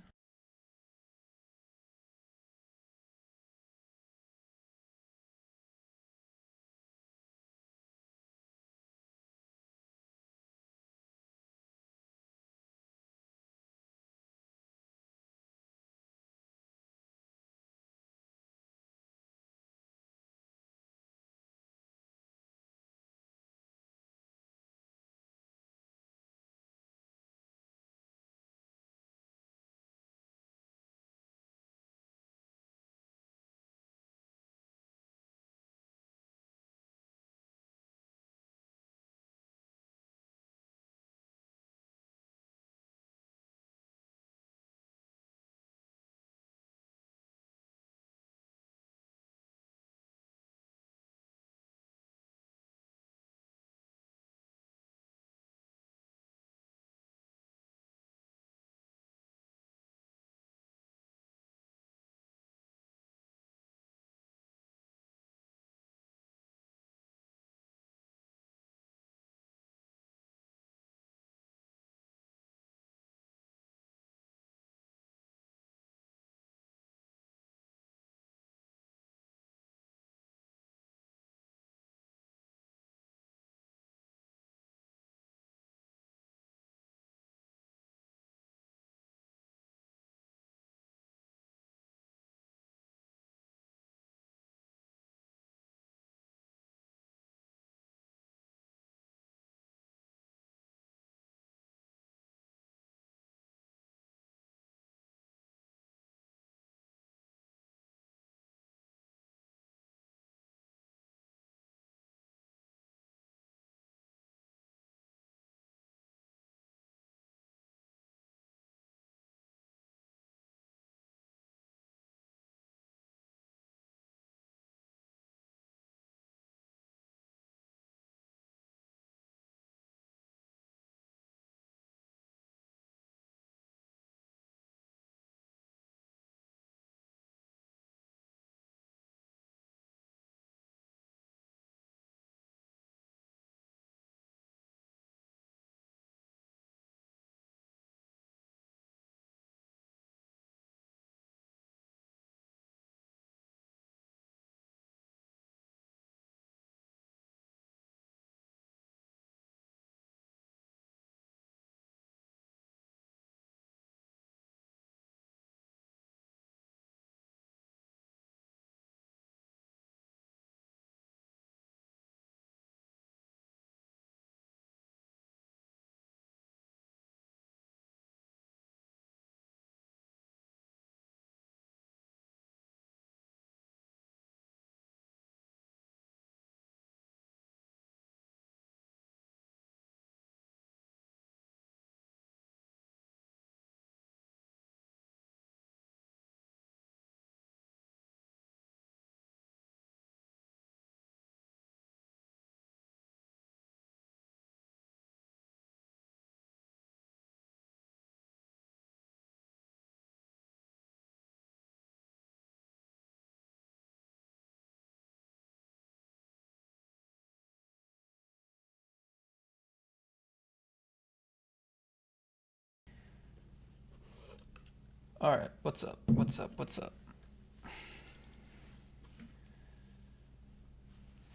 All right, what's up? What's up? What's up?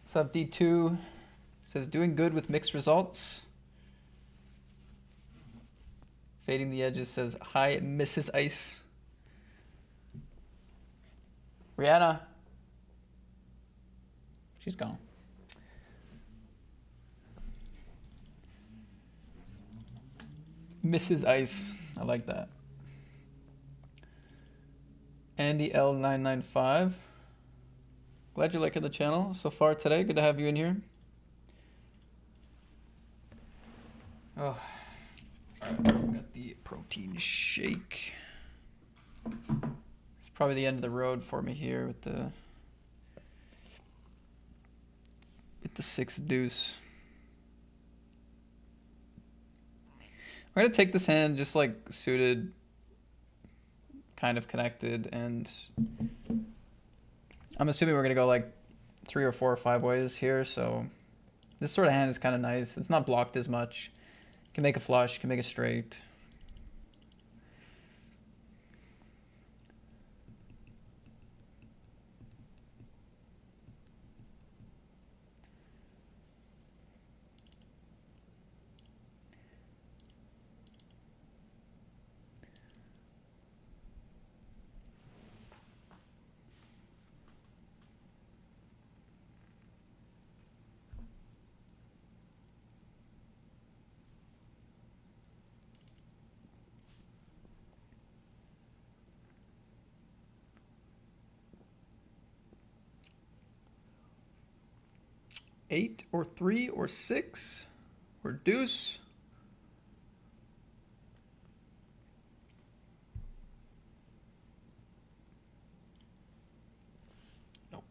What's up, D2? Says doing good with mixed results. Fading the edges says hi, Mrs. Ice. Rihanna. She's gone. Mrs. Ice. I like that. Andy L995. Glad you're liking the channel so far today. Good to have you in here. Oh, alright, got the protein shake. It's probably the end of the road for me here with the 6 deuce. I'm gonna take this hand just like suited, kind of connected, and I'm assuming we're gonna go like 3 or 4 or 5 ways here. So this sort of hand is kind of nice. It's not blocked as much. Can make a flush, can make a straight. Eight or 3 or 6 or deuce. Nope.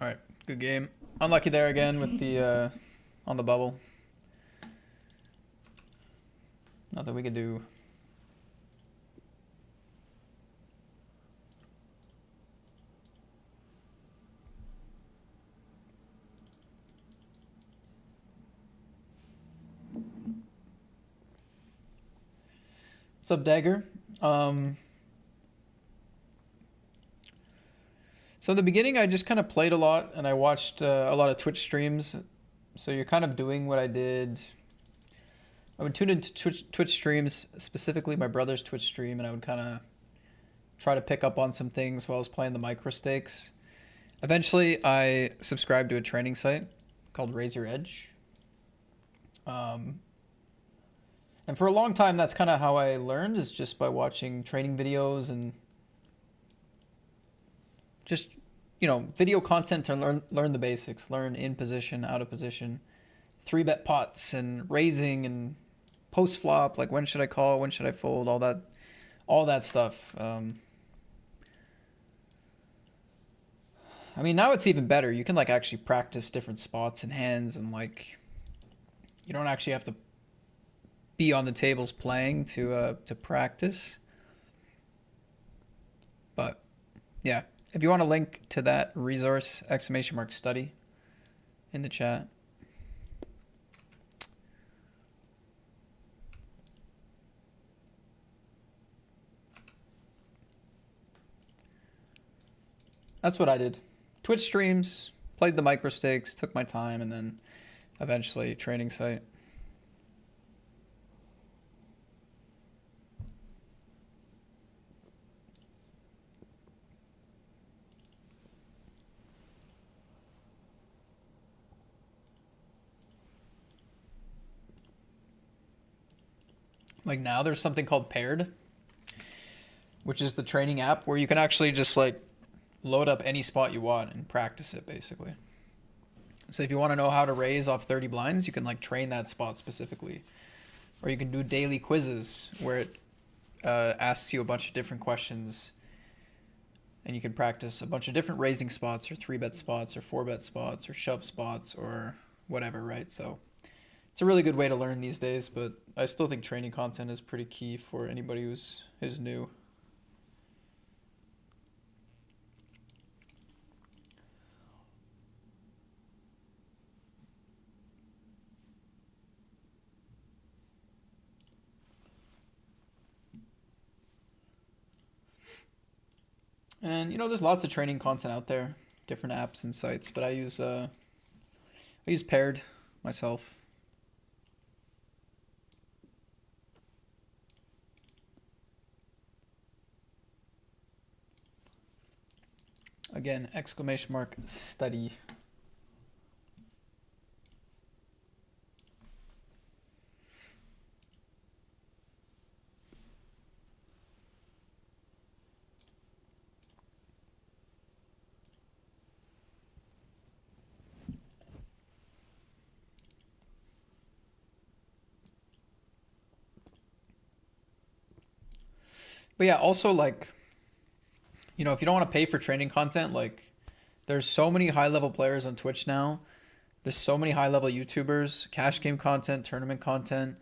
All right, good game. Unlucky there again with the on the bubble. Nothing we could do. What's up, Dagger? So in the beginning, I just kind of played a lot, and I watched a lot of Twitch streams. So you're kind of doing what I did. I would tune into Twitch streams, specifically my brother's Twitch stream, and I would kind of try to pick up on some things while I was playing the micro stakes. Eventually, I subscribed to a training site called Razor Edge. And for a long time, that's kind of how I learned, is just by watching training videos and just, you know, video content to learn the basics, learn in position, out of position, 3-bet pots and raising and post flop, like when should I call, when should I fold, all that stuff. I mean, now it's even better. You can like actually practice different spots and hands, and like you don't actually have to be on the tables playing to practice. But yeah, if you want a link to that resource, !study in the chat. That's what I did. Twitch streams, played the micro stakes, took my time, and then eventually training site. Like now there's something called Paired, which is the training app where you can actually just like load up any spot you want and practice it basically. So if you want to know how to raise off 30 blinds, you can like train that spot specifically. Or you can do daily quizzes where it asks you a bunch of different questions, and you can practice a bunch of different raising spots or 3-bet spots or 4-bet spots or shove spots or whatever, right? So it's a really good way to learn these days, but I still think training content is pretty key for anybody who's new. And you know, there's lots of training content out there, different apps and sites, but I use Paired myself. Again, exclamation mark study. But yeah, also like, you know, if you don't want to pay for training content, like there's so many high level players on Twitch now. There's so many high level YouTubers, cash game content, tournament content.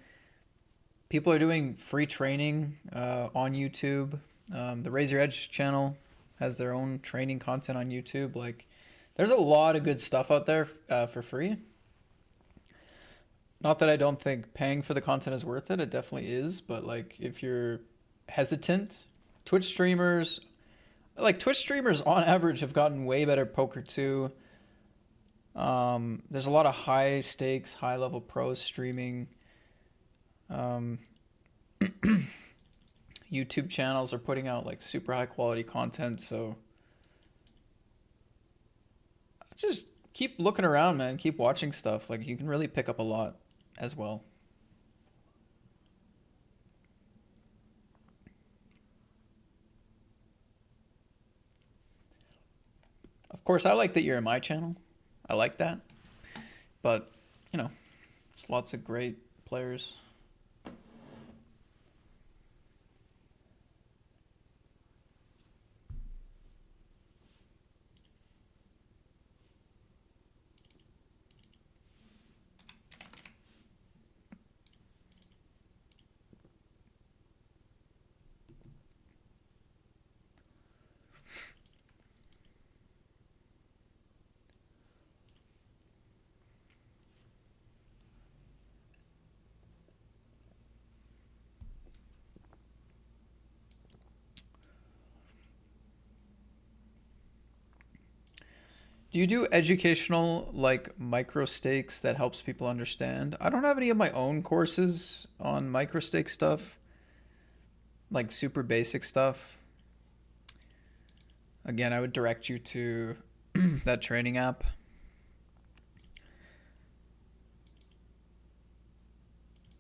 People are doing free training on YouTube. The Raise Your Edge channel has their own training content on YouTube. Like, there's a lot of good stuff out there for free. Not that I don't think paying for the content is worth it. It definitely is. But like, if you're hesitant, Twitch streamers on average have gotten way better poker too. There's a lot of high stakes, high level pros streaming. YouTube channels are putting out like super high quality content, so just keep looking around, man. Keep watching stuff. Like, you can really pick up a lot as well. Of course, I like that you're in my channel. I like that. But, you know, it's lots of great players. Do you do educational, like, micro stakes that helps people understand? I don't have any of my own courses on micro stake stuff, like super basic stuff. Again, I would direct you to that training app.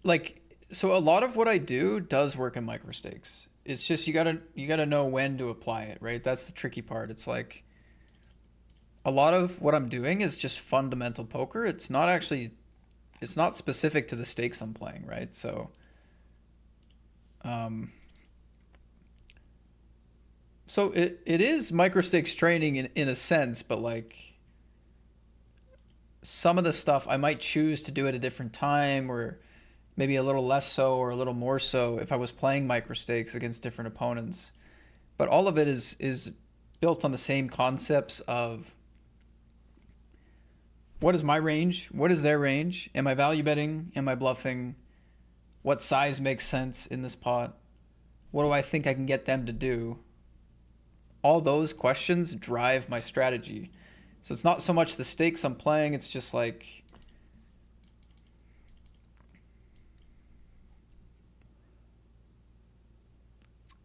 Like, so a lot of what I do does work in micro stakes. It's just you gotta know when to apply it, right? That's the tricky part. It's like, a lot of what I'm doing is just fundamental poker. It's not specific to the stakes I'm playing, right? So, it is micro stakes training in a sense, but like, some of the stuff I might choose to do at a different time, or maybe a little less so or a little more so if I was playing micro stakes against different opponents. But all of it is built on the same concepts of, what is my range? What is their range? Am I value betting? Am I bluffing? What size makes sense in this pot? What do I think I can get them to do? All those questions drive my strategy. So it's not so much the stakes I'm playing, it's just like,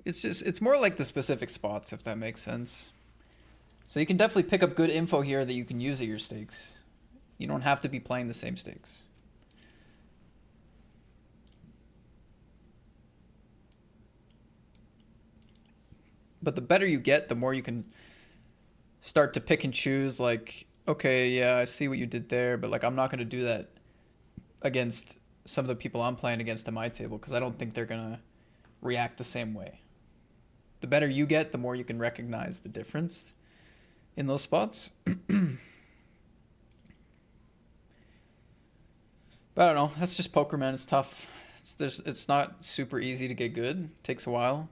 it's more like the specific spots, if that makes sense. So you can definitely pick up good info here that you can use at your stakes. You don't have to be playing the same stakes. But the better you get, the more you can start to pick and choose, like, okay, yeah, I see what you did there, but like, I'm not going to do that against some of the people I'm playing against at my table, because I don't think they're going to react the same way. The better you get, the more you can recognize the difference in those spots. But I don't know. That's just poker, man. It's tough. It's not super easy to get good. It takes a while.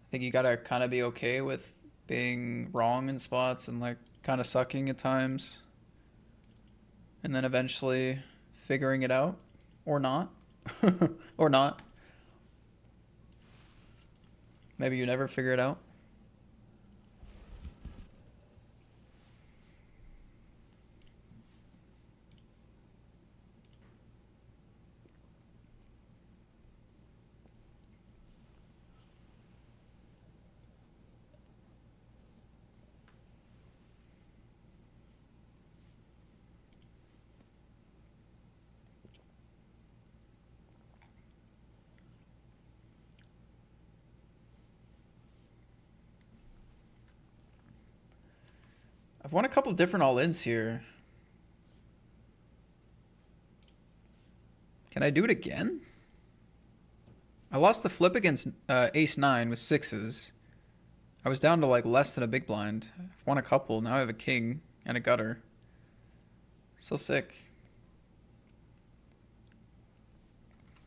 I think you gotta kind of be okay with being wrong in spots and like kind of sucking at times, and then eventually figuring it out, or not, or not. Maybe you never figure it out. I've won a couple different all-ins here. Can I do it again? I lost the flip against ace-9 with sixes. I was down to like less than a big blind. I've won a couple. Now I have a king and a gutter. So sick.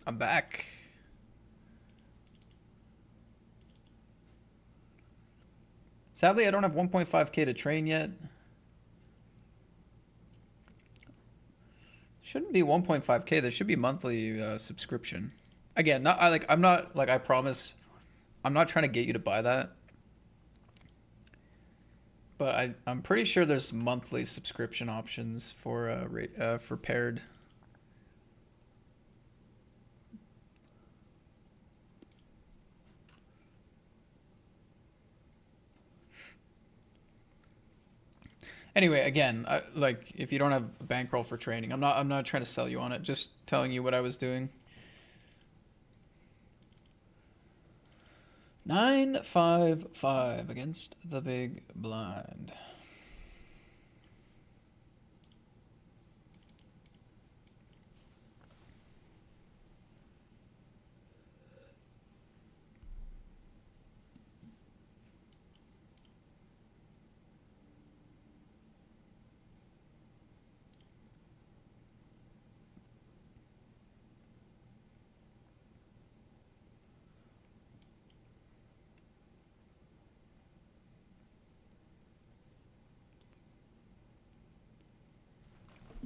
I'm back. Sadly, I don't have 1.5k to train yet. Shouldn't be 1.5k. There should be monthly subscription. Again, I promise, I'm not trying to get you to buy that. But I'm pretty sure there's monthly subscription options for paired. Anyway, again, if you don't have a bankroll for training, I'm not trying to sell you on it. Just telling you what I was doing. 9-5-5 against the big blind.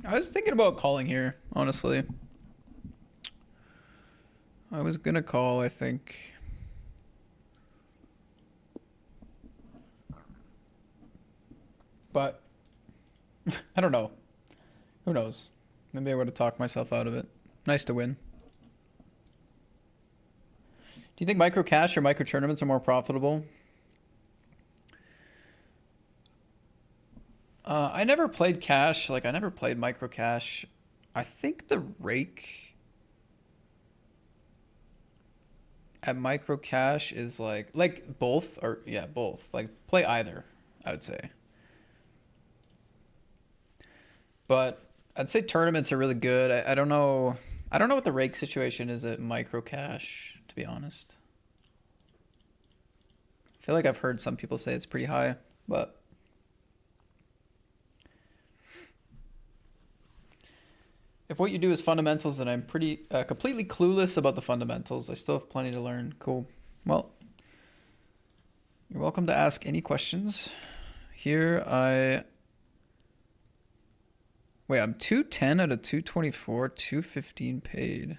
I was thinking about calling here, honestly. I was gonna call, I think. But I don't know. Who knows? Maybe I would have talked myself out of it. Nice to win. Do you think micro cash or micro tournaments are more profitable? I never played cash. I never played micro cash. I think the rake at micro cash is like both, or yeah, both. Play either, I would say. But I'd say tournaments are really good. I don't know. I don't know what the rake situation is at micro cash, to be honest. I feel like I've heard some people say it's pretty high, but if what you do is fundamentals, then I'm pretty completely clueless about the fundamentals. I still have plenty to learn. Cool. Well, you're welcome to ask any questions. Here wait, I'm 210 out of 224, 215 paid.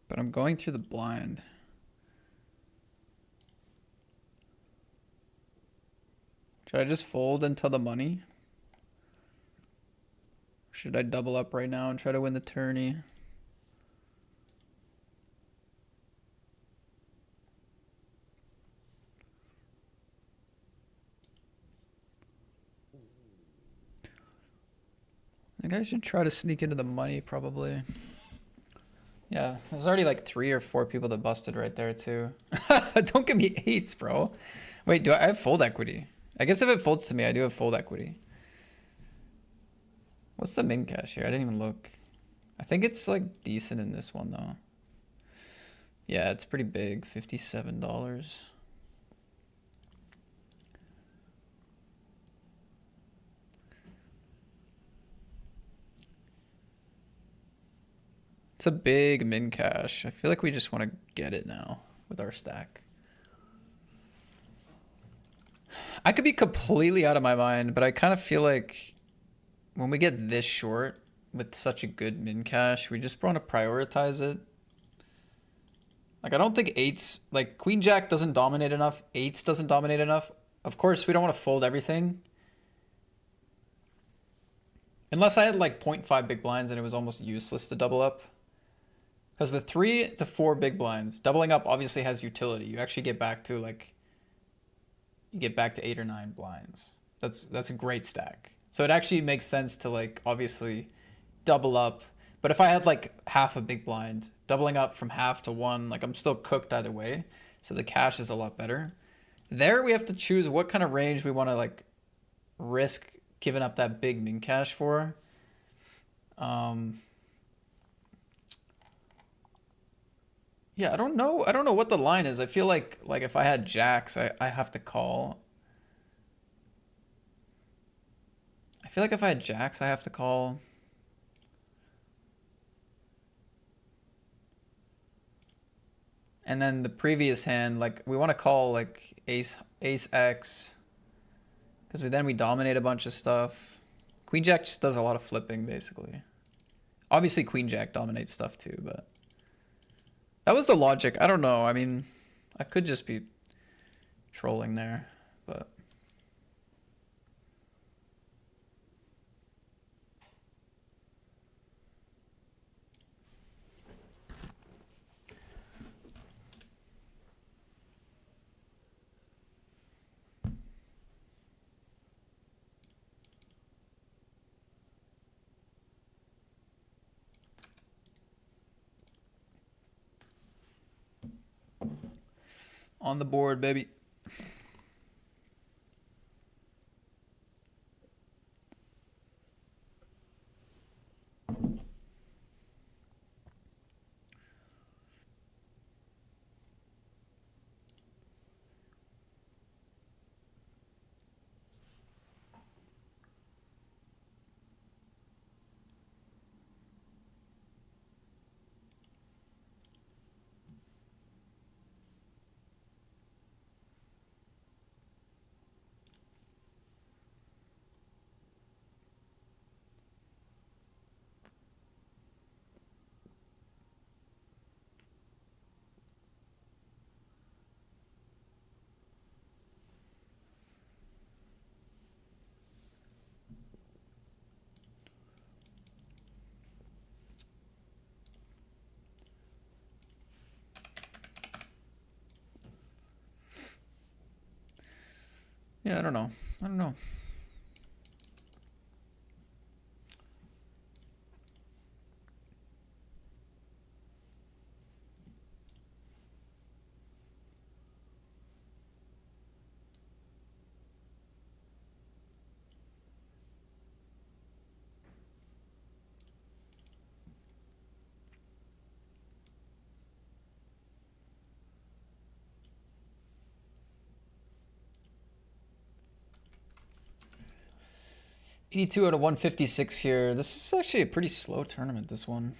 But I'm going through the blind. Should I just fold until the money? Or should I double up right now and try to win the tourney? I think I should try to sneak into the money, probably. Yeah, there's already like 3 or 4 people that busted right there, too. Don't give me 8s, bro. Wait, I have fold equity? I guess if it folds to me, I do have fold equity. What's the min cash here? I didn't even look. I think it's like decent in this one, though. Yeah, it's pretty big, $57. It's a big min cash. I feel like we just want to get it now with our stack. I could be completely out of my mind, but I kind of feel like when we get this short with such a good min cash, we just want to prioritize it. I don't think 8s, Queen Jack doesn't dominate enough. 8s doesn't dominate enough. Of course, we don't want to fold everything. Unless I had 0.5 big blinds and it was almost useless to double up. Because with 3 to 4 big blinds, doubling up obviously has utility. You actually get back to you get back to 8 or 9 blinds. That's a great stack. So it actually makes sense to obviously double up, But if I had like half a big blind, doubling up from half to one, like I'm still cooked either way. So the cash is a lot better. There we have to choose what kind of range we want to like risk giving up that big min cash for. Yeah, I don't know. I don't know what the line is. I feel like if I had jacks, I have to call. I feel like if I had jacks, I have to call. And then the previous hand, like we want to call like ace X, because then we dominate a bunch of stuff. Queen jack just does a lot of flipping basically. Obviously queen jack dominates stuff too, but that was the logic. I don't know. I mean, I could just be trolling there, but on the board, baby. Yeah, I don't know. I don't know. $82 out of 156 here. This is actually a pretty slow tournament, this one.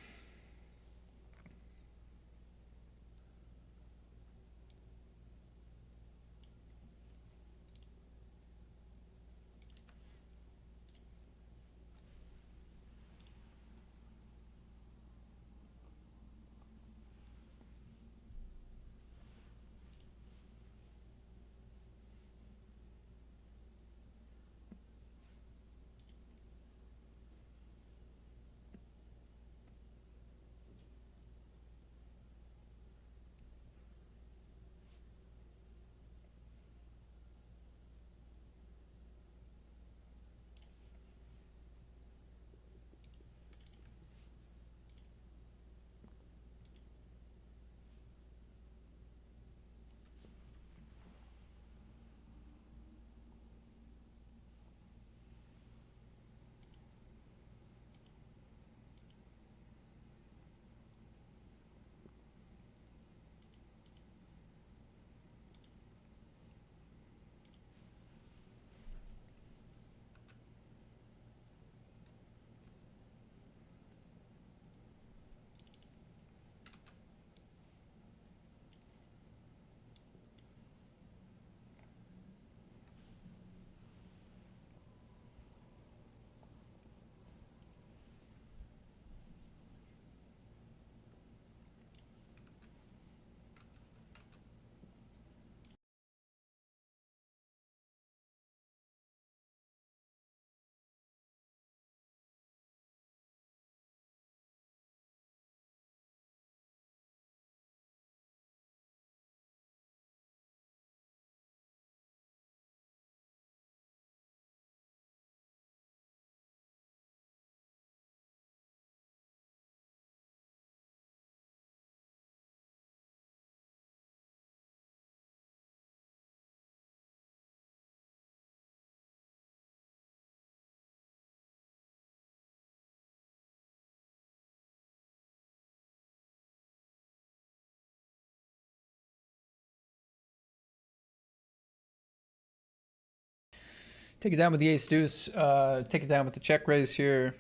Take it down with the ace deuce. Take it down with the check raise here.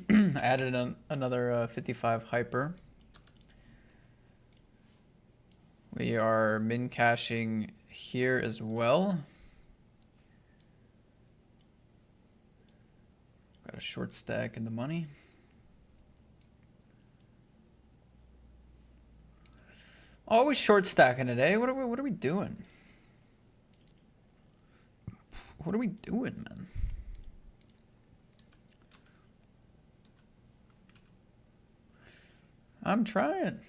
Added another 55 hyper. We are min cashing here as well. Got a short stack in the money. Always short stacking today. What are we doing? What are we doing, man? I'm trying.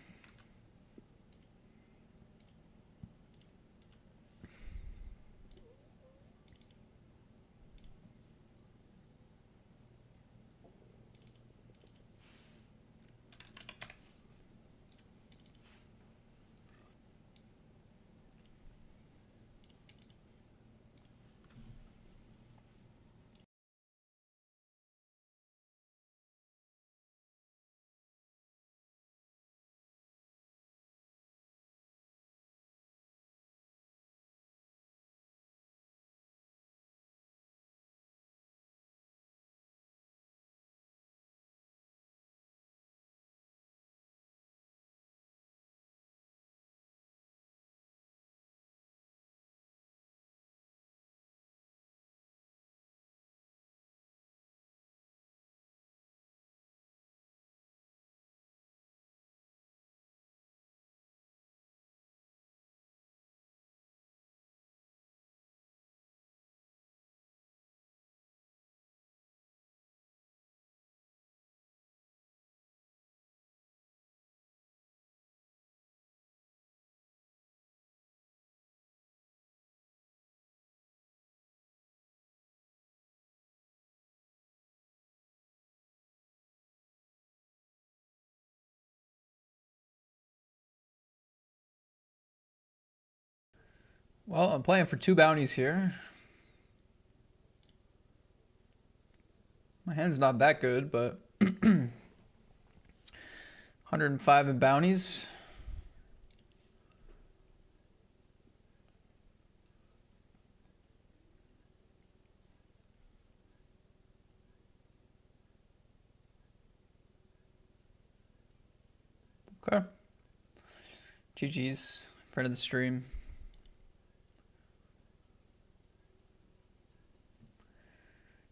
Well, I'm playing for 2 bounties here. My hand's not that good, but 105 in bounties. Okay. GG's, friend of the stream.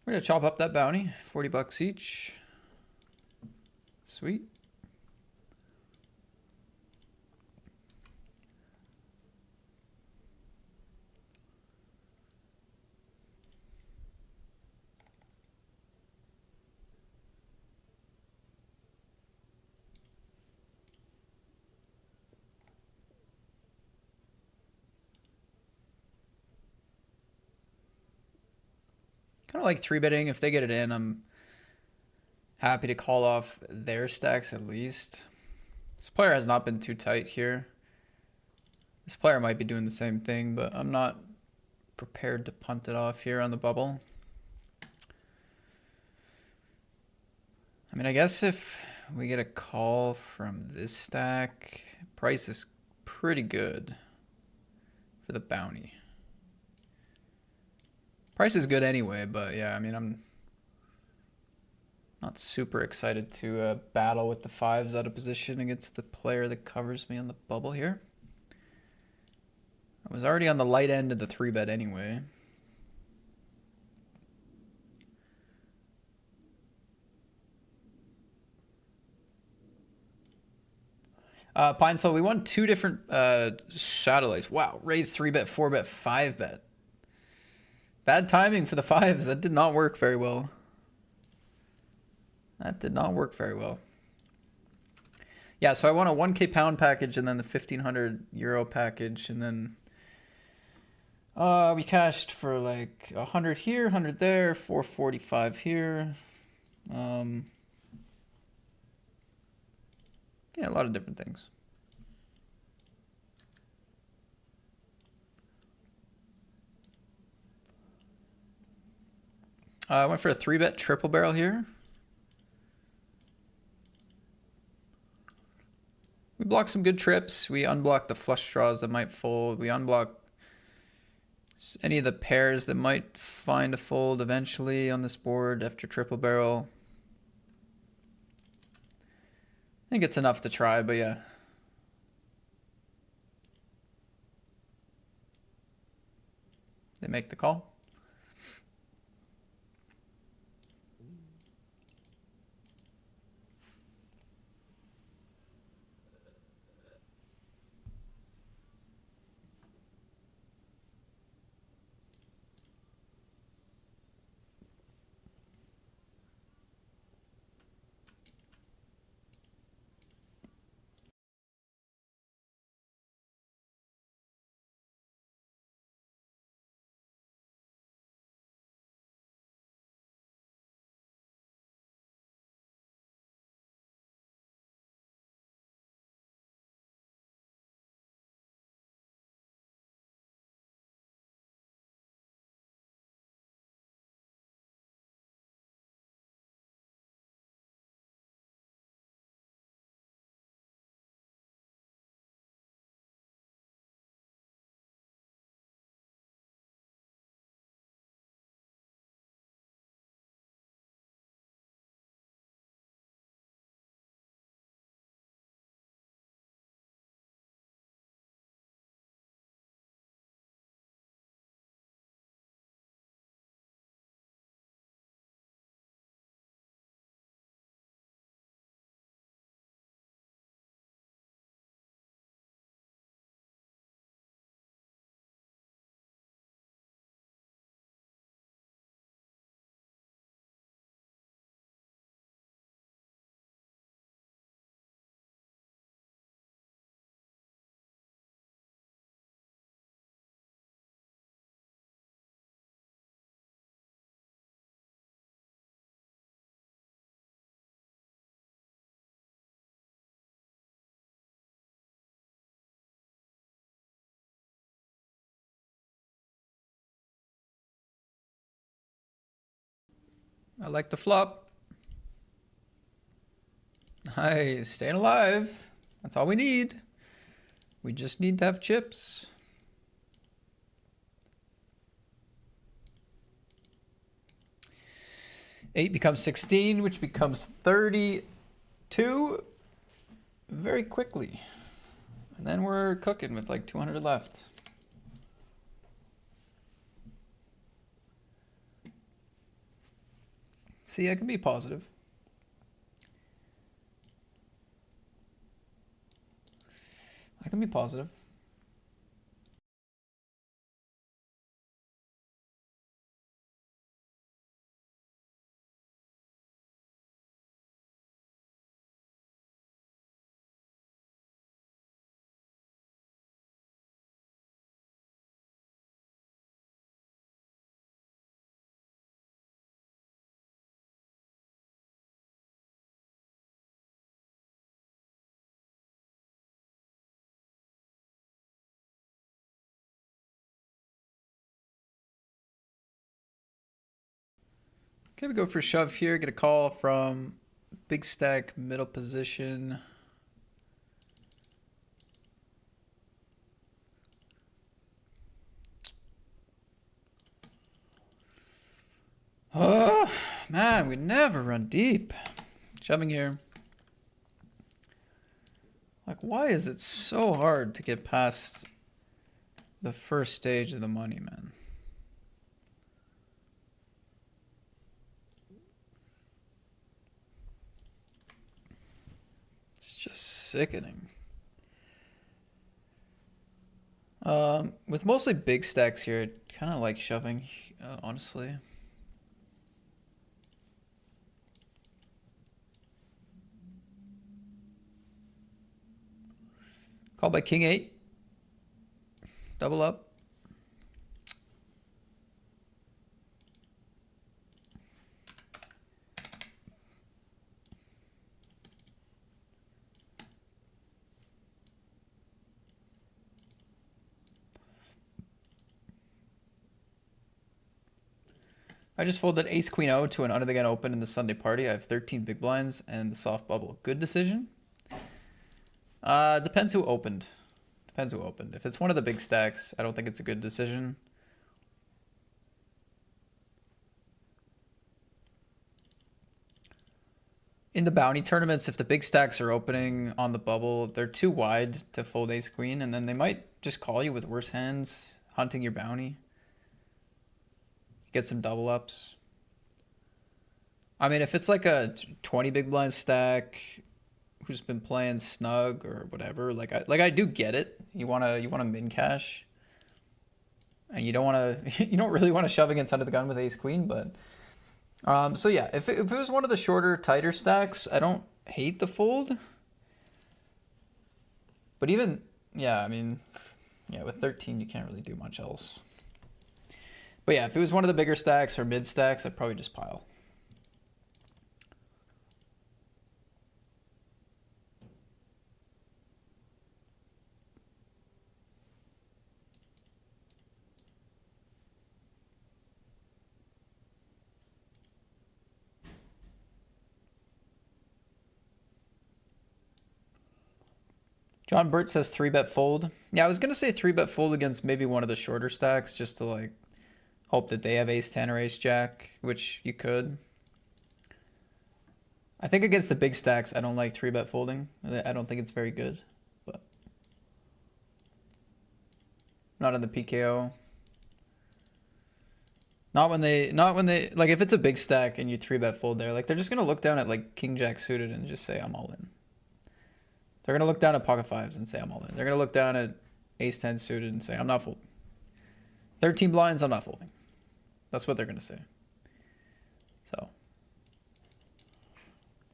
We're gonna chop up that bounty, 40 bucks each. Sweet. Kind of like 3-betting. If they get it in, I'm happy to call off their stacks at least. This player has not been too tight here. This player might be doing the same thing, but I'm not prepared to punt it off here on the bubble. I mean, I guess if we get a call from this stack, price is pretty good for the bounty. Price is good anyway, but yeah, I mean, I'm not super excited to battle with the 5s out of position against the player that covers me on the bubble here. I was already on the light end of the 3-bet anyway. Pine Soul, we won 2 different satellites. Wow, raise 3-bet, 4-bet, 5-bet. Bad timing for the 5s. That did not work very well. That did not work very well. Yeah, so I won a 1K pound package and then the 1,500 euro package, and then we cashed for like 100 here, 100 there, 445 here. Yeah, a lot of different things. I went for a 3-bet triple barrel here. block some good trips. We unblock the flush draws that might fold. We unblock any of the pairs that might find a fold eventually on this board after triple barrel. I think it's enough to try, but yeah. They make the call. I like the flop. Nice, staying alive. That's all we need. We just need to have chips. Eight becomes 16, which becomes 32 very quickly. And then we're cooking with like 200 left. See, I can be positive. I can be positive. Okay, we go for shove here. Get a call from big stack middle position. Oh, man, we never run deep. Shoving here. Like, why is it so hard to get past the first stage of the money, man? It's just sickening. With mostly big stacks here, I kind of like shoving, honestly. Called by king 8. Double up. I just folded ace queen O to an under the gun open in the Sunday party. I have 13 big blinds and the soft bubble. Good decision. Depends who opened. Depends who opened. If it's one of the big stacks, I don't think it's a good decision. In the bounty tournaments, if the big stacks are opening on the bubble, they're too wide to fold ace queen, and then they might just call you with worse hands, hunting your bounty. Get some double ups. I mean, if it's like a 20 big blind stack who's been playing snug or whatever, I do get it. You wanna min cash, and you don't really want to shove against under the gun with ace queen, but so yeah, if it was one of the shorter, tighter stacks, I don't hate the fold. But even, yeah, I mean, yeah, with 13, you can't really do much else. But yeah, if it was one of the bigger stacks or mid stacks, I'd probably just pile. John Burt says 3-bet fold. Yeah, I was going to say 3-bet fold against maybe one of the shorter stacks just to like hope that they have ace 10 or ace jack, which you could. I think against the big stacks, I don't like 3-bet folding. I don't think it's very good, but not in the PKO. Not when they like if it's a big stack and you 3-bet fold there, like they're just going to look down at like king jack suited and just say I'm all in. They're going to look down at pocket fives and say I'm all in. They're going to look down at ace 10 suited and say I'm not folding. 13 blinds, I'm not folding. That's what they're going to say. So,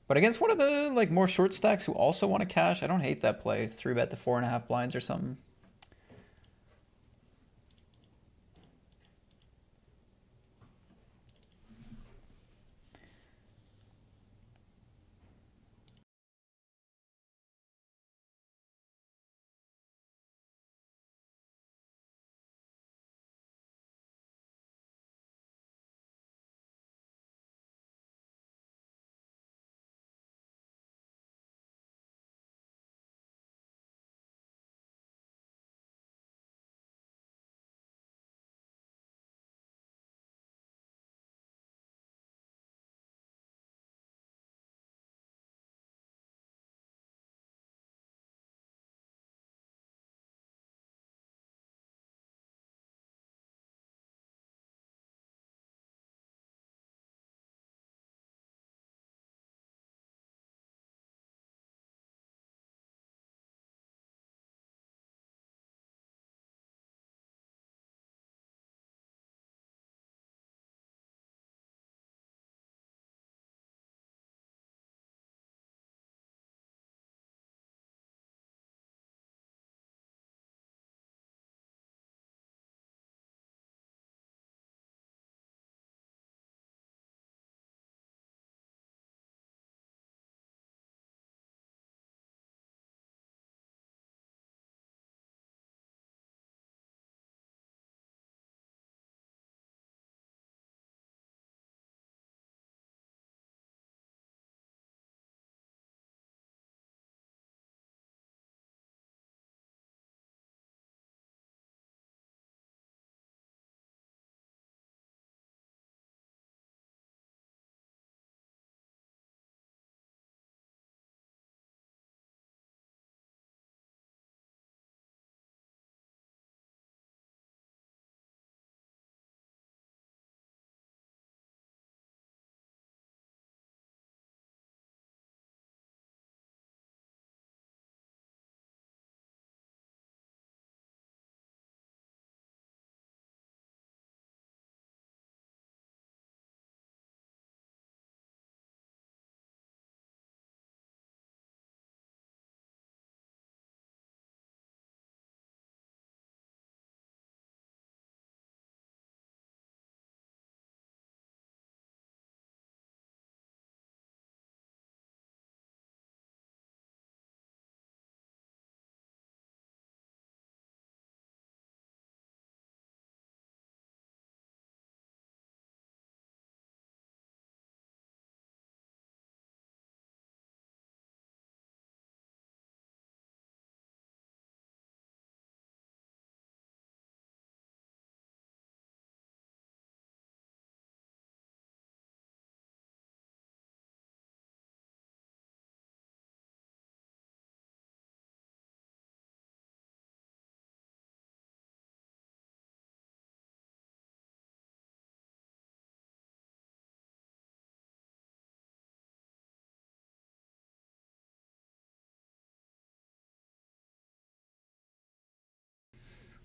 but against one of the like more short stacks who also want to cash, I don't hate that play. 3-bet to 4.5 blinds or something.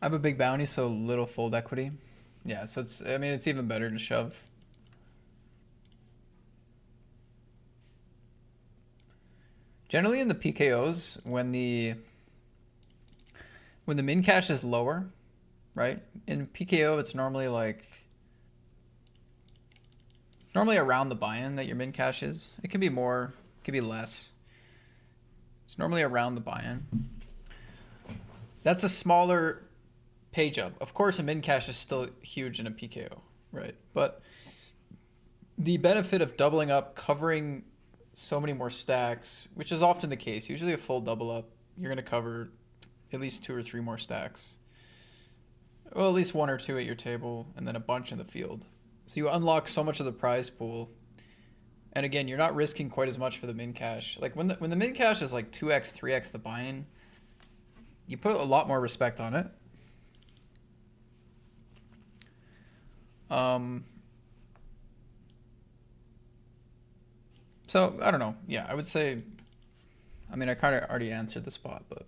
I have a big bounty, so little fold equity. Yeah, so it's, I mean, it's even better to shove. Generally in the PKOs, when the min cash is lower, right? In PKO, it's normally around the buy-in that your min cash is. It can be more, it can be less. It's normally around the buy-in. That's a smaller page up. Of course, a min cash is still huge in a PKO, right? But the benefit of doubling up, covering so many more stacks, which is often the case. Usually a full double up, you're going to cover at least 2 or 3 more stacks. Well, at least 1 or 2 at your table, and then a bunch in the field. So you unlock so much of the prize pool. And again, you're not risking quite as much for the min cash. Like when the min cash is like 2x, 3x the buy-in, you put a lot more respect on it. So I don't know. Yeah, I would say, I mean, I kind of already answered the spot, but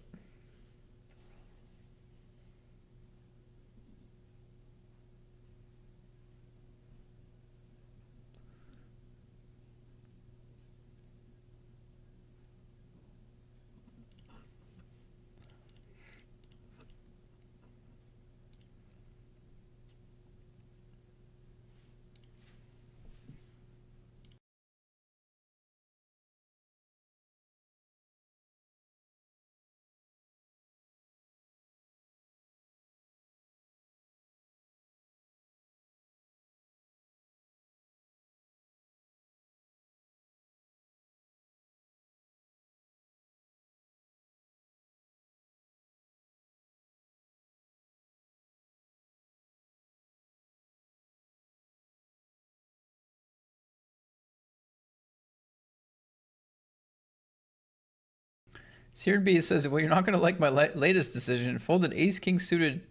Seared B says, well, you're not going to like my latest decision. Folded ace king suited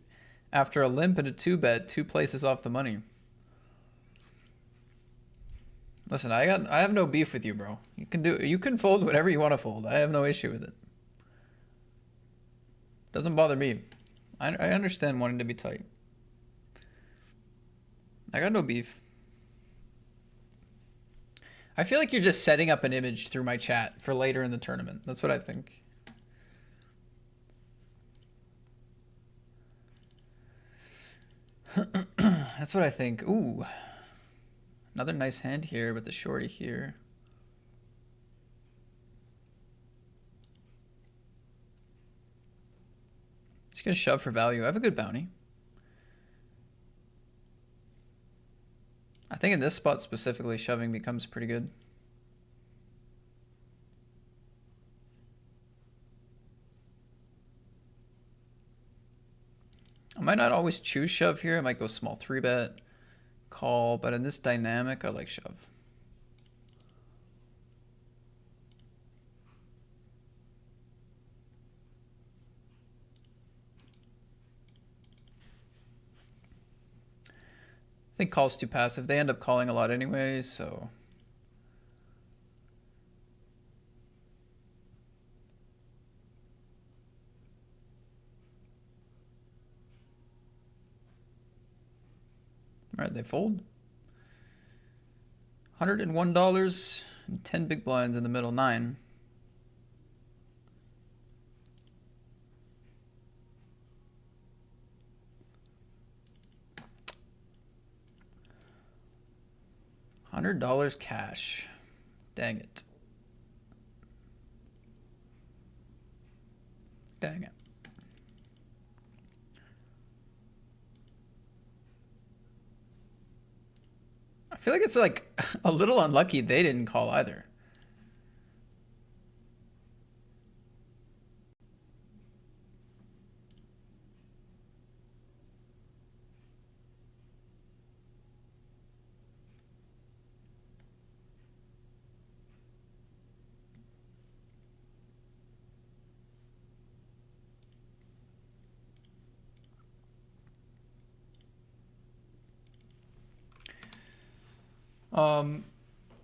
after a limp and a 2-bet, 2 places off the money. Listen, I have no beef with you, bro. You can fold whatever you want to fold. I have no issue with it. Doesn't bother me. I understand wanting to be tight. I got no beef. I feel like you're just setting up an image through my chat for later in the tournament. That's what I think. That's what I think. Ooh. Another nice hand here with the shorty here. Just gonna shove for value. I have a good bounty. I think in this spot specifically, shoving becomes pretty good. I might not always choose shove here. I might go small 3-bet, call, but in this dynamic, I like shove. I think call's too passive. They end up calling a lot anyways, so. All right, they fold. $101 and 10 big blinds in the middle, 9. $100 cash. Dang it. Dang it. I feel like it's like a little unlucky they didn't call either.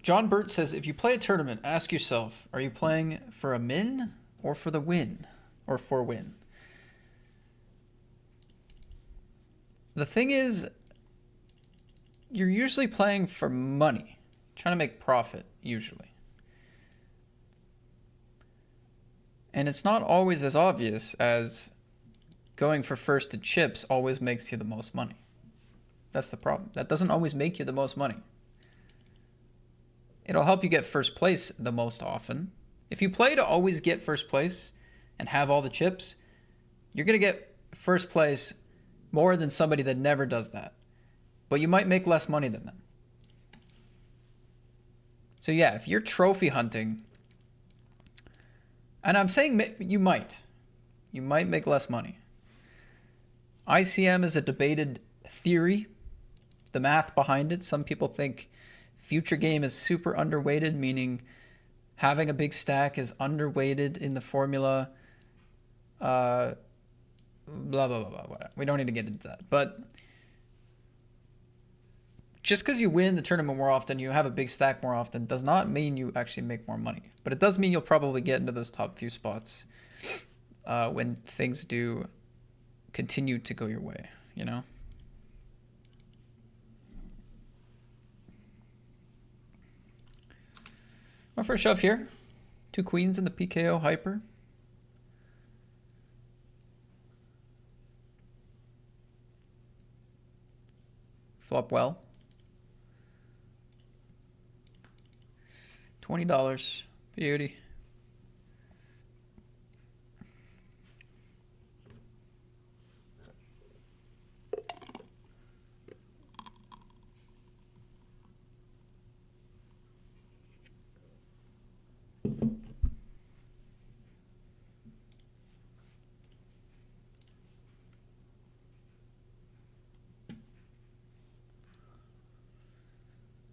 John Burt says, if you play a tournament, ask yourself, are you playing for a min or for the win? Or for win? The thing is, you're usually playing for money, trying to make profit, usually. And it's not always as obvious as going for first to chips always makes you the most money. That's the problem. That doesn't always make you the most money. It'll help you get first place the most often. If you play to always get first place and have all the chips, you're going to get first place more than somebody that never does that. But you might make less money than them. So yeah, if you're trophy hunting, and I'm saying you might make less money. ICM is a debated theory, the math behind it. Some people think future game is super underweighted, meaning having a big stack is underweighted in the formula. Blah, blah, blah, blah, blah. We don't need to get into that. But just because you win the tournament more often, you have a big stack more often, does not mean you actually make more money. But it does mean you'll probably get into those top few spots when things do continue to go your way, you know? Our first shove here. 2 queens in the PKO hyper. Flop well. $20. Beauty.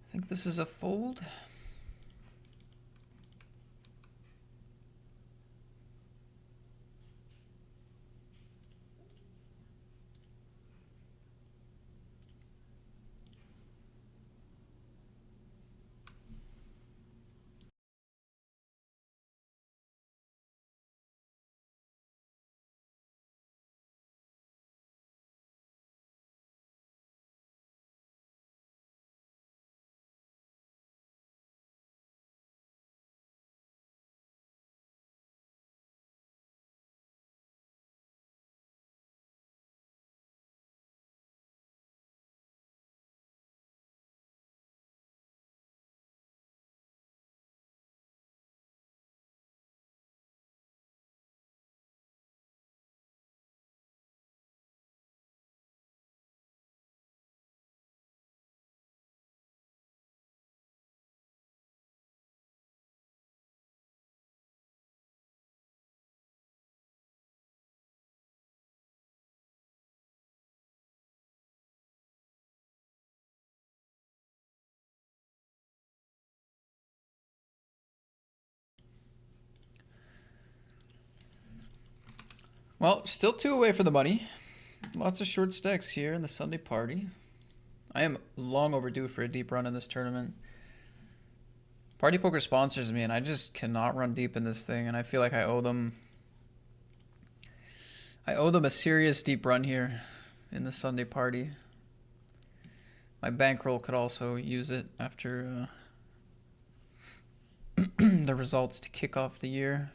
I think this is a fold. Well, still 2 away for the money. Lots of short stacks here in the Sunday party. I am long overdue for a deep run in this tournament. Party Poker sponsors me, and I just cannot run deep in this thing, and I feel like I owe them a serious deep run here in the Sunday party. My bankroll could also use it after the results to kick off the year.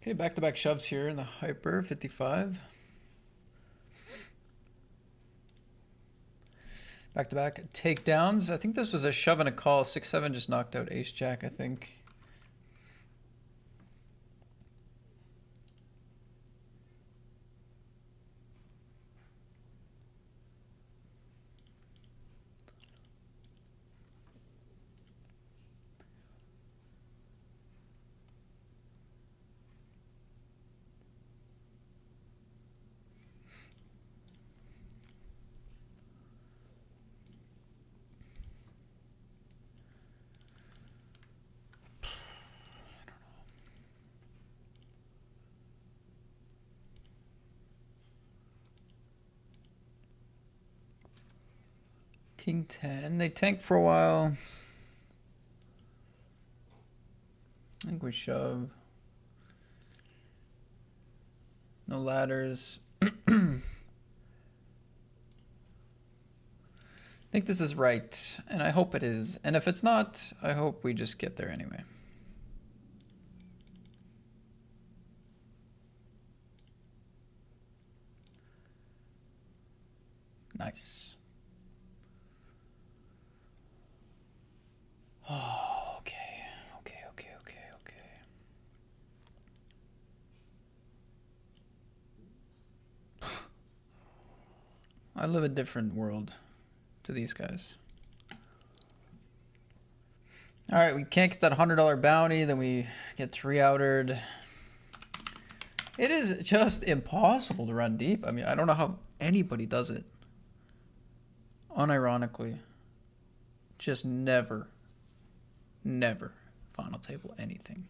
Okay, back-to-back shoves here in the hyper 55. Back-to-back takedowns. I think this was a shove and a call. 6-7 just knocked out ace-jack, I think. King 10. They tank for a while. I think we shove. No ladders. I think this is right, and I hope it is. And if it's not, I hope we just get there anyway. Nice. Oh, okay. I live a different world to these guys. All right, we can't get that $100 bounty, then we get 3-outered. It is just impossible to run deep. I mean, I don't know how anybody does it. Unironically. Just never final table anything.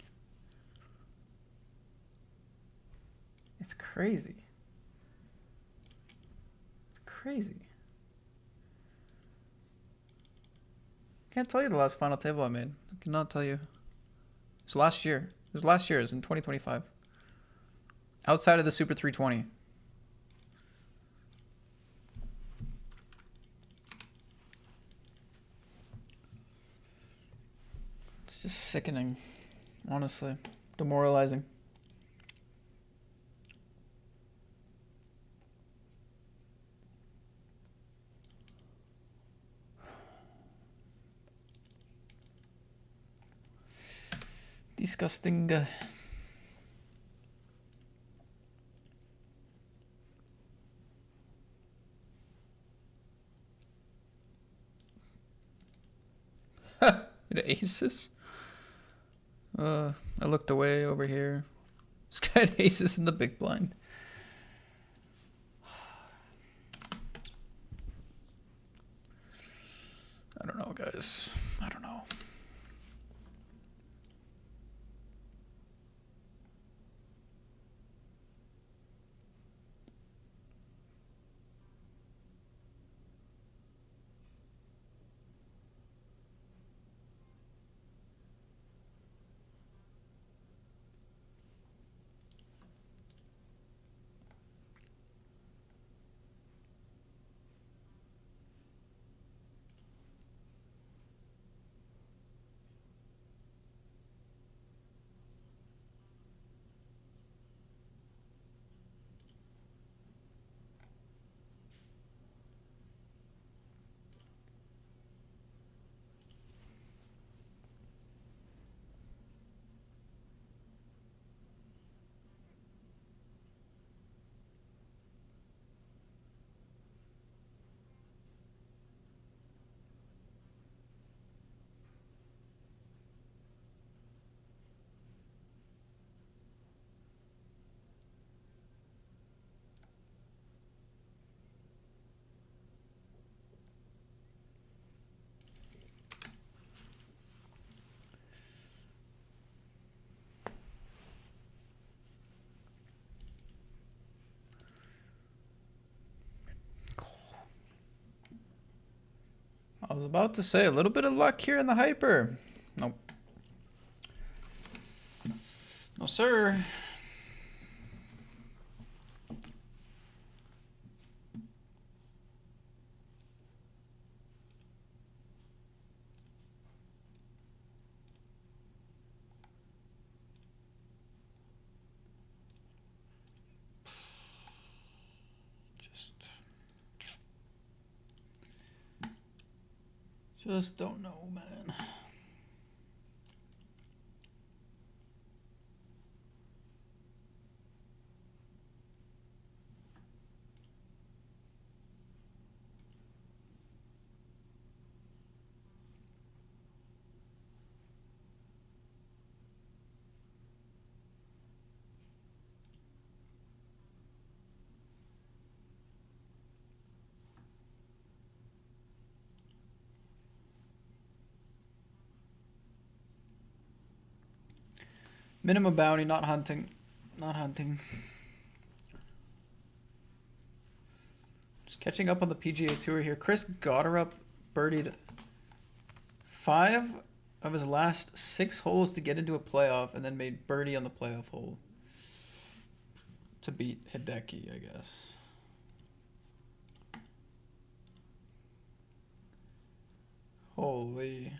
It's crazy. It's crazy. Can't tell you the last final table I made. I cannot tell you. It's last year. It was last year. It was in 2025. Outside of the Super 320. It's just sickening, honestly. Demoralizing. Disgusting. It aces. I looked away over here. This guy had aces in the big blind. I don't know, guys. I don't know. I was about to say a little bit of luck here in the hyper. Nope. No, sir. Just don't know, man. Minimum bounty, not hunting. Not hunting. Just catching up on the PGA Tour here. Chris Gotterup birdied 5 of his last 6 holes to get into a playoff and then made birdie on the playoff hole to beat Hideki, I guess. Holy.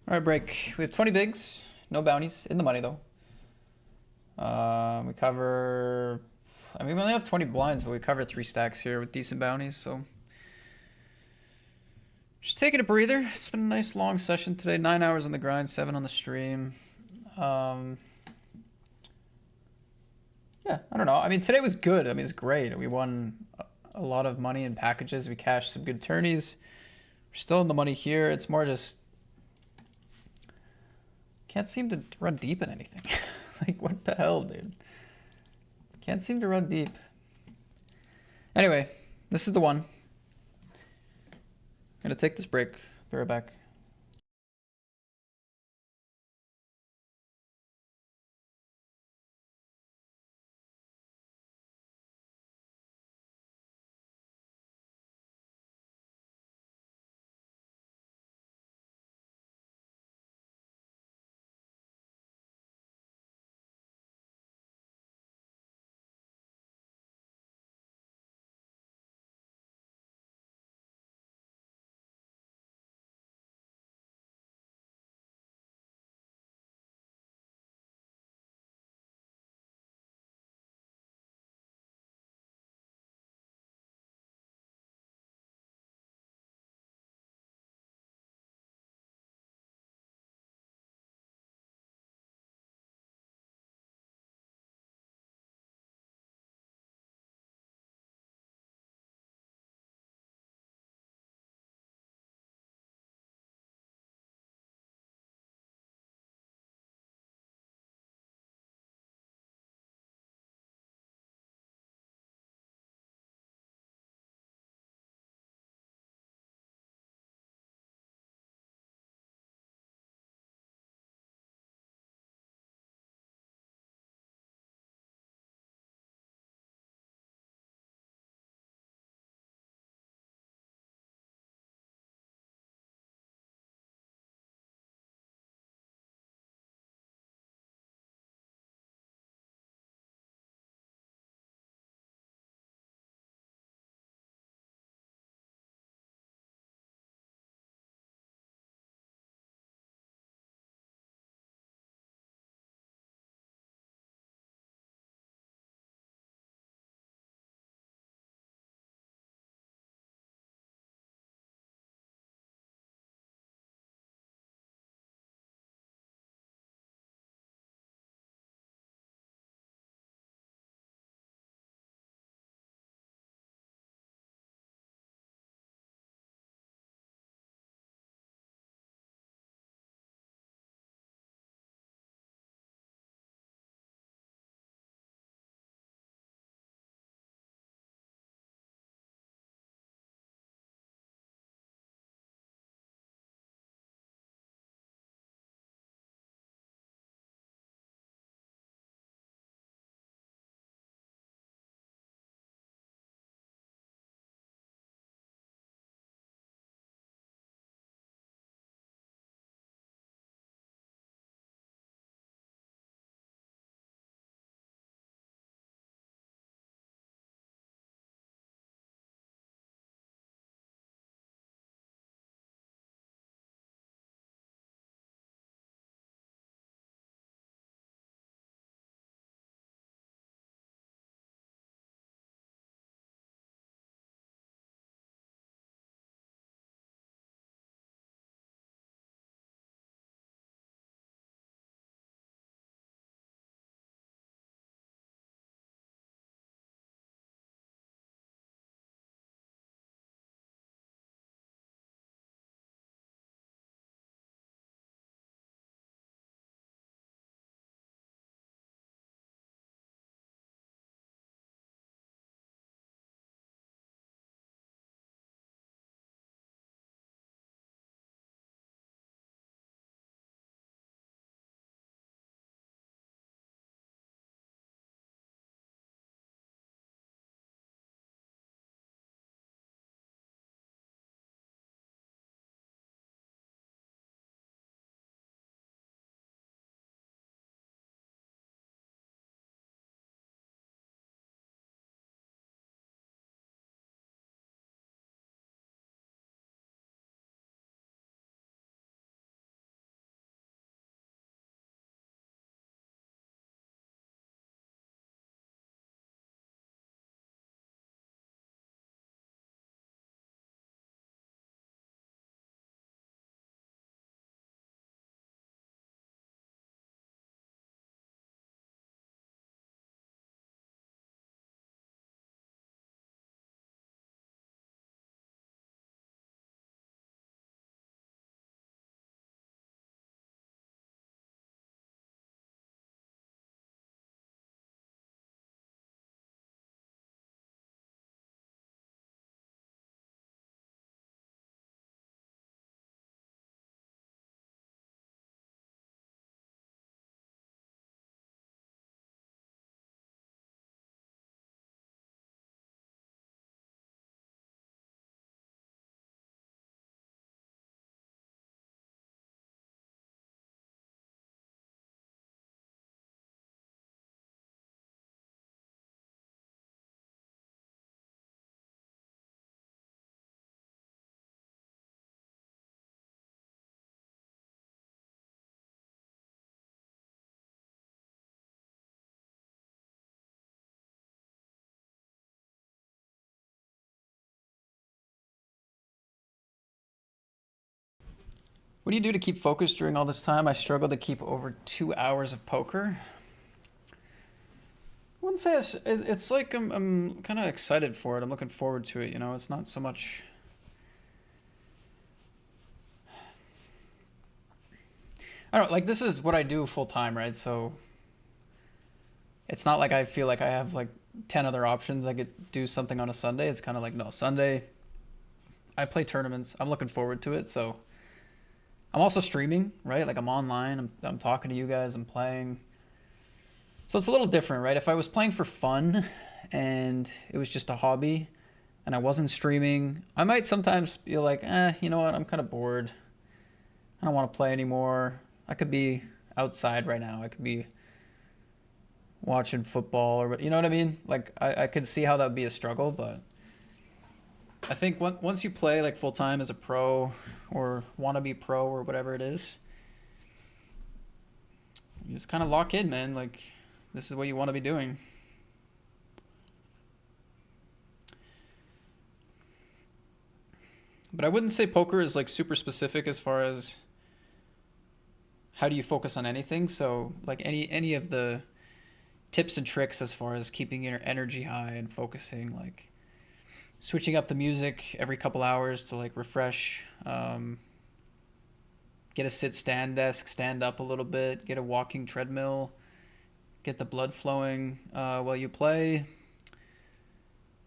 All right, break. We have 20 bigs, no bounties, in the money though. We cover, I mean, we only have 20 blinds, but we cover 3 stacks here with decent bounties, so. Just taking a breather. It's been a nice long session today. 9 hours on the grind, 7 on the stream. Yeah, I don't know. I mean, today was good. I mean, it's great. We won a lot of money in packages. We cashed some good tourneys. We're still in the money here. It's more just can't seem to run deep in anything. Like, what the hell, dude? Can't seem to run deep. Anyway, this is the one. Gonna take this break. Be right back. What do you do to keep focused during all this time? I struggle to keep over 2 hours of poker. I wouldn't say it's like I'm kind of excited for it. I'm looking forward to it, you know? It's not so much... I don't know, like this is what I do full time, right? So it's not like I feel like I have like 10 other options. I could do something on a Sunday. It's kind of like, no, Sunday, I play tournaments. I'm looking forward to it. So I'm also streaming, right? Like I'm online. I'm talking to you guys. I'm playing. So it's a little different, right? If I was playing for fun and it was just a hobby and I wasn't streaming, I might sometimes feel like, you know what? I'm kind of bored. I don't want to play anymore. I could be outside right now. I could be watching football or, you know what I mean? Like I could see how that would be a struggle, but I think once you play like full time as a pro or want to be pro or whatever it is, you just kind of lock in, man. Like this is what you want to be doing. But I wouldn't say poker is like super specific as far as how do you focus on anything. So like any of the tips and tricks as far as keeping your energy high and focusing, like switching up the music every couple hours to like refresh, get a sit stand desk, stand up a little bit, get a walking treadmill, get the blood flowing while you play,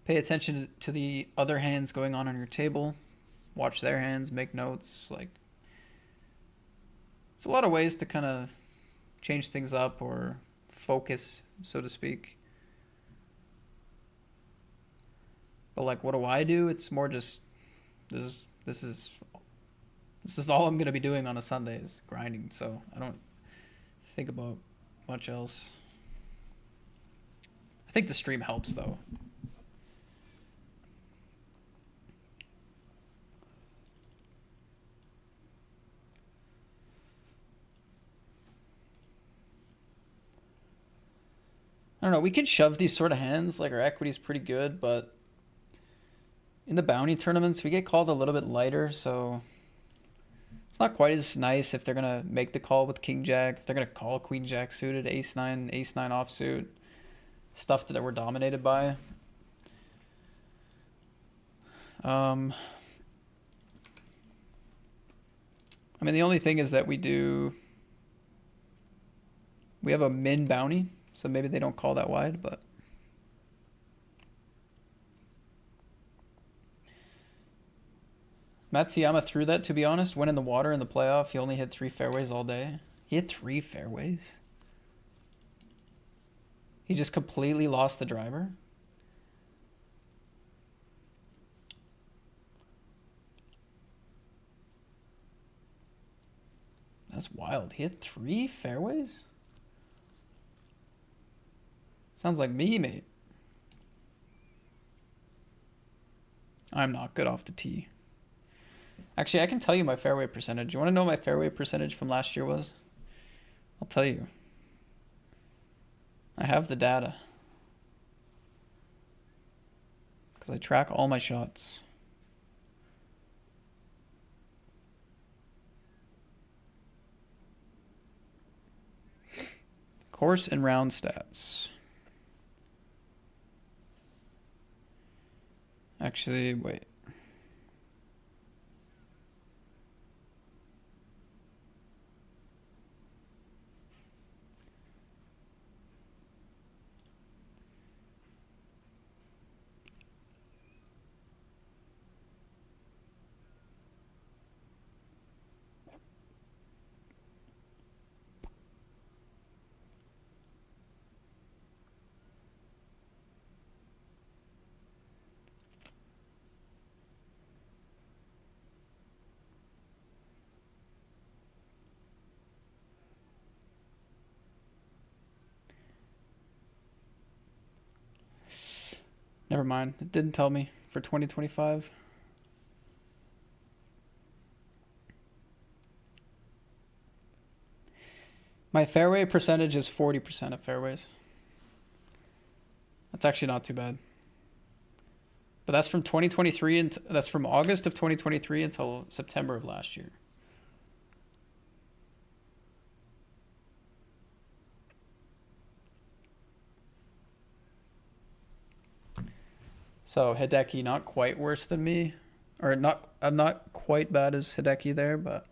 pay attention to the other hands going on your table, watch their hands, make notes. Like there's a lot of ways to kind of change things up or focus, so to speak. But like, what do I do? It's more just this is all I'm gonna be doing on a Sunday is grinding. So I don't think about much else. I think the stream helps though. I don't know, we can shove these sort of hands, like our equity's pretty good, but in the bounty tournaments, we get called a little bit lighter, so it's not quite as nice if they're going to make the call with King Jack, if they're going to call Queen Jack suited, Ace 9 offsuit, stuff that we're dominated by. I mean, the only thing is that we have a min bounty, so maybe they don't call that wide, but Matsuyama threw that, to be honest. Went in the water in the playoff. He only hit 3 fairways all day. He hit 3 fairways? He just completely lost the driver? That's wild. He hit 3 fairways? Sounds like me, mate. I'm not good off the tee. Actually, I can tell you my fairway percentage. You want to know what my fairway percentage from last year was? I'll tell you. I have the data. Because I track all my shots. Course and round stats. Actually, wait. Never mind. It didn't tell me for 2025. My fairway percentage is 40% of fairways. That's actually not too bad. But that's from 2023 and that's from August of 2023 until September of last year. So Hideki not quite worse than me. Or not, I'm not quite bad as Hideki there, but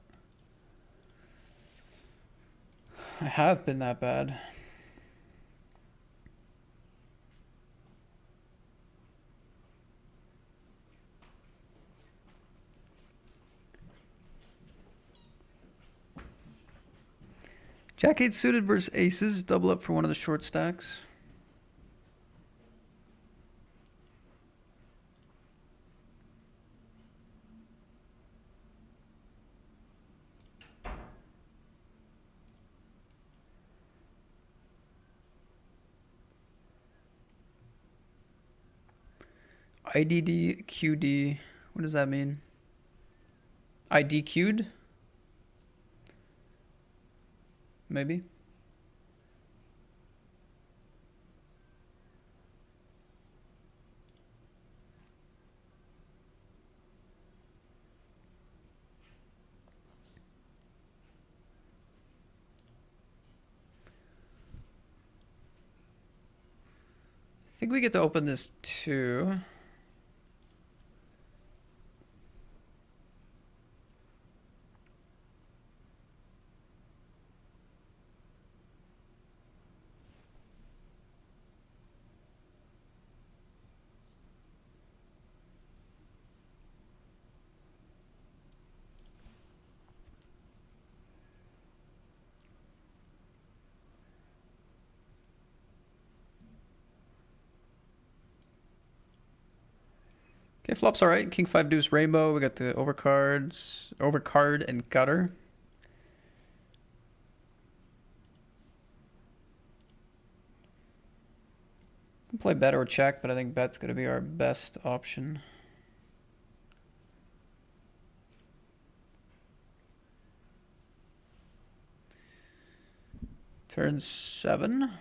I have been that bad. Jack 8 suited versus aces, double up for one of the short stacks. IDD QD. What does that mean? ID queued? Maybe. I think we get to open this too. Okay, flop's alright. King 5 deuce rainbow. We got the overcards, overcard and gutter. Can play bet or check, but I think bet's gonna be our best option. Turn 7.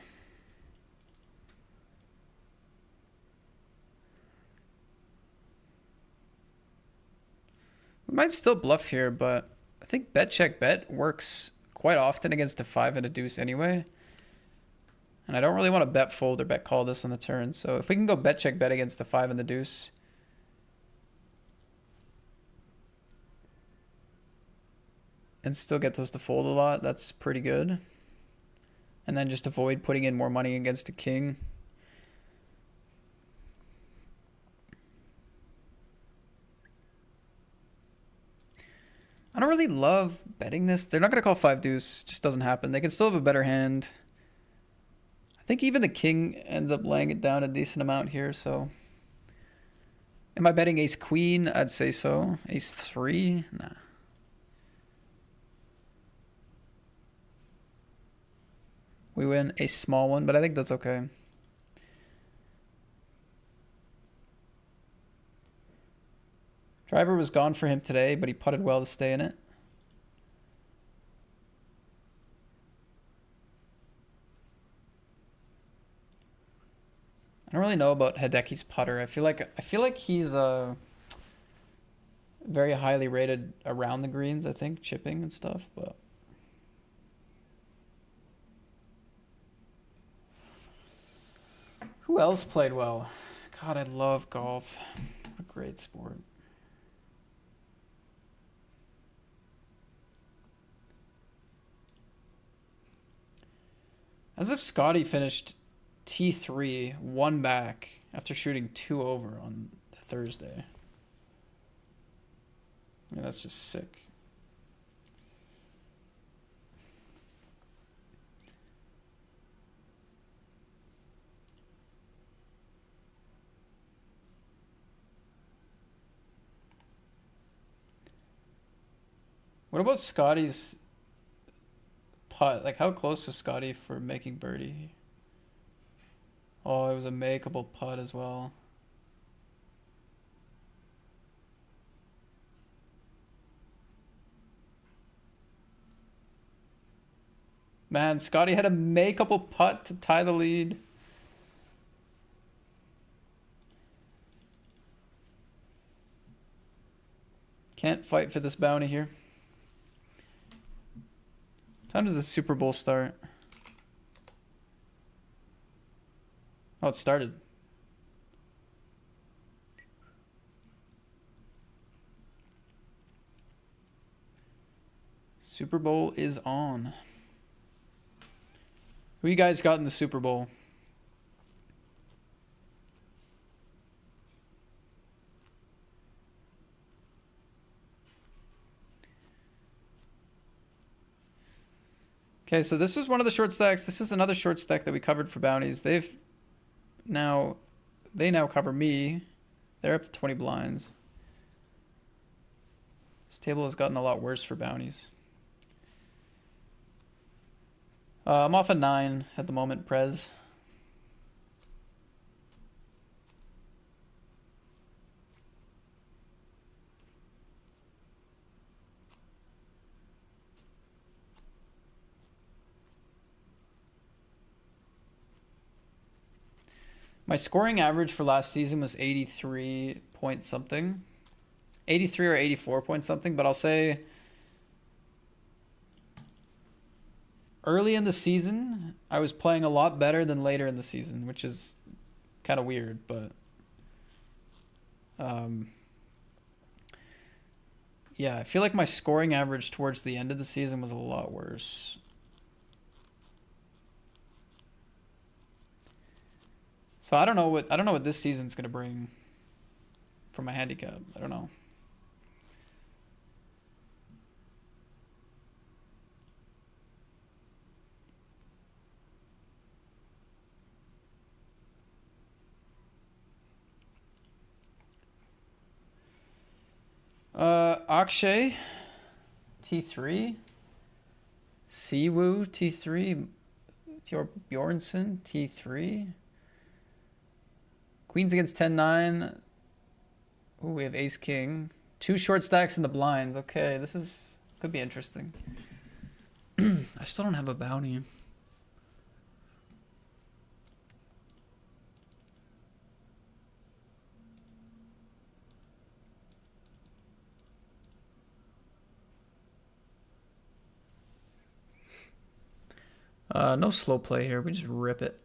We might still bluff here, but I think bet check bet works quite often against a 5 and a deuce anyway. And I don't really want to bet fold or bet call this on the turn. So if we can go bet check bet against the 5 and the deuce, and still get those to fold a lot, that's pretty good. And then just avoid putting in more money against a king. I don't really love betting this. They're not going to call 5 deuce. It just doesn't happen. They can still have a better hand. I think even the king ends up laying it down a decent amount here, so. Am I betting ace queen? I'd say so. Ace 3? Nah. We win a small one, but I think that's okay. Driver was gone for him today, but he putted well to stay in it. I don't really know about Hideki's putter. I feel like he's very highly rated around the greens, I think, chipping and stuff, but who else played well? God, I love golf. A great sport. As if Scotty finished T3, 1 back, after shooting 2 over on Thursday. Yeah, that's just sick. What about Scotty's putt? Like, how close was Scotty for making birdie? Oh, it was a makeable putt as well. Man, Scotty had a makeable putt to tie the lead. Can't fight for this bounty here. Time does the Super Bowl start? Oh, it started. Super Bowl is on. Who you guys got in the Super Bowl? Okay, so this was one of the short stacks. This is another short stack that we covered for bounties. They now cover me. They're up to 20 blinds. This table has gotten a lot worse for bounties. I'm off a 9 at the moment, Prez. My scoring average for last season was 83 point something. 83 or 84 point something, but I'll say early in the season, I was playing a lot better than later in the season, which is kind of weird, but yeah, I feel like my scoring average towards the end of the season was a lot worse. So I don't know what this season's gonna bring for my handicap. I don't know. Akshay T3, Siwoo T3, Bjornsson T3. Queens against 10-9. Ooh, we have ace king. 2 short stacks in the blinds. Okay, this could be interesting. I still don't have a bounty. No slow play here. We just rip it.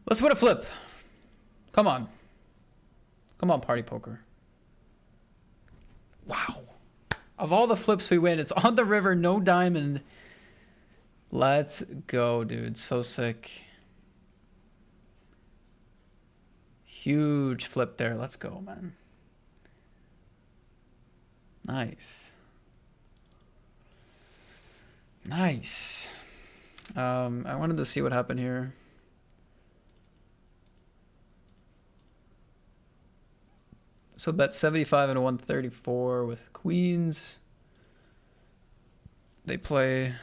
Let's win a flip. Come on. Come on, party poker. Wow. Of all the flips we win, it's on the river, no diamond. Let's go, dude. So sick. Huge flip there. Let's go, man. Nice. Nice. I wanted to see what happened here. So bet 75 and a 134 with queens. They play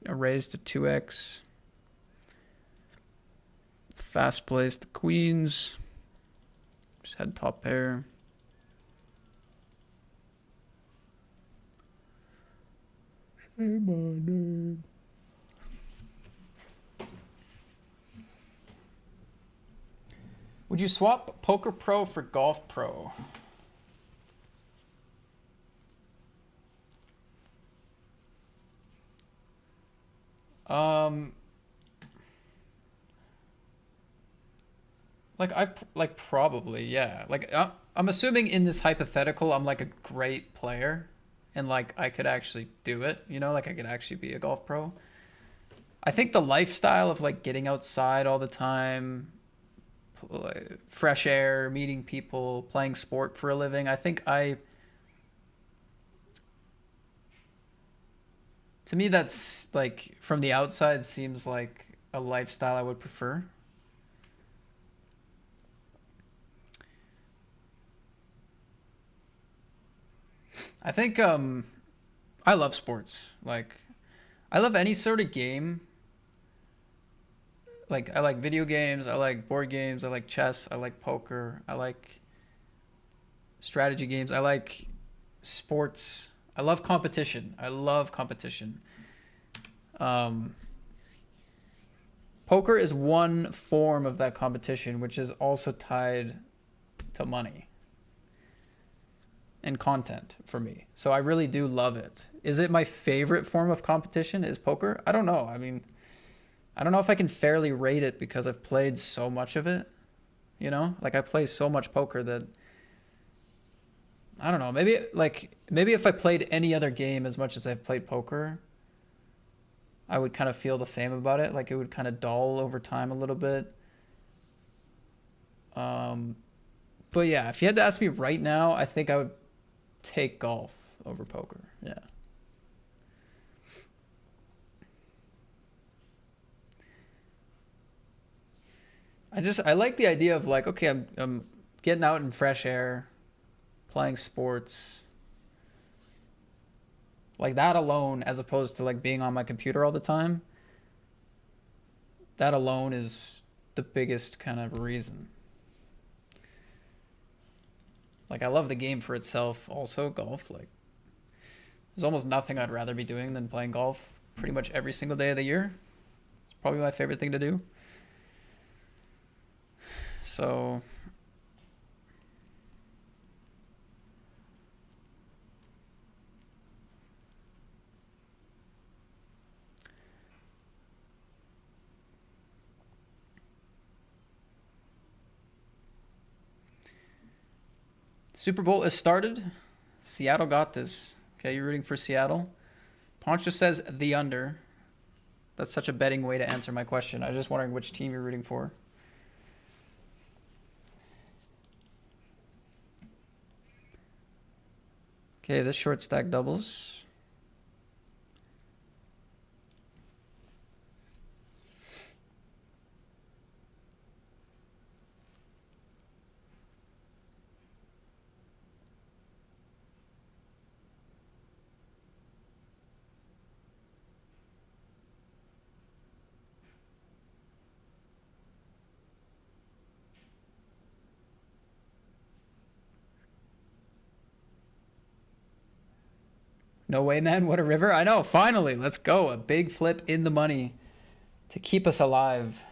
a raise to 2x. Fast plays the queens. Just had top pair. Say my name. Would you swap Poker Pro for Golf Pro? Probably, yeah. I'm assuming in this hypothetical, I'm like a great player, and like I could actually do it. You know, like I could actually be a golf pro. I think the lifestyle of like getting outside all the time, fresh air, meeting people, playing sport for a living. To me, that's like from the outside seems like a lifestyle I would prefer. I think I love sports. Like I love any sort of game. Like I like video games, I like board games, I like chess, I like poker, I like strategy games, I like sports. I love competition. I love competition. Poker is one form of that competition, which is also tied to money. and content for me. So I really do love it. Is it my favorite form of competition? Is poker? I don't know. I mean, I don't know if I can fairly rate it because I've played so much of it. You know, like I play so much poker that I don't know. Maybe if I played any other game as much as I've played poker, I would kind of feel the same about it. Like it would kind of dull over time a little bit. But yeah, if you had to ask me right now, I think I would take golf over poker. Yeah. I like the idea of like, okay, I'm getting out in fresh air, playing sports. Like that alone, as opposed to like being on my computer all the time. That alone is the biggest kind of reason. Like I love the game for itself also, golf. Like there's almost nothing I'd rather be doing than playing golf pretty much every single day of the year. It's probably my favorite thing to do. So Super Bowl is started. Seattle got this. Okay, you're rooting for Seattle. Poncho says the under. That's such a betting way to answer my question. I was just wondering which team you're rooting for. Okay, this short stack doubles. No way, man. What a river. I know. Finally, let's go. A big flip in the money to keep us alive.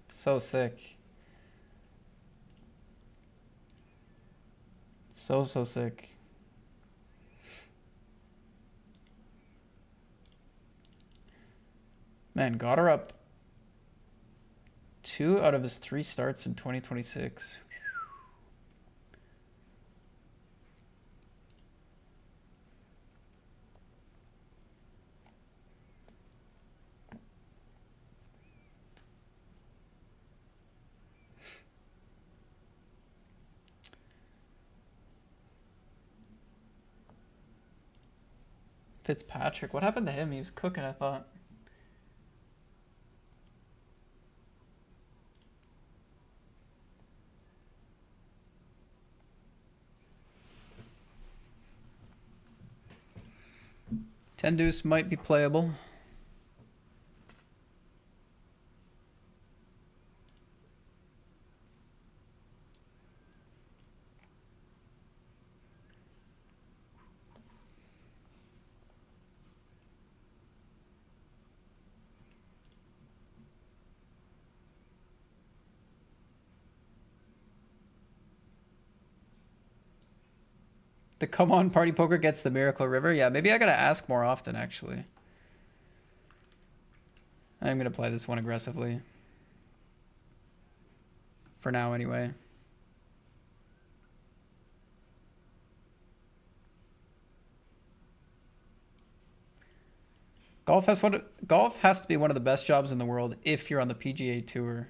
So sick. So sick. Man, got her up 2 out of his 3 starts in 2026. Fitzpatrick. What happened to him? He was cooking, I thought. Ten deuce might be playable. The come on party poker gets the miracle river. Yeah, maybe I gotta ask more often actually. I'm gonna play this one aggressively. For now anyway. Golf has to be one of the best jobs in the world if you're on the PGA Tour.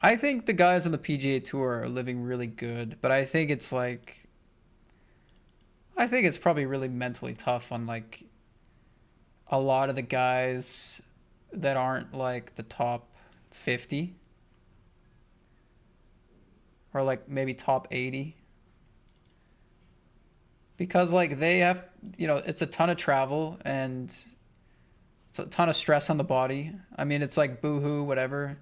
I think the guys on the PGA Tour are living really good, but I think it's probably really mentally tough on like a lot of the guys that aren't like the top 50 or like maybe top 80. Because like they have, it's a ton of travel and it's a ton of stress on the body. I mean, it's like boohoo, whatever.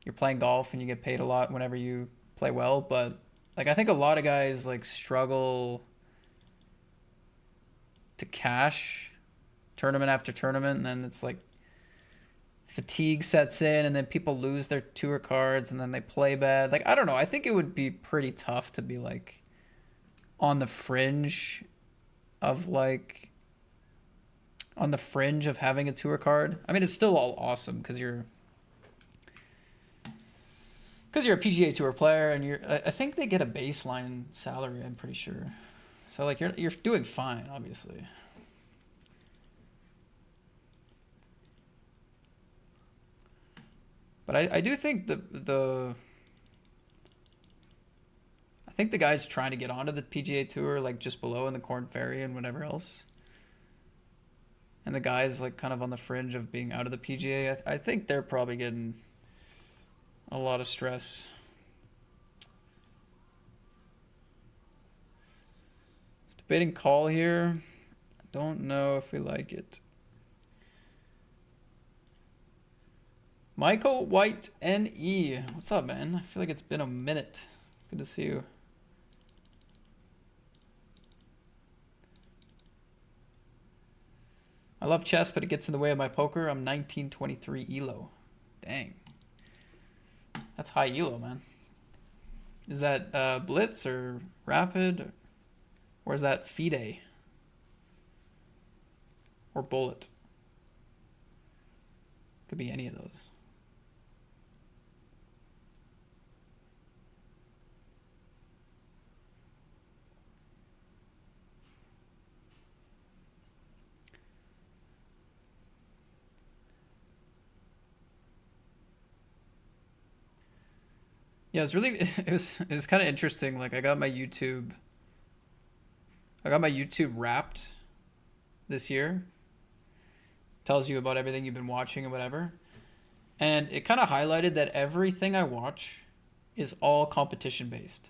You're playing golf and you get paid a lot whenever you play well, but like I think a lot of guys like struggle to cash tournament after tournament, and then it's like fatigue sets in and then people lose their tour cards and then they play bad. Like I don't know, I think it would be pretty tough to be like on the fringe of like on the fringe of having a tour card. I mean, it's still all awesome because you're a PGA Tour player, and I think they get a baseline salary. I'm pretty sure. So like you're doing fine, obviously. But I do think I think the guys trying to get onto the PGA Tour, like just below in the Corn Ferry and whatever else, and the guys like kind of on the fringe of being out of the PGA, I think they're probably getting a lot of stress. Debating call here. I don't know if we like it. Michael White NE. What's up, man? I feel like it's been a minute. Good to see you. I love chess, but it gets in the way of my poker. I'm 1923 ELO. Dang. That's high ELO, man. Is that Blitz or Rapid? Or is that FIDE? Or Bullet? Could be any of those. Yeah, it's really it was kind of interesting. Like I got my YouTube Wrapped this year. Tells you about everything you've been watching and whatever. And it kind of highlighted that everything I watch is all competition based.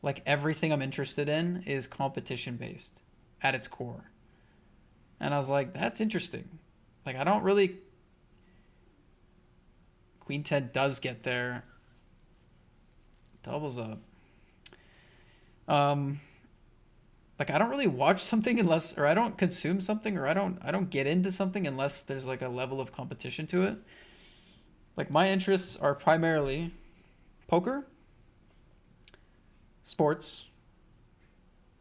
Like everything I'm interested in is competition based at its core. And I was like, that's interesting. Like I don't really Queen 10 does get there. Doubles up. Like I don't really watch something unless, or I don't consume something, or I don't get into something unless there's like a level of competition to it. Like my interests are primarily poker, sports.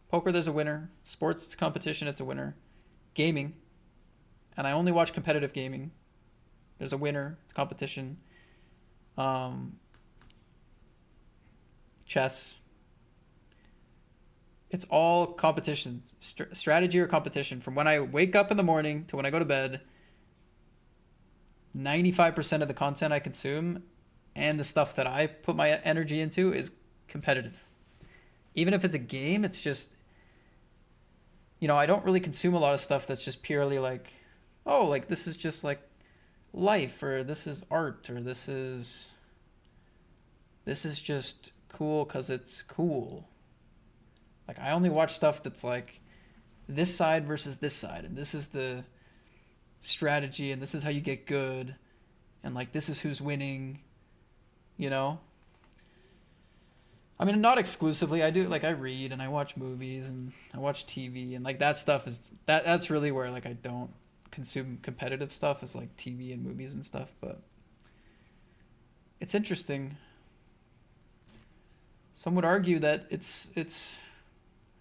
Poker, there's a winner. Sports, it's competition, it's a winner. Gaming, and I only watch competitive gaming. There's a winner, it's competition. Chess. It's all competition, strategy or competition. From when I wake up in the morning to when I go to bed, 95% of the content I consume and the stuff that I put my energy into is competitive. Even if it's a game, it's just, I don't really consume a lot of stuff that's just purely like, oh, like this is just like life, or this is art, or this is just cool because it's cool. Like I only watch stuff that's like this side versus this side, and this is the strategy, and this is how you get good, and like this is who's winning, I mean, not exclusively. I do, like, I read and I watch movies and I watch TV, and like that stuff is that's really where like I don't consume competitive stuff, is like TV and movies and stuff. But it's interesting. Some would argue that it's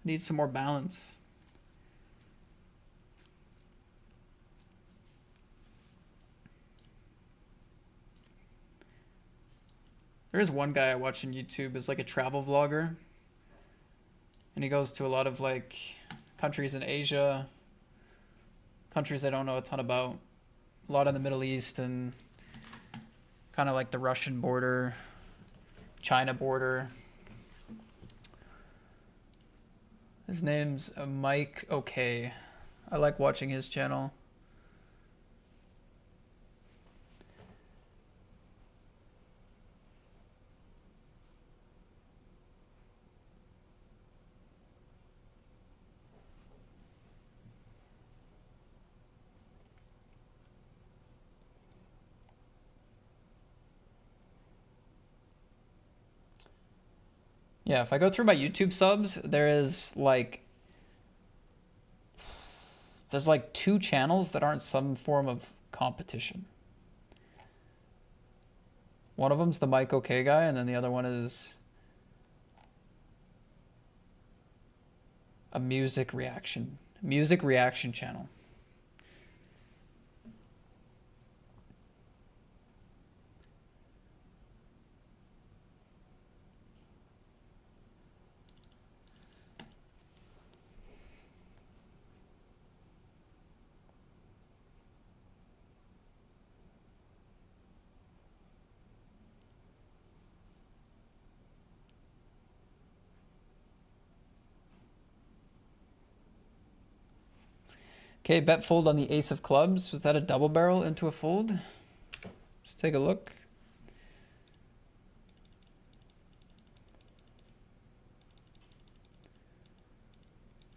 needs some more balance. There is one guy I watch on YouTube is like a travel vlogger, and he goes to a lot of like countries in Asia, countries I don't know a ton about, a lot in the Middle East, and kind of like the Russian border, China border. His name's Mike OK. I like watching his channel. Yeah, if I go through my YouTube subs, there's like 2 channels that aren't some form of competition. One of them's the Mike OK guy, and then the other one is A music reaction channel. Okay, bet fold on the ace of clubs. Was that a double barrel into a fold? Let's take a look.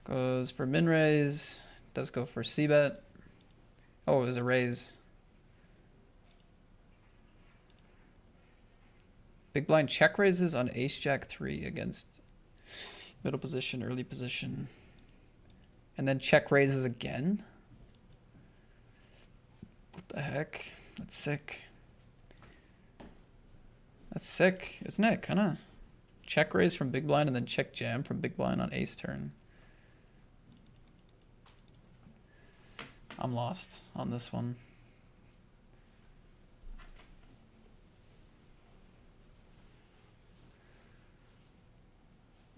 Goes for min raise. Does go for c bet. Oh, it was a raise. Big blind check raises on ace jack 3 against middle position, early position. And then check raises again. What the heck? That's sick. That's sick, isn't it? Kinda. Check raise from big blind and then check jam from big blind on ace turn. I'm lost on this one.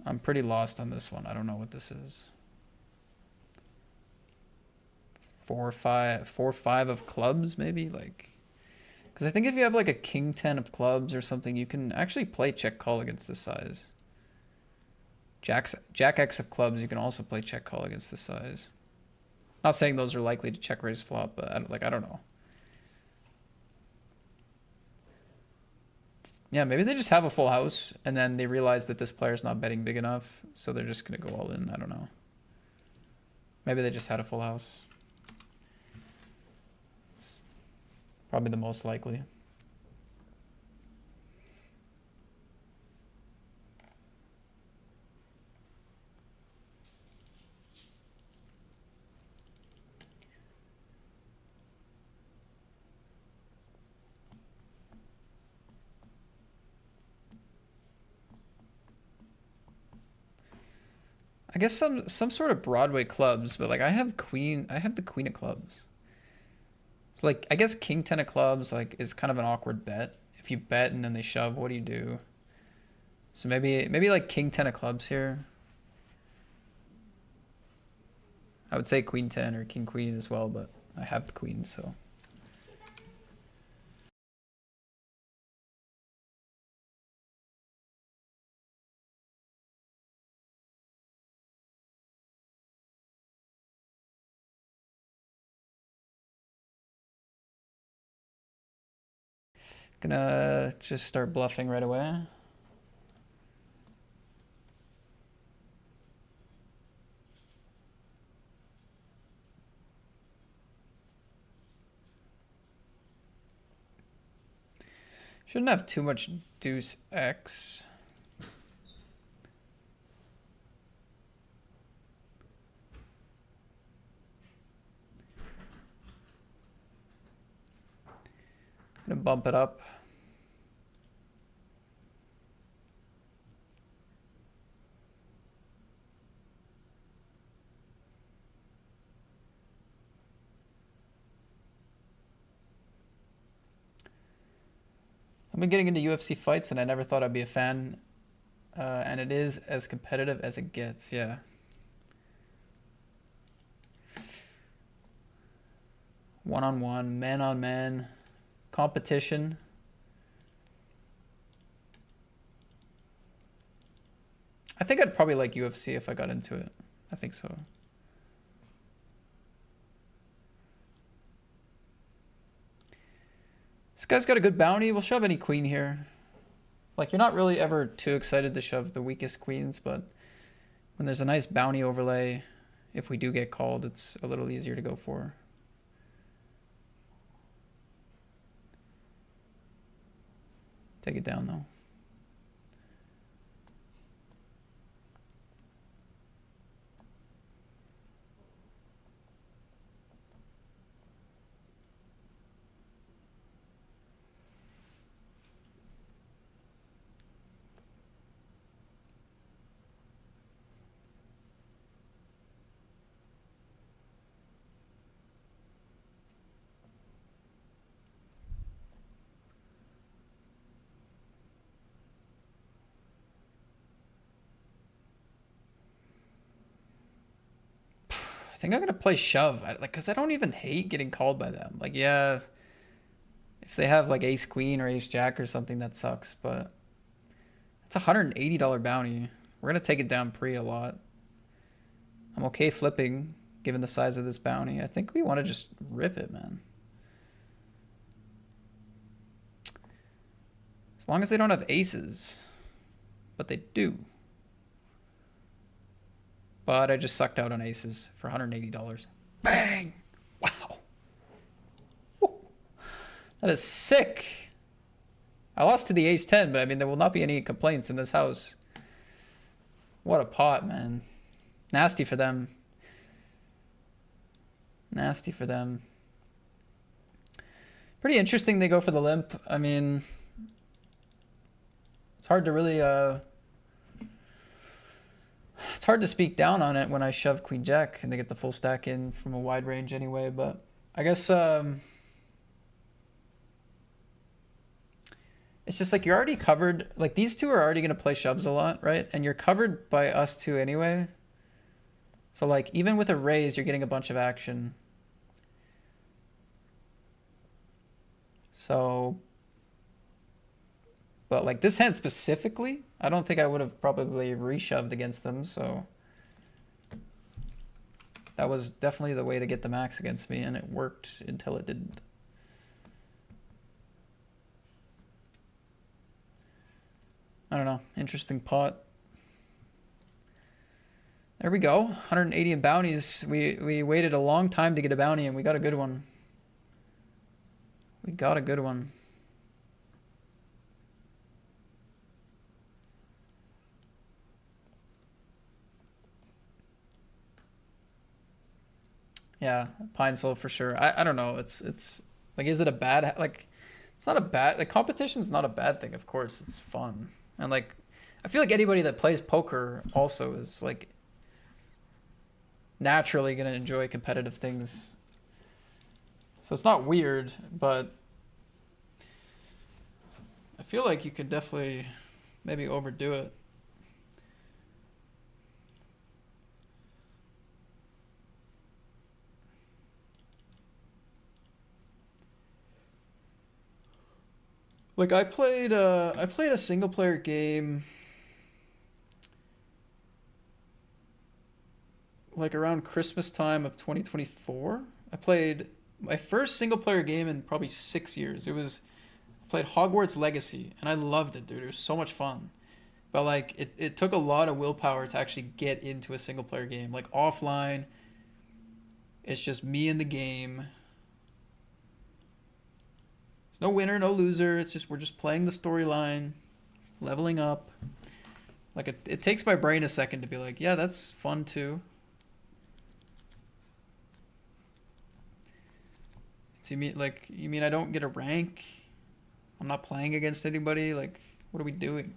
I'm pretty lost on this one. I don't know what this is. 4-5 of clubs, maybe, like, because I think if you have like a king 10 of clubs or something, you can actually play check call against this size. Jack X of clubs, you can also play check call against this size. Not saying those are likely to check raise flop, but I don't know. Yeah, maybe they just have a full house and then they realize that this player's not betting big enough, so they're just gonna go all in. I don't know. Maybe they just had a full house. It's probably the most likely. I guess some sort of Broadway clubs, but like I have the queen of clubs. So like I guess king 10 of clubs like is kind of an awkward bet. If you bet and then they shove, what do you do? So maybe like king 10 of clubs here. I would say queen 10 or king queen as well, but I have the queen, so. Gonna just start bluffing right away. Shouldn't have too much deuce X. Gonna bump it up. I've been getting into UFC fights and I never thought I'd be a fan. And it is as competitive as it gets, yeah. One-on-one, man-on-man, competition. I think I'd probably like UFC if I got into it. I think so. This guy's got a good bounty. We'll shove any queen here. Like, you're not really ever too excited to shove the weakest queens, but when there's a nice bounty overlay, if we do get called, it's a little easier to go for. Take it down, though. think I'm gonna play shove, cause I don't even hate getting called by them. Like, yeah, if they have like ace queen or ace jack or something, that sucks. But it's a $180 bounty. We're gonna take it down pre a lot. I'm okay flipping, given the size of this bounty. I think we want to just rip it, man. As long as they don't have aces, but they do. But I just sucked out on aces for $180. Bang! Wow. Woo. That is sick. I lost to the ace 10, but I mean, there will not be any complaints in this house. What a pot, man. Nasty for them. Nasty for them. Pretty interesting they go for the limp. I mean, it's hard to really, it's hard to speak down on it when I shove queen jack and they get the full stack in from a wide range anyway, but I guess, it's just like you're already covered. Like these two are already going to play shoves a lot, right? And you're covered by us two anyway. So like even with a raise, you're getting a bunch of action. So, but like this hand specifically, I don't think I would have probably reshoved against them. So that was definitely the way to get the max against me, and it worked until it didn't. I don't know. Interesting pot. There we go. 180 in bounties. We waited a long time to get a bounty, and we got a good one. We got a good one. Yeah, Pine Sol for sure. I don't know. It's like, is it a bad, like, it's not a bad, like, competition's not a bad thing, of course. It's fun. And like, I feel like anybody that plays poker also is like naturally going to enjoy competitive things. So it's not weird, but I feel like you could definitely maybe overdo it. Like I played a single player game like around Christmas time of 2024. I played my first single player game in probably 6 years. I played Hogwarts Legacy, and I loved it, dude. It was so much fun. But like it took a lot of willpower to actually get into a single player game. Like offline, it's just me in the game. There's no winner, no loser. It's just we're just playing the storyline, leveling up. Like it takes my brain a second to be like, yeah, that's fun too. So you mean I don't get a rank? I'm not playing against anybody? Like, what are we doing?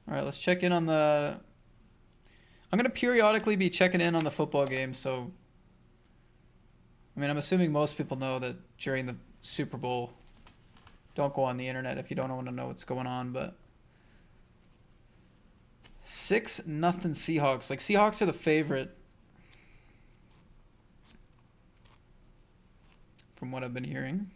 All right, let's check in on the... I'm going to periodically be checking in on the football game, so... I mean, I'm assuming most people know that during the Super Bowl, don't go on the internet if you don't want to know what's going on, but... 6-0 Seahawks. Like, Seahawks are the favorite. From what I've been hearing.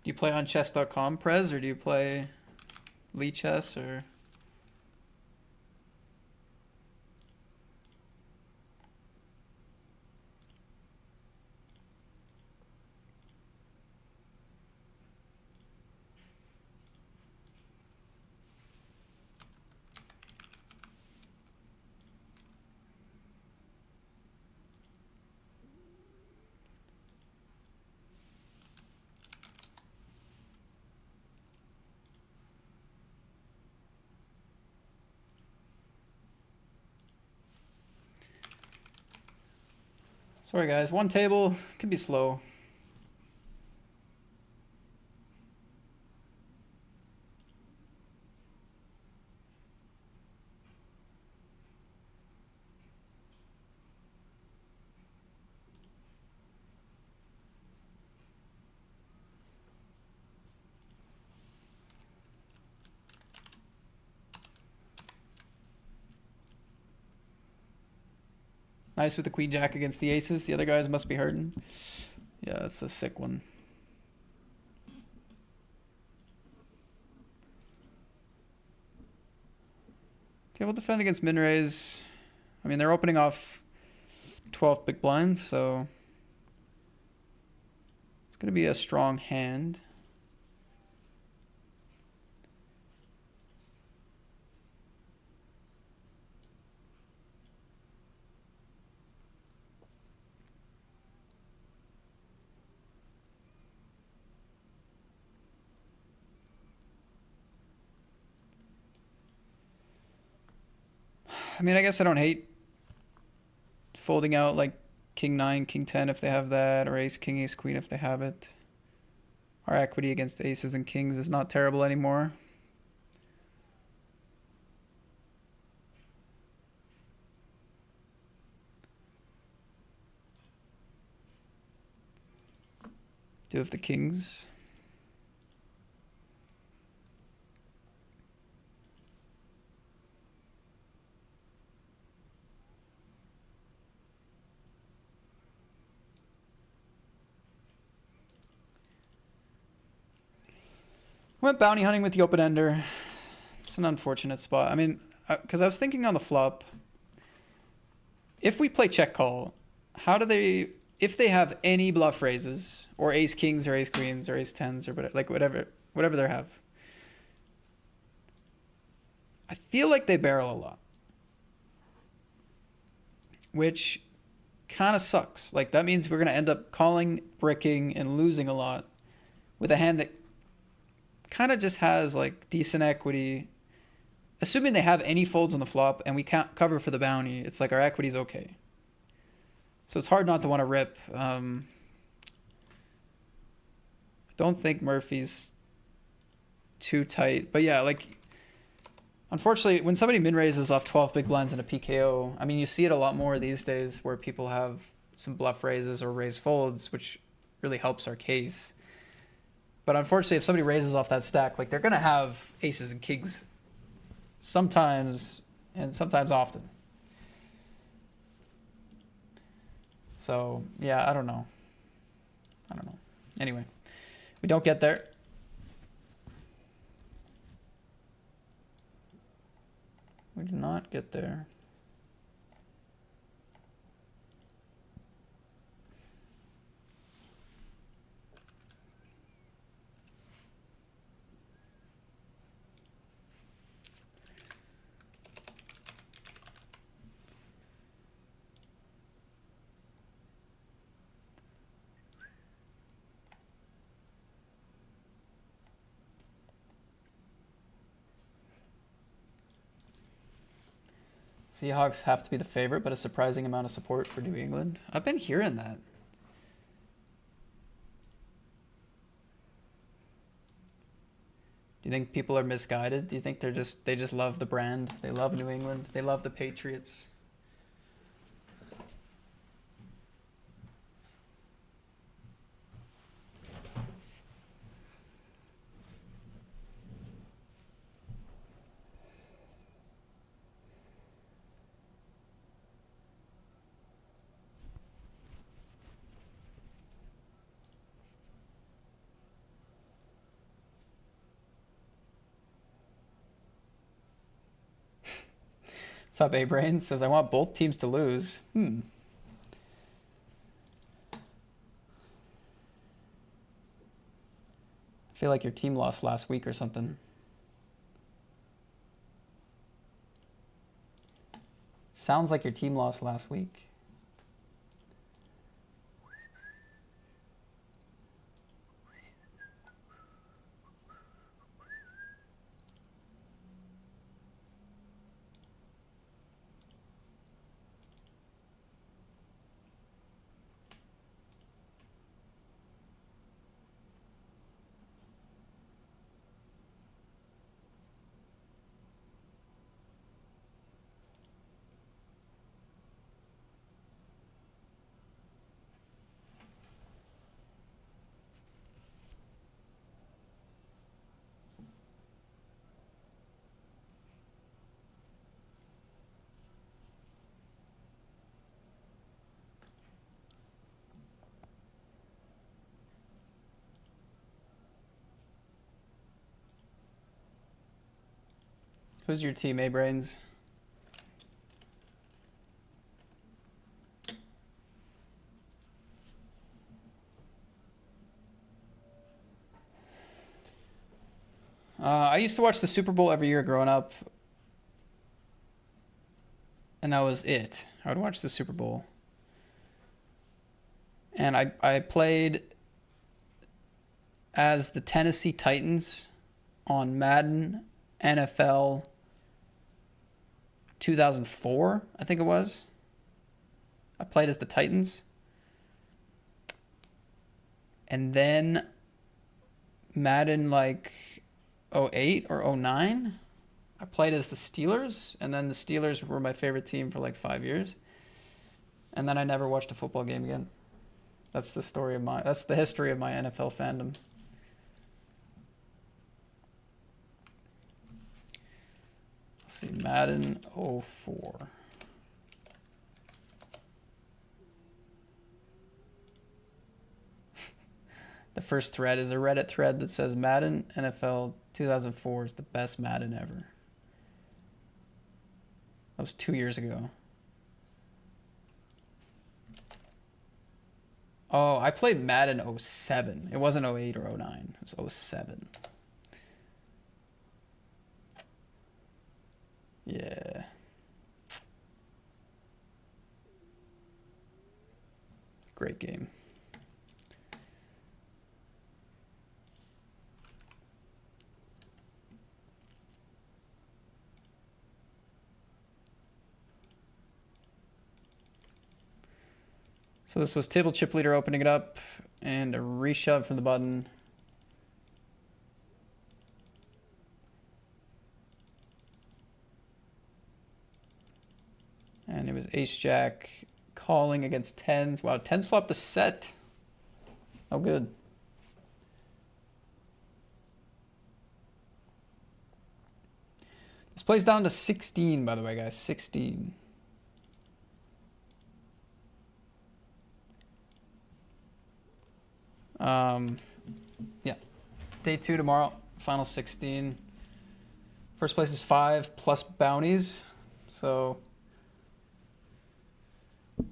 Do you play on chess.com, Prez, or do you play Lee Chess, or... Sorry guys, one table can be slow. Nice with the queen jack against the aces. The other guys must be hurting. Yeah, that's a sick one. Okay, we'll defend against min raise. I mean, they're opening off 12 big blinds, so it's going to be a strong hand. I mean, I guess I don't hate folding out like king 9, king 10 if they have that, or ace king, ace queen if they have it. Our equity against aces and kings is not terrible anymore. Do have the kings. Went bounty hunting with the open ender. It's an unfortunate spot. I mean, because I was thinking on the flop, if we play check call, how do they, if they have any bluff raises, or ace kings or ace queens or ace tens or whatever, like whatever they have, I feel like they barrel a lot, which kind of sucks. Like that means we're gonna end up calling, bricking, and losing a lot with a hand that kind of just has like decent equity. Assuming they have any folds on the flop and we can't cover for the bounty, it's like our equity's okay. So it's hard not to want to rip. Don't think Murphy's too tight. But yeah, like, unfortunately, when somebody min raises off 12 big blinds in a PKO, I mean, you see it a lot more these days where people have some bluff raises or raise folds, which really helps our case. But unfortunately, if somebody raises off that stack, like they're going to have aces and kings sometimes and sometimes often. So, yeah, I don't know. Anyway, we don't get there. We do not get there. Seahawks have to be the favorite, but a surprising amount of support for New England. I've been hearing that. Do you think people are misguided? Do you think they just love the brand? They love New England. They love the Patriots. What's up, A-Brain? Says, I want both teams to lose. I feel like your team lost last week or something. Sounds like your team lost last week. Who's your team, A-Brains? I used to watch the Super Bowl every year growing up. And that was it. I would watch the Super Bowl. And I played as the Tennessee Titans on Madden NFL 2004, I think it was. I played as the Titans. And then Madden like 08 or 09, I played as the Steelers, and then the Steelers were my favorite team for like 5 years. And then I never watched a football game again. That's the history of my NFL fandom. Let's see, Madden 04. The first thread is a Reddit thread that says Madden NFL 2004 is the best Madden ever. That was 2 years ago. Oh, I played Madden 07. It wasn't 08 or 09. It was 07. Yeah. Great game. So this was table chip leader opening it up and a reshove from the button. And it was ace jack calling against tens. Wow, tens flopped the set. Oh, good. This plays down to 16, by the way, guys. 16. Yeah. Day 2 tomorrow. Final 16. First place is 5 plus bounties. So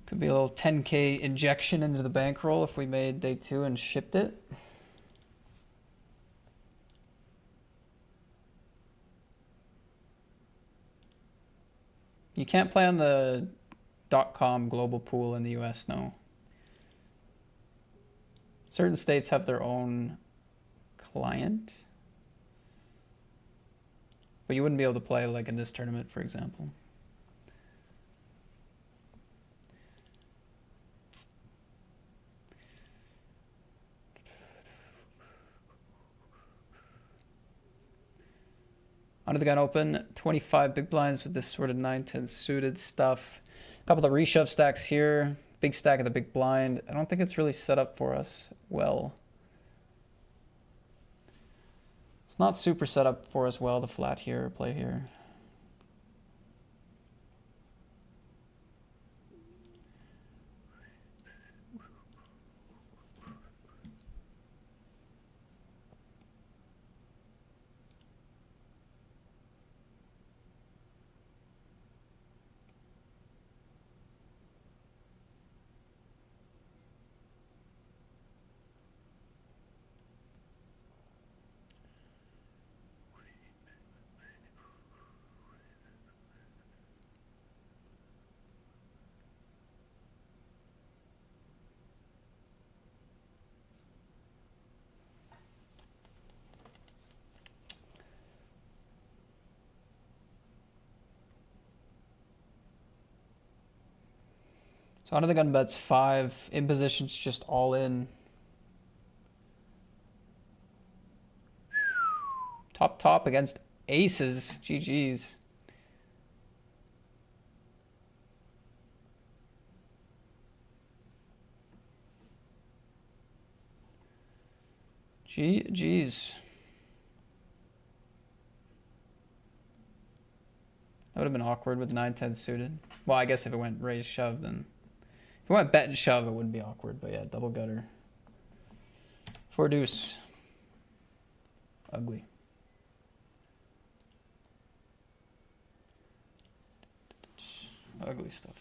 could be a little 10K injection into the bankroll if we made day 2 and shipped it. You can't play on the .com global pool in the US, no. Certain states have their own client. But you wouldn't be able to play like in this tournament, for example. Under the gun open, 25 big blinds with this sort of 9-10 suited stuff. A couple of reshove stacks here. Big stack of the big blind. I don't think it's really set up for us well. It's not super set up for us well to flat here or play here. So under the gun bets 5, in positions just all in. Top against aces, GG's. GG's. That would have been awkward with 9-10 suited. Well, I guess if it went raise shove, then... If it went bet and shove, it wouldn't be awkward. But yeah, double gutter. 4 deuce. Ugly. Ugly stuff.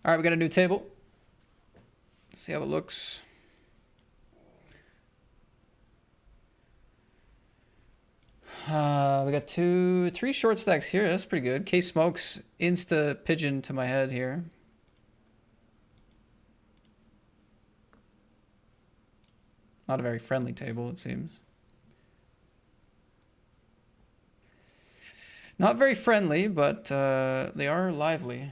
All right, we got a new table. Let's see how it looks. We got 3 short stacks here. That's pretty good. K Smokes insta pigeon to my head here. Not a very friendly table, it seems. Not very friendly, but they are lively.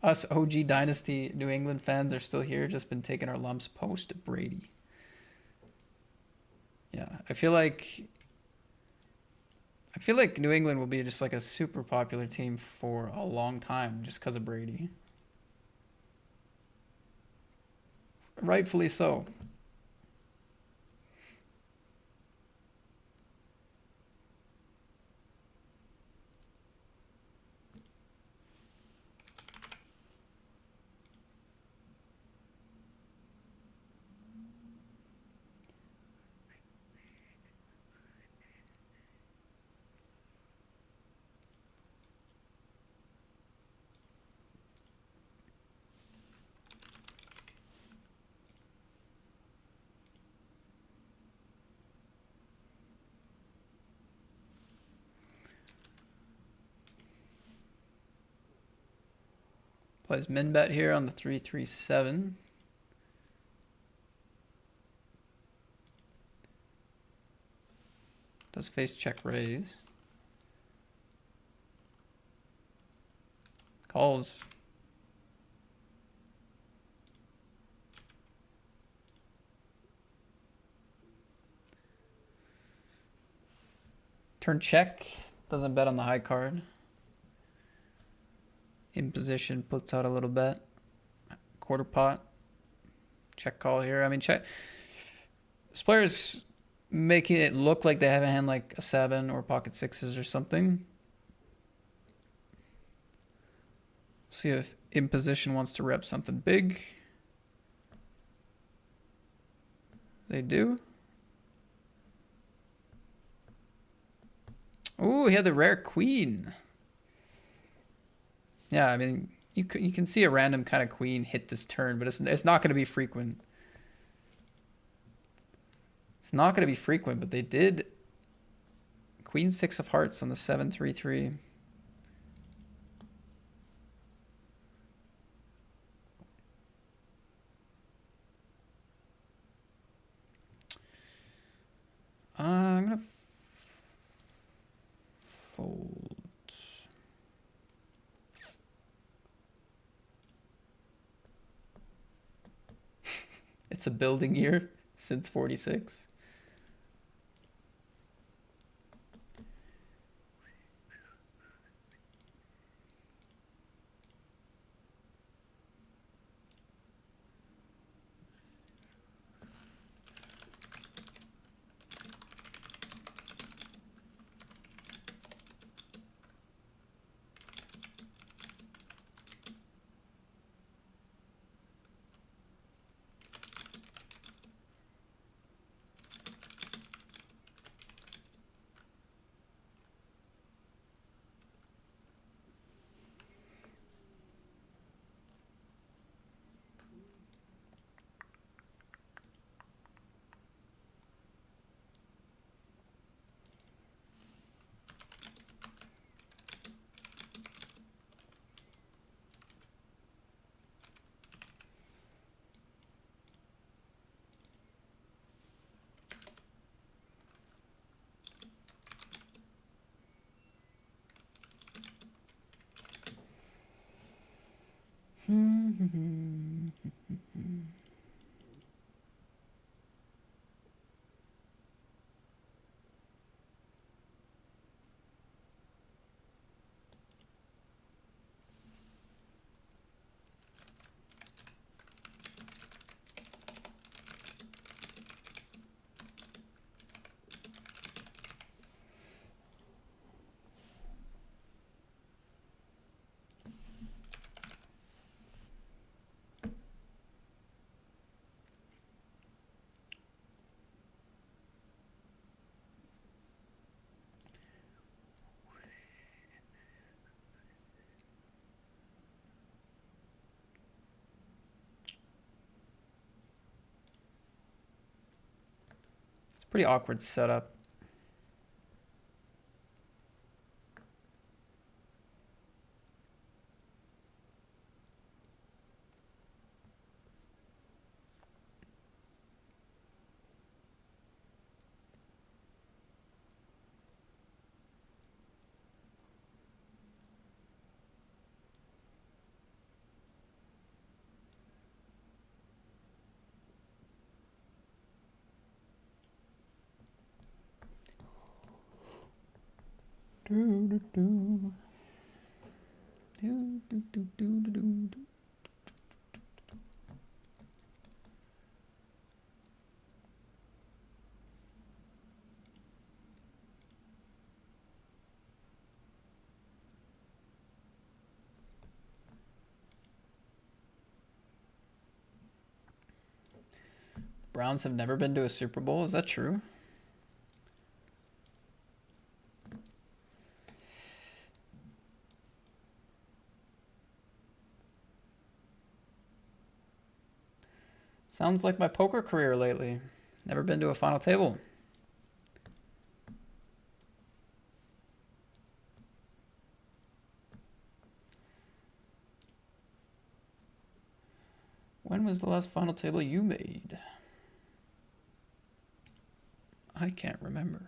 Us OG Dynasty New England fans are still here, just been taking our lumps post Brady. Yeah, I feel like New England will be just like a super popular team for a long time just because of Brady. Rightfully so. Plays min bet here on the 3-3-7. Does face check raise. Calls. Turn check. Doesn't bet on the high card. In position, puts out a little bet. Quarter pot. Check call here. I mean, check. This player's making it look like they have a hand like a 7 or pocket 6s or something. See if in position wants to rep something big. They do. Ooh, he had the rare queen. Yeah, I mean, you can see a random kind of queen hit this turn, but it's not going to be frequent. It's not going to be frequent, but they did queen 6 of hearts on the 7-3-3. I'm going to fold. It's a building year since 46. Pretty awkward setup. Do, do, do. Do, do, do, do, do, do. Browns have never been to a Super Bowl. Is that true? Sounds like my poker career lately. Never been to a final table. When was the last final table you made? I can't remember.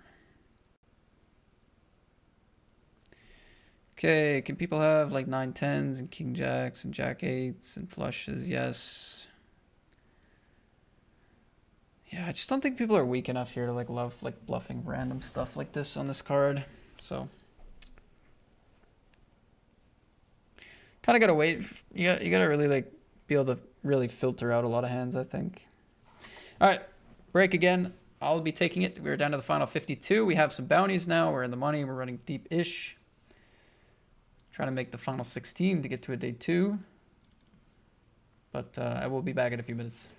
Okay, can people have like 9-10s and king jacks and jack 8s and flushes? Yes. Yeah, I just don't think people are weak enough here to like love like bluffing random stuff like this on this card. So kind of gotta wait. You gotta really like be able to really filter out a lot of hands, I think. All right, break again. I'll be taking it. We're down to the final 52. We have some bounties now. We're in the money. We're running deep-ish. Trying to make the final 16 to get to a day 2. But I will be back in a few minutes.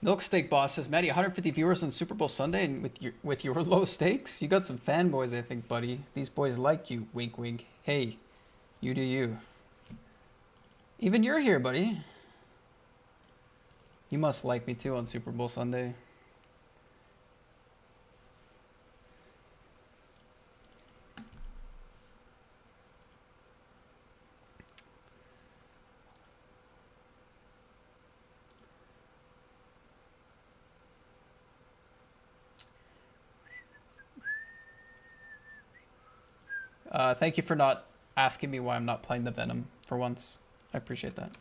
Milk Steak Boss says, Maddie, 150 viewers on Super Bowl Sunday, and with your low stakes, you got some fanboys, I think, buddy. These boys like you. Wink, wink. Hey, you do you. Even you're here, buddy. You must like me too on Super Bowl Sunday. Thank you for not asking me why I'm not playing the Venom for once. I appreciate that.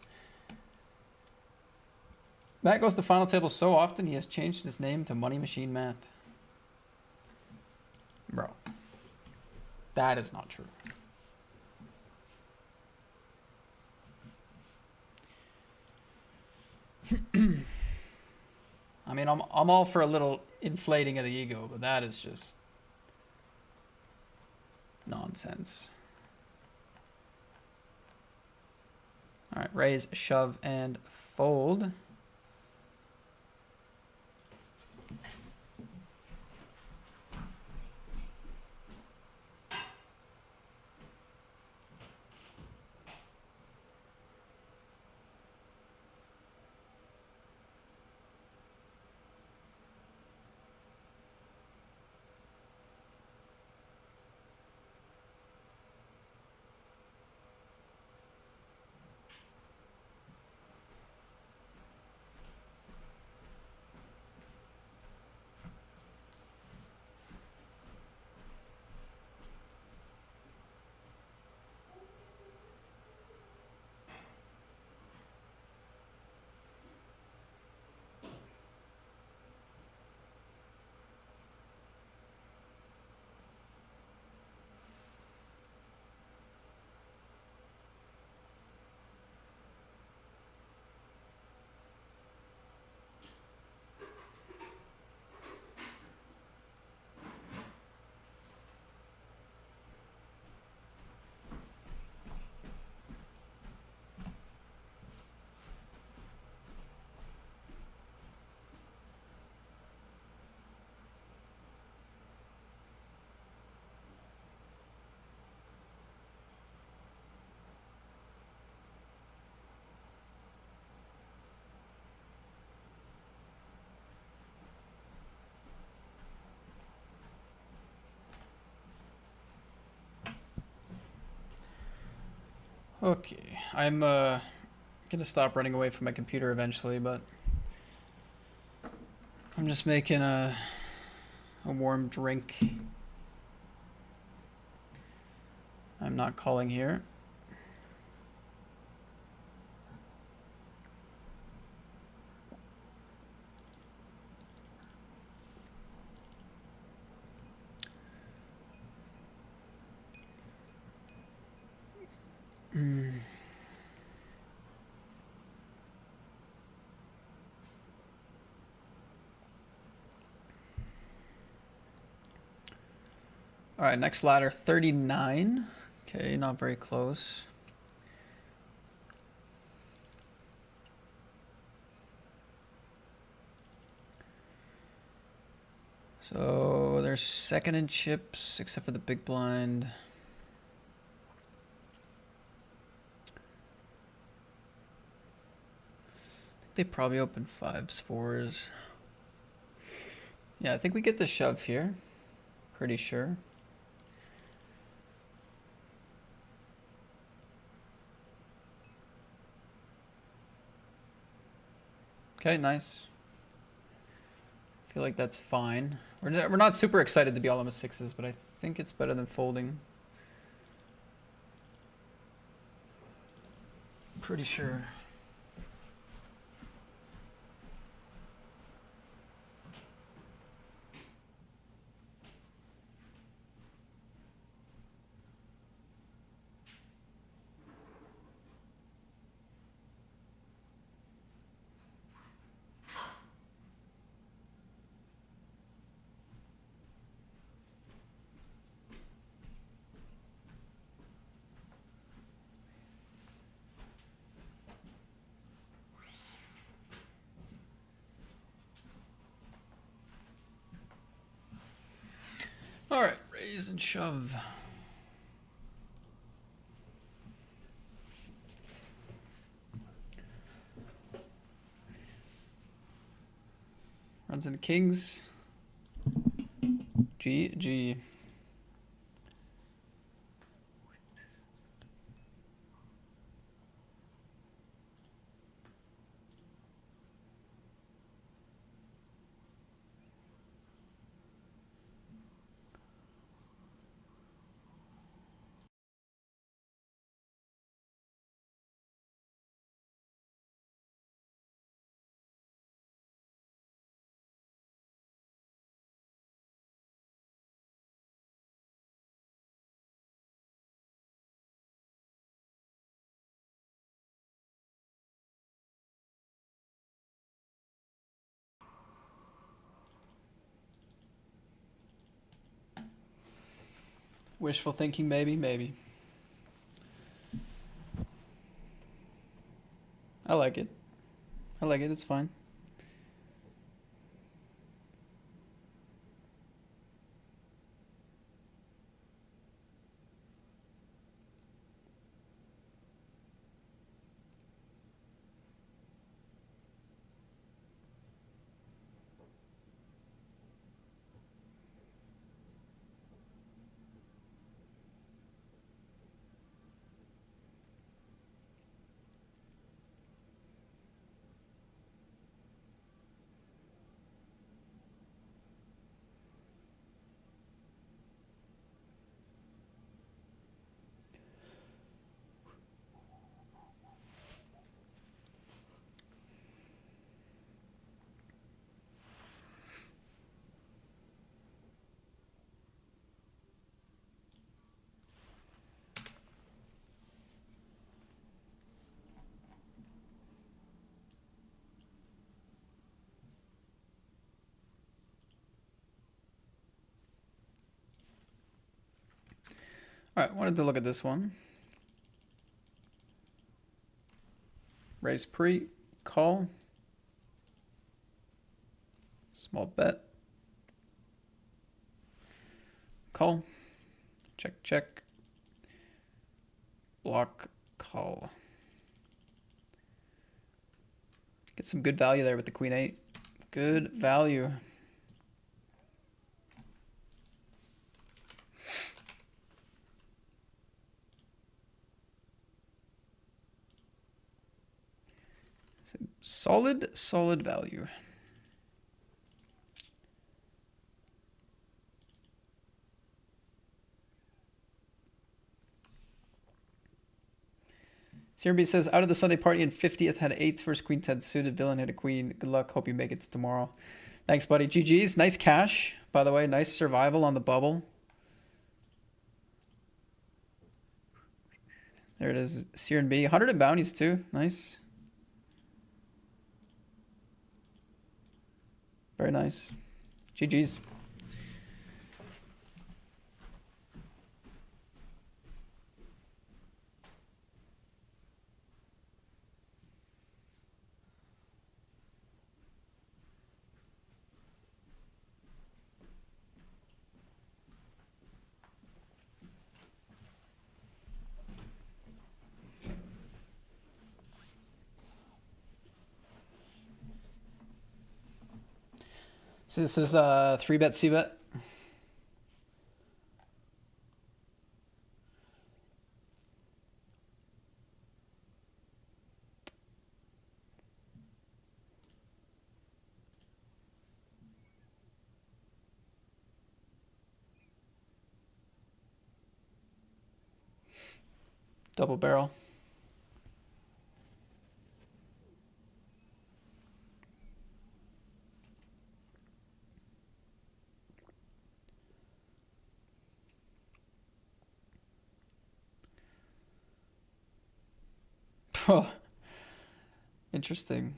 Matt goes to Final Table so often he has changed his name to Money Machine Matt. Bro. That is not true. I mean, I'm all for a little inflating of the ego, but that is just nonsense. All right, raise, shove, and fold. Okay, I'm gonna stop running away from my computer eventually, but I'm just making a warm drink. I'm not calling here. All right, next ladder, 39. Okay, not very close. So there's second in chips, except for the big blind. They probably open fives, fours. Yeah, I think we get the shove here. Pretty sure. Okay, nice. I feel like that's fine. We're not super excited to be all in with sixes, but I think it's better than folding. Pretty sure. All right, raise and shove. Runs into kings. GG. Wishful thinking, maybe, maybe. I like it. I like it, it's fine. All right, wanted to look at this one. Raise pre, call. Small bet. Call. Check, check. Block, call. Get some good value there with the queen 8. Good value. Solid value. CRB says, out of the Sunday party in 50th, had 8s versus queen 10 suited. Villain hit a queen. Good luck. Hope you make it to tomorrow. Thanks, buddy. GG's. Nice cash, by the way. Nice survival on the bubble. There it is. CRB. 100 in bounties, too. Nice. Very nice. GG's. So this is 3-bet, C-bet. Double barrel. Oh, interesting.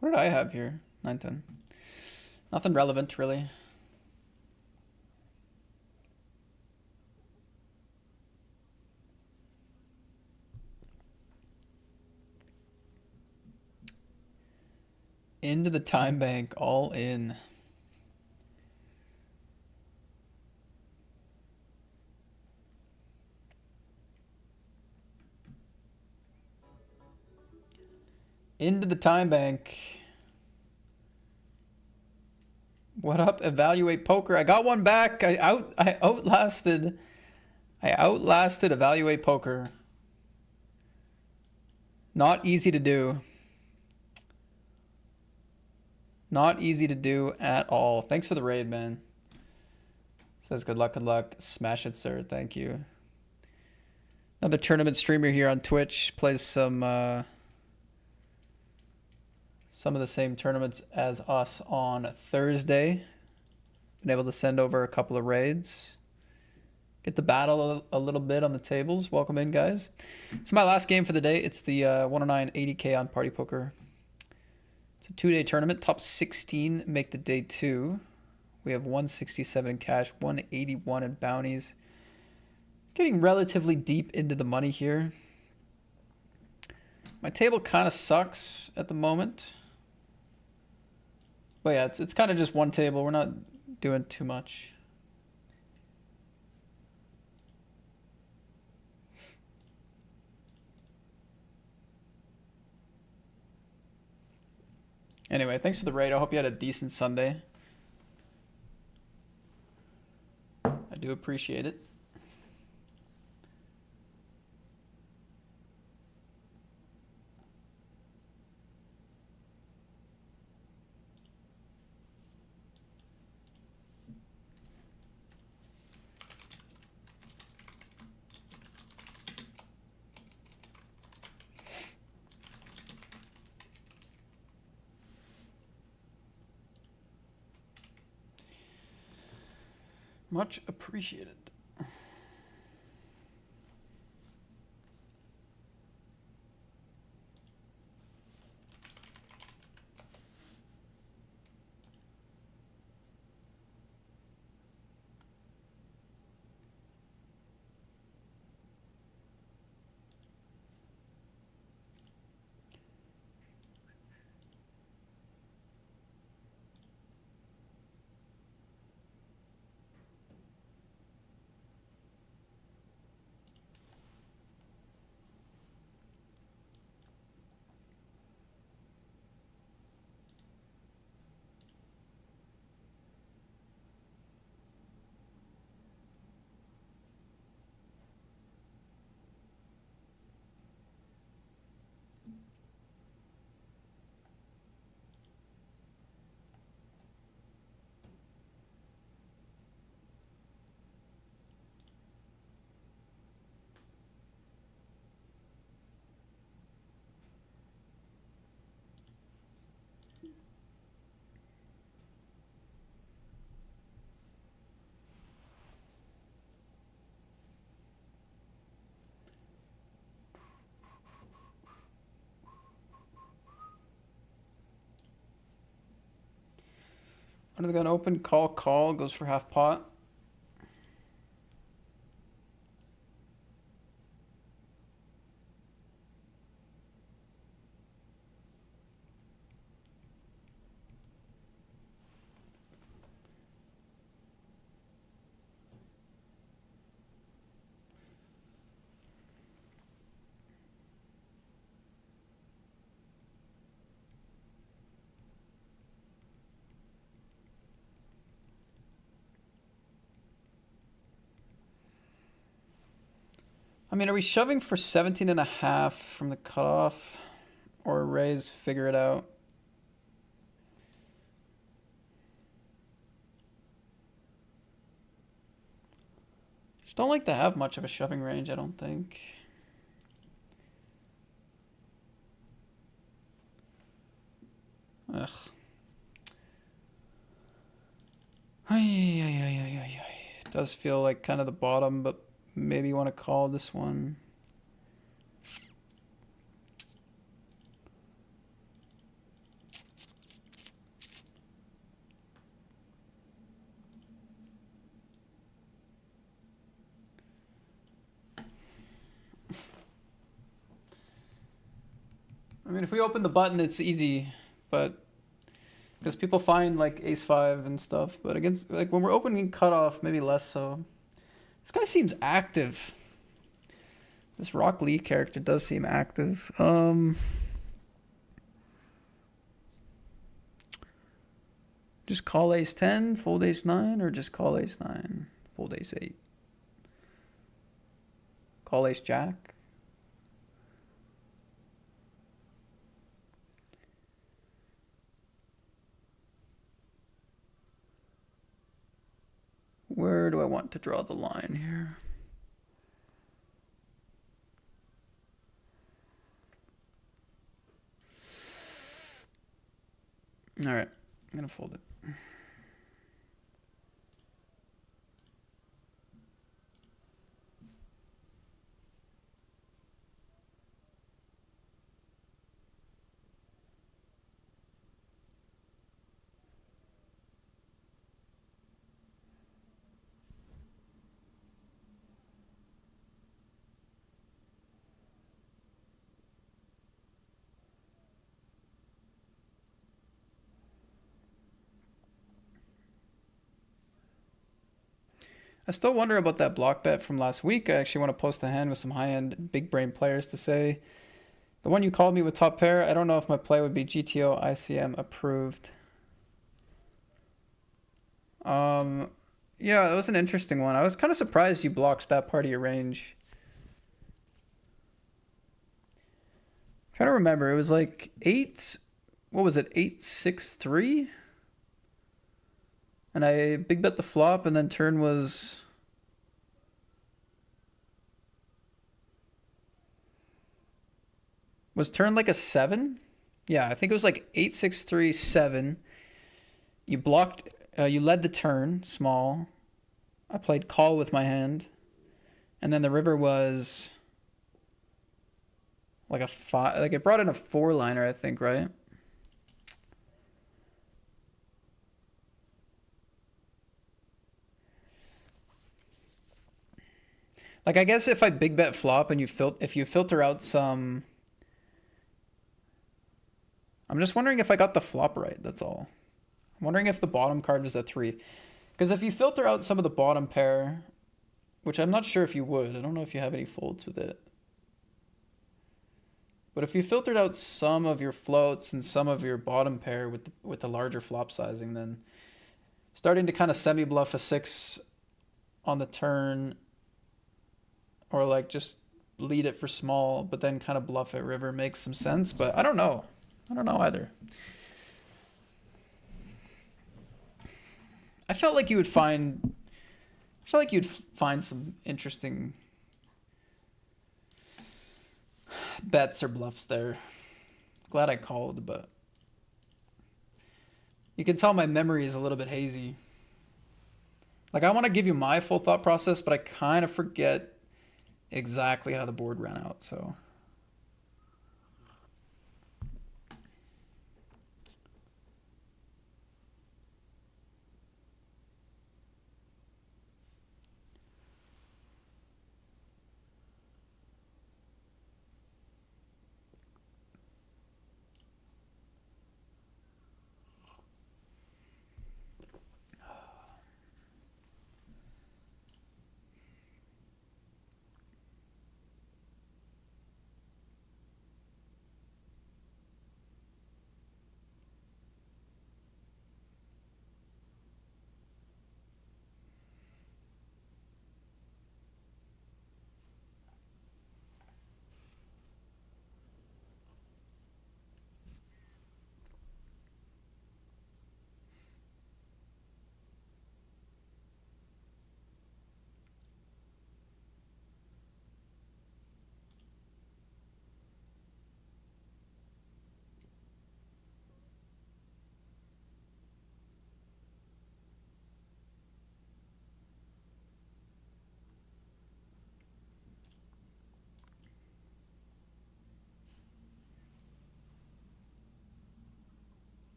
What did I have here? 9, 10. Nothing relevant, really. Into the time bank, all in. Into the time bank. What up? Evaluate poker. I got one back. I outlasted evaluate poker. Not easy to do. Not easy to do at all. Thanks for the raid, man. Says good luck, good luck. Smash it, sir. Thank you. Another tournament streamer here on Twitch. Plays some of the same tournaments as us on Thursday. Been able to send over a couple of raids. Get the battle a little bit on the tables. Welcome in, guys. It's my last game for the day. It's the 109 80K on Party Poker. It's a 2-day tournament. Top 16 make the day 2. We have 167 in cash, 181 in bounties. Getting relatively deep into the money here. My table kind of sucks at the moment. But yeah, it's kind of just one table. We're not doing too much. Anyway, thanks for the raid. I hope you had a decent Sunday. I do appreciate it. Much appreciated. Under the gun open, call, goes for half pot. I mean, are we shoving for 17.5 from the cutoff? Or raise, figure it out? Just don't like to have much of a shoving range, I don't think. Ugh. It does feel like kind of the bottom, but maybe you want to call this one. I mean, if we open the button, it's easy, but Because people find like ace five and stuff, but against like when we're opening cutoff, maybe less so. This guy seems active. This Rock Lee character does seem active. Just call ace 10, fold ace 9, or just call ace 9, fold ace 8. Call ace jack. Where do I want to draw the line here? All right, I'm gonna fold it. I still wonder about that block bet from last week. I actually want to post a hand with some high-end big brain players to say, the one you called me with top pair, I don't know if my play would be GTO ICM approved. Yeah, it was an interesting one. I was kind of surprised you blocked that part of your range. I'm trying to remember, it was like 8, what was it, 8-6-3? And I big bet the flop, and then turn was... Was turn like a 7? Yeah, I think it was like 8-6-3-7. You blocked, you led the turn, small. I played call with my hand. And then the river was like a 5, like it brought in a 4-liner, I think, right? Like, I guess if I big bet flop and if you filter out some... I'm just wondering if I got the flop right, that's all. I'm wondering if the bottom card was a 3. Because if you filter out some of the bottom pair, which I'm not sure if you would. I don't know if you have any folds with it. But if you filtered out some of your floats and some of your bottom pair with the larger flop sizing, then starting to kind of semi-bluff a 6 on the turn, or like just lead it for small, but then kind of bluff it river makes some sense. But I don't know. I don't know either. I felt like you'd find some interesting bets or bluffs there. Glad I called, but you can tell my memory is a little bit hazy. Like, I want to give you my full thought process, but I kind of forget exactly how the board ran out, so...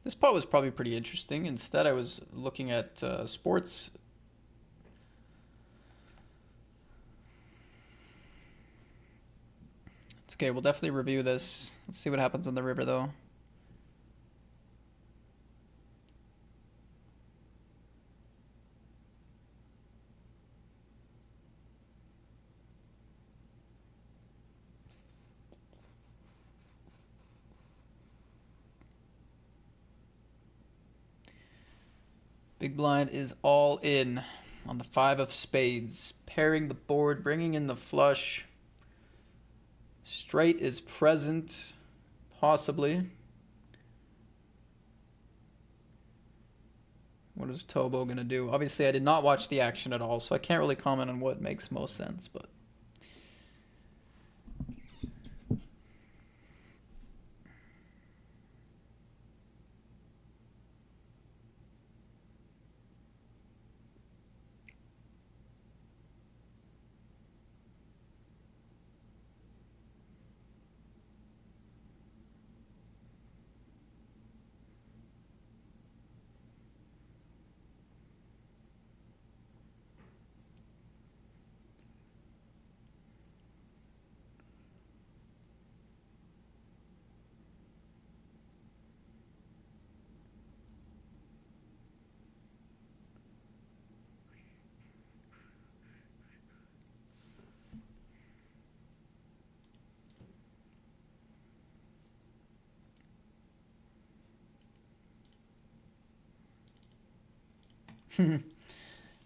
This pot was probably pretty interesting. Instead, I was looking at sports. It's okay, we'll definitely review this. Let's see what happens on the river, though. Big blind is all in on the 5 of spades. Pairing the board, bringing in the flush. Straight is present, possibly. What is Tobo going to do? Obviously, I did not watch the action at all, so I can't really comment on what makes most sense, but...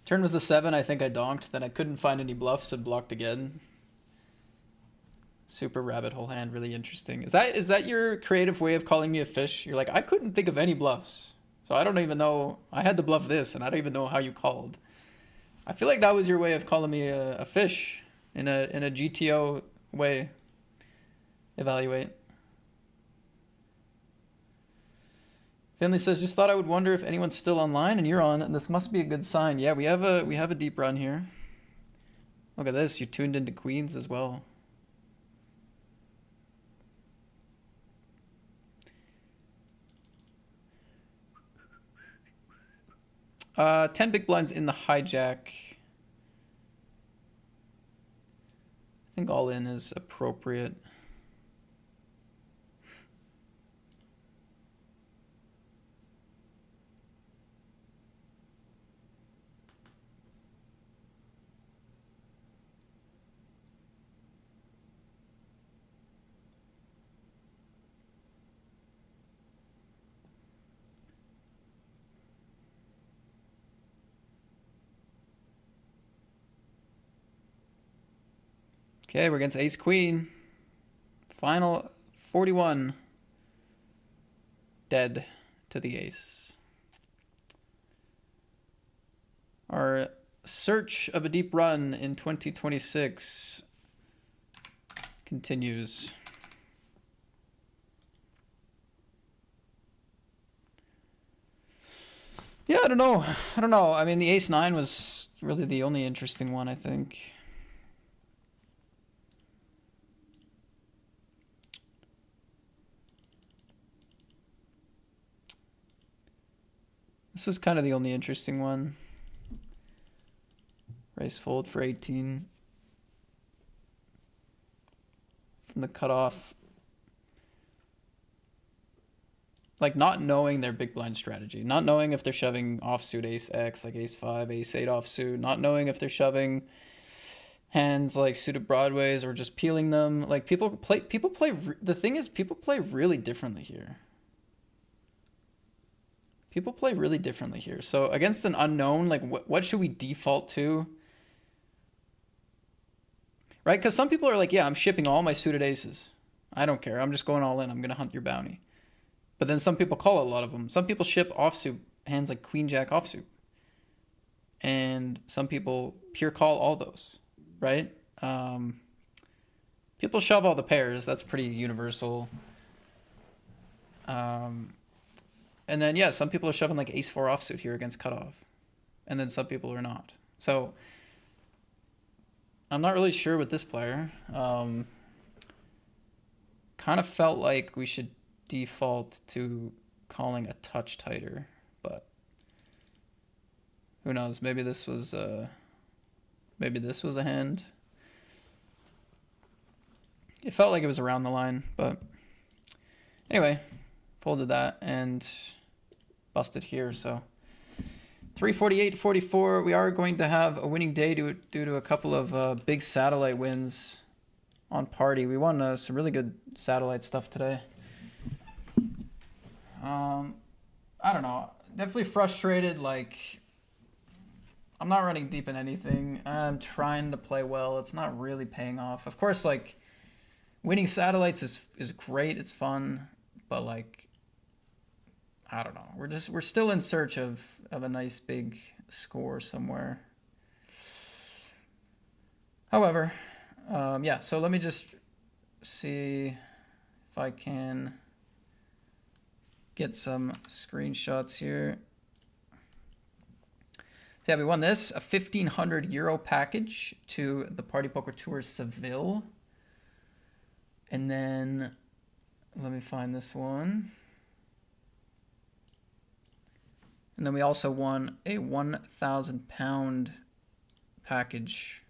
Turn was a 7, I think I donked. Then I couldn't find any bluffs and blocked again. Super rabbit hole hand, really interesting. Is that your creative way of calling me a fish? You're like, I couldn't think of any bluffs. So I don't even know, I had to bluff this and I don't even know how you called. I feel like that was your way of calling me a fish in a GTO way. Evaluate. Finley says, just thought I would wonder if anyone's still online, and you're on, and this must be a good sign. Yeah, we have a deep run here. Look at this, you tuned into queens as well. Uh, 10 big blinds in the hijack. I think all in is appropriate. Okay, we're against ace queen. Final 41. Dead to the ace. Our search of a deep run in 2026 continues. Yeah, I don't know. I mean, the ace 9 was really the only interesting one, I think. This was kind of the only interesting one. Raise fold for 18. From the cutoff. Like not knowing their big blind strategy. Not knowing if they're shoving offsuit ace X, like ace 5, ace 8 offsuit. Not knowing if they're shoving hands like suited broadways or just peeling them. Like people play, the thing is people play really differently here. People play really differently here. So against an unknown, like what should we default to? Right? Because some people are like, yeah, I'm shipping all my suited aces. I don't care. I'm just going all in. I'm going to hunt your bounty. But then some people call a lot of them. Some people ship offsuit hands like queen jack offsuit. And some people pure call all those, right? People shove all the pairs. That's pretty universal. And then, yeah, some people are shoving like ace 4 offsuit here against cutoff. And then some people are not. So I'm not really sure with this player. Kind of felt like we should default to calling a touch tighter, but who knows? Maybe this was a hand. It felt like it was around the line, but anyway, folded that and busted here. So 348.44. We are going to have a winning day due to a couple of big satellite wins on party. We won some really good satellite stuff today. I don't know. Definitely frustrated. Like, I'm not running deep in anything. I'm trying to play well. It's not really paying off. Of course, like, winning satellites is great. It's fun, but like, I don't know. We're still in search of a nice big score somewhere. However, yeah. So let me just see if I can get some screenshots here. So yeah, we won this, a 1,500 euro package to the Party Poker Tour Seville. And then, let me find this one. And then we also won a 1,000 pound package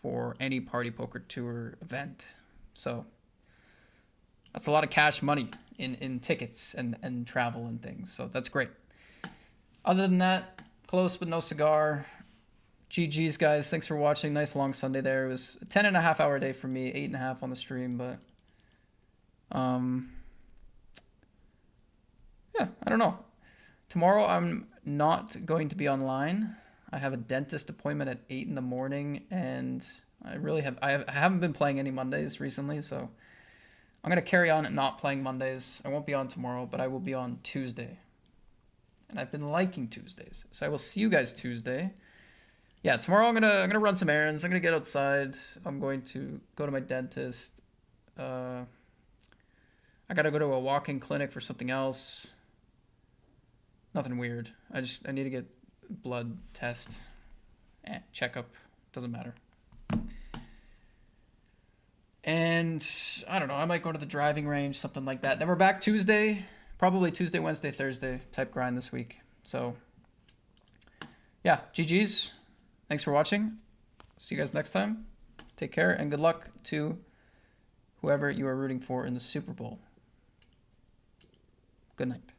for any Party Poker Tour event. So that's a lot of cash money in tickets and travel and things. So that's great. Other than that, close but no cigar. GG's, guys. Thanks for watching. Nice long Sunday there. It was a 10.5 hour day for me, 8.5 on the stream, but yeah, I don't know. Tomorrow I'm not going to be online. I have a dentist appointment at 8 in the morning, and I haven't been playing any Mondays recently, so I'm going to carry on not playing Mondays. I won't be on tomorrow, but I will be on Tuesday. And I've been liking Tuesdays. So I will see you guys Tuesday. Yeah, tomorrow I'm gonna run some errands. I'm gonna get outside. I'm going to go to my dentist. I gotta go to a walk-in clinic for something else. Nothing weird. I need to get blood test, checkup. Doesn't matter. And I don't know. I might go to the driving range, something like that. Then we're back Tuesday. Probably Tuesday, Wednesday, Thursday type grind this week. So yeah, GG's. Thanks for watching. See you guys next time. Take care and good luck to whoever you are rooting for in the Super Bowl. Good night.